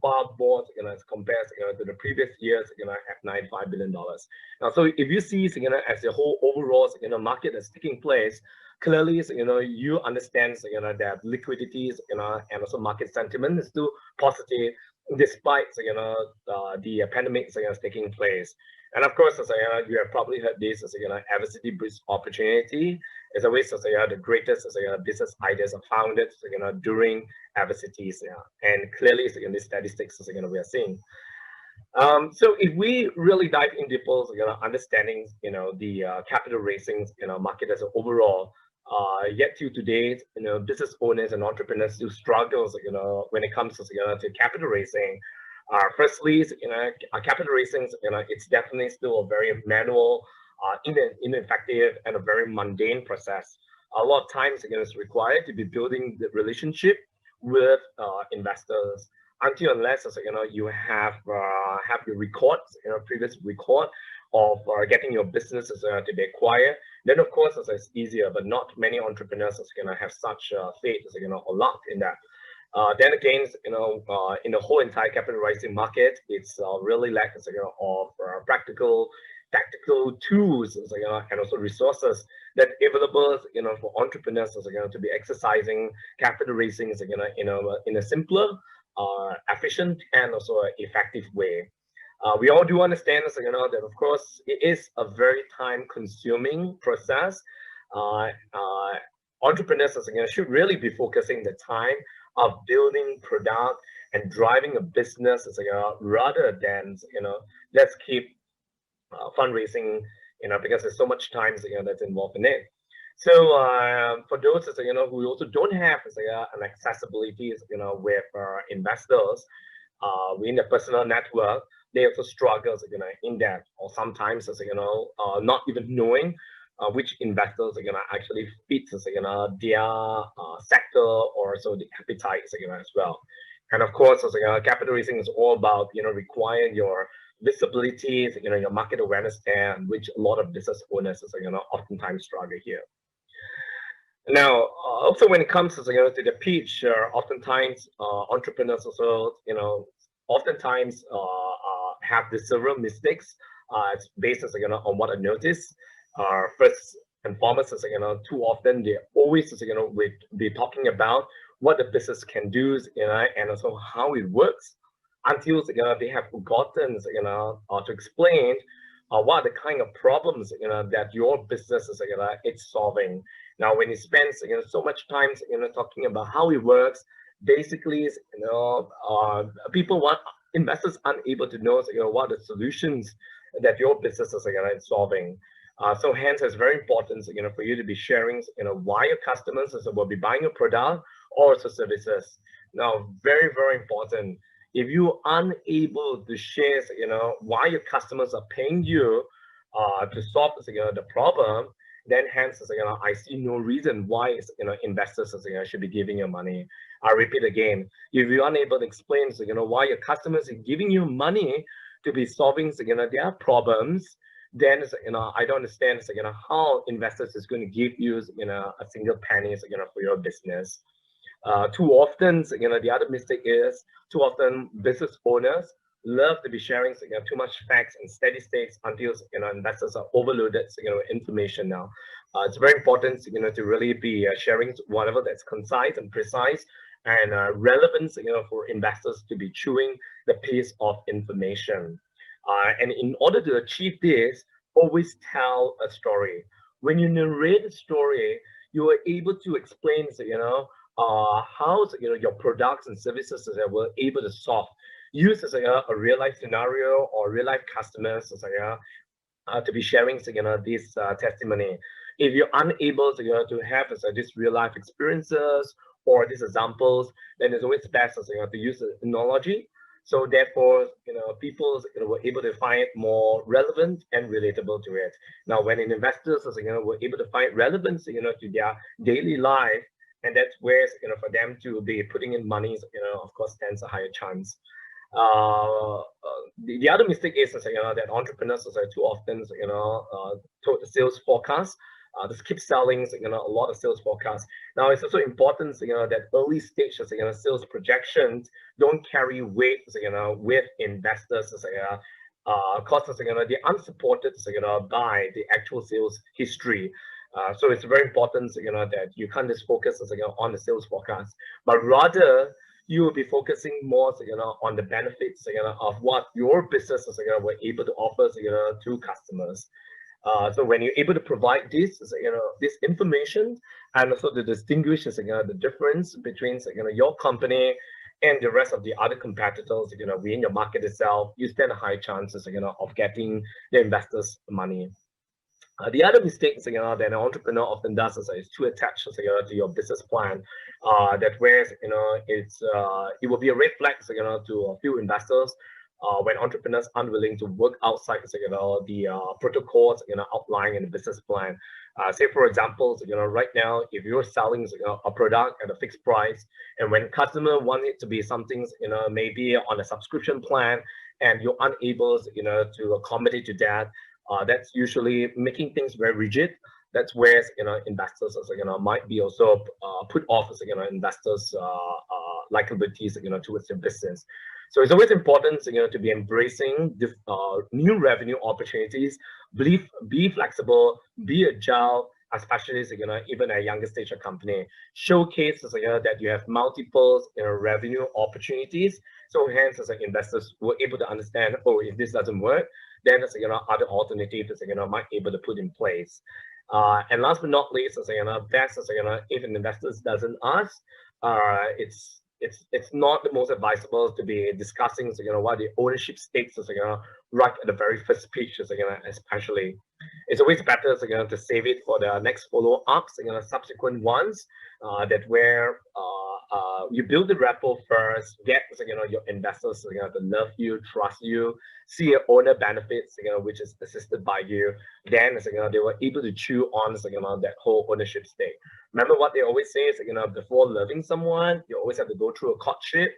far more as compared to the previous years at $95 billion. Now, so if you see as the whole overall market that's taking place, clearly you understand that liquidities and also market sentiment is still positive despite the pandemic is taking place. And of course, you have probably heard this as adversity breeds opportunity. It's always the greatest business ideas are founded during adversities. And clearly, in these statistics we are seeing. So if we really dive in deeper, understanding the capital raising market as an overall, yet till today, business owners and entrepreneurs still struggles when it comes to capital raising. Firstly, capital raising, it's definitely still a very manual, ineffective, and a very mundane process. A lot of times, it's required to be building the relationship with investors until unless you have your records, previous record of getting your businesses to be acquired. Then of course it's easier, but not many entrepreneurs have such faith or luck in that. Then again, in the whole entire capital raising market, it's really lack of practical, tactical tools and also resources that available for entrepreneurs to be exercising capital raising in a simpler, efficient, and also effective way. We all do understand that of course it is a very time-consuming process. Entrepreneurs should really be focusing the time of building product and driving a business rather than let's keep fundraising because there's so much time that's involved in it. So for those who also don't have an accessibility with investors in the personal network, they also struggle in that, or sometimes not even knowing which investors actually fit their sector or so the appetite as well. And of course, capital raising is all about requiring your visibility, your market awareness, and which a lot of business owners oftentimes struggle here. Now, also when it comes to the pitch, oftentimes entrepreneurs also oftentimes have the several mistakes. It's based on what I noticed. First and foremost, too often they always be talking about what the business can do, and also how it works, until they have forgotten to explain what are the kind of problems that your business is it's solving. Now, when you spend so much time talking about how it works, basically investors aren't able to know what are the solutions that your business is solving. So hence, it's very important for you to be sharing why your customers will be buying your product or services. Now, very, very important. If you aren't able to share why your customers are paying you to solve the problem, then hence I see no reason why investors should be giving you money. I repeat again, if you're unable to explain why your customers are giving you money to be solving their problems, then I don't understand how investors is going to give you a single penny for your business. Too often the other mistake is too often business owners love to be sharing too much facts and steady states until investors are overloaded information. Now it's very important to really be sharing whatever that's concise and precise and relevant for investors to be chewing the piece of information. And in order to achieve this, always tell a story. When you narrate a story, you are able to explain, how your products and services were able to solve. Use a real life scenario or real life customers to be sharing this testimony. If you're unable to have these real life experiences or these examples, then it's always best to use the analogy. So therefore, people were able to find it more relevant and relatable to it. Now, when investors were able to find relevance to their daily life, and that's where for them to be putting in money, of course, stands a higher chance. The other mistake is that entrepreneurs too often told the sales forecast. Just keep selling a lot of sales forecasts. Now it's also important that early stage sales projections don't carry weight with investors because they're unsupported by the actual sales history. So it's very important that you can't just focus on the sales forecast, but rather you will be focusing more on the benefits of what your business were able to offer to customers. So when you're able to provide this this information and also to distinguish the difference between your company and the rest of the other competitors within your market itself, you stand a high chances of getting the investors money. The other mistake that an entrepreneur often does is to attach to your business plan. That where it will be a red flag to a few investors when entrepreneurs aren't willing to work outside the protocols outlined in the business plan. Say for example, right now if you're selling a product at a fixed price, and when customer want it to be something maybe on a subscription plan, and you're unable to accommodate to that. That's usually making things very rigid. That's where investors might be also put off investors likabilities towards their business. So it's always important to be embracing new revenue opportunities. Be flexible, be agile, especially even at a younger stage of company. Showcase that you have multiple revenue opportunities. So hence investors were able to understand, oh, if this doesn't work, then other alternatives might be able to put in place. And last but not least, best if an investor doesn't ask, it's not the most advisable to be discussing what the ownership stakes right at the very first pitch, especially. It's always better to save it for the next follow-ups, subsequent ones, that where you build the rapport first, get your investors to love you, trust you, see your owner benefits, which is assisted by you. Then they were able to chew on that whole ownership stake. Remember what they always say is before loving someone, you always have to go through a courtship,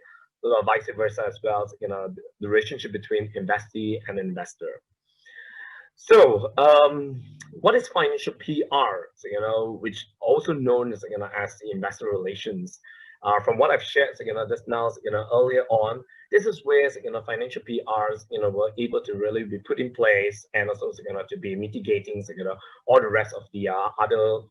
vice versa as well. The relationship between investee and investor. So, what is financial PR? Which also known as the investor relations. From what I've shared, just now, earlier on, this is where financial PRs, were able to really be put in place, and also to be mitigating, all the rest of the other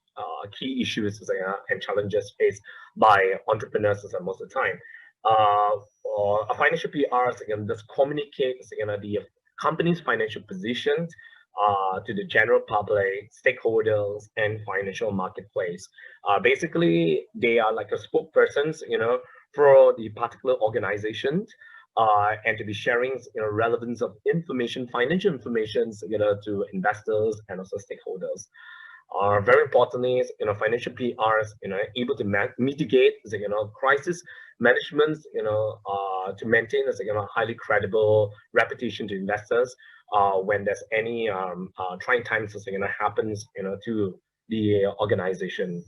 key issues and challenges faced by entrepreneurs most of the time. A financial PR just communicates the company's financial position to the general public, stakeholders, and financial marketplace. Basically, they are like a spokespersons, for the particular organization, and to be sharing, relevance of information, financial information, to investors and also stakeholders. Very importantly, financial PRs, able to mitigate, crisis management, to maintain a highly credible reputation to investors when there's any trying times happens, to the organization.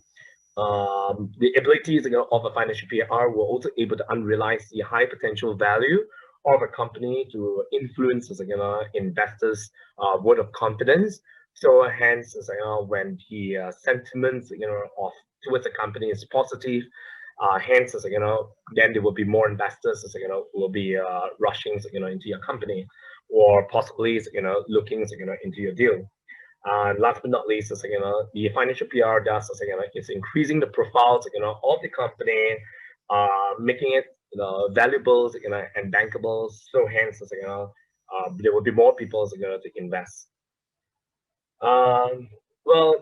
The abilities of a financial PR were also able to unrealize the high potential value of a company to influence investors' word of confidence. So hence, when the sentiment of towards the company is positive, hence then there will be more investors who will be rushing into your company, or possibly looking into your deal. Last but not least, the financial PR does is increasing the profiles of the company, making it valuable and bankable. So hence there will be more people to invest. Well,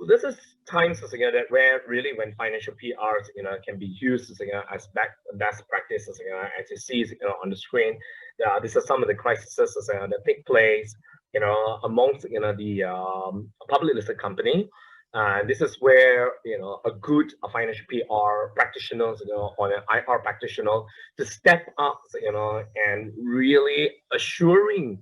this is times that where really when financial PRs can be used as best practices. As you see on the screen, these are some of the crises that take place amongst the publicly listed company. This is where a good financial PR practitioner or an IR practitioner to step up and really assuring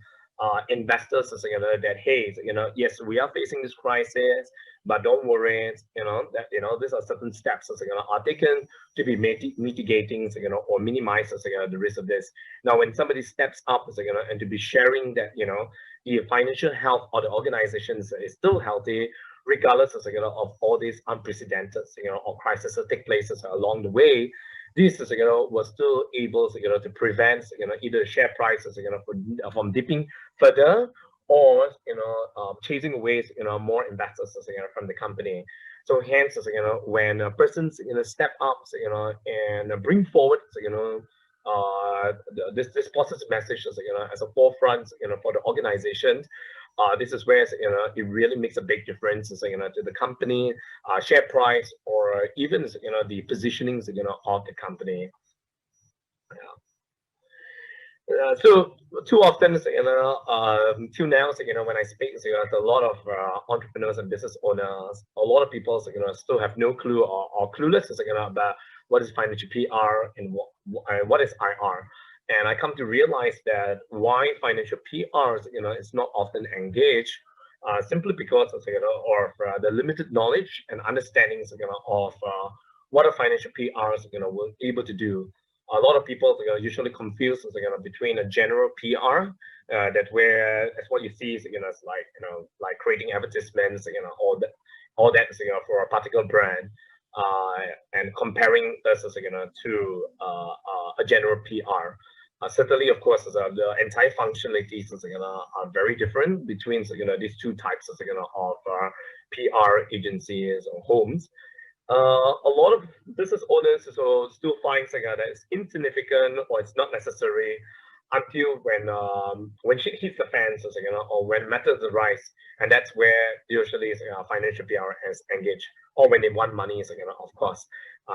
investors that hey, yes, we are facing this crisis, but don't worry, that these are certain steps are taken to be mitigating or minimize the risk of this. Now, when somebody steps up and to be sharing that the financial health of the organizations is still healthy, regardless of all these unprecedented or crises that take place along the way, this was still able to prevent either the share prices from dipping further, or chasing away more investors from the company. So hence when persons step up and bring forward this positive message as a forefront for the organization, this is where it really makes a big difference to the company share price, or even the positionings of the company. So too often till now when I speak to a lot of entrepreneurs and business owners, a lot of people still have no clue or clueless about what is financial PR and what is IR. And I come to realize that why financial PRs is not often engaged, simply because of the limited knowledge and understandings of what a financial PRs were able to do. A lot of people usually confuse between a general PR that where as what you see is like creating advertisements all that for a particular brand, and comparing us to a general PR. Certainly, of course, the entire functionalities are very different between these two types of PR agencies or homes. A lot of business owners still find that it's insignificant or it's not necessary until when shit hits the fans or when matters arise, and that's where usually financial PR is engaged, or when they want money of course.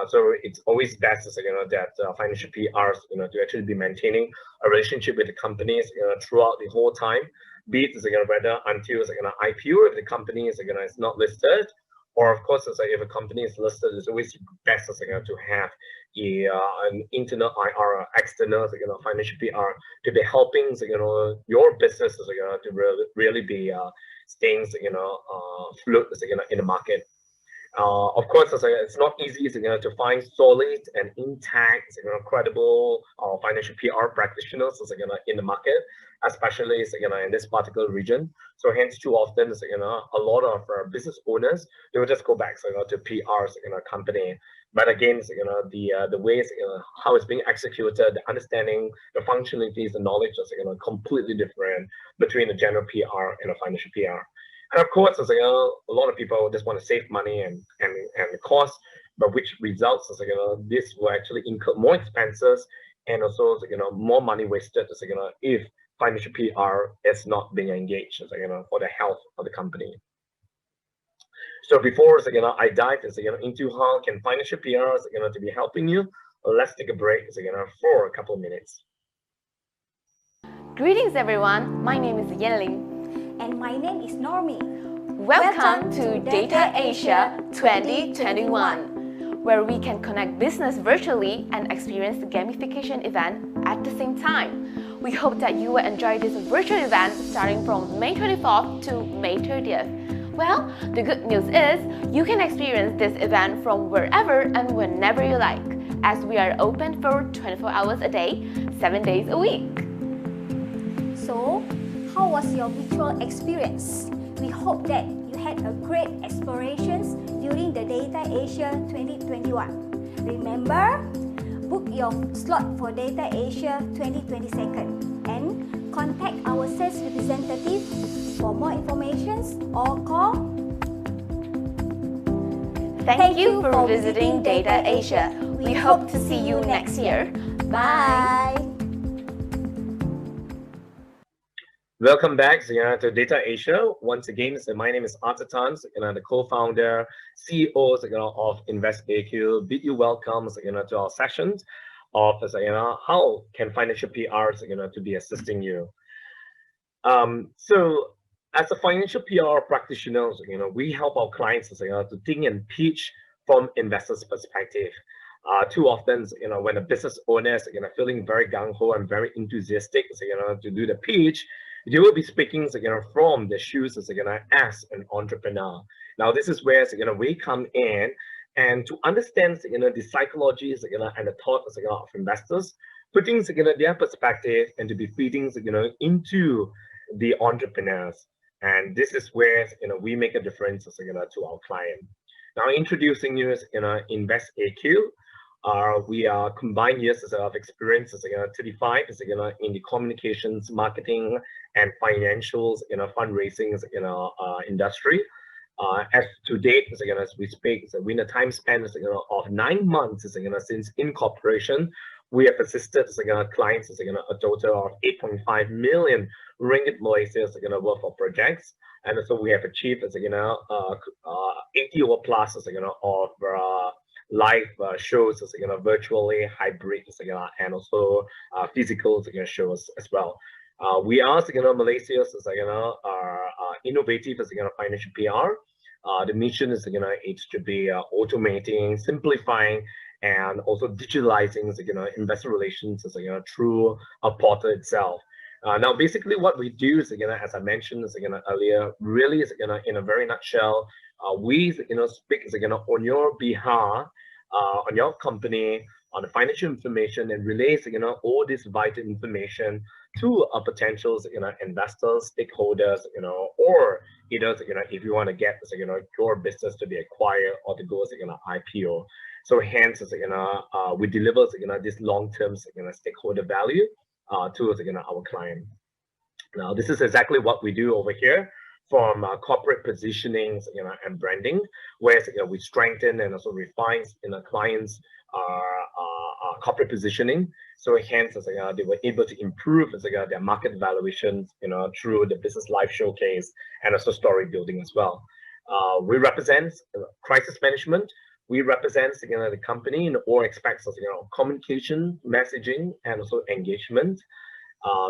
So it's always best that financial PRs to actually be maintaining a relationship with the companies throughout the whole time, be it whether until IPO if the company is not listed, or of course if a company is listed, it's always best to have an internal IR, external financial PR to be helping your business to really be staying afloat in the market. Of course, it's not easy to find solid and intact, credible financial PR practitioners in the market, especially in this particular region. So hence, too often, a lot of business owners, they will just go back to PRs company. But again, the ways how it's being executed, the understanding, the functionalities, the knowledge is completely different between a general PR and a financial PR. And of course, a lot of people just want to save money and the cost, but which results this will actually incur more expenses and also more money wasted if financial PR is not being engaged for the health of the company. So before I dive into how can financial PRs to be helping you, let's take a break for a couple of minutes. Greetings everyone, my name is Yenling. And my name is Normi. Welcome to Data Asia 2021, where we can connect business virtually and experience the gamification event at the same time. We hope that you will enjoy this virtual event starting from May 24th to May 30th. Well, the good news is you can experience this event from wherever and whenever you like, as we are open for 24 hours a day, 7 days a week. So, how was your virtual experience? We hope that you had a great explorations during the Data Asia 2021. Remember, book your slot for Data Asia 2022 and contact our sales representative for more information or call. Thank you for visiting Data Asia. We hope to see you next year. Bye. Welcome back to Data Asia. Once again, my name is Arthur Tan, the co-founder, CEO of InvestAQ. Bid you welcome to our sessions of how can financial PRs to be assisting you. So as a financial PR practitioner, we help our clients to think and pitch from investors' perspective. Too often, when a business owner is feeling very gung-ho and very enthusiastic to do the pitch, you will be speaking from the shoes as an entrepreneur. Now, this is where we come in and to understand the psychologies and the thoughts of investors, putting their perspective and to be feeding into the entrepreneurs. And this is where we make a difference to our client. Now, introducing you as InvestAQ. We are combined years of experience 35 in the communications, marketing, and financials fundraising industry. As to date, as we speak, in a time span of 9 months since incorporation, we have assisted clients a total of 8.5 million ringgit Malaysia worth of projects, and so we have achieved 80 or plus of live shows virtually, hybrid and also physical shows as well. We are Malaysia's innovative financial PR. The mission is it's to be automating, simplifying, and also digitalizing investor relations through a portal itself. Now, basically, what we do is as I mentioned earlier, really is in a very nutshell, we speak on your behalf, on your company, on the financial information, and relays all this vital information to a potential investors, stakeholders, or either if you want to get your business to be acquired or to go IPO. So hence we deliver this long-term stakeholder value to our client. Now, this is exactly what we do over here, from corporate positioning and branding, where we strengthen and also refine clients' corporate positioning. So hence they were able to improve their market valuations through the business life showcase and also story building as well. We represent crisis management. We represent the company in all aspects of communication, messaging, and also engagement,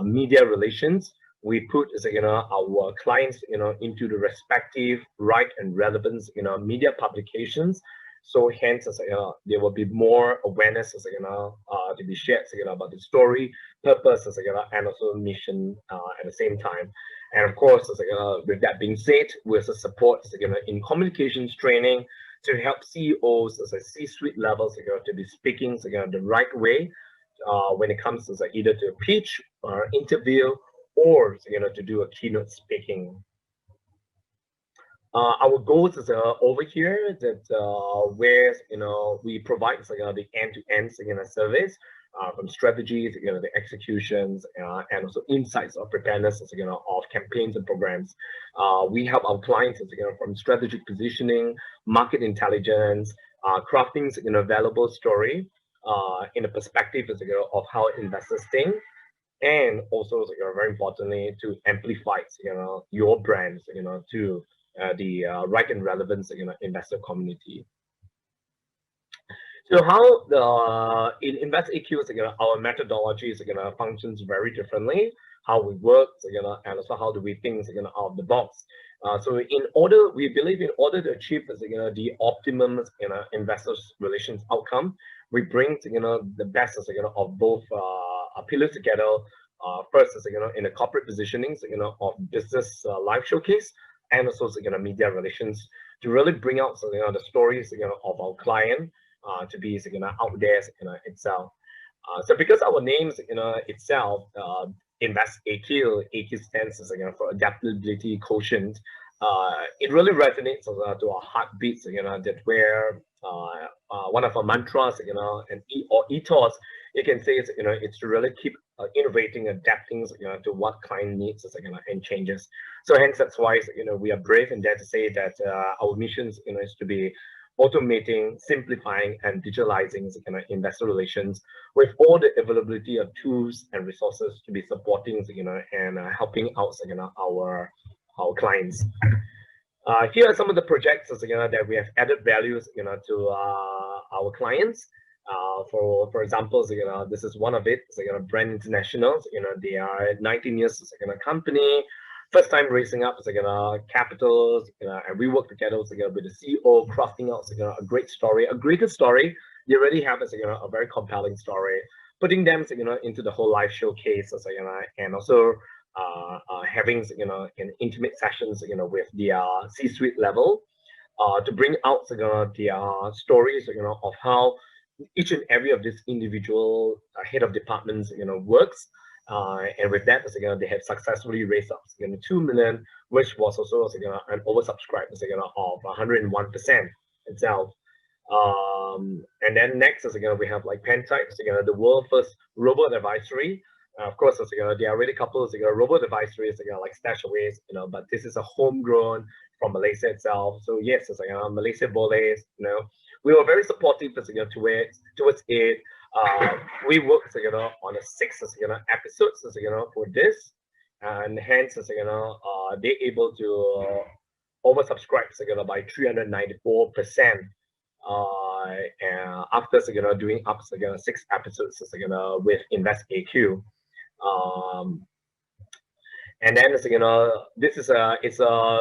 media relations. We put our clients into the respective right and relevance media publications. So hence there will be more awareness to be shared about the story, purpose, and also mission at the same time. And of course, with that being said, we also support in communications training to help CEOs as a C-suite levels to be speaking the right way when it comes to either to pitch or interview, or to do a keynote speaking. Our goals is over here that where we provide the end-to-end service from strategies, the executions, and also insights of preparedness of campaigns and programs. We help our clients from strategic positioning, market intelligence, crafting a valuable story in the perspective of how investors think, and also very importantly to amplify your brands to the right and relevance investor community. So how in InvestAQ our methodology functions very differently, how we work and also how do we think out of the box. So we believe in order to achieve the optimum investors relations outcome, we bring the best of both pillars together. First is in the corporate positioning of business live showcase, and also media relations, to really bring out the stories of our client to be out there itself. So because our names itself, InvestAQ, AQ stands for adaptability quotient. It really resonates to our heartbeats that where one of our mantras, and or ethos, you can say it's, it's to really keep innovating, adapting, to what client needs, and changes. So hence that's why, we are brave and dare to say that our mission, is to be automating, simplifying, and digitalizing investor relations with all the availability of tools and resources to be supporting, and helping out, our clients. Here are some of the projects, that we have added values, to our clients. For example, this is one of it. Brand International, they are 19 years company. First time raising up capitals, and we work together with the CEO, crafting out a great story, a greater story. They already have a very compelling story, putting them into the whole live showcase, and also having in intimate sessions with the C-suite level to bring out the stories of how each and every of these individual head of departments works. And with that, they have successfully raised up 2 million, which was also an oversubscribed of 101% itself. And then next we have like Pentype, the world first robot advisory. Of course, there are already couples, robot advisories, like Stashaways, but this is a homegrown from Malaysia itself. So yes, Malaysia Boles, we were very supportive towards it. We worked on a 6 episodes for this, and hence they're able to oversubscribe by 394% after doing up 6 episodes with InvestAQ. And then this is it's a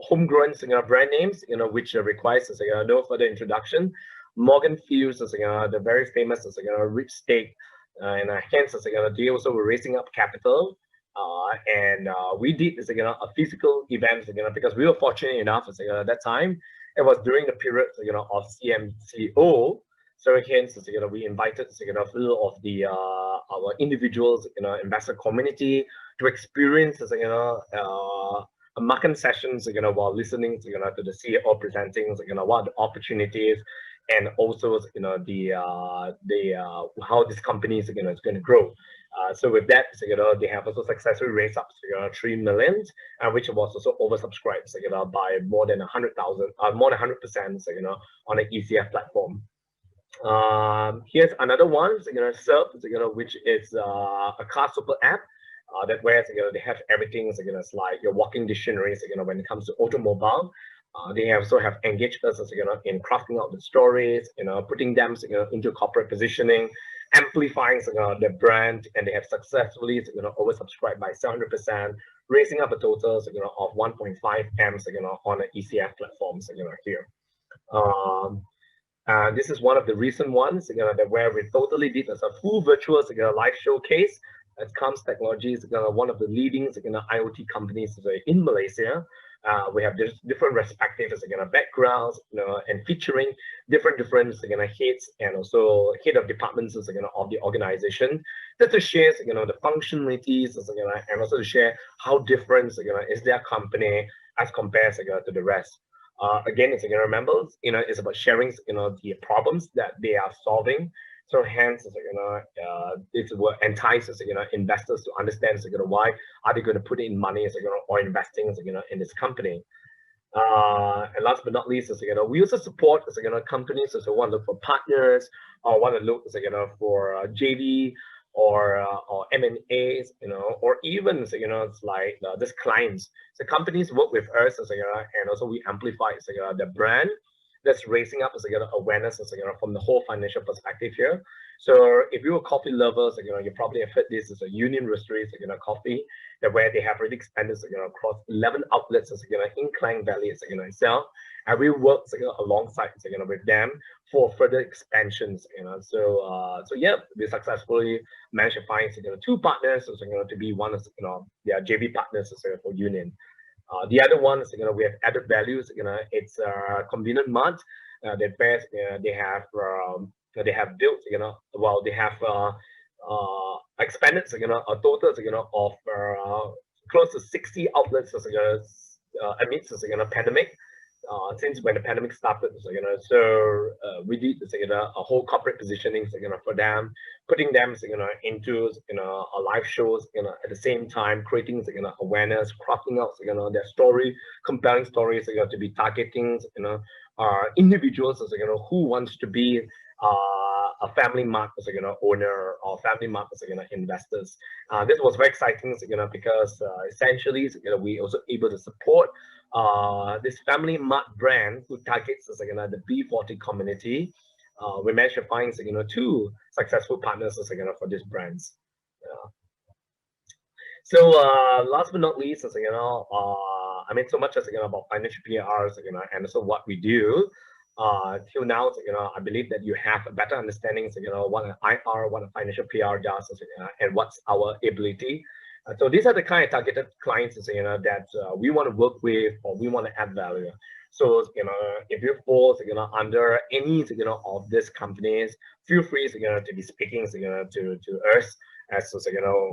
homegrown brand names which requires no further introduction. Morgan Fields, the very famous rich steak, and hence they also were raising up capital, and we did a physical event because we were fortunate enough at that time. It was during the period of CMCO, so hence we invited a few of the our individuals investor community to experience market sessions while listening to the CEO presenting what the opportunities, and also the how this company is going to grow. So with that, they have also successfully raised up 3 million, which was also oversubscribed by more than 100,000, more than 100%, on the ECF platform. Here's another one, Surf, which is a car super app. That where they have everything, it's like your walking dictionaries, when it comes to automobile. They also have engaged us in crafting out the stories, putting them into corporate positioning, amplifying their brand, and they have successfully oversubscribed by 700%, raising up a total of 1.5 M on the ECF platforms here. This is one of the recent ones that where we totally did as a full virtual live showcase at Comes Technologies, one of the leading IoT companies in Malaysia. We have different respective backgrounds, and featuring different heads and also head of departments of the organization, that to share the functionalities and also to share how different is their company as compared to the rest. Again, remember, it's about sharing the problems that they are solving. So hence, it will entice investors to understand why are they going to put in money or investing in this company. And last but not least, we also support companies who want to look for partners or want to look for JV or M&As, or even it's like this clients. So companies work with us, and also we amplify the brand. That's raising up awareness from the whole financial perspective here. So if you're coffee lovers, you probably have heard this as a Union Roastery coffee, that where they have already expanded across 11 outlets in Klang Valley itself, and we work alongside with them for further expansions. So yeah, we successfully managed to find 2 partners to be one of their JV partners for Union. The other one is, we have added values. It's a convenient mart that bears, they have built, well, they have expanded, a total of close to 60 outlets amidst pandemic. since when the pandemic started, so we did a whole corporate positioning for them, putting them into live shows at the same time, creating awareness, crafting out their story, compelling stories to be targeting individuals who wants to be a family mart owner or family mart investors. This was very exciting because essentially we also able to support this family mart brand who targets the B40 community. We managed to find 2 successful partners for these brands. So last but not least, I mean, so much as about financial PRs, and also what we do. Till now, I believe that you have a better understanding, what an IR, what a financial PR does, and what's our ability. So these are the kind of targeted clients, that we want to work with or we want to add value. So, if you fall, under any, of these companies, feel free, to be speaking, to us. As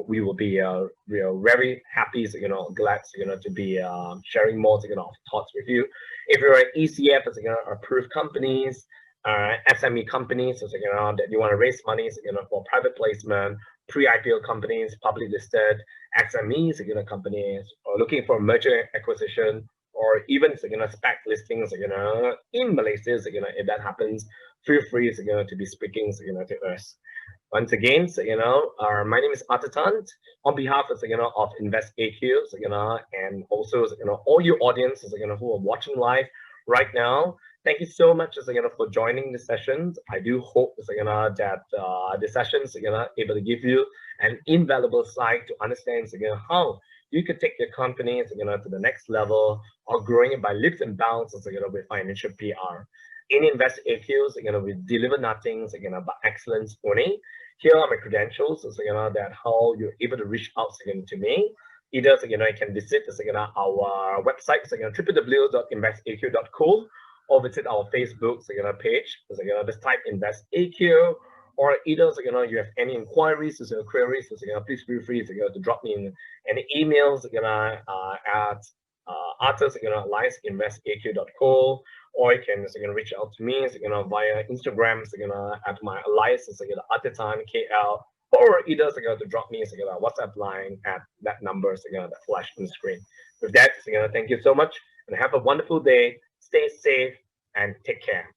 we will be very happy, glad, to be sharing more, of thoughts with you. If you're an ECF, approved companies, SME companies, that you want to raise money, for private placement, pre-IPO companies, publicly listed, SMEs, companies, or looking for merger acquisition, or even, SPAC listings, in Malaysia, if that happens, feel free, to be speaking, to us. Once again, my name is Tan. On behalf of InvestAQ, and also all your audiences who are watching live right now, thank you so much for joining the sessions. I do hope that the sessions able to give you an invaluable insight to understand how you could take your company to the next level or growing it by leaps and bounds with financial PR. In InvestAQ, we deliver nothing but excellence only. Here are my credentials, that how you're able to reach out to me. Either you can visit our website, www.investaq.co, or visit our Facebook page, just type InvestAQ, or either you have any inquiries, queries, please feel free to drop me in any emails at arthur@investaq.co, or you can reach out to me via Instagram at my alias Arthur KL, or either to drop me a WhatsApp line at that number that flash on the screen. With that, thank you so much and have a wonderful day. Stay safe and take care.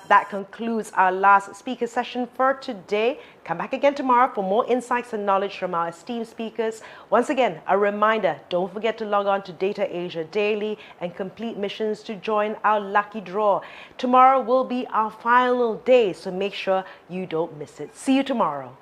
That concludes our last speaker session for today. Come back again tomorrow for more insights and knowledge from our esteemed speakers. Once again, a reminder, don't forget to log on to Data Asia Daily and complete missions to join our lucky draw. Tomorrow will be our final day, so make sure you don't miss it. See you tomorrow.